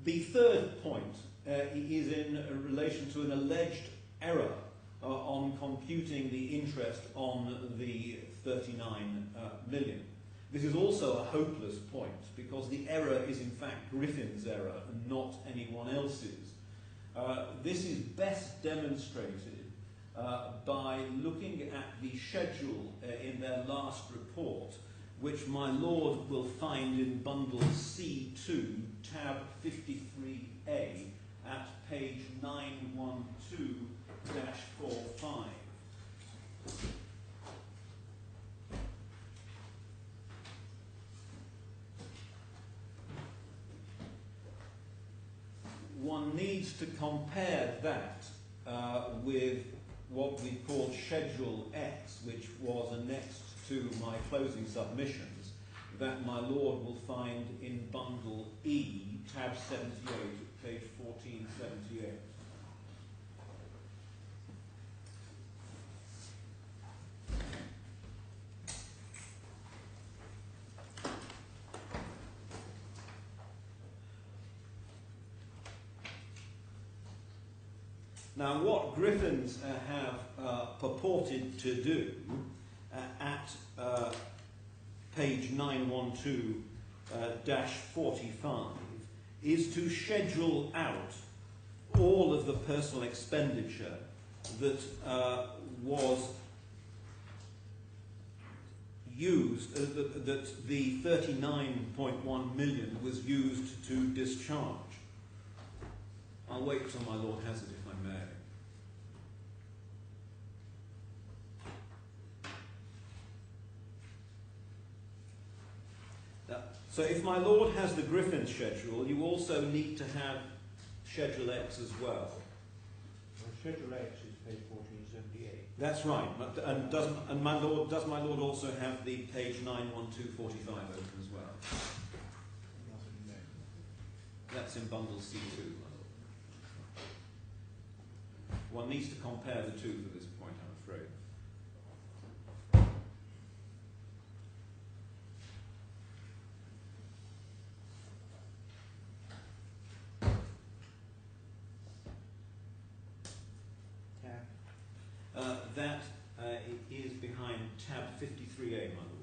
The third point is in relation to an alleged error on computing the interest on the 39 million. This is also a hopeless point because the error is in fact Griffin's error and not anyone else's. This is best demonstrated by looking at the schedule in their last report, which my Lord will find in bundle C2, tab 53A, at page 912-45. One needs to compare that with what we call Schedule X, which was annexed to my closing submissions, that my Lord will find in bundle E, tab 78, page 1478. Now, what Griffins have purported to do at page 912-45 is to schedule out all of the personal expenditure that was used, that the 39.1 million was used to discharge. I'll wait till my Lord has it, if I may. So if my Lord has the Griffin schedule, you also need to have Schedule X as well. Well, Schedule X is page 1478. That's right. Does my Lord also have the page 91245 open as well? That's in bundle C2, my Lord. One needs to compare the two for this point, I'm afraid. that is behind tab 53A, my lord.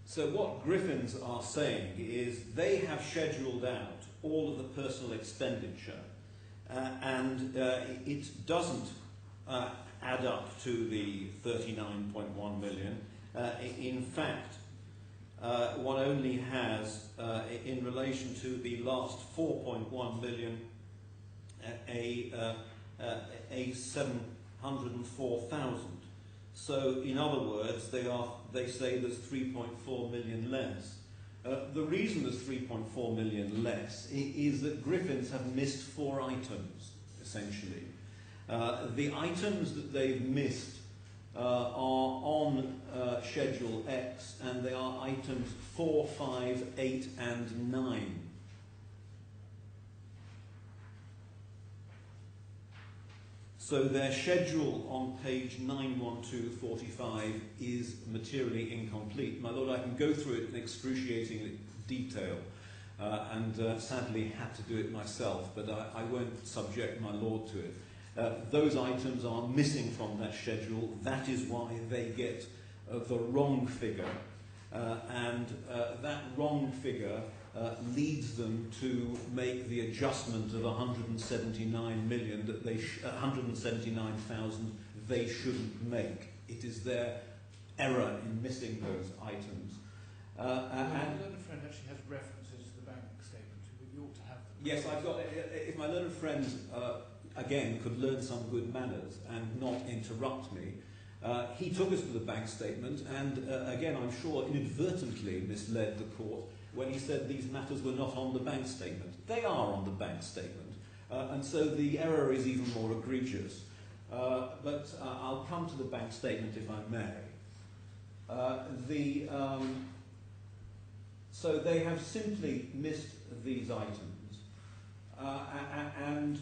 So what Griffins are saying is they have scheduled out all of the personal expenditure and it doesn't add up to the 39.1 million. In fact, one only has, in relation to the last 4.1 million, a 704,000. So, in other words, they say there's 3.4 million less. The reason there's 3.4 million less is that Griffins have missed 4 items, essentially. The items that they've missed are on Schedule X, and they are items 4, 5, 8, and 9. So their schedule on page 91245 is materially incomplete. My lord, I can go through it in excruciating detail, and sadly had to do it myself, but I won't subject my lord to it. Those items are missing from that schedule. That is why they get the wrong figure, and that wrong figure leads them to make the adjustment of 179 million that 179,000 they shouldn't make. It is their error in missing those items. My learned friend actually has references to the bank statement. We ought to have them. Yes, I've got. If my learned friend again could learn some good manners and not interrupt me, he took us to the bank statement and again, I'm sure inadvertently misled the court when he said these matters were not on the bank statement. They are on the bank statement, and so the error is even more egregious. But I'll come to the bank statement if I may. So they have simply missed these items, and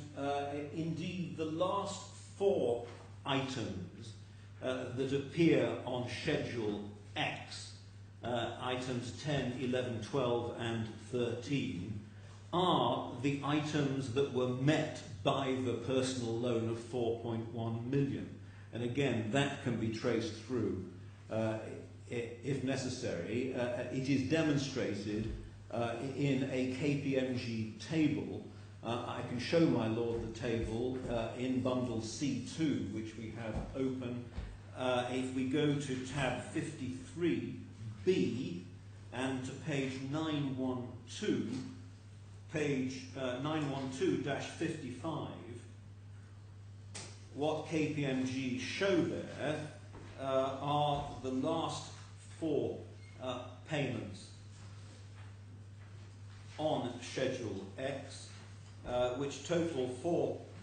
indeed the last 4 items that appear on Schedule X, items 10, 11, 12 and 13, are the items that were met by the personal loan of 4.1 million. And again, that can be traced through if necessary. It is demonstrated in a KPMG table. I can show my lord the table in bundle C2, which we have open. If we go to tab 53B and to page 912, page 912-55, what KPMG show there are the last 4 payments on Schedule X, which total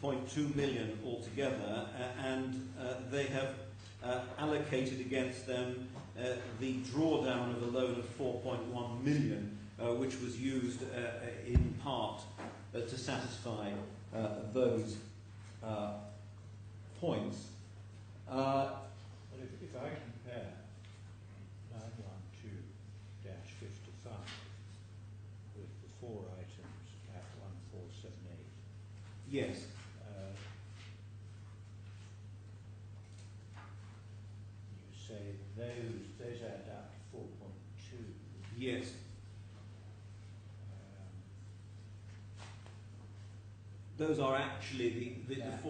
4.2 million altogether, and they have allocated against them the drawdown of a loan of 4.1 million, which was used in part to satisfy those points. But if I compare 912-55 with the 4 items at 1478, Yes. you say those add up to 4.2. Yes. Those are actually the 4. That's a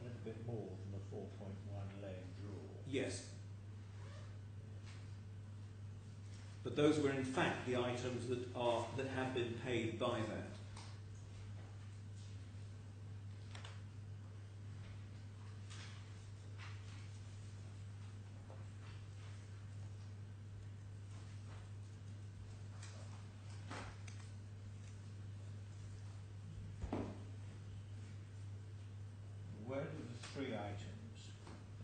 little bit more than the 4.1 lane draw. Yes. But those were in fact the items that have been paid by that. Where do the 3 items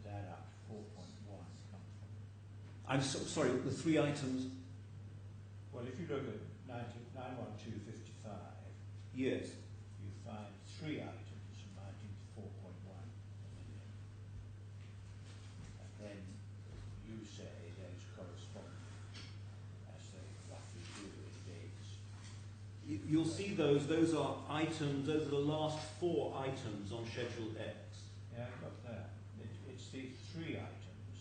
that add up to 4.1 come from? I'm sorry, the 3 items. Well, if you look at 912-55, Yes. you find 3 items amounting to 4.1 million. You'll see those. Those are items. Those are the last 4 items on Schedule X. Yeah, I've got that. It's the 3 items.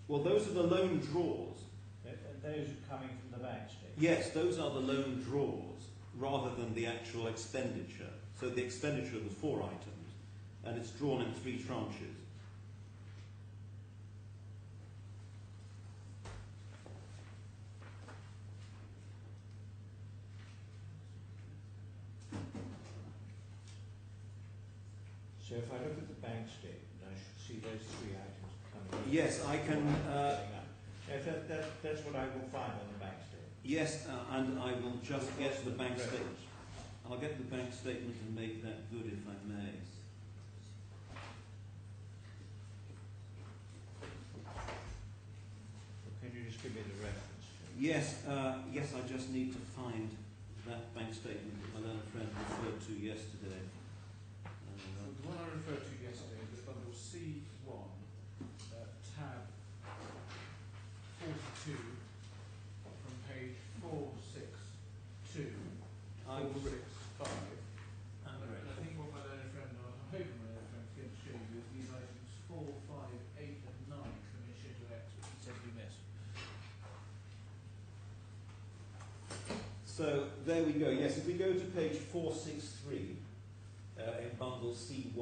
Well, those are the loan draws. Those are coming from the bank statement. Yes, those are the loan draws rather than the actual expenditure. So the expenditure of the 4 items, and it's drawn in 3 tranches. So if I look at the bank statement, I should see those 3 items coming in. Yes, I can. That's what I will find on the bank statement. Yes, and I will just get the bank statement. I'll get the bank statement and make that good, if I may. Can you just give me the reference? Yes, yes. I just need to find that bank statement that my learned friend referred to yesterday. The one I referred to yesterday was bundle C1, tab 42, from page 462, 465. And I think what my learned friend, or I'm hoping my learned friend is going to show you, is these items 4, 5, 8 and 9 from his Schedule X, which he said we missed. So there we go. Yes, if we go to page 463 in bundle C1,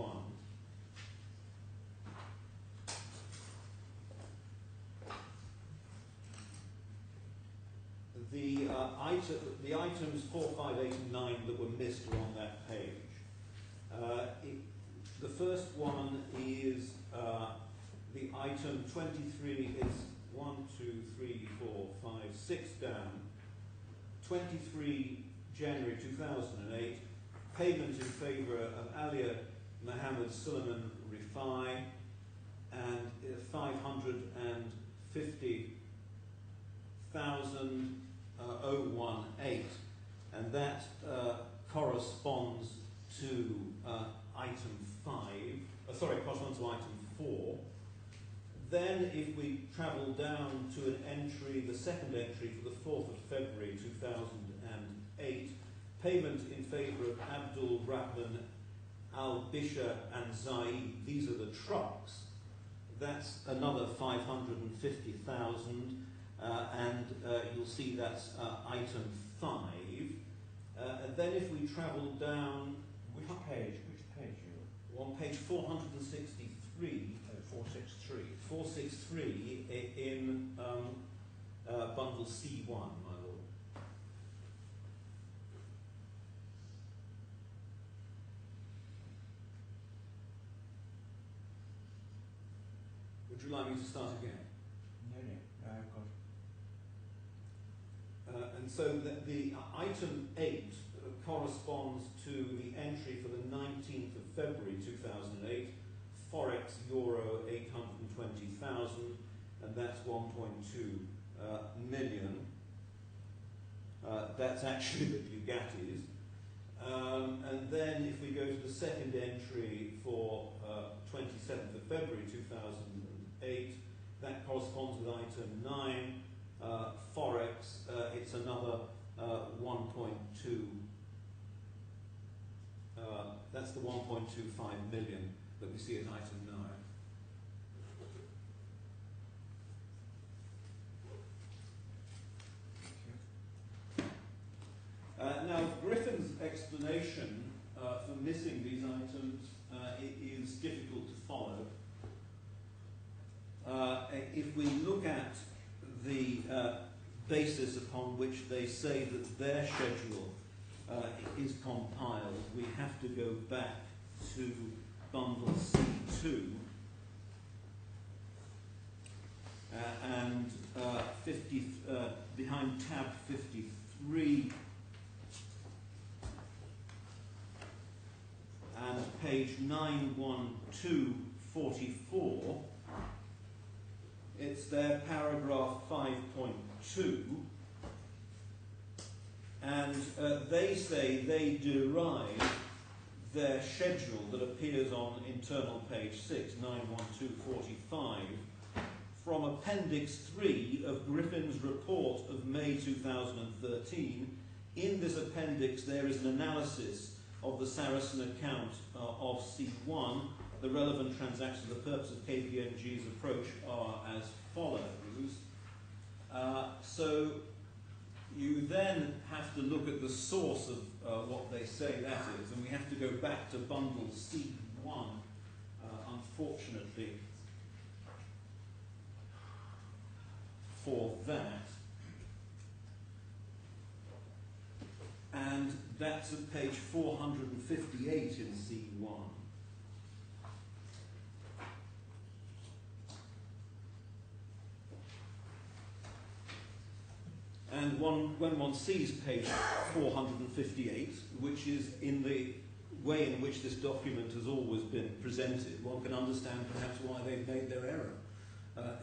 the items 4, 5, 8 and 9 that were missed are on that page. The first one is the item 23 is 1, 2, 3, 4, 5, 6 down. 23 January 2008, payment in favour of Alia, Mohamed, Sulaiman, Rifai, and 550,018, and that corresponds to item 5. Corresponds to item 4. Then, if we travel down to an entry, the second entry for the 4th of February 2008, payment in favour of Abdel, Rahman, Al-Bisha and Zaid. These are the trucks. That's another 550,000, and you'll see that's item 5. And then if we travel down... Which page you on page 463. 463. 463 in bundle C1, my lord. Would you like me to start again? No, I've got. And so the item 8 corresponds to the entry for the 19th of February 2008. Forex Euro 820,000, and that's 1.2 million. That's actually the Bugattis. And then if we go to the second entry for 27th of February 2008, that corresponds with item 9. Forex, it's another 1.2. That's the 1.25 million that we see at item 9. Now, Griffin's explanation for missing these items it is difficult to follow. If we look at the basis upon which they say that their schedule is compiled, we have to go back to bundle C2 and behind tab 53 and page 91244, it's their paragraph 5.2, and they say they derive their schedule that appears on internal page 6, 91245, from Appendix 3 of Griffin's report of May 2013 in this appendix there is an analysis of the Saracen account of C1. The relevant transactions for the purpose of KPMG's approach are as follows. So you then have to look at the source of what they say that is, and we have to go back to bundle C1, unfortunately, for that. And that's at page 458 in C1. And when one sees page 458, which is in the way in which this document has always been presented, one can understand perhaps why they've made their error.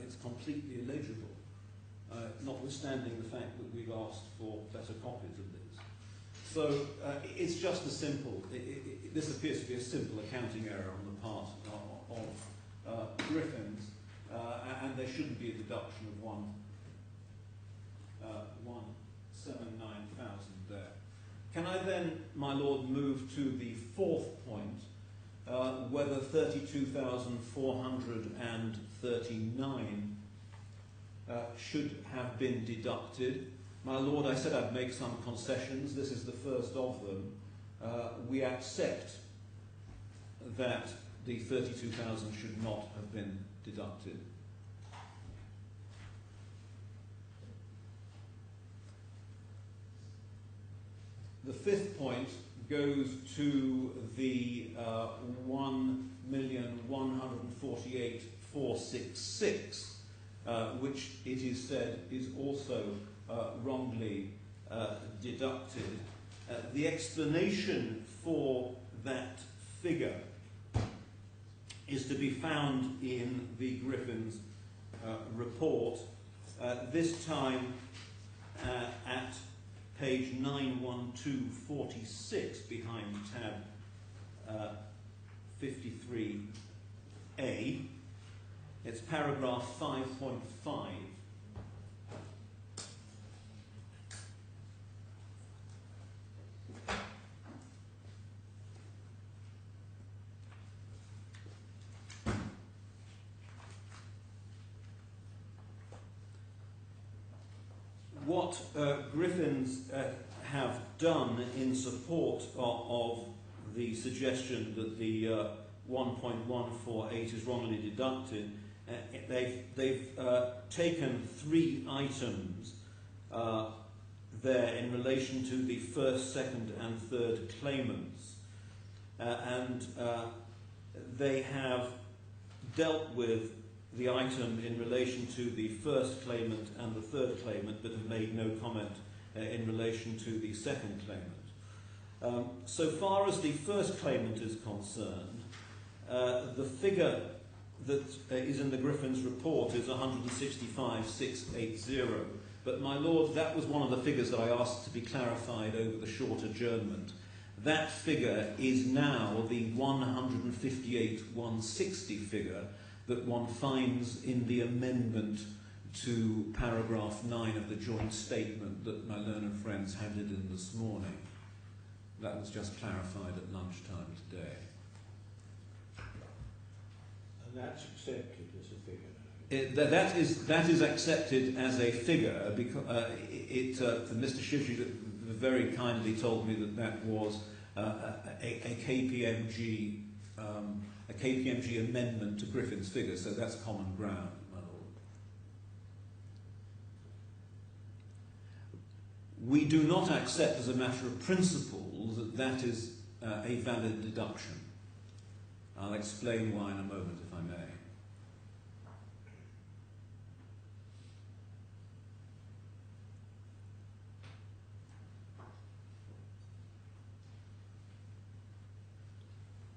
It's completely illegible, notwithstanding the fact that we've asked for better copies of this. So it's just a simple, this appears to be a simple accounting error on the part of Griffins, and there shouldn't be a deduction of 179,000 there. Can I then, my Lord, move to the fourth point, whether 32,439 should have been deducted? My Lord, I said I'd make some concessions. This is the first of them. We accept that the 32,000 should not have been deducted. The fifth point goes to the 1,148,466, which it is said is also wrongly deducted. The explanation for that figure is to be found in the Griffin's report, this time at page 91246 behind tab 53A. It's paragraph 5.5. What Griffins have done in support of the suggestion that the 1.148 is wrongly deducted, they've taken three items there in relation to the first, second and third claimants, and they have dealt with the item in relation to the first claimant and the third claimant, but have made no comment in relation to the second claimant. So far as the first claimant is concerned, the figure that is in the Griffin's report is 165,680. But my Lord, that was one of the figures that I asked to be clarified over the short adjournment. That figure is now the 158,160 figure that one finds in the amendment to paragraph 9 of the joint statement that my learned friends handed in this morning. That was just clarified at lunchtime today. And that's accepted as a figure? That is accepted as a figure, because Mr. Shivji very kindly told me that was a KPMG amendment to Griffin's figure, so that's common ground, my Lord. We do not accept as a matter of principle that is a valid deduction. I'll explain why in a moment, if I may.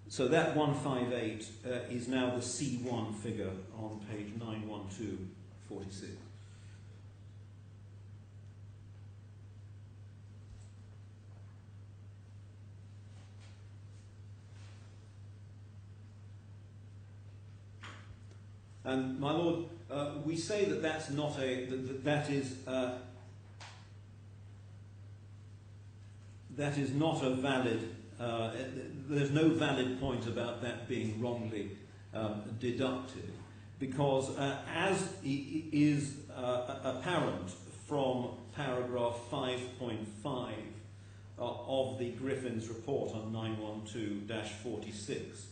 So that 158 is now the C1 figure on page 91246. And my Lord, we say that that's not that is that is not a valid, there's no valid point about that being wrongly deducted, because as is apparent from paragraph 5.5 of the Griffin's report on 912-46,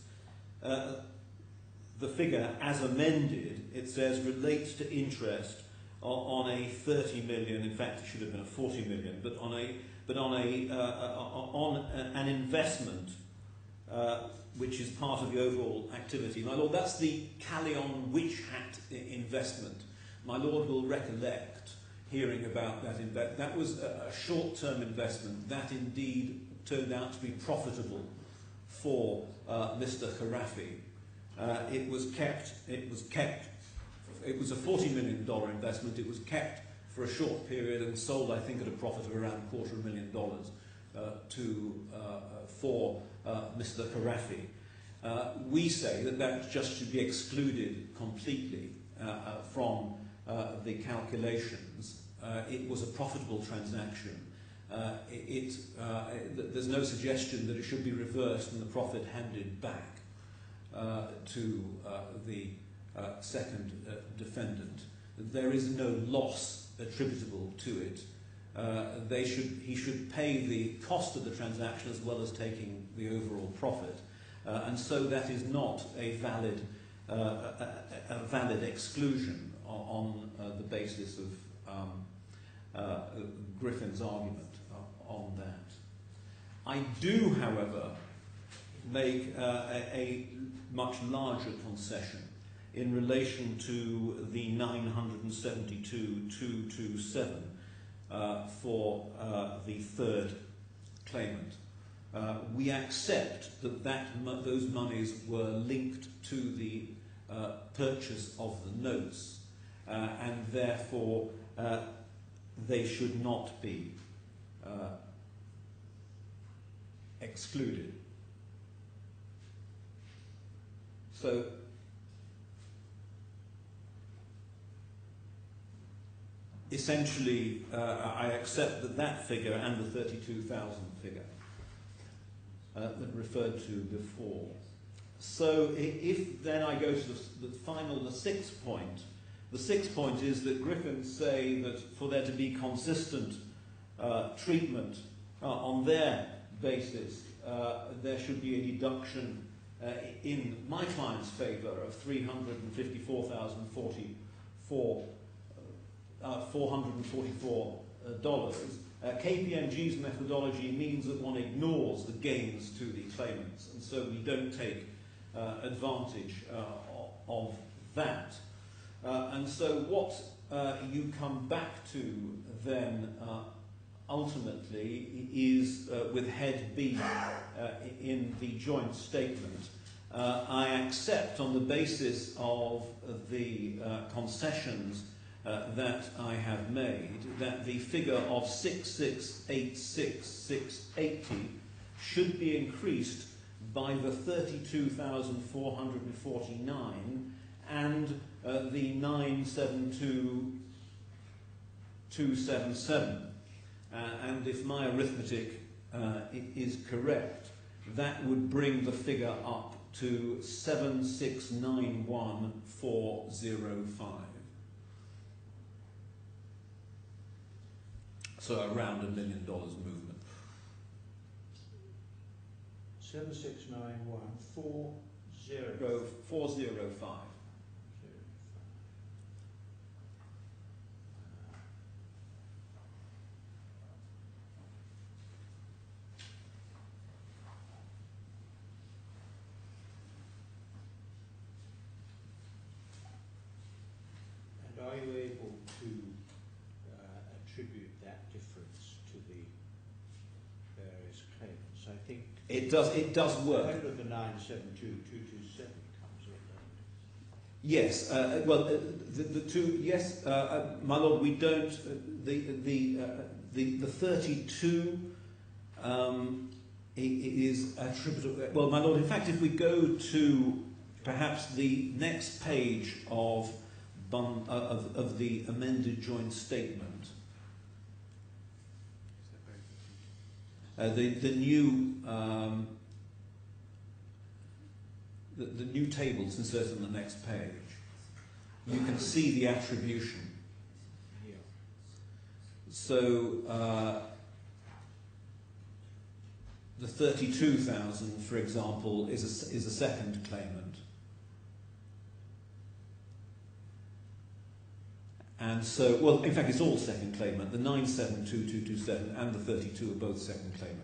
the figure as amended, it says, relates to interest on a 30 million, in fact it should have been a 40 million, but on an investment which is part of the overall activity. My Lord, that's the Callion witch hat investment. My Lord will recollect hearing about that. That was a short-term investment that indeed turned out to be profitable for Mr. Khorafi. It was a $40 million investment. It was kept for a short period and sold, I think, at a profit of around $250,000 for Mr. Khorafi. We say that just should be excluded completely from the calculations. It was a profitable transaction. There's no suggestion that it should be reversed and the profit handed back to the second defendant. There is no loss attributable to it. He should pay the cost of the transaction as well as taking the overall profit, and so that is not a valid exclusion on the basis of Griffin's argument on that. I do, however, make a much larger concession in relation to the 972,227 for the third claimant. We accept that those monies were linked to the purchase of the notes, and therefore they should not be excluded. So essentially, I accept that figure and the 32,000 figure that referred to before. So if then I go to the sixth point, the sixth point is that Griffins say that for there to be consistent treatment on their basis, there should be a deduction in my client's favour of $444. KPMG's methodology means that one ignores the gains to the claimants, and so we don't take advantage of that. And so what you come back to then ultimately is with head B in the joint statement. I accept on the basis of the concessions that I have made that the figure of 6,686,680 should be increased by the 32,449 and the 972,277. And if my arithmetic is correct, that would bring the figure up to 7,691,405. So around $1 million movement. 7,691,405. And are you able to attribute that difference to the various claimants? I think it does work. Out of the 972,227 comes in, doesn't it? Yes. Well, the two. Yes, my lord. We don't. The 32 is attributable. Well, my lord. In fact, if we go to perhaps the next page of the amended joint statement. the new tables inserted on the next page, you can see the attribution. Yeah. So the 32,000, for example, is a second claimant. And so, well, in fact, it's all second claimant. The 972227 and the 32 are both second claimant.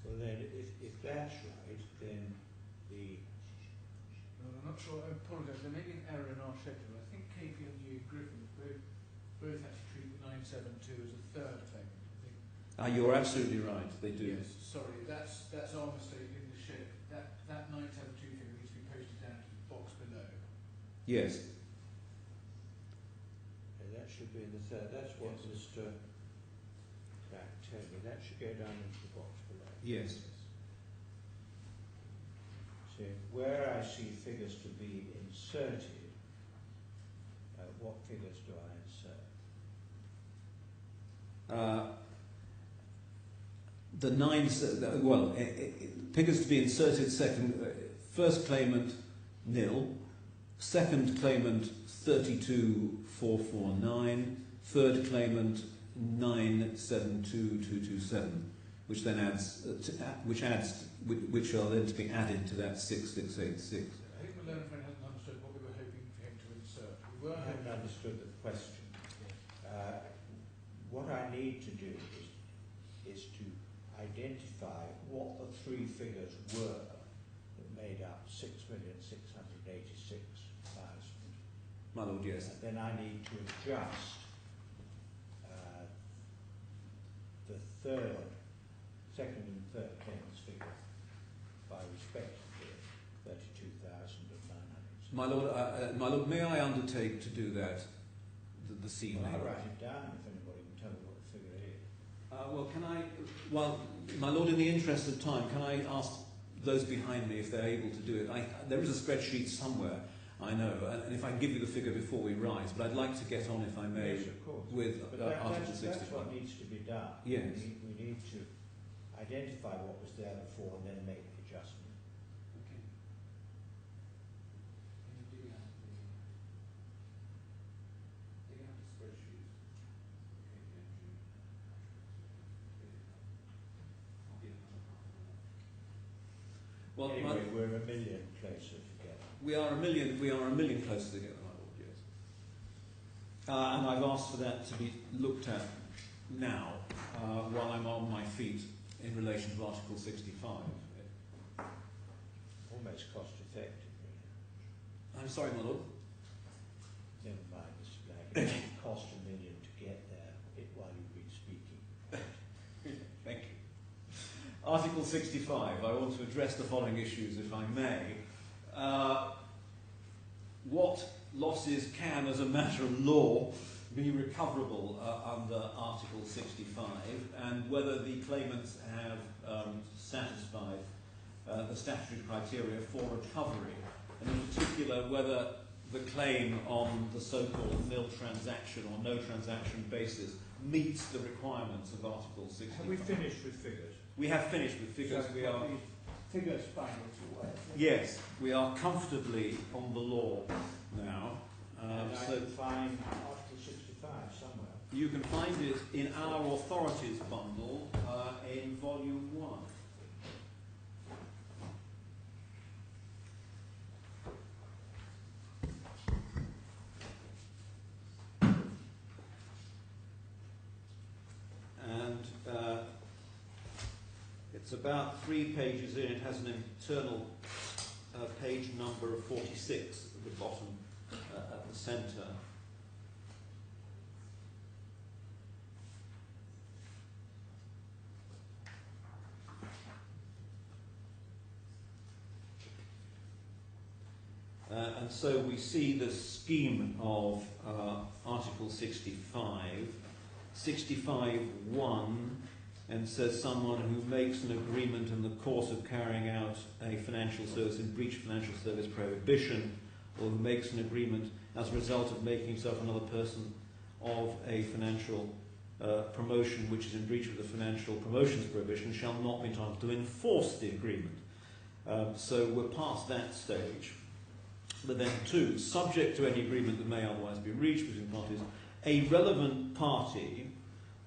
Well, then, if that's right, then the Well, I'm not sure. I apologise. There may be an error in our schedule. I think KPMG and Griffin both actually treat the 972 as a third claimant. I think. You're absolutely right. They do. Yes. Sorry, that's our mistake in the schedule. That 972 figure needs to be posted down to the box below. Yes. that should be in the third. That's what Mr. Back told me. That should go down into the box below. Yes. So where I see figures to be inserted, what figures do I insert? Figures to be inserted: first claimant nil, second claimant 32,449, third claimant 972,227, which then adds, which are then to be added to that 6686. I think the learned friend hasn't understood what we were hoping for him to insert. We were I haven't understood the question. What I need to do is to identify what the three figures were that made up 6,686,000. My lord, yes. And then I need to adjust the second and third claimant's figure by respectively 32,900. My lord, may I undertake to do that this evening? Well, I'll write it down if anybody can tell me what the figure is. My lord, in the interest of time, can I ask those behind me if they're able to do it? There is a spreadsheet somewhere, I know, and if I can give you the figure before we rise, but I'd like to get on, if I may, yes, of course. with Article 65. That's what needs to be done. Yes. We need to identify what was there before and then make the adjustment. Okay. Can you dig out the spreadsheet? Well, anyway, we're a million closer together. We are a million closer together, my lord, yes. And I've asked for that to be looked at now, while I'm on my feet in relation to Article 65. Almost cost effective, really. I'm sorry, my lord. Never mind, Mr. Black. It would cost $1 million to get there while you've been speaking. Thank you. Article 65. I want to address the following issues, if I may. What losses can, as a matter of law, be recoverable under Article 65, and whether the claimants have satisfied the statutory criteria for recovery, and in particular whether the claim on the so-called nil transaction or no transaction basis meets the requirements of Article 65. Have we finished with figures? We have finished with figures. So we are. Figures final to work. Yes, we are comfortably on the law now. And I So can find Article 65 somewhere. you can find it in our authorities bundle in Volume 1. And it's about 3 pages in. It has an internal page number of 46 at the bottom, at the centre. And so we see the scheme of Article 65, 65.1 and says someone who makes an agreement in the course of carrying out a financial service in breach of financial service prohibition, or who makes an agreement as a result of making himself another person of a financial promotion which is in breach of the financial promotions prohibition shall not be entitled to enforce the agreement. So we're past that stage. But then 2, subject to any agreement that may otherwise be reached between parties, a relevant party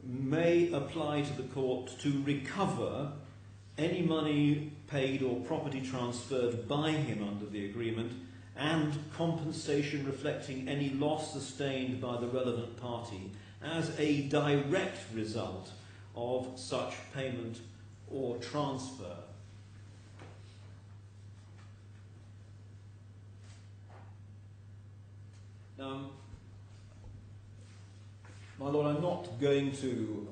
may apply to the court to recover any money paid or property transferred by him under the agreement, and compensation reflecting any loss sustained by the relevant party as a direct result of such payment or transfer. Now, my Lord, I'm not going to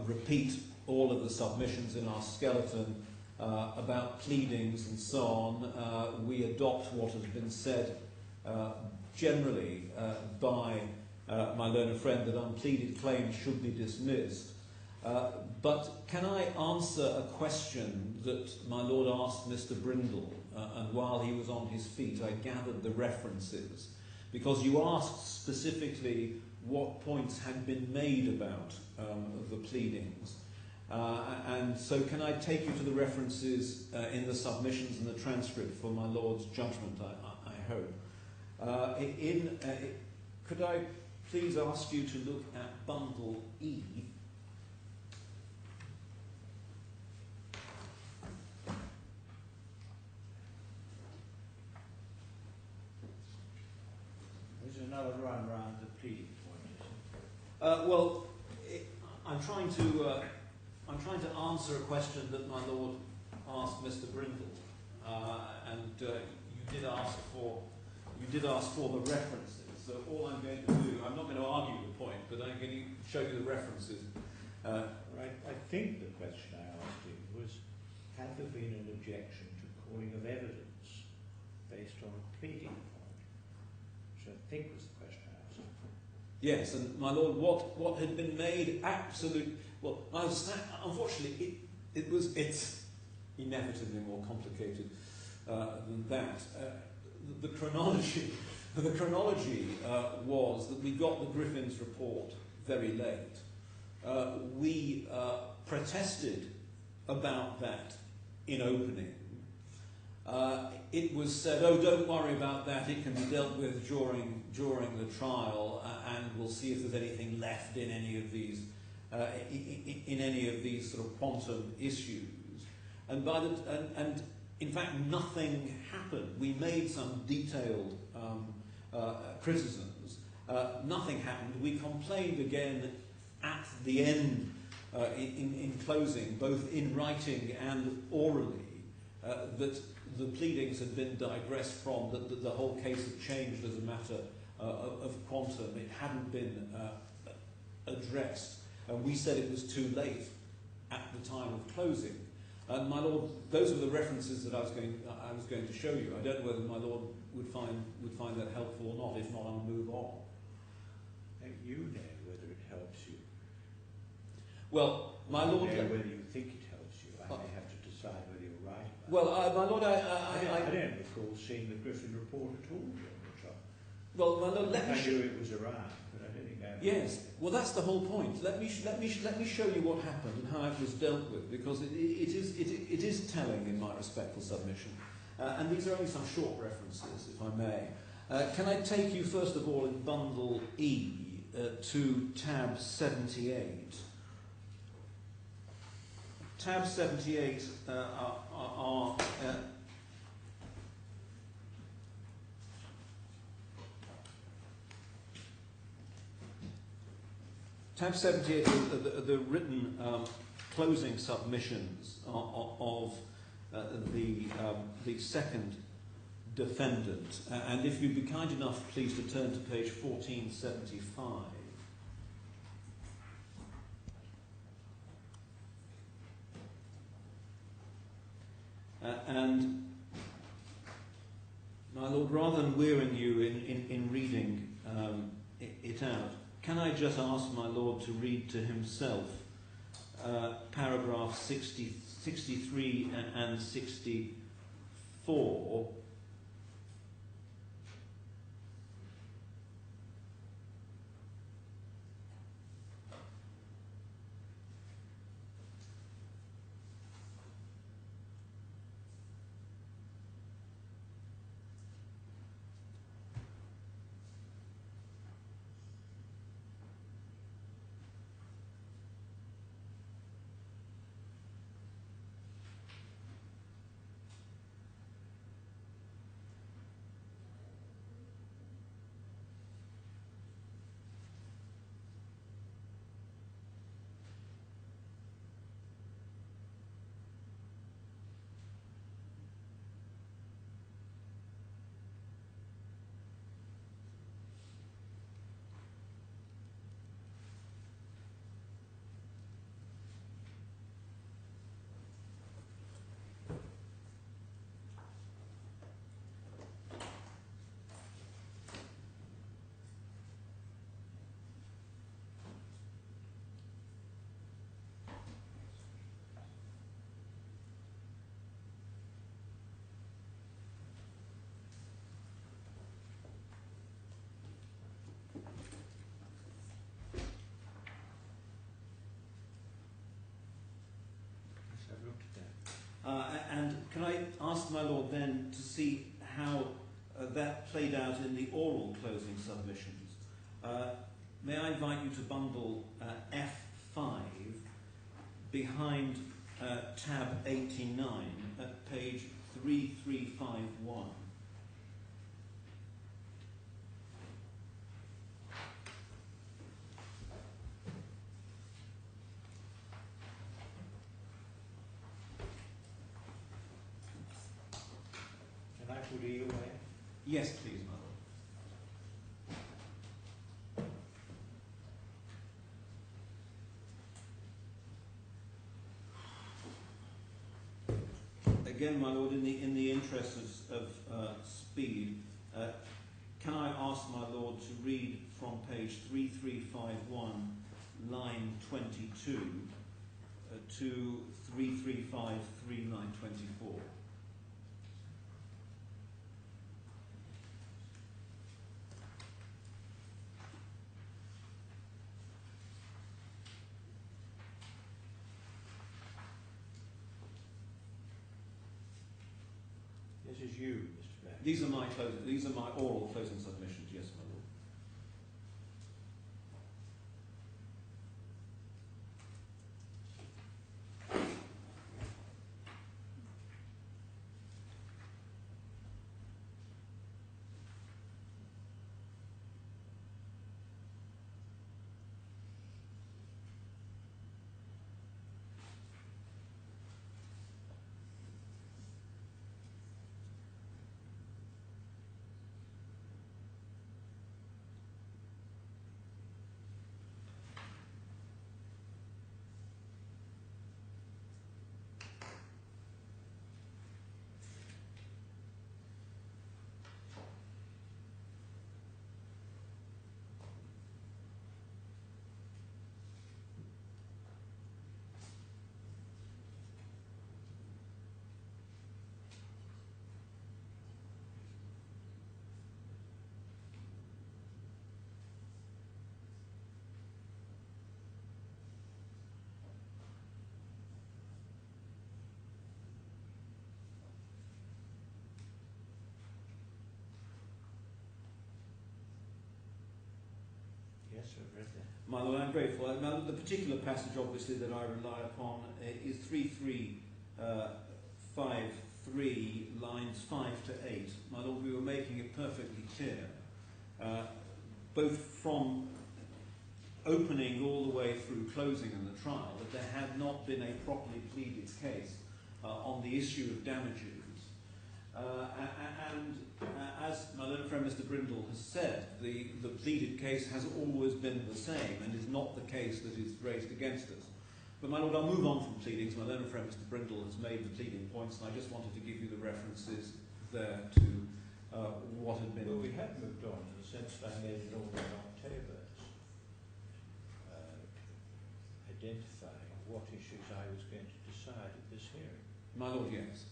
repeat all of the submissions in our skeleton about pleadings and so on. We adopt what has been said generally by my learned friend that unpleaded claims should be dismissed. But can I answer a question that my Lord asked Mr. Brindle, and while he was on his feet I gathered the references, because you asked specifically what points had been made about the pleadings. And so can I take you to the references in the submissions and the transcript for my Lord's judgment, I hope. Could I please ask you to look at bundle E? There's another run round the pleading point, I'm trying to answer a question that my Lord asked Mr. Brindle, and you did ask for the references. So all I'm going to do, I'm not going to argue the point, but I'm going to show you the references. Right. I think the question I asked him was, had there been an objection to calling of evidence based on a pleading point? Which I think was the question I asked him. Yes, and my Lord, what had been made absolute. Well, unfortunately, it's inevitably more complicated than that. The chronology was that we got the Griffin's report very late. We protested about that in opening. It was said, "Oh, don't worry about that. It can be dealt with during the trial, and we'll see if there's anything left in any of these sort of quantum issues." And in fact, nothing happened. We made some detailed criticisms. Nothing happened. We complained again at the end, in closing, both in writing and orally, that the pleadings had been digressed from, that the whole case had changed as a matter of quantum. It hadn't been addressed. And we said it was too late at the time of closing. And my Lord, those were the references that I was going to show you. I don't know whether my Lord would find that helpful or not. If not, I'll move on. You know whether it helps you. Well, my Lord, you know whether you think it helps you. I may have to decide whether you're right about it. Well, my Lord, I don't recall seeing the Griffin report at all during the trial. Well, my Lord, I knew it was around, but I didn't know. Yes. Well, that's the whole point. Let me show you what happened and how it was dealt with, because it is telling in my respectful submission. And these are only some short references, if I may. Can I take you first of all in bundle E to tab 78? Tab 78 are tab 78 are the written closing submissions of the second defendant. And if you'd be kind enough, please, to turn to page 1475. And my Lord, rather than wearying you in reading it out, can I just ask my Lord to read to himself paragraph 63 and 64. And can I ask my Lord then to see how that played out in the oral closing submissions? May I invite you to bundle F5 behind tab 89 at page 3351. Can I put E away? Yes, please, my Lord. Again, my Lord, in the interest of speed, can I ask my Lord to read from page 3351, line 22, to 3353, line 24? This is you, Mr. Beck. These are my oral closing submissions, yes, my Lord. Yes, I've read that. My Lord, I'm grateful. Now, the particular passage, obviously, that I rely upon is 3353, lines 5 to 8. My Lord, we were making it perfectly clear, both from opening all the way through closing in the trial, that there had not been a properly pleaded case on the issue of damages. As my learned friend Mr. Brindle has said, the pleaded case has always been the same and is not the case that is raised against us. But my Lord, I'll move on from pleadings. My learned friend Mr. Brindle has made the pleading points, and I just wanted to give you the references there to what had been... Well, we had moved on to the sense that I in October identifying what issues I was going to decide at this hearing. My Lord, yes.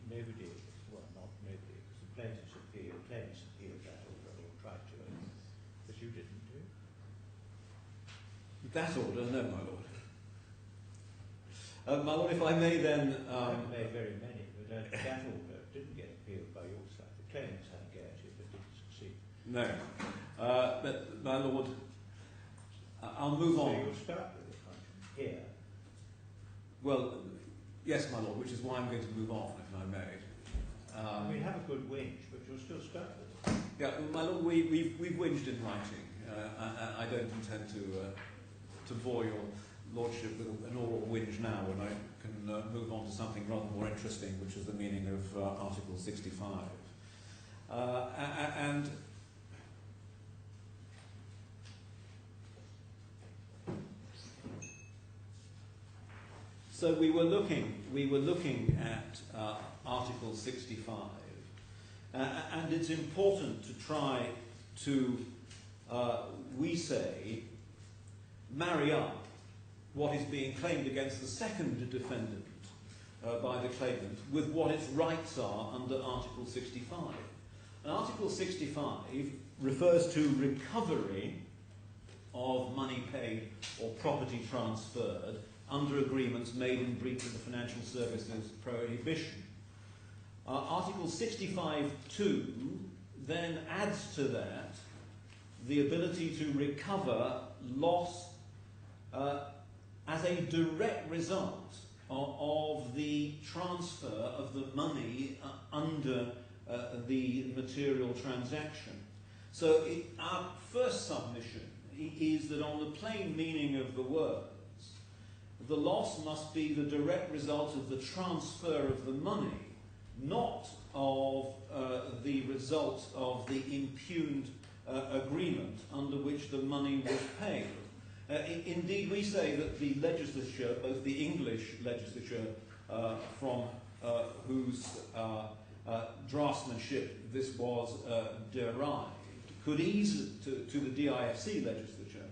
Nobody, well, not nobody, because the plaintiffs appealed that order, or tried to, but you didn't do it. That order, no, my Lord. My Lord, if I may then... I haven't made very many, but that order didn't get appealed by your side. The claimants had a go at it, but didn't succeed. No. But, my Lord, I'll move on. So you'll start with it, can't you? Here. Well, yes, my Lord, which is why I'm going to move on, if I may. We have a good whinge, but you'll still start with it. Yeah, my Lord, we've whinged in writing. I don't intend to bore your Lordship with an oral whinge now, when I can move on to something rather more interesting, which is the meaning of Article 65. And so we were looking at Article 65, and it's important to try to, we say, marry up what is being claimed against the second defendant by the claimant with what its rights are under Article 65. And Article 65 refers to recovery of money paid or property transferred under agreements made in breach of the Financial Services Prohibition. Article 65(2) then adds to that the ability to recover loss as a direct result of the transfer of the money under the material transaction. So our first submission is that on the plain meaning of the words, the loss must be the direct result of the transfer of the money, not of the result of the impugned agreement under which the money was paid. Indeed, we say that the legislature, both the English legislature from whose draftsmanship this was derived, could easily, to the DIFC legislature,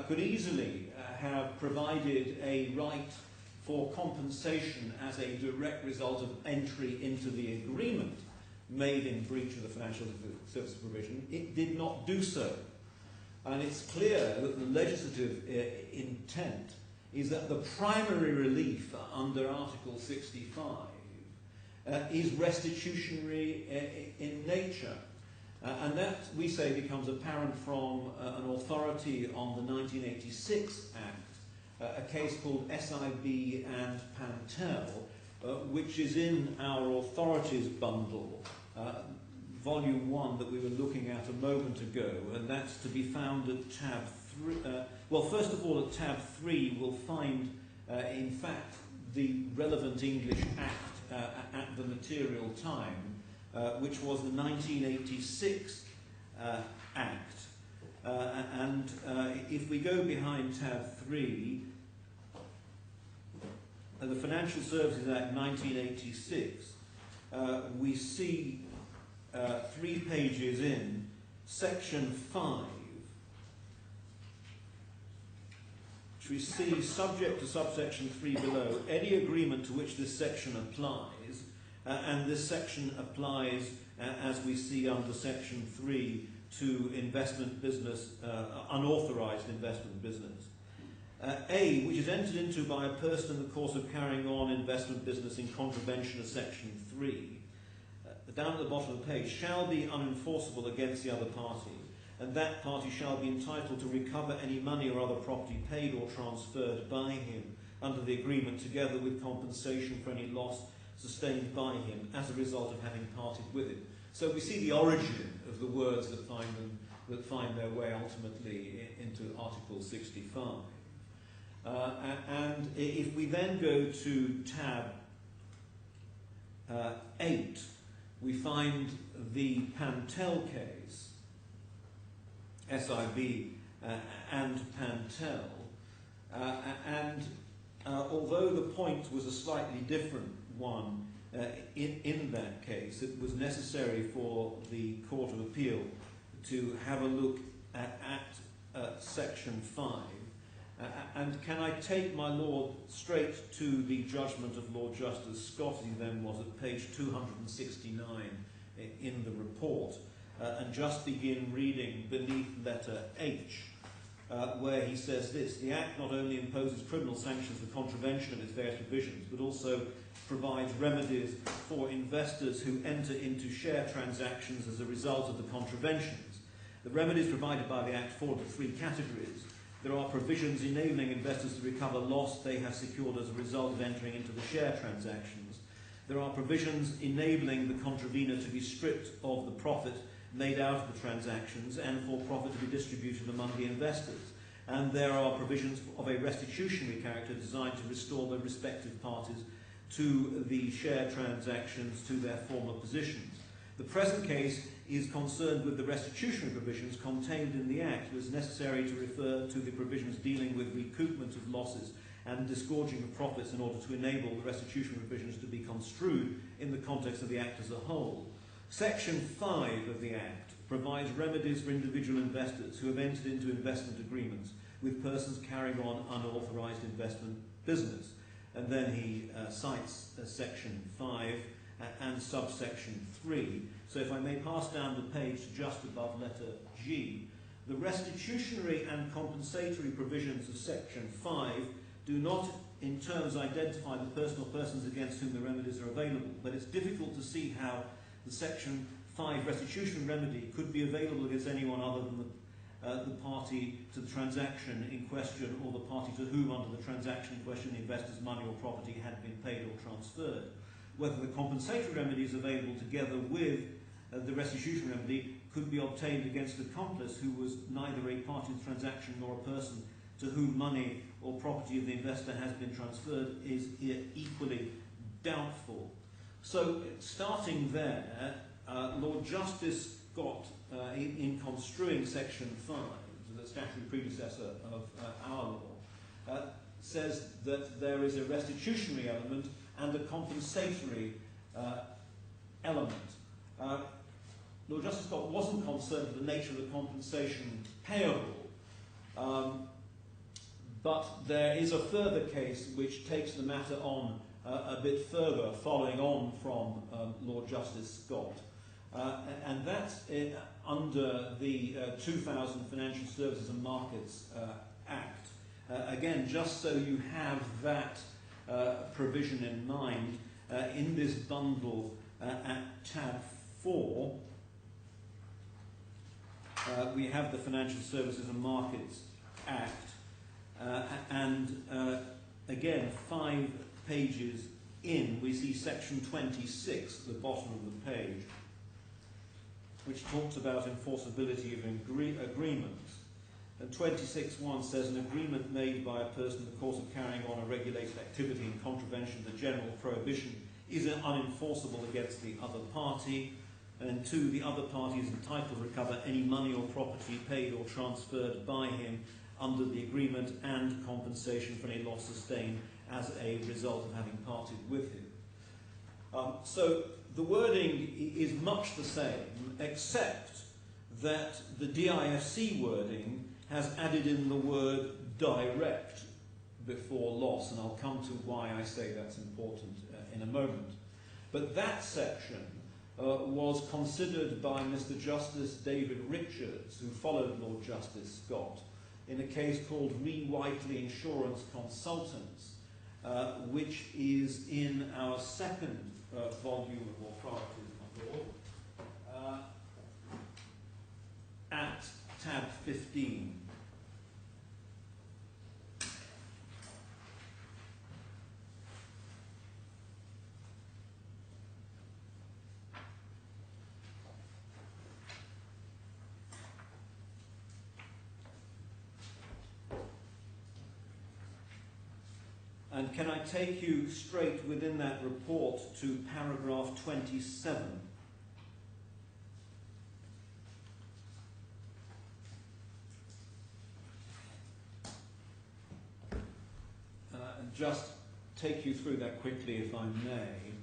could easily have provided a right for compensation as a direct result of entry into the agreement made in breach of the Financial Services Provision. It did not do so. And it's clear that the legislative intent is that the primary relief under Article 65 is restitutionary in nature. And that, we say, becomes apparent from an authority on the 1986 Act, a case called SIB and Pantel, which is in our authorities bundle, Volume 1 that we were looking at a moment ago, and that's to be found at tab 3. Well, first of all, at tab 3, we'll find, in fact, the relevant English Act at the material time, which was the 1986 Act. And if we go behind tab 3, the Financial Services Act 1986, we see 3 pages in, section 5, which we see subject to subsection 3 below, any agreement to which this section applies, and this section applies, as we see under section 3, to investment business, unauthorised investment business. A, which is entered into by a person in the course of carrying on investment business in contravention of section 3, down at the bottom of the page, shall be unenforceable against the other party, and that party shall be entitled to recover any money or other property paid or transferred by him under the agreement, together with compensation for any loss sustained by him as a result of having parted with it. So we see the origin of the words that find their way ultimately into Article 65. And if we then go to tab 8, we find the Pantel case, SIB and Pantel, and although the point was a slightly different one in that case, it was necessary for the Court of Appeal to have a look at section 5 And can I take my Lord straight to the judgment of Lord Justice Scott, as he then was, at page 269 in the report, and just begin reading beneath letter H, where he says this: the Act not only imposes criminal sanctions for contravention of its various provisions, but also provides remedies for investors who enter into share transactions as a result of the contraventions. The remedies provided by the Act fall into three categories. There are provisions enabling investors to recover loss they have secured as a result of entering into the share transactions. There are provisions enabling the contravenor to be stripped of the profit made out of the transactions and for profit to be distributed among the investors. And there are provisions of a restitutionary character designed to restore the respective parties to the share transactions to their former positions. The present case is concerned with the restitutionary provisions contained in the Act. It was necessary to refer to the provisions dealing with recoupment of losses and disgorging of profits in order to enable the restitutionary provisions to be construed in the context of the Act as a whole. Section 5 of the Act provides remedies for individual investors who have entered into investment agreements with persons carrying on unauthorised investment business. And then he cites Section 5 and subsection 3. So if I may pass down the page just above letter G, the restitutionary and compensatory provisions of Section 5 do not in terms identify the person or persons against whom the remedies are available, but it's difficult to see how the Section 5 restitution remedy could be available against anyone other than the party to the transaction in question, or the party to whom under the transaction in question the investor's money or property had been paid or transferred. Whether the compensatory remedies available together with the restitution remedy could be obtained against an accomplice who was neither a party to the transaction nor a person to whom money or property of the investor has been transferred is equally doubtful. So, starting there, Lord Justice Scott, in construing Section 5, the statutory predecessor of our law, says that there is a restitutionary element and a compensatory element. Lord Justice Scott wasn't concerned with the nature of the compensation payable, but there is a further case which takes the matter on a bit further, following on from Lord Justice Scott, and that's under the 2000 Financial Services and Markets Act. Again, just so you have that provision in mind, in this bundle at tab 4, we have the Financial Services and Markets Act, and again, 5 pages in, we see section 26 at the bottom of the page, which talks about enforceability of agreements. And 26.1 says an agreement made by a person in the course of carrying on a regulated activity in contravention of the general prohibition is unenforceable against the other party. And 2, the other party is entitled to recover any money or property paid or transferred by him under the agreement and compensation for any loss sustained as a result of having parted with him. So the wording is much the same, except that the DIFC wording has added in the word direct before loss, and I'll come to why I say that's important in a moment. But that section was considered by Mr. Justice David Richards, who followed Lord Justice Scott, in a case called Re Whiteley Insurance Consultants, which is in our second volume of authorities of law, at tab 15. And can I take you straight within that report to paragraph 27? And just take you through that quickly, if I may.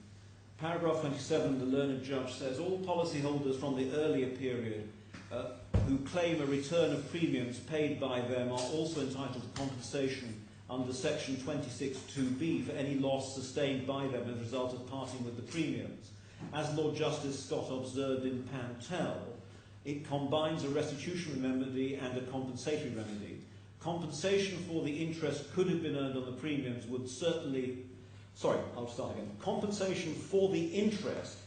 Paragraph 27, the learned judge says, all policyholders from the earlier period who claim a return of premiums paid by them are also entitled to compensation under section 26(2)(b) for any loss sustained by them as a result of parting with the premiums. As Lord Justice Scott observed in Pantel, it combines a restitution remedy and a compensatory remedy. Compensation for the interest could have been earned on the premiums would certainly... Sorry, I'll start again. Compensation for the interest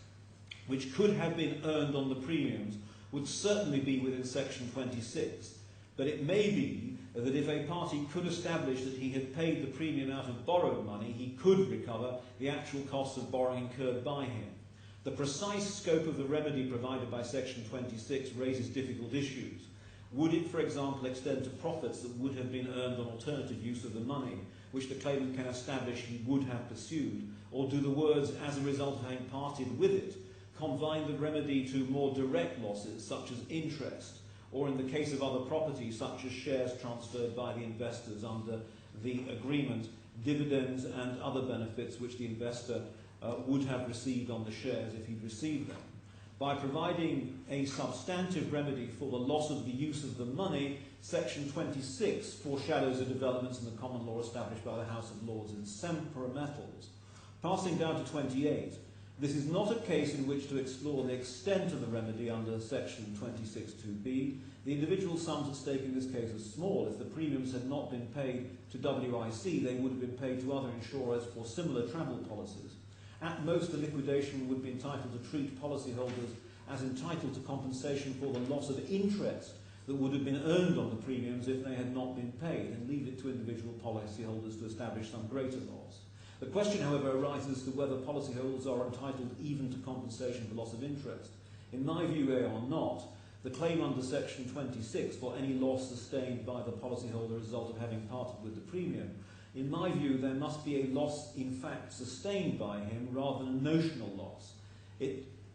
which could have been earned on the premiums would certainly be within section 26, but it may be that if a party could establish that he had paid the premium out of borrowed money, he could recover the actual costs of borrowing incurred by him. The precise scope of the remedy provided by section 26 raises difficult issues. Would it, for example, extend to profits that would have been earned on alternative use of the money, which the claimant can establish he would have pursued, or do the words, as a result of having parted with it, confine the remedy to more direct losses, such as interest, or in the case of other property, such as shares transferred by the investors under the agreement, dividends and other benefits which the investor would have received on the shares if he'd received them. By providing a substantive remedy for the loss of the use of the money, section 26 foreshadows the developments in the common law established by the House of Lords in Sempra Metals. Passing down to 28, this is not a case in which to explore the extent of the remedy under section 26(2)(b). The individual sums at stake in this case are small. If the premiums had not been paid to WIC, they would have been paid to other insurers for similar travel policies. At most, the liquidation would be entitled to treat policyholders as entitled to compensation for the loss of interest that would have been earned on the premiums if they had not been paid, and leave it to individual policyholders to establish some greater loss. The question, however, arises as to whether policyholders are entitled even to compensation for loss of interest. In my view, they are not. The claim under section 26 for any loss sustained by the policyholder as a result of having parted with the premium, in my view, there must be a loss in fact sustained by him rather than a notional loss.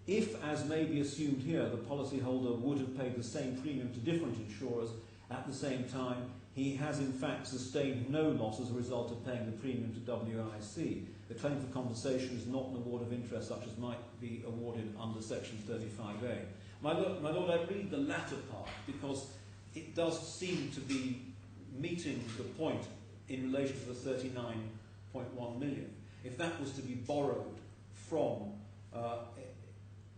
If, as may be assumed here, the policyholder would have paid the same premium to different insurers at the same time, he has in fact sustained no loss as a result of paying the premium to WIC. The claim for compensation is not an award of interest such as might be awarded under section 35A. My Lord, I read the latter part because it does seem to be meeting the point in relation to the 39.1 million. If that was to be borrowed from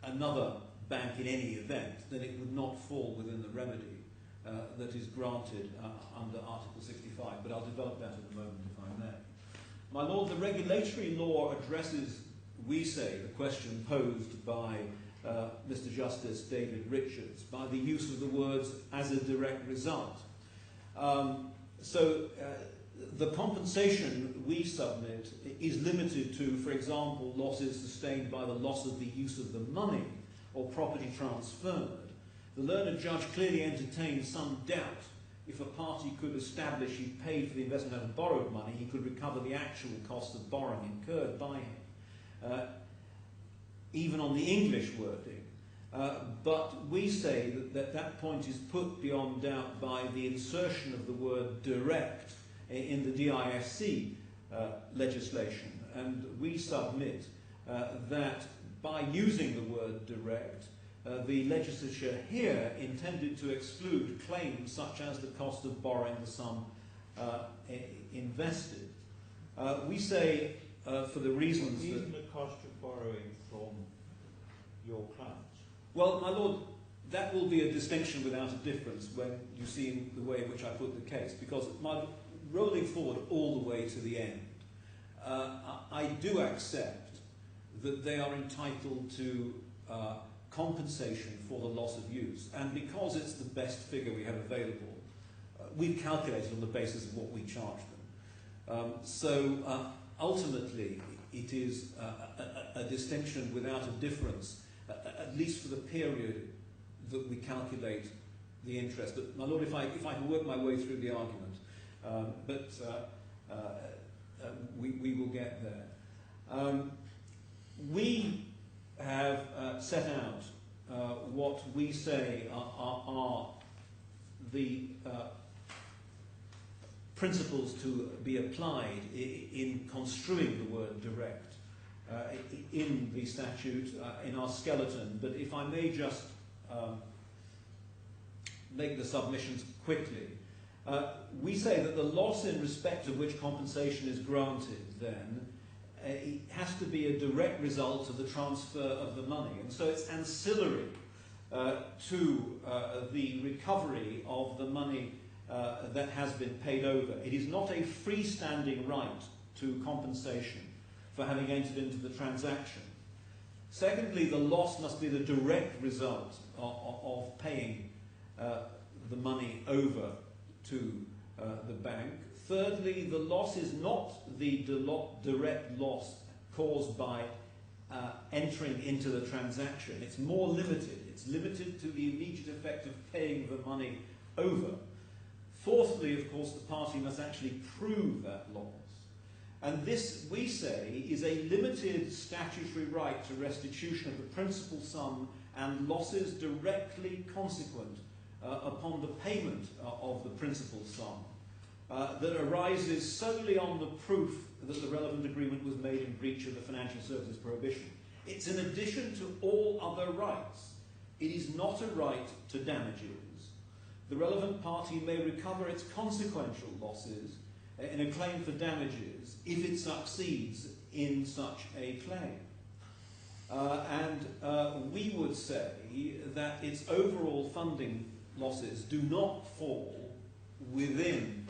another bank in any event, then it would not fall within the remedy that is granted under Article 65, but I'll develop that in a moment if I may. My Lord, the regulatory law addresses, we say, the question posed by Mr. Justice David Richards by the use of the words as a direct result. The compensation we submit is limited to, for example, losses sustained by the loss of the use of the money or property transferred. The learned judge clearly entertained some doubt if a party could establish he paid for the investment out of borrowed money, he could recover the actual cost of borrowing incurred by him, even on the English wording. But we say that point is put beyond doubt by the insertion of the word direct in the DISC legislation, and we submit that by using the word direct, the legislature here intended to exclude claims such as the cost of borrowing the sum invested. We say, for the reasons even the cost of borrowing from your clients. Well, my Lord, that will be a distinction without a difference when you see the way in which I put the case, because rolling forward all the way to the end, I do accept that they are entitled to compensation for the loss of use, and because it's the best figure we have available, we've calculated on the basis of what we charge them. Ultimately, it is a distinction without a difference, at least for the period that we calculate the interest. But my Lord, if I can work my way through the argument, we will get there. We have set out what we say are the principles to be applied in construing the word direct in the statute, in our skeleton. But if I may just make the submissions quickly. We say that the loss in respect of which compensation is granted then it has to be a direct result of the transfer of the money, and so it's ancillary to the recovery of the money that has been paid over. It is not a freestanding right to compensation for having entered into the transaction. Secondly, the loss must be the direct result of paying the money over to the bank. Thirdly, the loss is not the direct loss caused by entering into the transaction. It's more limited. It's limited to the immediate effect of paying the money over. Fourthly, of course, the party must actually prove that loss. And this, we say, is a limited statutory right to restitution of the principal sum and losses directly consequent upon the payment of the principal sum that arises solely on the proof that the relevant agreement was made in breach of the financial services prohibition. It's in addition to all other rights. It is not a right to damages. The relevant party may recover its consequential losses in a claim for damages if it succeeds in such a claim. And we would say that its overall funding losses do not fall within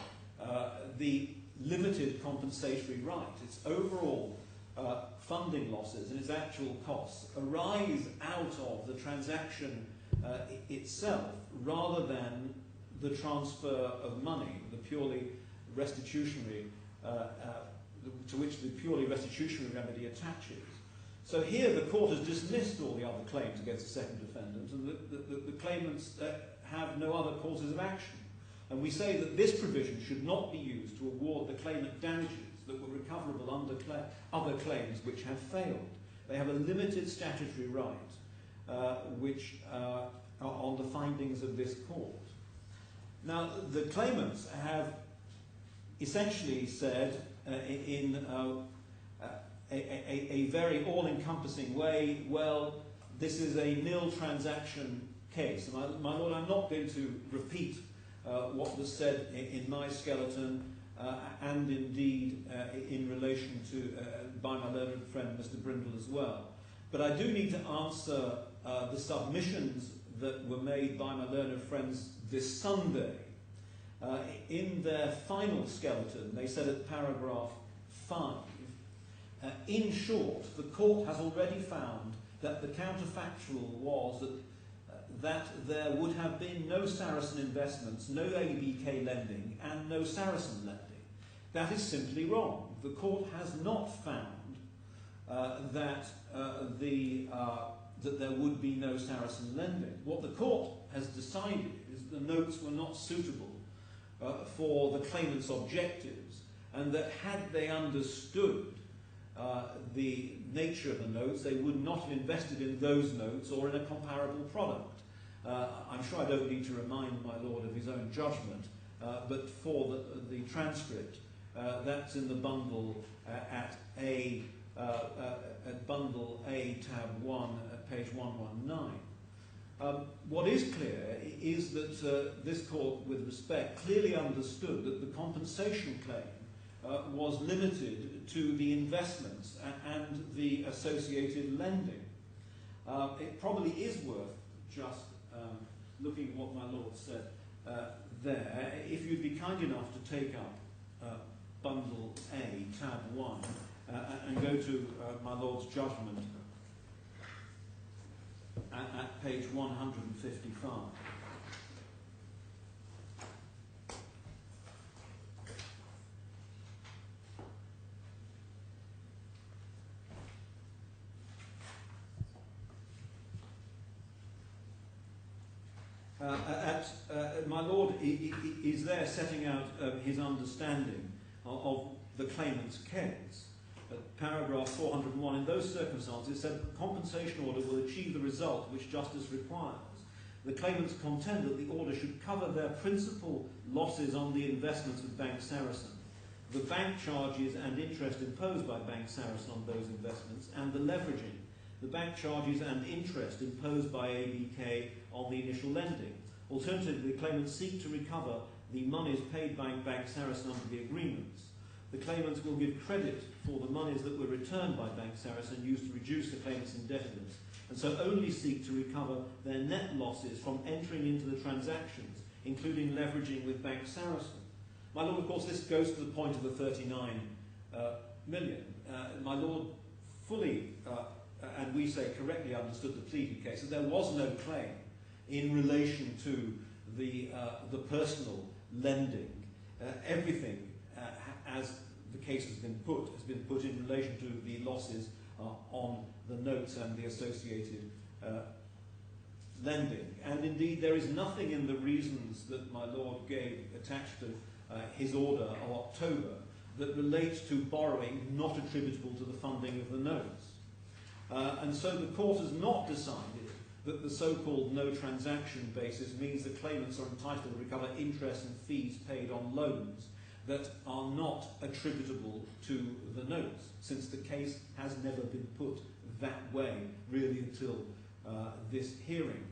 the limited compensatory right. Its overall funding losses and its actual costs arise out of the transaction itself rather than the transfer of money, the purely restitutionary, to which the purely restitutionary remedy attaches. So here the court has dismissed all the other claims against the second defendant, and the claimants have no other causes of action. And we say that this provision should not be used to award the claimant damages that were recoverable under other claims which have failed. They have a limited statutory right which are on the findings of this court. Now, the claimants have essentially said in a very all-encompassing way, well, this is a nil transaction case. And my Lord, I'm not going to repeat what was said in my skeleton and indeed in relation to by my learned friend Mr. Brindle as well. But I do need to answer the submissions that were made by my learned friends this Sunday. In their final skeleton, they said at paragraph 5, in short, the court has already found that the counterfactual was that there would have been no Saracen investments, no ABK lending, and no Saracen lending. That is simply wrong. The court has not found that there would be no Saracen lending. What the court has decided is the notes were not suitable for the claimant's objectives, and that had they understood the nature of the notes, they would not have invested in those notes or in a comparable product. I'm sure I don't need to remind my Lord of his own judgment, but for the transcript, that's in the bundle at bundle A, tab 1, at page 119. What is clear is that this court, with respect, clearly understood that the compensation claim was limited to the investments and the associated lending. It probably is worth just looking at what my Lord said there. If you'd be kind enough to take up bundle A, tab 1, and go to my Lord's judgment at page 155. My Lord is there setting out his understanding of the claimant's case. At paragraph 401, in those circumstances, it said the compensation order will achieve the result which justice requires. The claimants contend that the order should cover their principal losses on the investments with Bank Saracen, the bank charges and interest imposed by Bank Saracen on those investments, and the leveraging, the bank charges and interest imposed by ABK on the initial lending. Alternatively, the claimants seek to recover the monies paid by Bank Sarasin under the agreements. The claimants will give credit for the monies that were returned by Bank Sarasin used to reduce the claimant's indebtedness, and so only seek to recover their net losses from entering into the transactions, including leveraging with Bank Sarasin. My Lord, of course, this goes to the point of the 39 million. My Lord fully, and we say correctly, understood the pleaded case, that there was no claim in relation to the personal lending. Everything, as the case has been put in relation to the losses on the notes and the associated lending. And indeed, there is nothing in the reasons that my Lord gave attached to his order of October that relates to borrowing not attributable to the funding of the notes. And so the court has not decided that the so-called no transaction basis means that claimants are entitled to recover interest and fees paid on loans that are not attributable to the notes, since the case has never been put that way, really, until this hearing.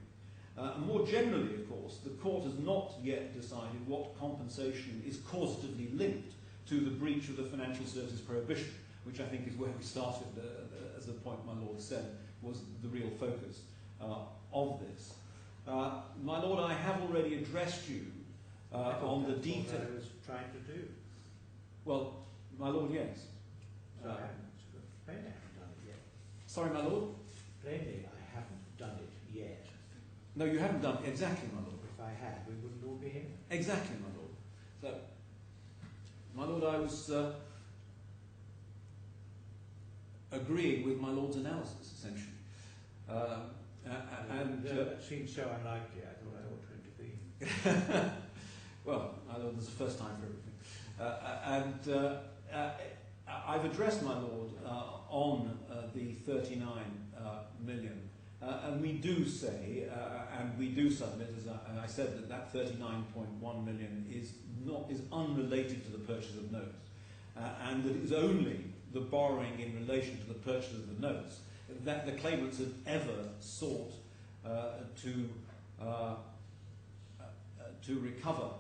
More generally, of course, the court has not yet decided what compensation is causatively linked to the breach of the financial services prohibition, which I think is where we started, as the point my Lord said, was the real focus of this. My Lord, I have already addressed you on the detail. What I was trying to do. Well, my Lord, yes. So I haven't done it yet. Sorry, my Lord? Plainly, I haven't done it yet. No, you haven't done it. Exactly, my Lord. If I had, we wouldn't all be here. Exactly, my Lord. So, my Lord, I was agreeing with my Lord's analysis, essentially. It seemed so unlikely, I thought I ought to intervene. Well, my Lord, there's a first time for everything. I've addressed my Lord on the 39 million. And we do say, and we do submit, as I said, that 39.1 million is unrelated to the purchase of notes, and that it is only the borrowing in relation to the purchase of the notes that the claimants have ever sought to recover.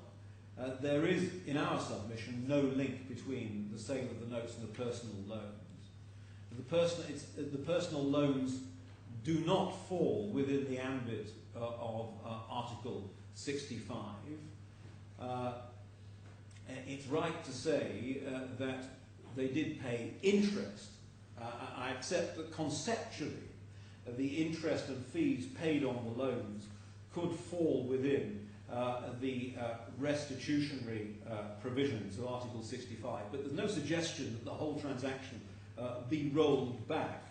There is, in our submission, no link between the sale of the notes and the personal loans. The personal loans do not fall within the ambit of Article 65. It's right to say that they did pay interest. I accept that conceptually the interest and fees paid on the loans could fall within the restitutionary provisions of Article 65, but there's no suggestion that the whole transaction be rolled back.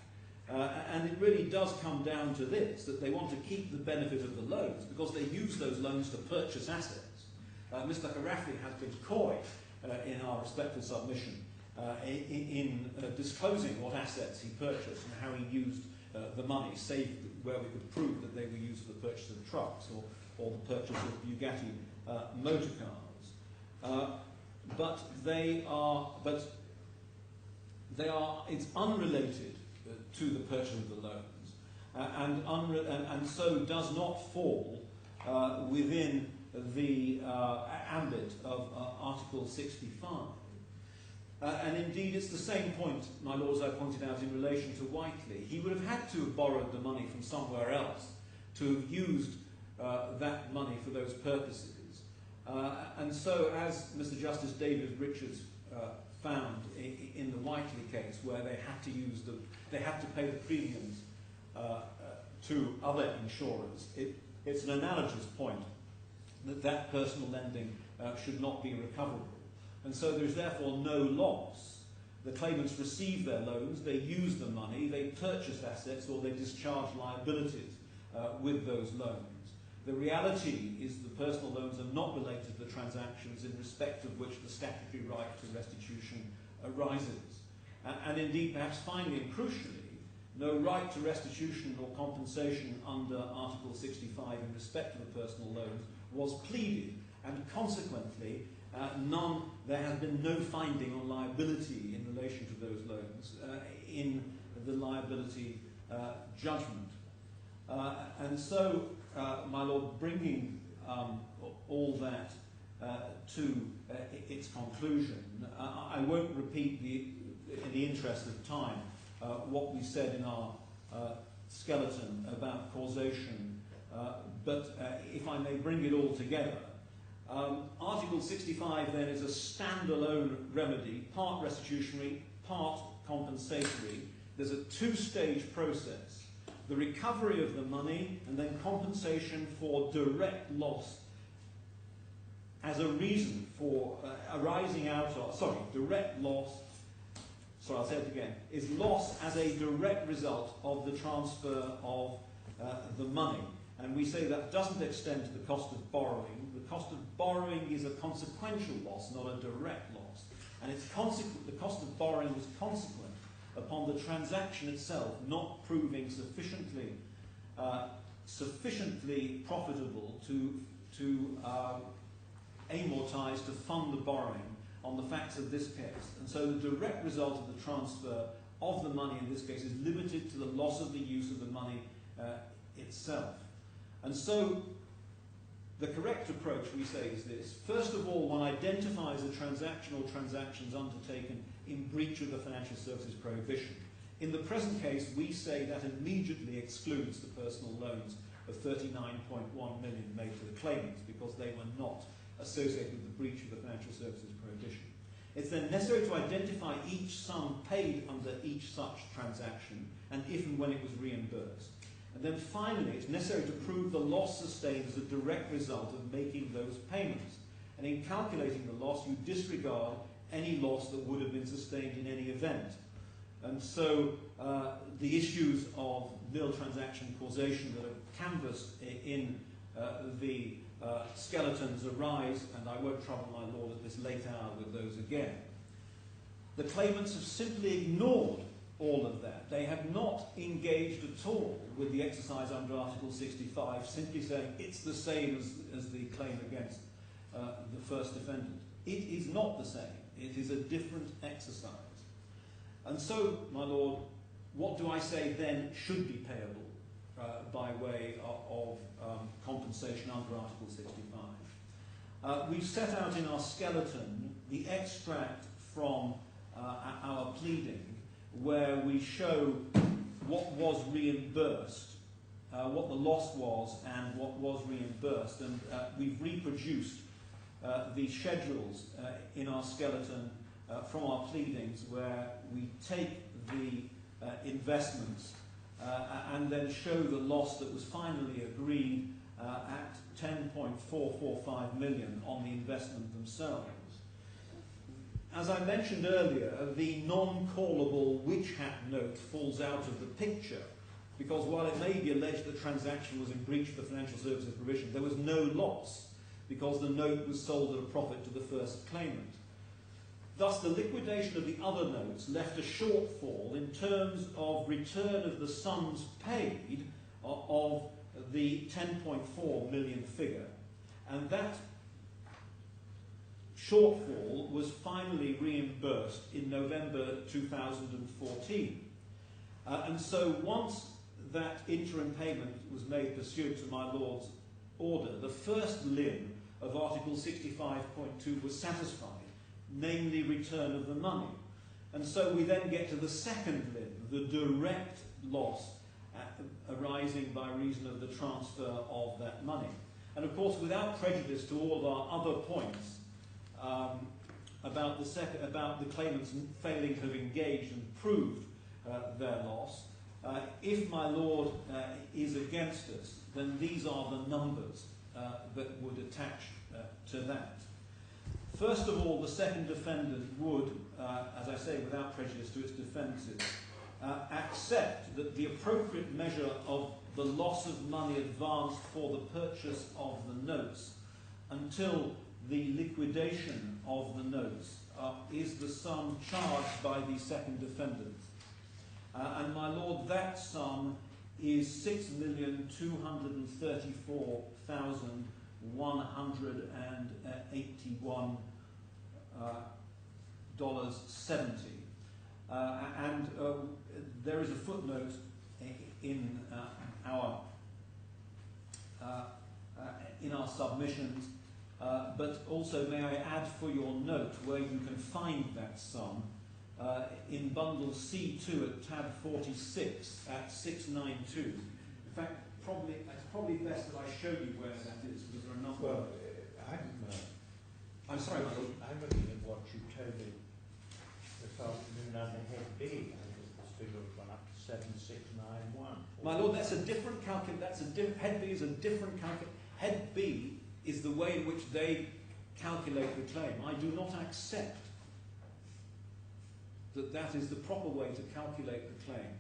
And it really does come down to this, that they want to keep the benefit of the loans because they use those loans to purchase assets. Mr. Khorafi has been coy in our respectful submission in disclosing what assets he purchased and how he used the money, save where we could prove that they were used for the purchase of trucks or the purchase of Bugatti motor cars. But it's unrelated to the purchase of the loans, and so does not fall within the ambit of Article 65. And indeed, it's the same point, my lords, I pointed out in relation to Whiteley. He would have had to have borrowed the money from somewhere else to have used that money for those purposes. And so, as Mr. Justice David Richards found in the Whiteley case, where they had to pay the premiums to other insurers, it's an analogous point that personal lending should not be recoverable. And so there is therefore no loss. The claimants receive their loans, they use the money, they purchase assets, or they discharge liabilities with those loans. The reality is the personal loans are not related to the transactions in respect of which the statutory right to restitution arises. And indeed, perhaps finally and crucially, no right to restitution or compensation under Article 65 in respect of the personal loans was pleaded, and consequently, there has been no finding on liability in relation to those loans in the liability judgment. And so, my Lord, bringing all that to its conclusion. I won't repeat, in the interest of time, what we said in our skeleton about causation, but if I may bring it all together, Article 65 then is a standalone remedy, part restitutionary, part compensatory. There's a two-stage process: the recovery of the money and then compensation for direct loss as a reason for arising out of, direct loss, I'll say it again, is loss as a direct result of the transfer of the money. And we say that doesn't extend to the cost of borrowing. The cost of borrowing is a consequential loss, not a direct loss. And it's the cost of borrowing was consequent upon the transaction itself not proving sufficiently profitable to amortize, to fund the borrowing on the facts of this case. And so the direct result of the transfer of the money in this case is limited to the loss of the use of the money itself. And so the correct approach, we say, is this. First of all, one identifies a transaction or transactions undertaken in breach of the financial services prohibition. In the present case, we say that immediately excludes the personal loans of 39.1 million made to the claimants, because they were not associated with the breach of the financial services prohibition. It's then necessary to identify each sum paid under each such transaction, and if and when it was reimbursed. And then finally, it's necessary to prove the loss sustained as a direct result of making those payments. And in calculating the loss, you disregard any loss that would have been sustained in any event. And so the issues of nil transaction causation that are canvassed in the skeletons arise, and I won't trouble my lord at this late hour with those again. The claimants have simply ignored all of that. They have not engaged at all with the exercise under Article 65, simply saying it's the same as the claim against the first defendant. It is not the same. It is a different exercise. And so, my lord, what do I say then should be payable by way of compensation under Article 65? We've set out in our skeleton the extract from our pleading, where we show what was reimbursed, what the loss was and what was reimbursed, and we've reproduced the schedules in our skeleton from our pleadings, where we take the investments and then show the loss that was finally agreed at 10.445 million on the investment themselves. As I mentioned earlier, the non-callable witch hat note falls out of the picture, because while it may be alleged the transaction was in breach of the financial services provision, there was no loss, because the note was sold at a profit to the first claimant. Thus, the liquidation of the other notes left a shortfall in terms of return of the sums paid of the 10.4 million figure, and that shortfall was finally reimbursed in November 2014. And so once that interim payment was made pursuant to my Lord's order, the first limb of Article 65.2 was satisfied, namely return of the money. And so we then get to the second limb, the direct loss arising by reason of the transfer of that money. And of course, without prejudice to all of our other points, about the claimants failing to have engaged and proved their loss. If my Lord is against us, then these are the numbers that would attach to that. First of all, the second defendant would, as I say, without prejudice to its defences, accept that the appropriate measure of the loss of money advanced for the purchase of the notes until the liquidation of the notes is the sum charged by the second defendant. And my Lord, that sum is $6,234,181.70. And there is a footnote in our in our submissions, but also may I add for your note where you can find that sum in bundle C2 at tab 46 at 692. In fact, it's probably best that I show you where that is, because there are a number. Well, I'm sorry, my lord. I'm looking at what you told me this afternoon under head B. I think this figure has gone up to 7691. My lord, that's a different calculation. Head B is a different calculation. Head B is the way in which they calculate the claim. I do not accept that that is the proper way to calculate the claim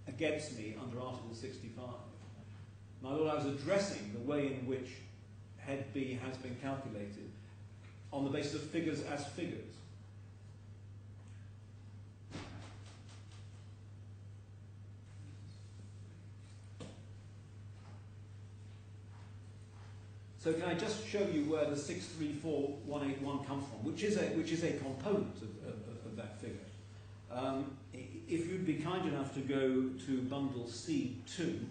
against me under Article 65. My lord, I was addressing the way in which Head B has been calculated on the basis of figures as figures. So can I just show you where the 634181 comes from, which is a component of that figure. If you'd be kind enough to go to bundle C2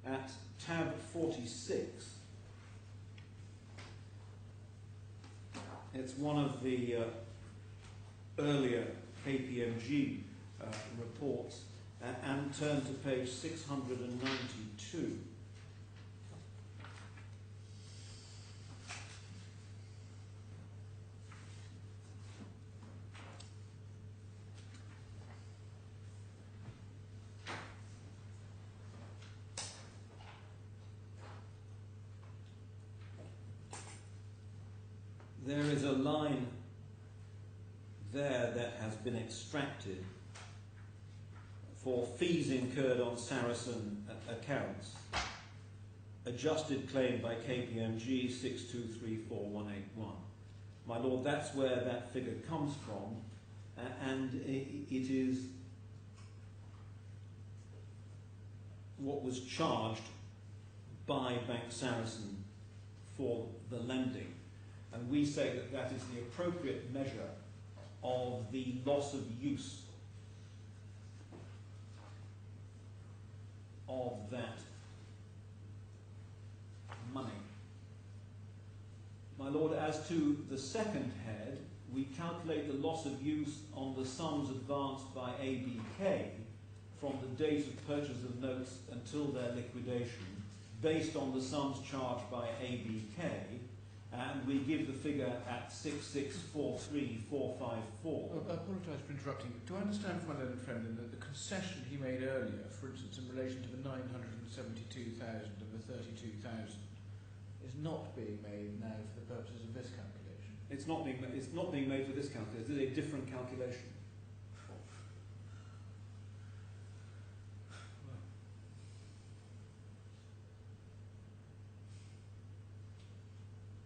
at tab 46, it's one of the earlier KPMG reports, and turn to page 692. There is a line there that has been extracted for fees incurred on Saracen accounts, adjusted claim by KPMG 6234181. My lord, that's where that figure comes from, and it is what was charged by Bank Saracen for the lending. And we say that that is the appropriate measure of the loss of use of that money. My lord, as to the second head, we calculate the loss of use on the sums advanced by ABK from the date of purchase of notes until their liquidation, based on the sums charged by ABK, and we give the figure at 6643454. I apologise for interrupting. Do I understand from my learned friend that the concession he made earlier, for instance, in relation to the 972,000 and the 32,000, is not being made now for the purposes of this calculation? It's not being made for this calculation. It's a different calculation.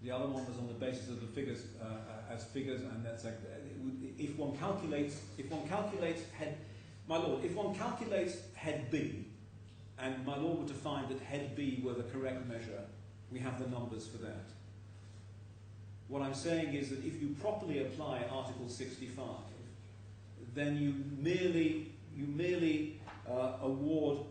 The other one was on the basis of the figures as figures, and that's like, if one calculates head, my lord, if one calculates head B, and my lord were to find that head B were the correct measure, we have the numbers for that. What I'm saying is that if you properly apply Article 65, then you merely award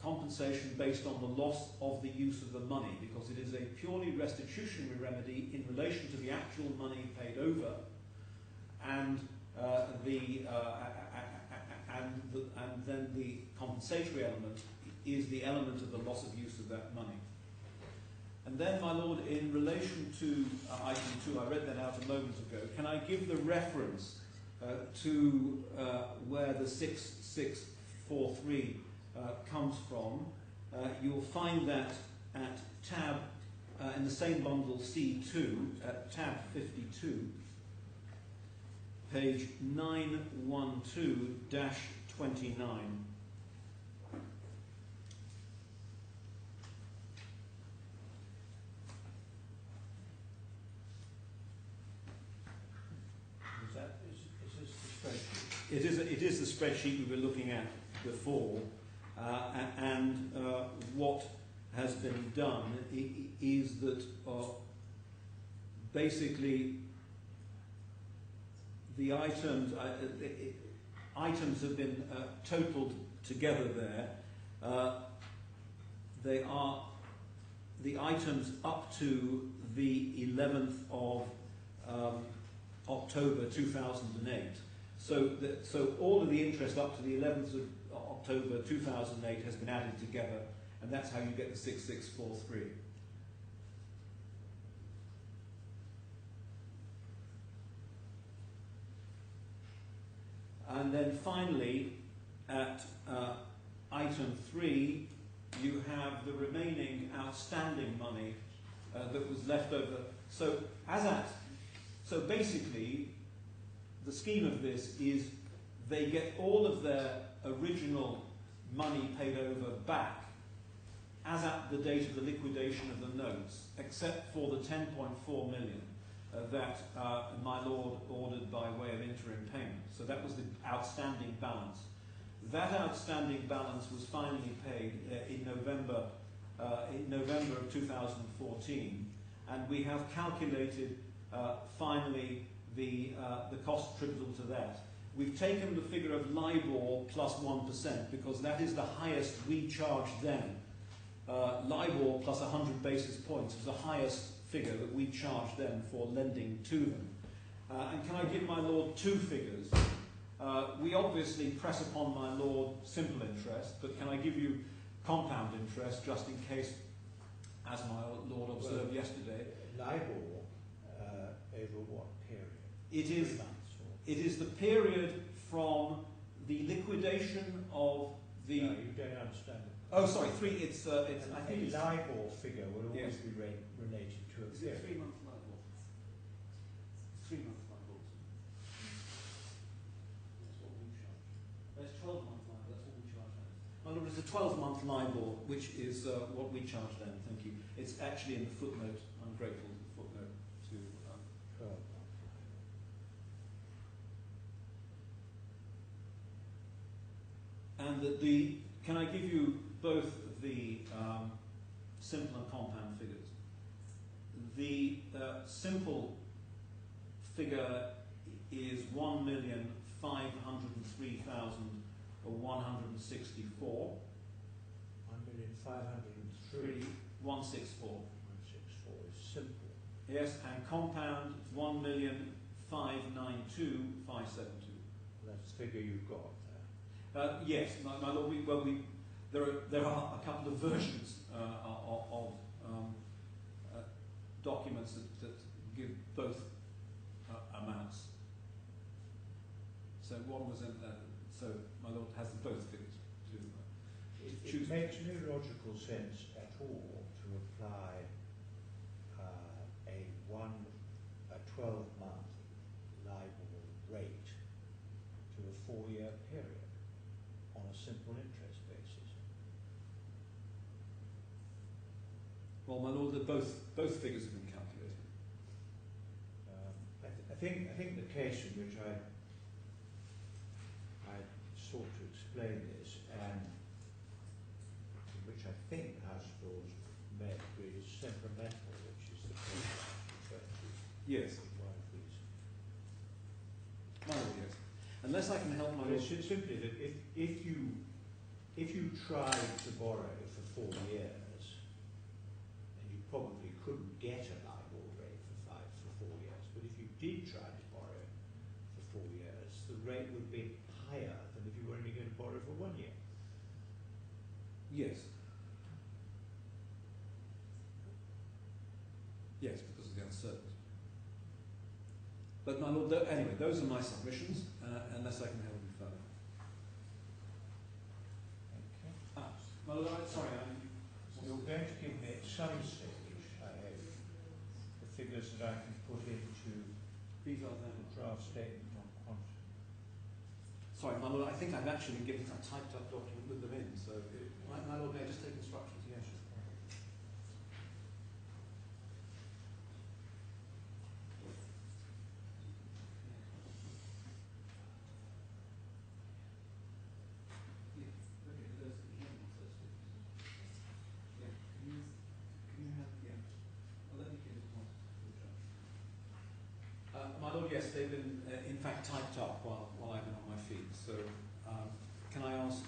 compensation based on the loss of the use of the money, because it is a purely restitutionary remedy in relation to the actual money paid over, and then the compensatory element is the element of the loss of use of that money. And then, my lord, in relation to item 2, I read that out a moment ago. Can I give the reference to where the 6643 comes from? You'll find that at tab, in the same bundle C2, at tab 52, page 912-29. It is the spreadsheet we were looking at before, and what has been done is that basically the items have been totaled together there. they are the items up to the 11th of October 2008. So all of the interest up to the 11th of October 2008 has been added together, and that's how you get the 6643. And then finally, at item 3, you have the remaining outstanding money that was left over. So basically, the scheme of this is they get all of their original money paid over back as at the date of the liquidation of the notes, except for the 10.4 million that my Lord ordered by way of interim payment. So that was the outstanding balance. That outstanding balance was finally paid in November of 2014, and we have calculated finally the cost attributable to that. We've taken the figure of LIBOR plus 1% because that is the highest we charge them. LIBOR plus 100 basis points is the highest figure that we charge them for lending to them. And can I give my Lord two figures? We obviously press upon my Lord simple interest, but can I give you compound interest just in case, as my Lord observed yesterday? LIBOR over what period? It is 3 months. It is the period from the liquidation of the. No, you don't understand it. Oh, sorry, 3. It's I think a LIBOR figure will always yes. be related to a Is period. it 3 month LIBOR? 3 month LIBOR. That's what we charge. There's 12 month LIBOR. That's what we charge them. My Lord, it's a 12-month LIBOR, which is what we charge them. Thank you. It's actually in the footnote. I'm grateful for the footnote to 12 months. And can I give you both the simple and compound figures? The simple figure is 1,503,164. 1,503,164 164 is simple. Yes, and compound 1,592,572. That's the figure you've got Yes, my Lord. There are a couple of versions of documents that give both amounts. So one was so my Lord has both figures to choose. It makes no logical sense at all to apply a 12-month LIBOR rate to a 4-year period on a simple interest basis. Well, my Lord, both figures have been calculated. I think the case in which I sought to explain this, and in which I think House of Lords may agree, is temperamental, which is the case referred to Yes. in one of these. My Lord, yes. Unless I can help my Lord. It's simply that if you tried to borrow for 4 years, and you probably couldn't get a LIBOR rate for 4 years, but if you did try to borrow for 4 years, the rate would be higher than if you were only going to borrow for 1 year. Yes. Yes, because of the uncertainty. But my Lord, anyway, those are my submissions, unless I can help you further. Okay. My Lord, sorry, You're going to give me at some stage, I hope, the figures that I can put into these are the draft statement on quantity. Sorry, my Lord, I think I've actually been given a typed up document with them in, so my Lord, may I just take instructions? Yes, sure. My Lord, yes, they've been in fact typed up while I've been on my feet. So can I ask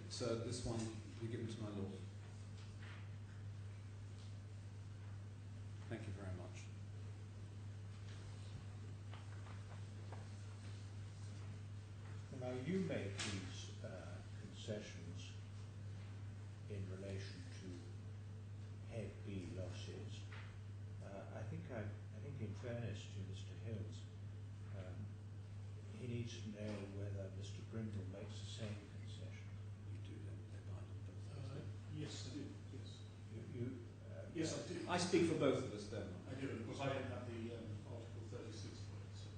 So this one be given to my lord. Thank you very much. Now you make these concessions in relation to head B losses. I think in fairness to Mr. Hills, he needs to know whether Mr. Brindle makes the same concession. You do, they bind on both of us. Yes, I do. Yes. Yes, I do. I speak for both of us, don't I? I do, because I didn't have the Article 36 point. So.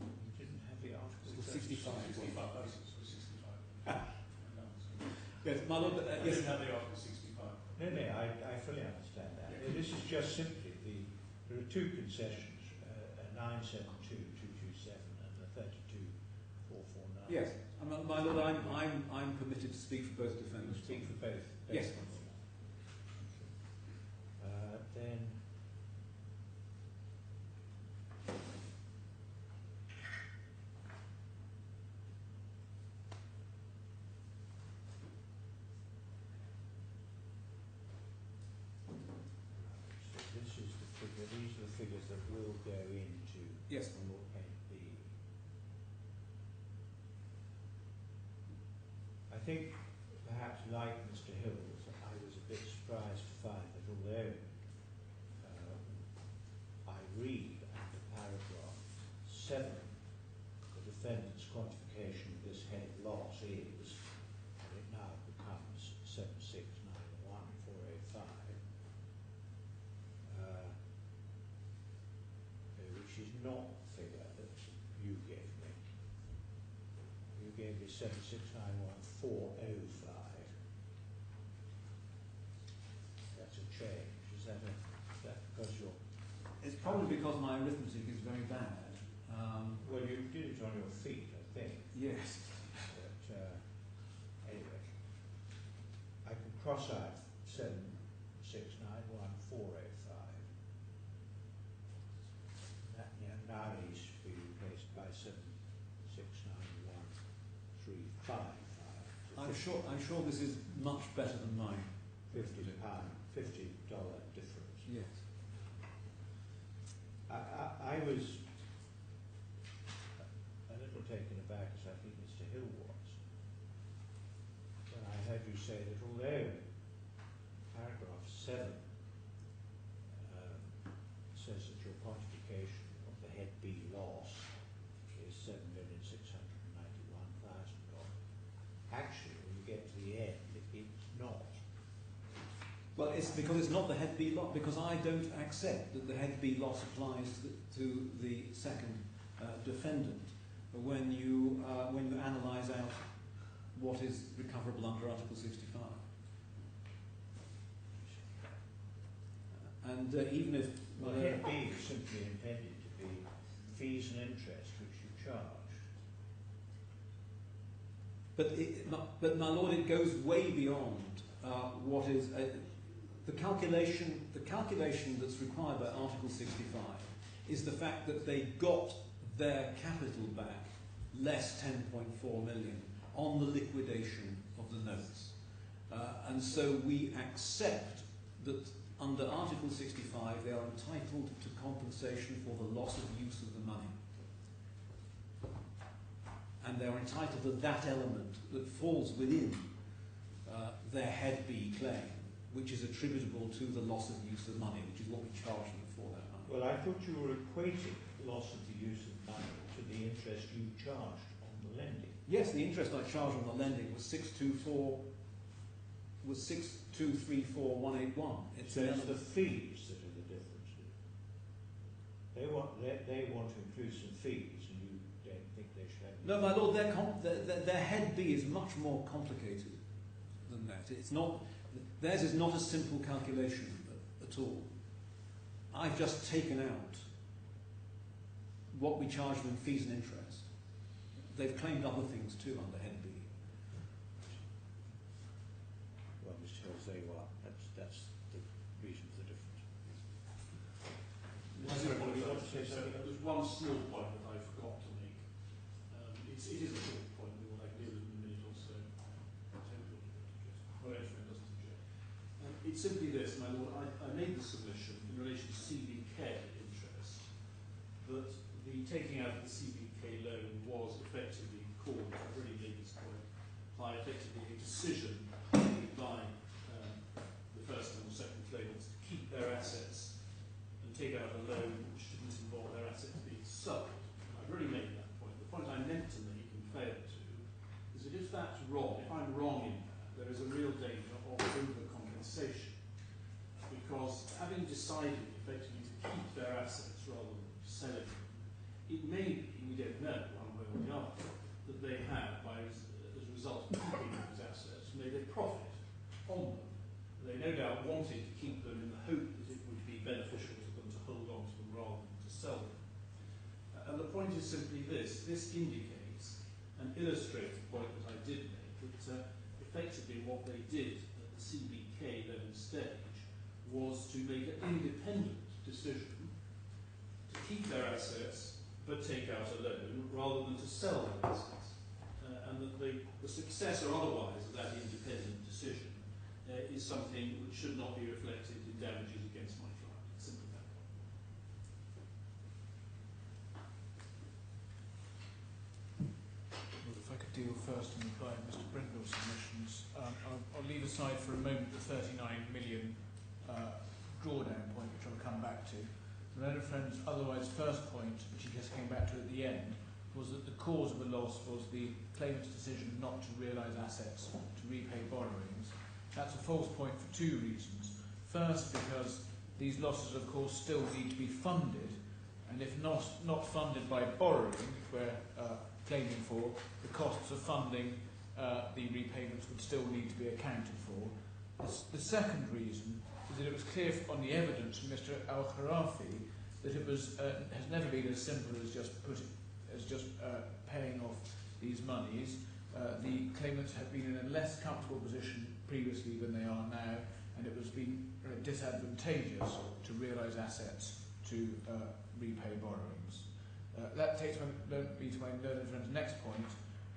You didn't have the article. 65. 65, that was 65. Yes, my lord. I Yes. didn't have the Article 65. No, I fully understand that. Yeah. This is just simply there are two concessions, a 972,227 and a 32,449. Yes, my lord. I'm permitted to speak for both defendants. Speak for both. Yes. Then so this is the figure. These are the figures that will go into Yes, my lord. head B. I think perhaps like Mr. Hills, I was a bit surprised to find that although I read under paragraph 7 the defendant's quantification of this head loss is, and it now becomes 7691405, which is not the figure that you gave me. You gave me 7691405. That's a change. Is that because you're... It's probably because my arithmetic is very bad. Well, you did it on your feet, I think. Yes. But anyway, I can cross out 7691405. That now needs to be replaced by 7691355. I'm sure this is much better than mine. $50 difference. Yes. I was a little taken aback, as I think Mr. Hill was, when I heard you say that although paragraph 7 says that your quantification of the head B loss is $7,691,000, actually when you get to the end, it's not. Well, it's because it's not the head B loss, because I don't accept that the head B loss applies to the second defendant when you analyse out what is recoverable under Article 65. And even if... Well, head B is simply intended to be fees and interest which you charge. But my lord, it goes way beyond what is... the calculation that's required by Article 65 is the fact that they got their capital back less 10.4 million on the liquidation of the notes. And so we accept that under Article 65 they are entitled to compensation for the loss of use of the money. And they are entitled to that element that falls within their head B claim, which is attributable to the loss of use of money, which is what we charge them for that money. Well, I thought you were equating loss of the use of money to the interest you charged on the lending. Yes, the interest I charged on the lending was 6234181. So it's the fees that are the difference. They want to include some fees, and you don't think they should have. No, my lord, their head B is much more complicated than that. It's not. Theirs is not a simple calculation at all. I've just taken out what we charge them in fees and interest. They've claimed other things too under head B. Well, Mr. Hills, there you are. That's the reason for the difference. There's one small point that I forgot to make. It is a short point, but it's simply this, my lord. I made the submission in relation to CBK interest that the taking out of the CBK loan was effectively caused, I've already made this point, by effectively a decision by the first and the second claimants to keep their assets and take out a loan which didn't involve their assets being sold. I've already made that point. The point I meant to make and failed to is that if that's wrong, if I'm wrong in that, there is a real danger of overcompensation. Because having decided effectively to keep their assets rather than selling them, it may be, we don't know one way or the other, that they have, as a result of keeping those assets, made a profit on them. They no doubt wanted to keep them in the hope that it would be beneficial to them to hold on to them rather than to sell them. And the point is simply this indicates and illustrates the point that I did make, that effectively what they did at the CBK loan stage was to make an independent decision to keep their assets but take out a loan rather than to sell their assets. And that the success or otherwise of that independent decision is something which should not be reflected in damages against my client. Simply that point. Well, if I could deal first in reply to Mr. Brindle's submissions, I'll leave aside for a moment the 39 million drawdown point, which I'll come back to. The learned friend's otherwise first point, which he just came back to at the end, was that the cause of the loss was the claimant's decision not to realise assets to repay borrowings. That's a false point for two reasons. First, because these losses, of course, still need to be funded, and if not funded by borrowing, which we're claiming for, the costs of funding the repayments would still need to be accounted for. The second reason is that it was clear on the evidence from Mr. Khorafi that it was has never been as simple as just paying off these monies. The claimants have been in a less comfortable position previously than they are now, and it was been disadvantageous to realise assets to repay borrowings. That takes me to my learned friend's next point,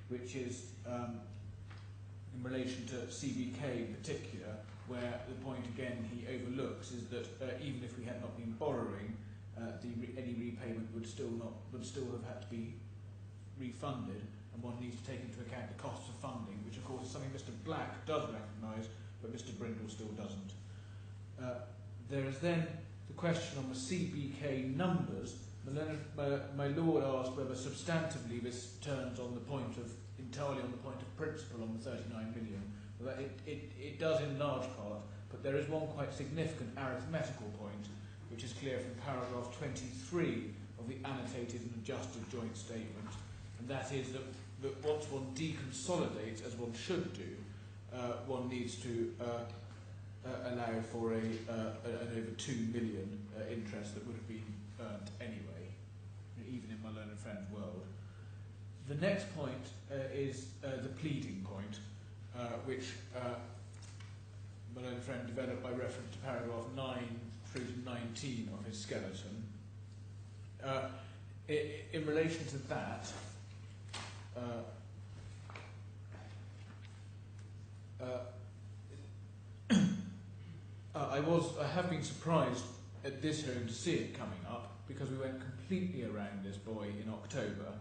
which is in relation to CBK in particular, where the point again he overlooks is that even if we had not been borrowing, any repayment would still have had to be refunded, and one needs to take into account the costs of funding, which of course is something Mr. Black does recognise, but Mr. Brindle still doesn't. There is then the question on the CBK numbers. My Lord asked whether substantively this turns on the point of entirely on the point of principle on the 39 million. Well, it does in large part, but there is one quite significant arithmetical point, which is clear from paragraph 23 of the annotated and adjusted joint statement, and that is that once one deconsolidates, as one should do, one needs to allow for an over 2 million interest that would have been earned anyway, even in my learned friend's world. The next point is the pleading point, which my learned friend developed by reference to paragraph 9 through to 19 of his skeleton. In relation to that, I have been surprised at this hearing to see it coming up, because we went completely around this boy in October.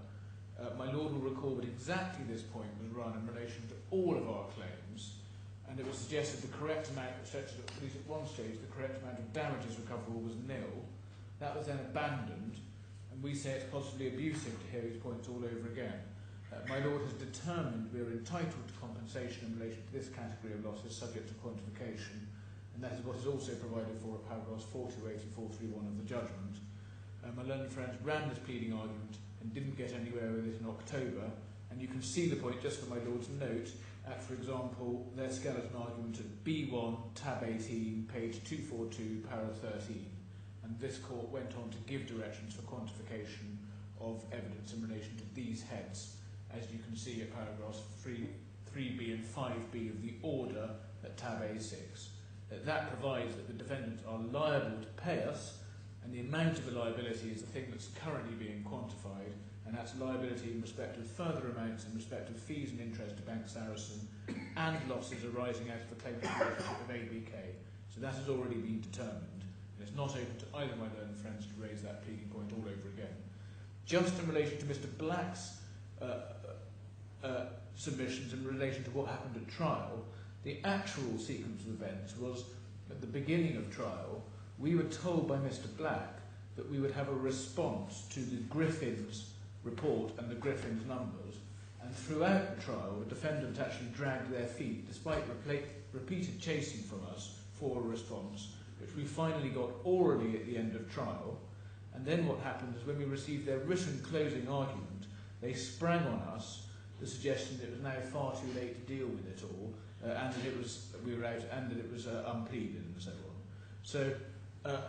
My Lord will recall that exactly this point was run in relation to all of our claims, and it was suggested the correct amount, at least at one stage, the correct amount of damages recoverable was nil. That was then abandoned, and we say it's possibly abusive to hear these points all over again. My Lord has determined we are entitled to compensation in relation to this category of losses subject to quantification, and that is what is also provided for at paragraphs 428 and 431 of the judgment. My learned friends ran this pleading argument and didn't get anywhere with it in October, and you can see the point just from my Lord's note at, for example, their skeleton argument at B1, tab 18, page 242, para 13. And this court went on to give directions for quantification of evidence in relation to these heads, as you can see at paragraphs 3b and 5b of the order at tab A6. That provides that the defendants are liable to pay us, and the amount of the liability is the thing that's currently being quantified, and that's liability in respect of further amounts in respect of fees and interest to Bank Saracen and losses arising out of the claimant relationship of ABK. So So that has already been determined, and it's not open to either of my learned friends to raise that pleading point all over again. Just in relation to Mr. Black's submissions in relation to what happened at trial, the actual sequence of events was at the beginning of trial, we were told by Mr. Black that we would have a response to the Griffin's report and the Griffin's numbers, and throughout the trial the defendant actually dragged their feet despite repeated chasing from us for a response, which we finally got orally at the end of trial. And then what happened is when we received their written closing argument, they sprang on us the suggestion that it was now far too late to deal with it all, and that it was unpleaded and so on. So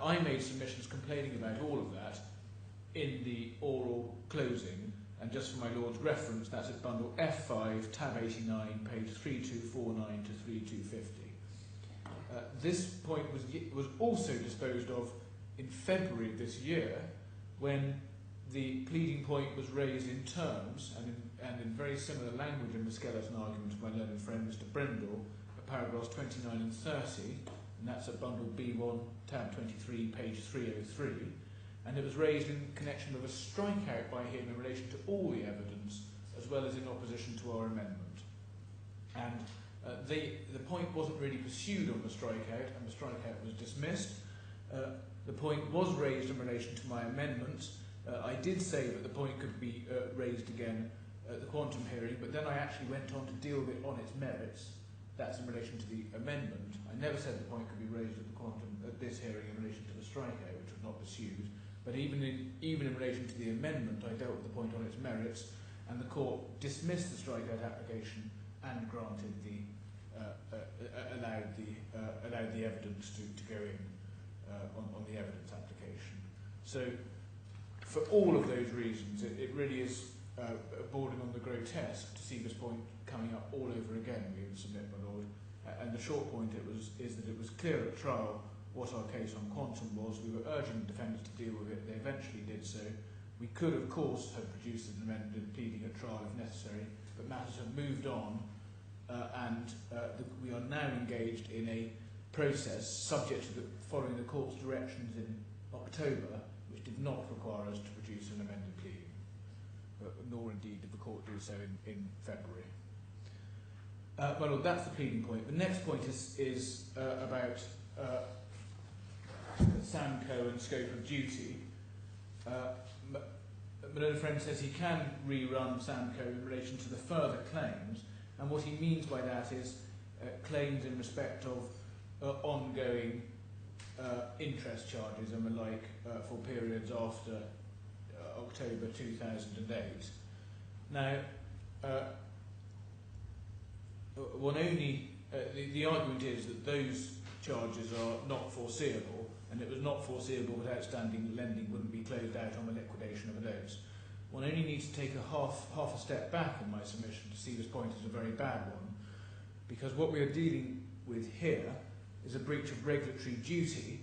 I made submissions complaining about all of that in the oral closing, and just for my Lord's reference, that's at bundle F5, tab 89, page 3249 to 3250. This point was also disposed of in February of this year, when the pleading point was raised in terms and in very similar language in the skeleton argument of my learned friend Mr. Brindle, paragraphs 29 and 30, and that's at bundle B1, tab 23, page 303, and it was raised in connection with a strikeout by him in relation to all the evidence, as well as in opposition to our amendment. And the point wasn't really pursued on the strikeout, and the strikeout was dismissed. The point was raised in relation to my amendment. I did say that the point could be raised again at the quantum hearing, but then I actually went on to deal with it on its merits. That's in relation to the amendment. I never said the point could be raised at this hearing in relation to the strikeout, which was not pursued. But even in relation to the amendment, I dealt with the point on its merits, and the court dismissed the strikeout application and granted allowed the evidence to go in on the evidence application. So, for all of those reasons, it really is bordering on the grotesque to see this point coming up all over again, we would submit, my Lord. And the short point is that it was clear at trial what our case on quantum was. We were urging the defendants to deal with it. They eventually did so. We could, of course, have produced an amended pleading at trial if necessary, but matters have moved on, we are now engaged in a process subject to following the court's directions in October, which did not require us to produce an amended pleading, nor indeed did the court do so in February. Well, that's the pleading point. The next point is about Samco and scope of duty. My own friend says he can rerun Samco in relation to the further claims, and what he means by that is claims in respect of ongoing interest charges and the like for periods after October 2008. Now, the argument is that those charges are not foreseeable, and it was not foreseeable that outstanding lending wouldn't be closed out on the liquidation of the notes. One only needs to take a half a step back in my submission to see this point as a very bad one, because what we are dealing with here is a breach of regulatory duty,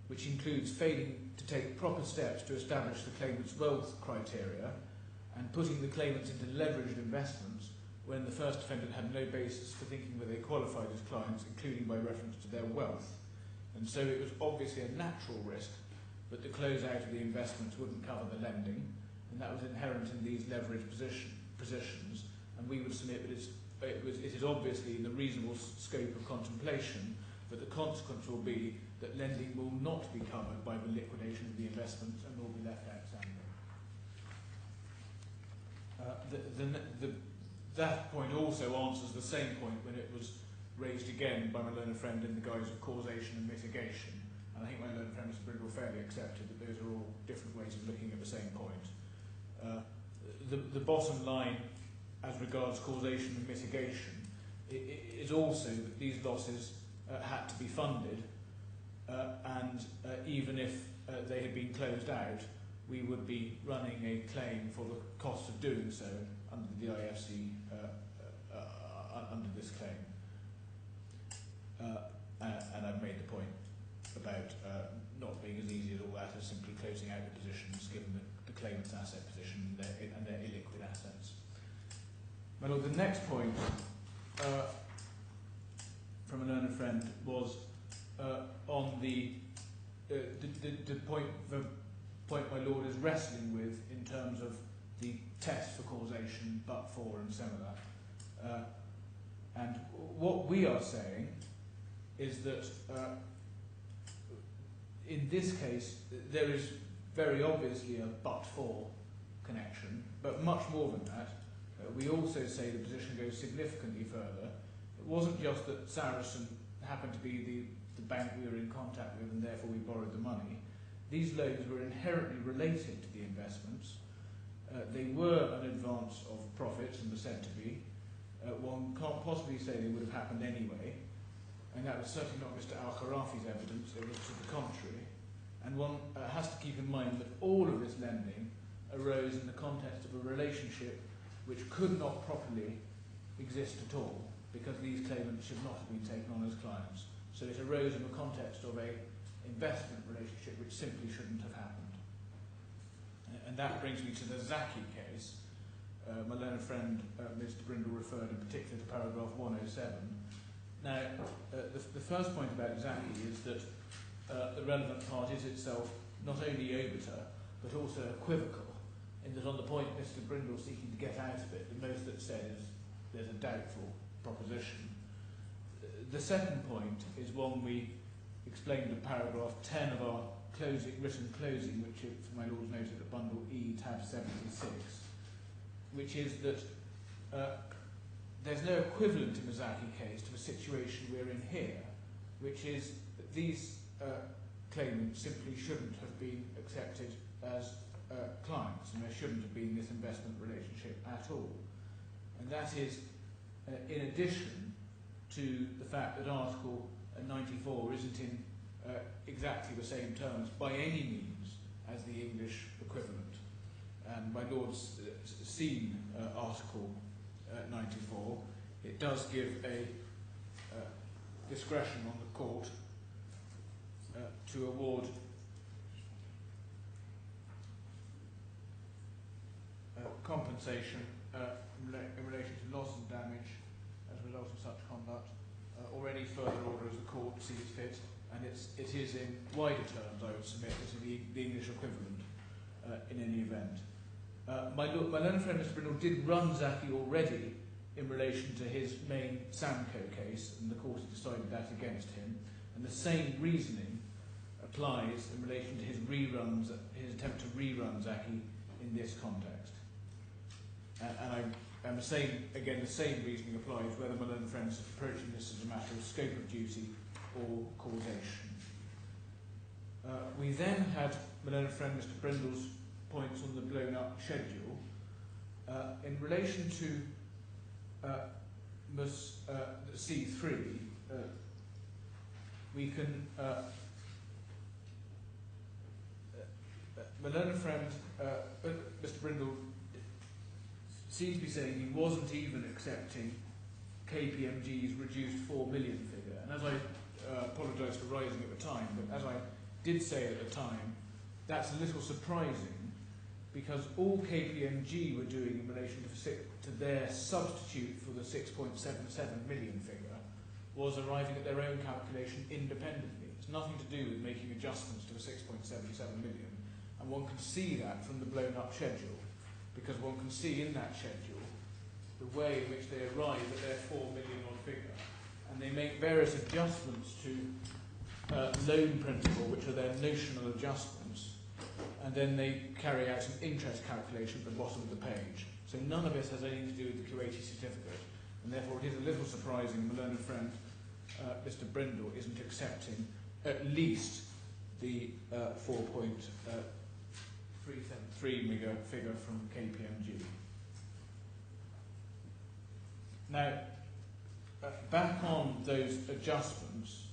which includes failing to take proper steps to establish the claimant's wealth criteria and putting the claimants into leveraged investments when the first defendant had no basis for thinking that they qualified as clients, including by reference to their wealth. And so it was obviously a natural risk that the closeout of the investments wouldn't cover the lending, and that was inherent in these leveraged positions, and we would submit that it is obviously in the reasonable scope of contemplation that the consequence will be that lending will not be covered by the liquidation of the investments and will be left outstanding. That point also answers the same point when it was raised again by my learned friend in the guise of causation and mitigation. And I think my learned friend Mr. Brindle fairly accepted that those are all different ways of looking at the same point. The bottom line as regards causation and mitigation is also that these losses had to be funded, and even if they had been closed out, we would be running a claim for the cost of doing so under the IFC, under this claim. And I've made the point about not being as easy as all that as simply closing out the positions given the claimant's asset position and their illiquid assets. Well, the next point from a learned friend was on the point my Lord is wrestling with in terms of the test for causation, but for, and similar. And what we are saying is that in this case there is very obviously a but-for connection, but much more than that. We also say the position goes significantly further. It wasn't just that Saracen happened to be the bank we were in contact with and therefore we borrowed the money. These loans were inherently related to the investments. They were an advance of profits and were said to be. One can't possibly say they would have happened anyway, and that was certainly not Mr. Khorafi's evidence, it was to the contrary. And one has to keep in mind that all of this lending arose in the context of a relationship which could not properly exist at all, because these claimants should not have been taken on as clients. So it arose in the context of an investment relationship which simply shouldn't have happened. And that brings me to the Zaki case. My learned friend, Mr. Brindle, referred in particular to paragraph 107. Now, the first point about Zaki is that the relevant part is itself not only obiter, but also equivocal, in that on the point Mr. Brindle seeking to get out of it, the most that's said is there's a doubtful proposition. The second point is one we explained in paragraph 10 of our written closing, which for my Lord's noted at bundle E, tab 76, which is that there's no equivalent in the Zaki case to the situation we're in here, which is that these claimants simply shouldn't have been accepted as clients, and there shouldn't have been this investment relationship at all. And that is in addition to the fact that Article 94 isn't in exactly the same terms by any means as the English equivalent. And my Lord's seen Article 94. It does give a discretion on the court to award compensation in relation to loss and damage as a result of such conduct, or any further order as the court sees fit, and it is in wider terms, I would submit, as the English equivalent in any event. My learned friend Mr. Brindle did run Zaki already in relation to his main Samco case, and the court has decided that against him, and the same reasoning applies in relation to his attempt to rerun Zaki in this context. And the same reasoning applies whether my learned friend is approaching this as a matter of scope of duty or causation. We then had my learned friend Mr. Brindle's points on the blown up schedule. In relation to C3, we can my learned friend Mr. Brindle seems to be saying he wasn't even accepting KPMG's reduced 4 million figure. And as I apologise for rising at the time, but as I did say at the time, that's a little surprising, because all KPMG were doing in relation to their substitute for the 6.77 million figure was arriving at their own calculation independently. It's nothing to do with making adjustments to the 6.77 million, and one can see that from the blown up schedule, because one can see in that schedule the way in which they arrive at their 4 million odd figure, and they make various adjustments to loan principal, which are their notional adjustments, and then they carry out some interest calculation at the bottom of the page. So none of this has anything to do with the Kuwaiti certificate, and therefore it is a little surprising my learned friend Mr. Brindle isn't accepting at least the 4.373 figure from KPMG. Now, back on those adjustments,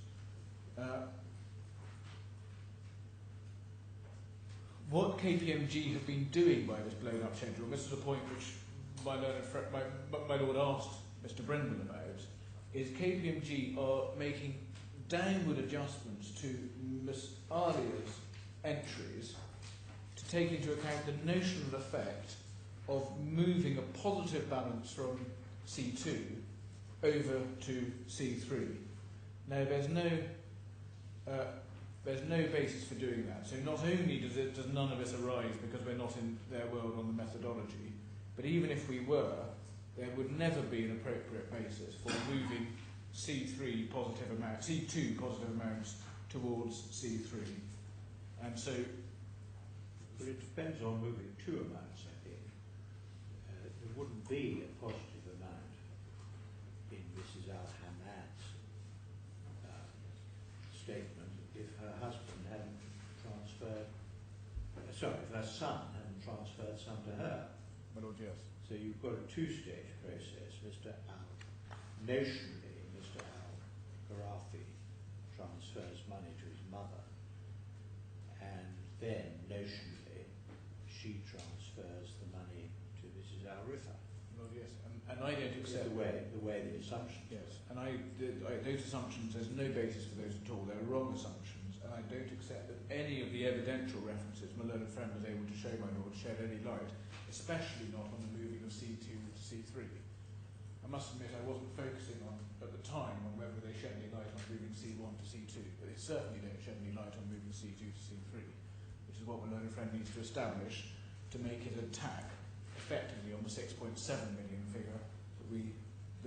what KPMG have been doing by this blown up schedule, and this is a point which my Lord asked Mr. Brindle about, is KPMG are making downward adjustments to Miss Alia's entries to take into account the notional effect of moving a positive balance from C2 over to C3. Now, there's no there's no basis for doing that. So not only does none of this arise because we're not in their world on the methodology, but even if we were, there would never be an appropriate basis for moving C2 positive amounts towards C3. And so... But it depends on moving two amounts, I think. There wouldn't be a positive amount in Mrs. Hamad's statement if her husband hadn't transferred, if her son hadn't transferred some to her. My Lord, yes. So you've got a two-stage process. Notionally, Mr. Khorafi transfers money to his mother, and then notionally she transfers the money to Mrs. Rifai. Well, yes, and I don't accept the way the assumptions. Yes, and those assumptions, there's no basis for those at all. They're wrong assumptions, and I don't accept that any of the evidential references my learned friend was able to show, my Lord, shed any light, especially not on the moving of C2 to C3. I must admit I wasn't focusing on, at the time, on whether they shed any light on moving C1 to C2, but they certainly don't shed any light on moving C2 to C3, which is what my learned friend needs to establish to make it attack effectively on the 6.7 million figure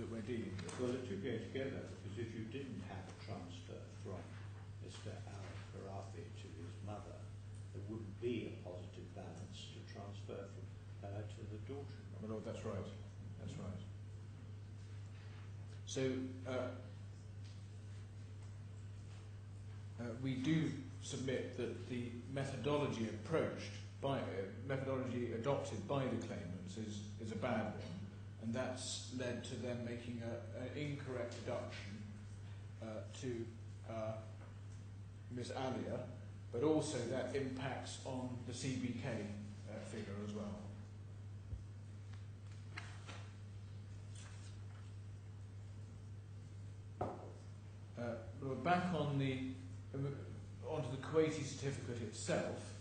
that we're dealing with. Well, the two go together, because if you didn't have a transfer from Mr. Khorafi to his mother, there wouldn't be a positive balance to transfer from her to the daughter. My Lord, that's right. That's right. So we do submit that the methodology adopted by the claimants is a bad one, and that's led to them making an incorrect deduction to Ms. Alia, but also that impacts on the CBK figure as well. We're back on onto the Kuwaiti certificate itself.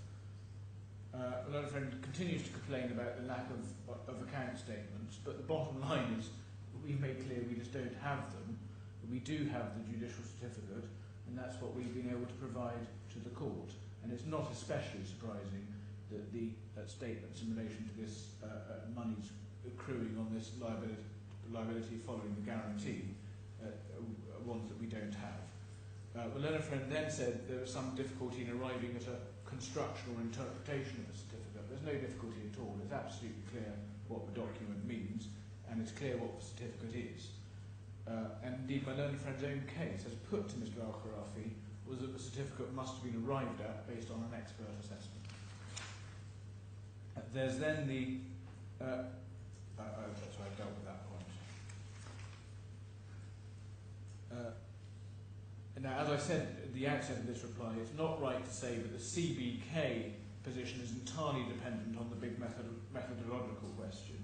My learned friend continues to complain about the lack of account statements, but the bottom line is we made clear we just don't have them. We do have the judicial certificate, and that's what we've been able to provide to the court. And it's not especially surprising that the statements in relation to this monies accruing on this liability following the guarantee are ones that we don't have. The learned friend then said there was some difficulty in arriving at a construction or interpretation of the certificate. There's no difficulty at all. It's absolutely clear what the document means, and it's clear what the certificate is. And indeed, my learned friend's own case, as put to Mr. Khorafi, was that the certificate must have been arrived at based on an expert assessment. There's then the... that's why I dealt with that point. Now, as I said at the outset of this reply, it's not right to say that the CBK position is entirely dependent on the big methodological question,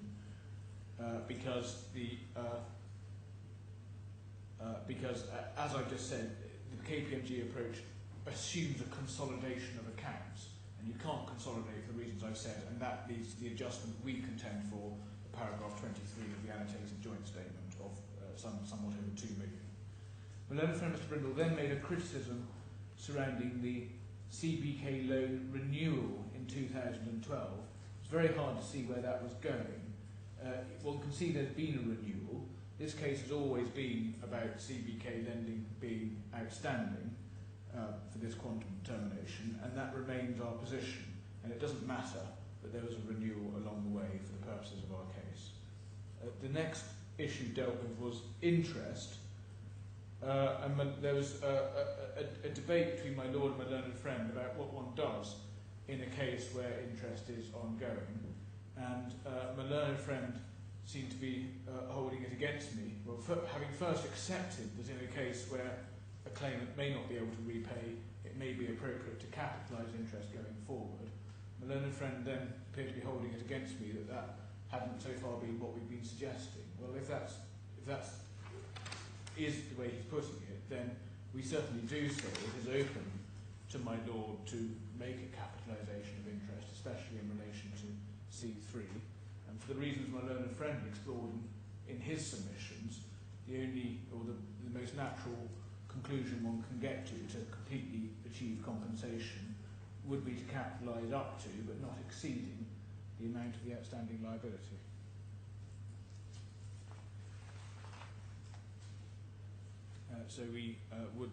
because as I've just said, the KPMG approach assumes a consolidation of accounts, and you can't consolidate for the reasons I've said, and that leads to the adjustment we contend for, paragraph 23 of the annotated joint statement of somewhat over 2 million. My learned friend Mr. Brindle then made a criticism surrounding the CBK loan renewal in 2012. It's very hard to see where that was going. One can see there's been a renewal. This case has always been about CBK lending being outstanding for this quantum determination, and that remains our position. And it doesn't matter that there was a renewal along the way for the purposes of our case. The next issue dealt with was interest. And there was a debate between my lord and my learned friend about what one does in a case where interest is ongoing. And my learned friend seemed to be holding it against me. Well, having first accepted that in a case where a claimant may not be able to repay, it may be appropriate to capitalise interest going forward. My learned friend then appeared to be holding it against me that hadn't so far been what we've been suggesting. Well, if that's is the way he's putting it, then we certainly do say it is open to my lord to make a capitalisation of interest, especially in relation to C3. And for the reasons my learned friend explored in his submissions, the only, or the most natural conclusion one can get to completely achieve compensation would be to capitalise up to, but not exceeding, the amount of the outstanding liability. So we would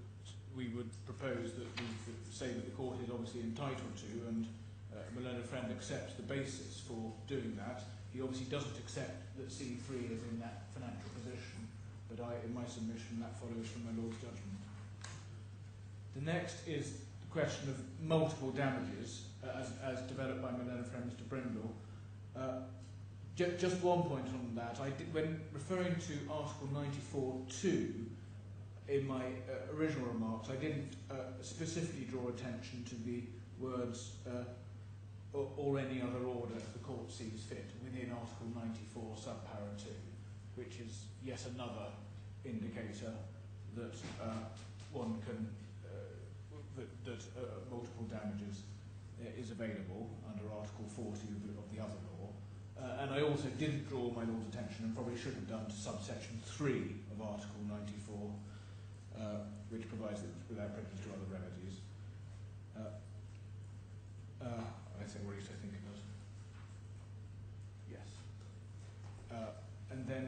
propose that we say that the court is obviously entitled to, and my learned friend accepts the basis for doing that. He obviously doesn't accept that C3 is in that financial position, but in my submission, that follows from my Lord's judgment. The next is the question of multiple damages, as developed by my learned friend Mr. Brindle. Just one point on that. When referring to Article 94.2, in my original remarks, I didn't specifically draw attention to the words or any other order the court sees fit within Article 94 subpara 2, which is yet another indicator that one can that multiple damages is available under Article 40 of the other law. And I also didn't draw my Lord's attention, and probably should have done, to subsection 3 of Article 94, which provides that without prejudice to other remedies. I think, or at least I think it does. Yes. And then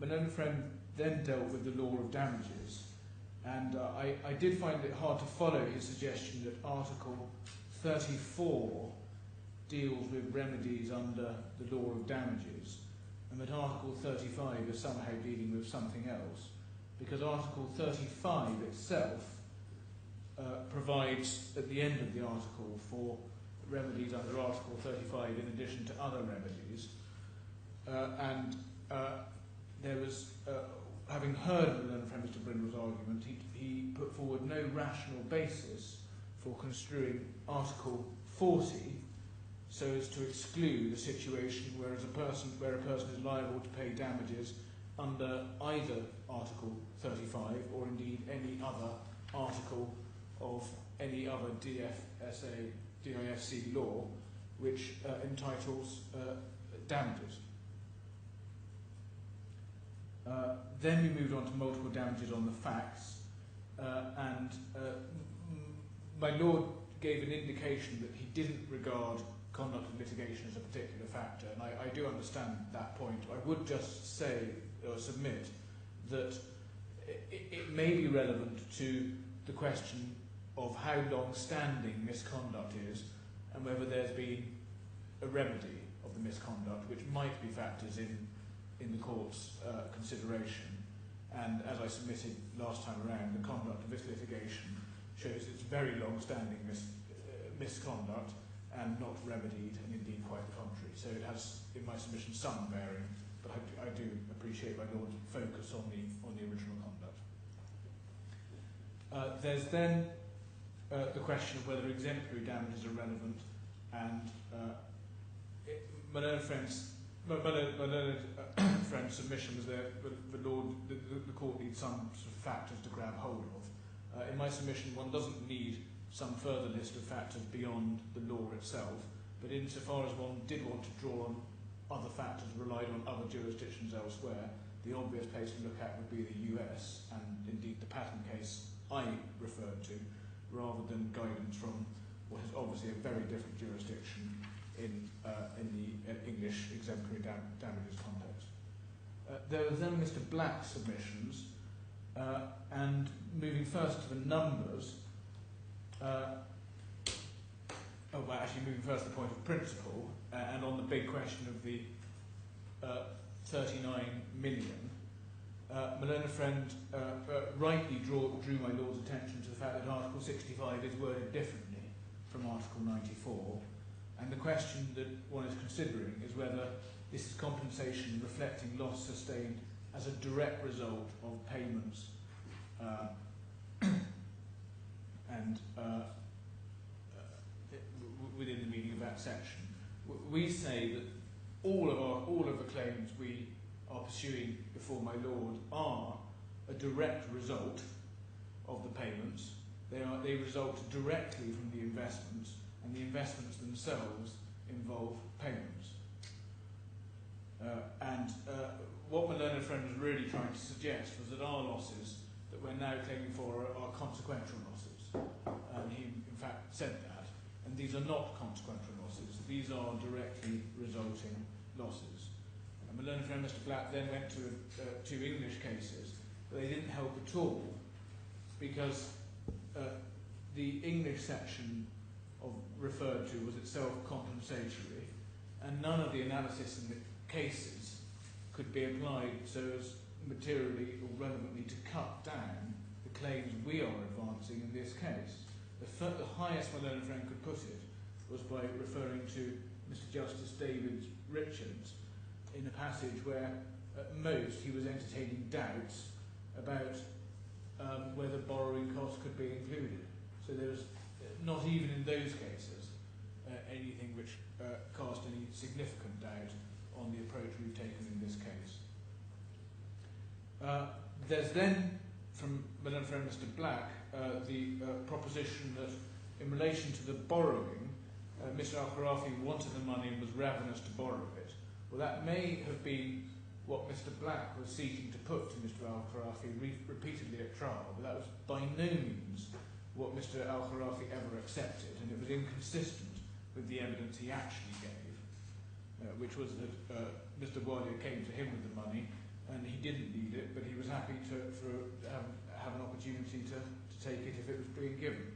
my learned friend then dealt with the law of damages, and I did find it hard to follow his suggestion that Article 34 deals with remedies under the law of damages, and that Article 35 is somehow dealing with something else, because Article 35 itself provides at the end of the article for remedies under Article 35 in addition to other remedies, and there was, having heard the learned friend Mr. Brindle's argument, he put forward no rational basis for construing Article 40 so as to exclude a situation where a person is liable to pay damages under either Article 35 or indeed any other article of any other DIFC law which entitles damages. Then we moved on to multiple damages on the facts, and my Lord gave an indication that he didn't regard conduct of litigation as a particular factor, and I do understand that point. I would just say, or submit, that it may be relevant to the question of how long-standing misconduct is, and whether there's been a remedy of the misconduct, which might be factors in the court's consideration. And as I submitted last time around, the conduct of this litigation shows it's very long-standing misconduct and not remedied, and indeed quite the contrary. So it has, in my submission, some bearing, but I do appreciate my Lord's focus on the original conduct. There's then the question of whether exemplary damages are relevant, and my learned friend's submission was there, the court needs some sort of factors to grab hold of. In my submission, one doesn't need some further list of factors beyond the law itself, but insofar as one did want to draw on other factors relied on other jurisdictions elsewhere, the obvious place to look at would be the US, and indeed the patent case I referred to, rather than guidance from what is obviously a very different jurisdiction in the English exemplary damages context. There was then Mr. Black's submissions, and moving first to the numbers, moving first to the point of principle, and on the big question of the 39 million, my learned friend rightly drew my Lord's attention to the fact that Article 65 is worded differently from Article 94, and the question that one is considering is whether this is compensation reflecting loss sustained as a direct result of payments and within the meaning of that section. We say that all of the claims we are pursuing before my Lord are a direct result of the payments. They result directly from the investments, and the investments themselves involve payments. And what my learned friend was really trying to suggest was that our losses that we're now claiming for are consequential losses. And he, in fact, said that. And these are not consequential losses. These are directly resulting losses. And my learned friend, Mr. Black, then went to two English cases, but they didn't help at all because the English section referred to was itself compensatory, and none of the analysis in the cases could be applied so as materially or relevantly to cut down the claims we are advancing in this case. The highest my learned friend could put it was by referring to Mr. Justice David Richards in a passage where at most he was entertaining doubts about whether borrowing costs could be included. So there was not even in those cases anything which cast any significant doubt on the approach we've taken in this case. There's then, from my learned friend Mr. Black, the proposition that in relation to the borrowing, Mr. Khorafi wanted the money and was ravenous to borrow it. Well, that may have been what Mr. Black was seeking to put to Mr. Khorafi repeatedly at trial, but that was by no means what Mr. Khorafi ever accepted, and it was inconsistent with the evidence he actually gave, which was that Mr. Alia came to him with the money, and he didn't need it, but he was happy to have an opportunity to take it if it was being given.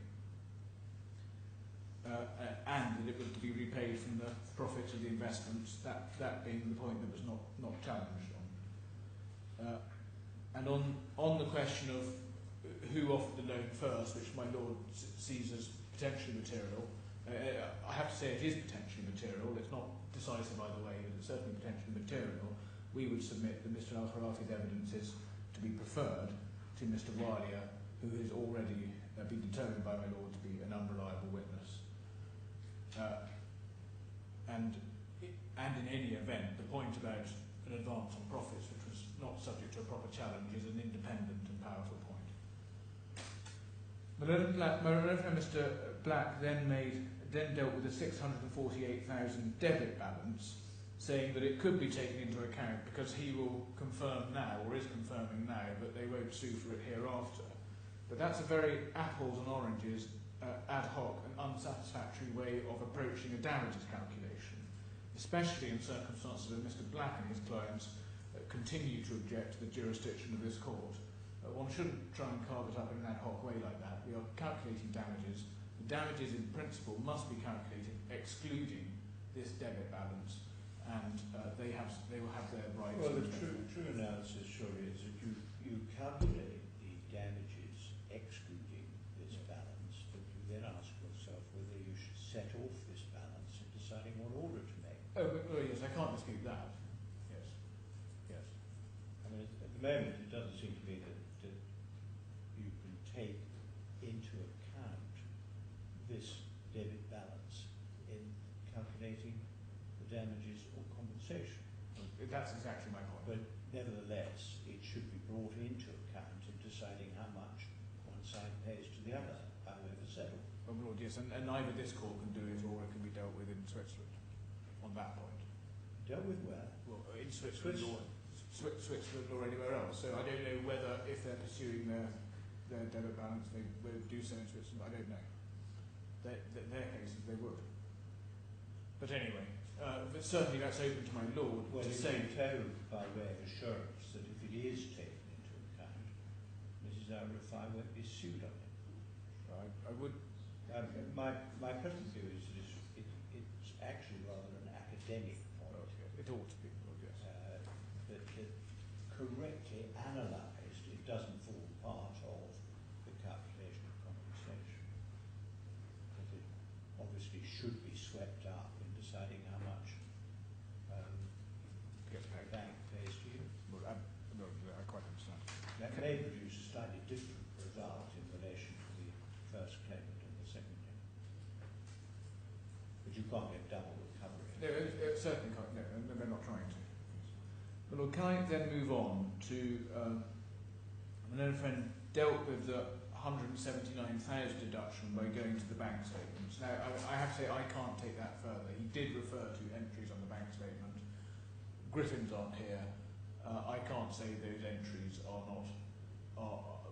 And that it was to be repaid from the profits of the investments, that being the point that was not challenged on. And on the question of who offered the loan first, which my Lord sees as potentially material, I have to say it is potentially material. It's not decisive either way, but it's certainly potentially material. We would submit that Mr. Khorafi's evidence is to be preferred to Mr. Alia, who has already been determined by my Lord to be an unreliable witness. And in any event, the point about an advance on profits, which was not subject to a proper challenge, is an independent and powerful point. My Reverend Mr. Black then dealt with a 648,000 debit balance, saying that it could be taken into account because he will confirm now, or is confirming now, that they won't sue for it hereafter. But that's a very apples and oranges, ad hoc and unsatisfactory way of approaching a damages calculation, especially in circumstances where Mr. Black and his clients continue to object to the jurisdiction of this court. One shouldn't try and carve it up in an ad hoc way like that. We are calculating damages. The damages in principle must be calculated excluding this debit balance, and they will have their rights. Well, the true analysis surely is that you calculate the damages excluding this balance, but you then ask yourself whether you should set off this balance in deciding what order to make. Oh yes, I can't dispute that. Yes. I mean, at the moment, it doesn't seem to me that you can take into account this debit balance in calculating the damages or compensation. That's exactly my point. But nevertheless, it should be brought into account in deciding how much one side pays to the other, by way of a settlement. Well, Lord, yes, and either this court can do it or it can be dealt with in Switzerland on that point. Dealt with where? Well, in Switzerland or anywhere else. So I don't know whether, if they're pursuing their debit balance, they will do so in Switzerland. I don't know. Their cases, they would. But anyway, but certainly that's open to my Lord to say. Told by way of assurance that if it is taken into account, Mrs. Rifai won't be sued on it. I would. My present view is that it's actually rather an academic point. It ought to be, yes. That correctly analysed, it doesn't form part of the calculation of compensation. But it obviously should be swept up in deciding how much the bank pays to you. Well, I quite understand. That may produce a slightly different result in relation to the first claimant and the second claimant. But you can't get double recovery. No, it certainly can't. No, and they're not trying to. But Lord, can I then move on to my own friend dealt with the 179,000 deduction by going to the bank statements. Now, I have to say I can't take that further. He did refer to entries on the bank statement. Griffins aren't here. I can't say those entries are not,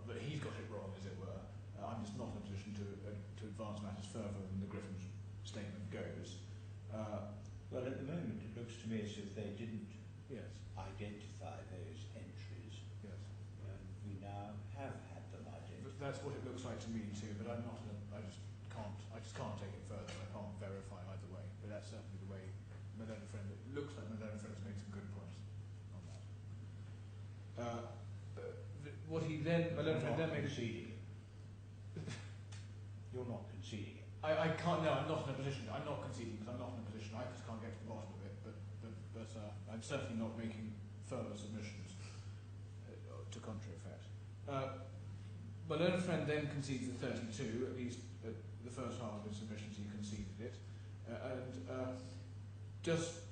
but he's got it wrong, as it were. I'm just not in a position to advance matters further than the Griffin's statement goes. Well, at the moment, it looks to me as if they didn't Yes. identify those entries, Yes. and we now have had them But identified. that's what it looks like to me too. But I'm not. I just can't take it further. I can't verify either way. But that's certainly the way my learned friend. It looks like my learned friend's made some good points on that. What he then, my learned friend then made. Conceding it. You're not conceding it. I can't. No, I'm not in a position. I'm not conceding because I'm not in a position. I just can't get to the bottom of it. But I'm certainly not making further submissions to contrary effect. My learned friend then concedes the 32. At least at the first half of his submissions, he conceded it, just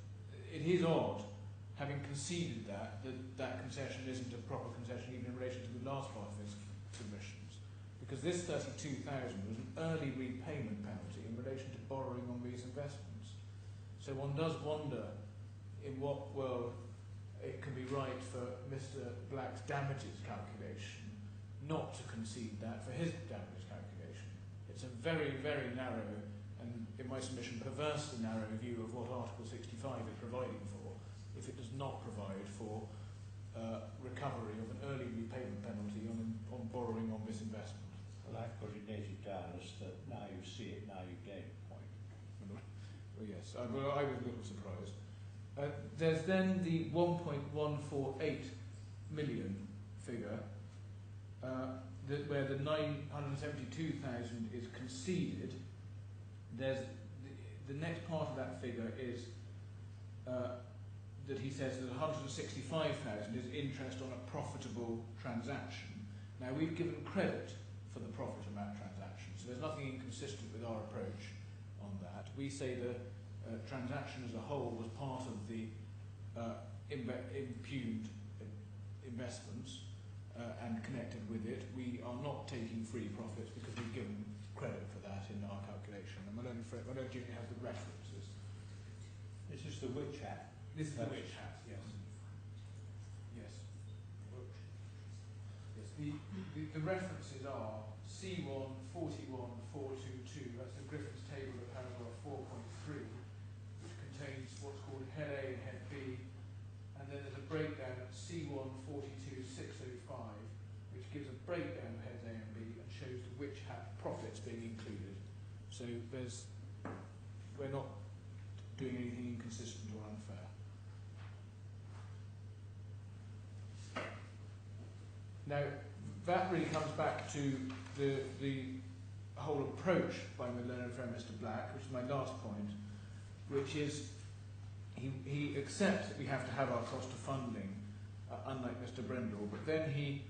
it is odd, having conceded that concession isn't a proper concession even in relation to the last part of his submissions, because this 32,000 was an early repayment penalty in relation to borrowing on these investments. So one does wonder in what world it can be right for Mr. Black's damages calculation not to concede that for his damages calculation. It's a very, very narrow and, in my submission, perversely narrow view of what Article 65 is providing for if it does not provide for recovery of an early repayment penalty on borrowing on this investment. Well, I've got it noted down as that now you see it, now you gain a point. Well, yes, I was a little surprised. There's then the 1.148 million figure, where the 972,000 is conceded. There's the next part of that figure is that he says that 165,000 is interest on a profitable transaction. Now, we've given credit for the profit of that transaction, so there's nothing inconsistent with our approach on that. We say the transaction as a whole was part of the impugned investments and connected with it. We are not taking free profits because we've given credit for that in our calculation. And my learned junior has the references. This is the witch hat. This is the witch hat, yes. Yes. Yes. The references are C1 41 422, that's the Griffin's table of paragraph 4.3, which contains what's called head A and head B, and then there's a breakdown at C1 42 605, which gives a breakdown of heads A and B and shows the witch hat profits being included. So we're not doing anything inconsistent or unfair. Now, that really comes back to the whole approach by my learned friend Mr. Black, which is my last point, which is he accepts that we have to have our cost of funding, unlike Mr. Brindle, but then he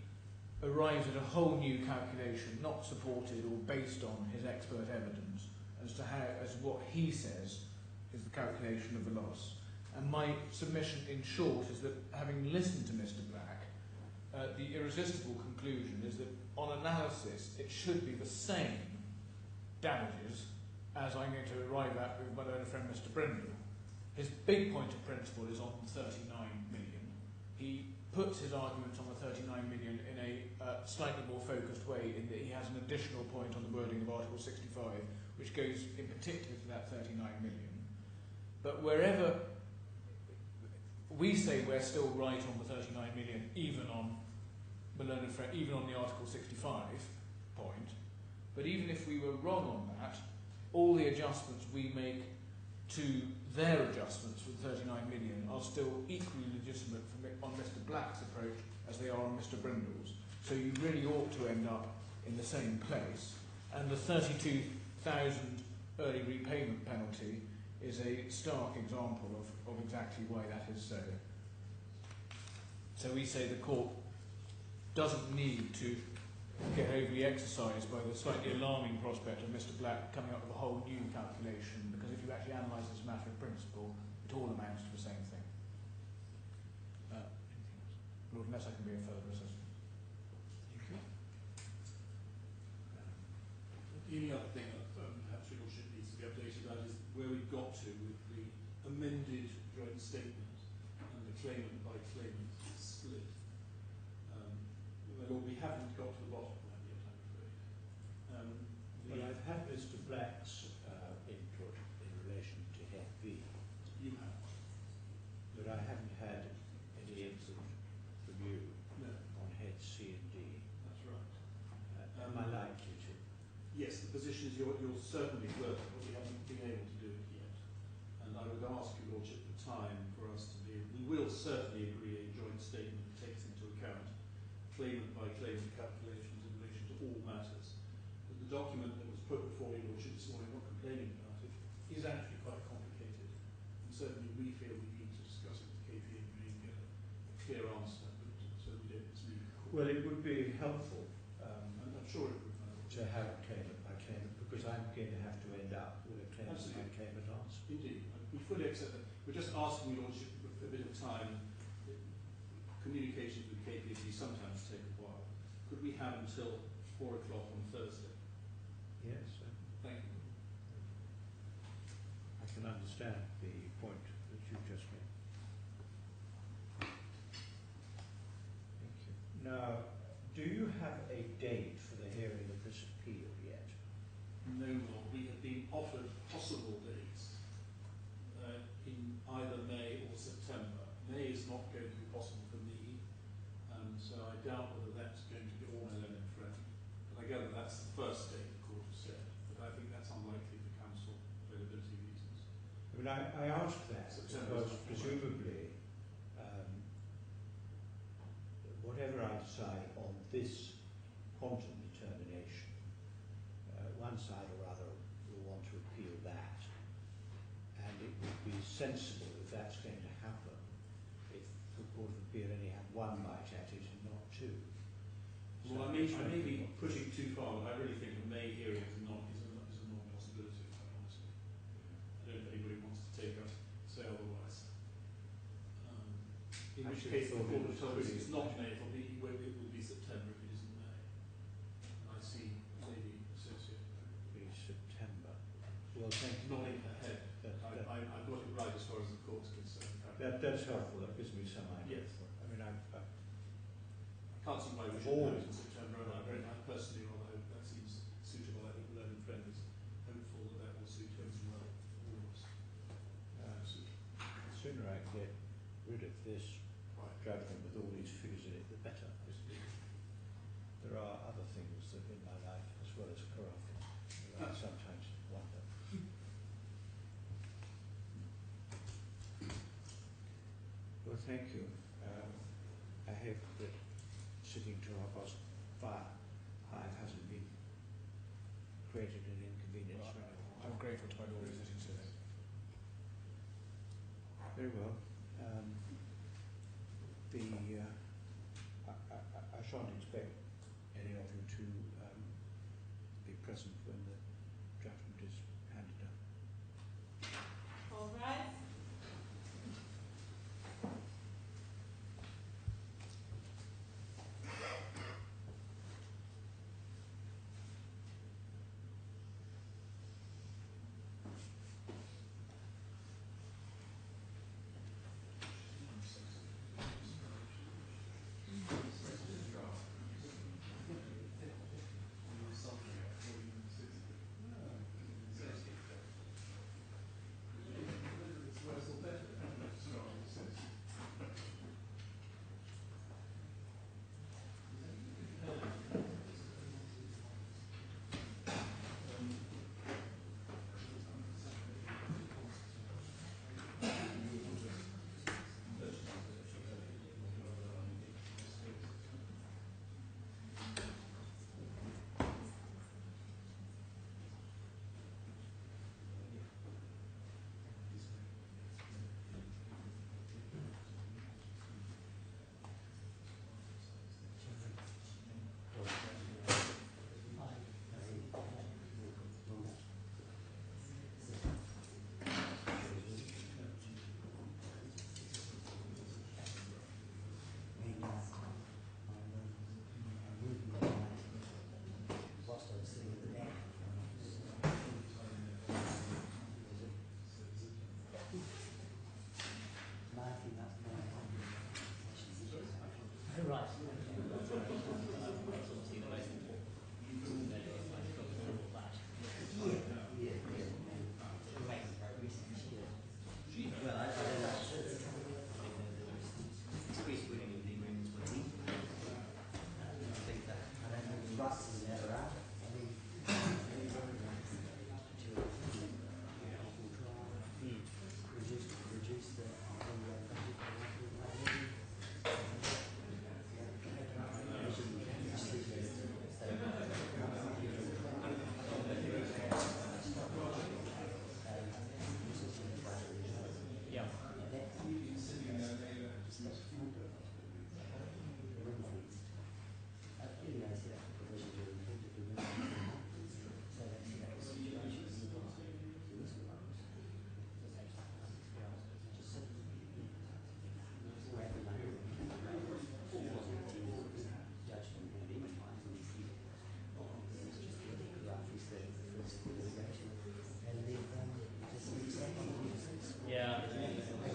arrives at a whole new calculation, not supported or based on his expert evidence, as what he says is the calculation of the loss. And my submission, in short, is that having listened to Mr. Black, the irresistible conclusion is that on analysis it should be the same damages as I'm going to arrive at with my learned friend Mr. Brindle. His big point of principle is on 39 million. He puts his argument on the 39 million in a slightly more focused way, in that he has an additional point on the wording of Article 65, which goes in particular to that 39 million. But wherever we say we're still right on the 39 million, even on the Article 65 point, but even if we were wrong on that, all the adjustments we make to their adjustments for the 39 million are still equally legitimate on Mr. Black's approach as they are on Mr. Brindle's. So you really ought to end up in the same place. And the 32,000 early repayment penalty is a stark example of exactly why that is so. So we say the court doesn't need to get overly exercised by the slightly alarming prospect of Mr. Black coming up with a whole new calculation, because if you actually analyse this matter of principle, it all amounts to the same thing. Lord, unless I can be of further assistance. Thank you. The only other thing that perhaps your Lordship needs to be updated about is where we've got to with the amended joint statement and the claimant by claimant split. Well, we haven't got to the bottom of that yet, I'm afraid. Well, I've had Mr. Black's input in relation to Head B, You have. but I haven't had any input from you No, on Head C and D. that's right. Am I likely to? Yes, the position is you're certainly working, but we haven't been able to do it yet. And I would ask your Lordship for time for us to be. We will certainly agree a joint statement that takes into account claimant by claimant calculations in relation to all matters. But the document that was put before your Lordship this morning, not complaining about it, is actually quite complicated. And certainly we feel we need to discuss it with KPMG and get a clear answer, but so we don't mislead the court. Well, it would be helpful And I'm sure it would. to have claimant by claimant, because I'm going to have to end up with a claimant by Absolutely. claimant answer. Indeed, we fully accept that. We're just asking your Lordship for a bit of time. Communications with KPMG sometimes take a while. Could we have until 4 o'clock on Thursday? Yes, Thank you. I can understand the point that you just made. Thank you. Now, do you have a date for the hearing of this appeal yet? No, Lord, we have been offered possible dates in either May or September. May is not going to be possible for me, so I doubt whether that's going to be all my learned friend. But I gather that's the first date the court has set, but I think that's unlikely for council availability reasons. I mean, I ask that September because is not presumably, whatever I decide on this quantum determination, one side or other will want to appeal that, and it would be sensible if that's going to happen if the Court of Appeal only had one bite at it and not two. Well, I may be pushing too far, but I really think a May hearing is a non-possibility, quite honestly. I don't know if anybody wants to take us, say otherwise. In which case the court has told us it's not May, it will be September if it isn't May. And I see maybe associated with Be September. Well, thank you. nodding her head. I've got it right as far as the court's concerned. That's helpful. That gives me some idea. Yes. I mean, I can't see why we should do it in September, and I personally rather hope that seems suitable. I think the learned friend is hopeful that that will suit him as well, all of us. the sooner I get rid of this judgment with all these figures in it, the better. There are other things that in my life, as well as Khorafi, that I sometimes wonder. Well, thank you. I hope that sitting to 5:30 hasn't been created an inconvenience for anyone. I'm grateful to my Lord for sitting so late. Very well. I shan't expect any of you to be present when the judgment is handed down. All right.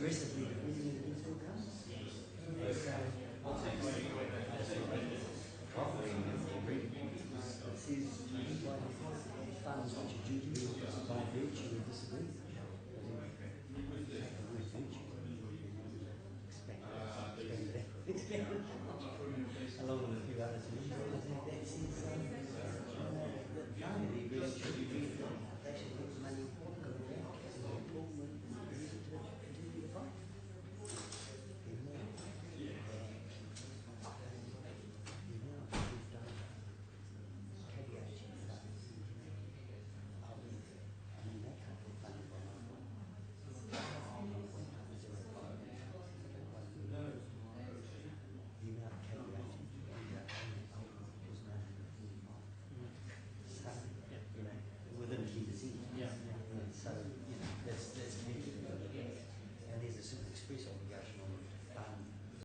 aggressive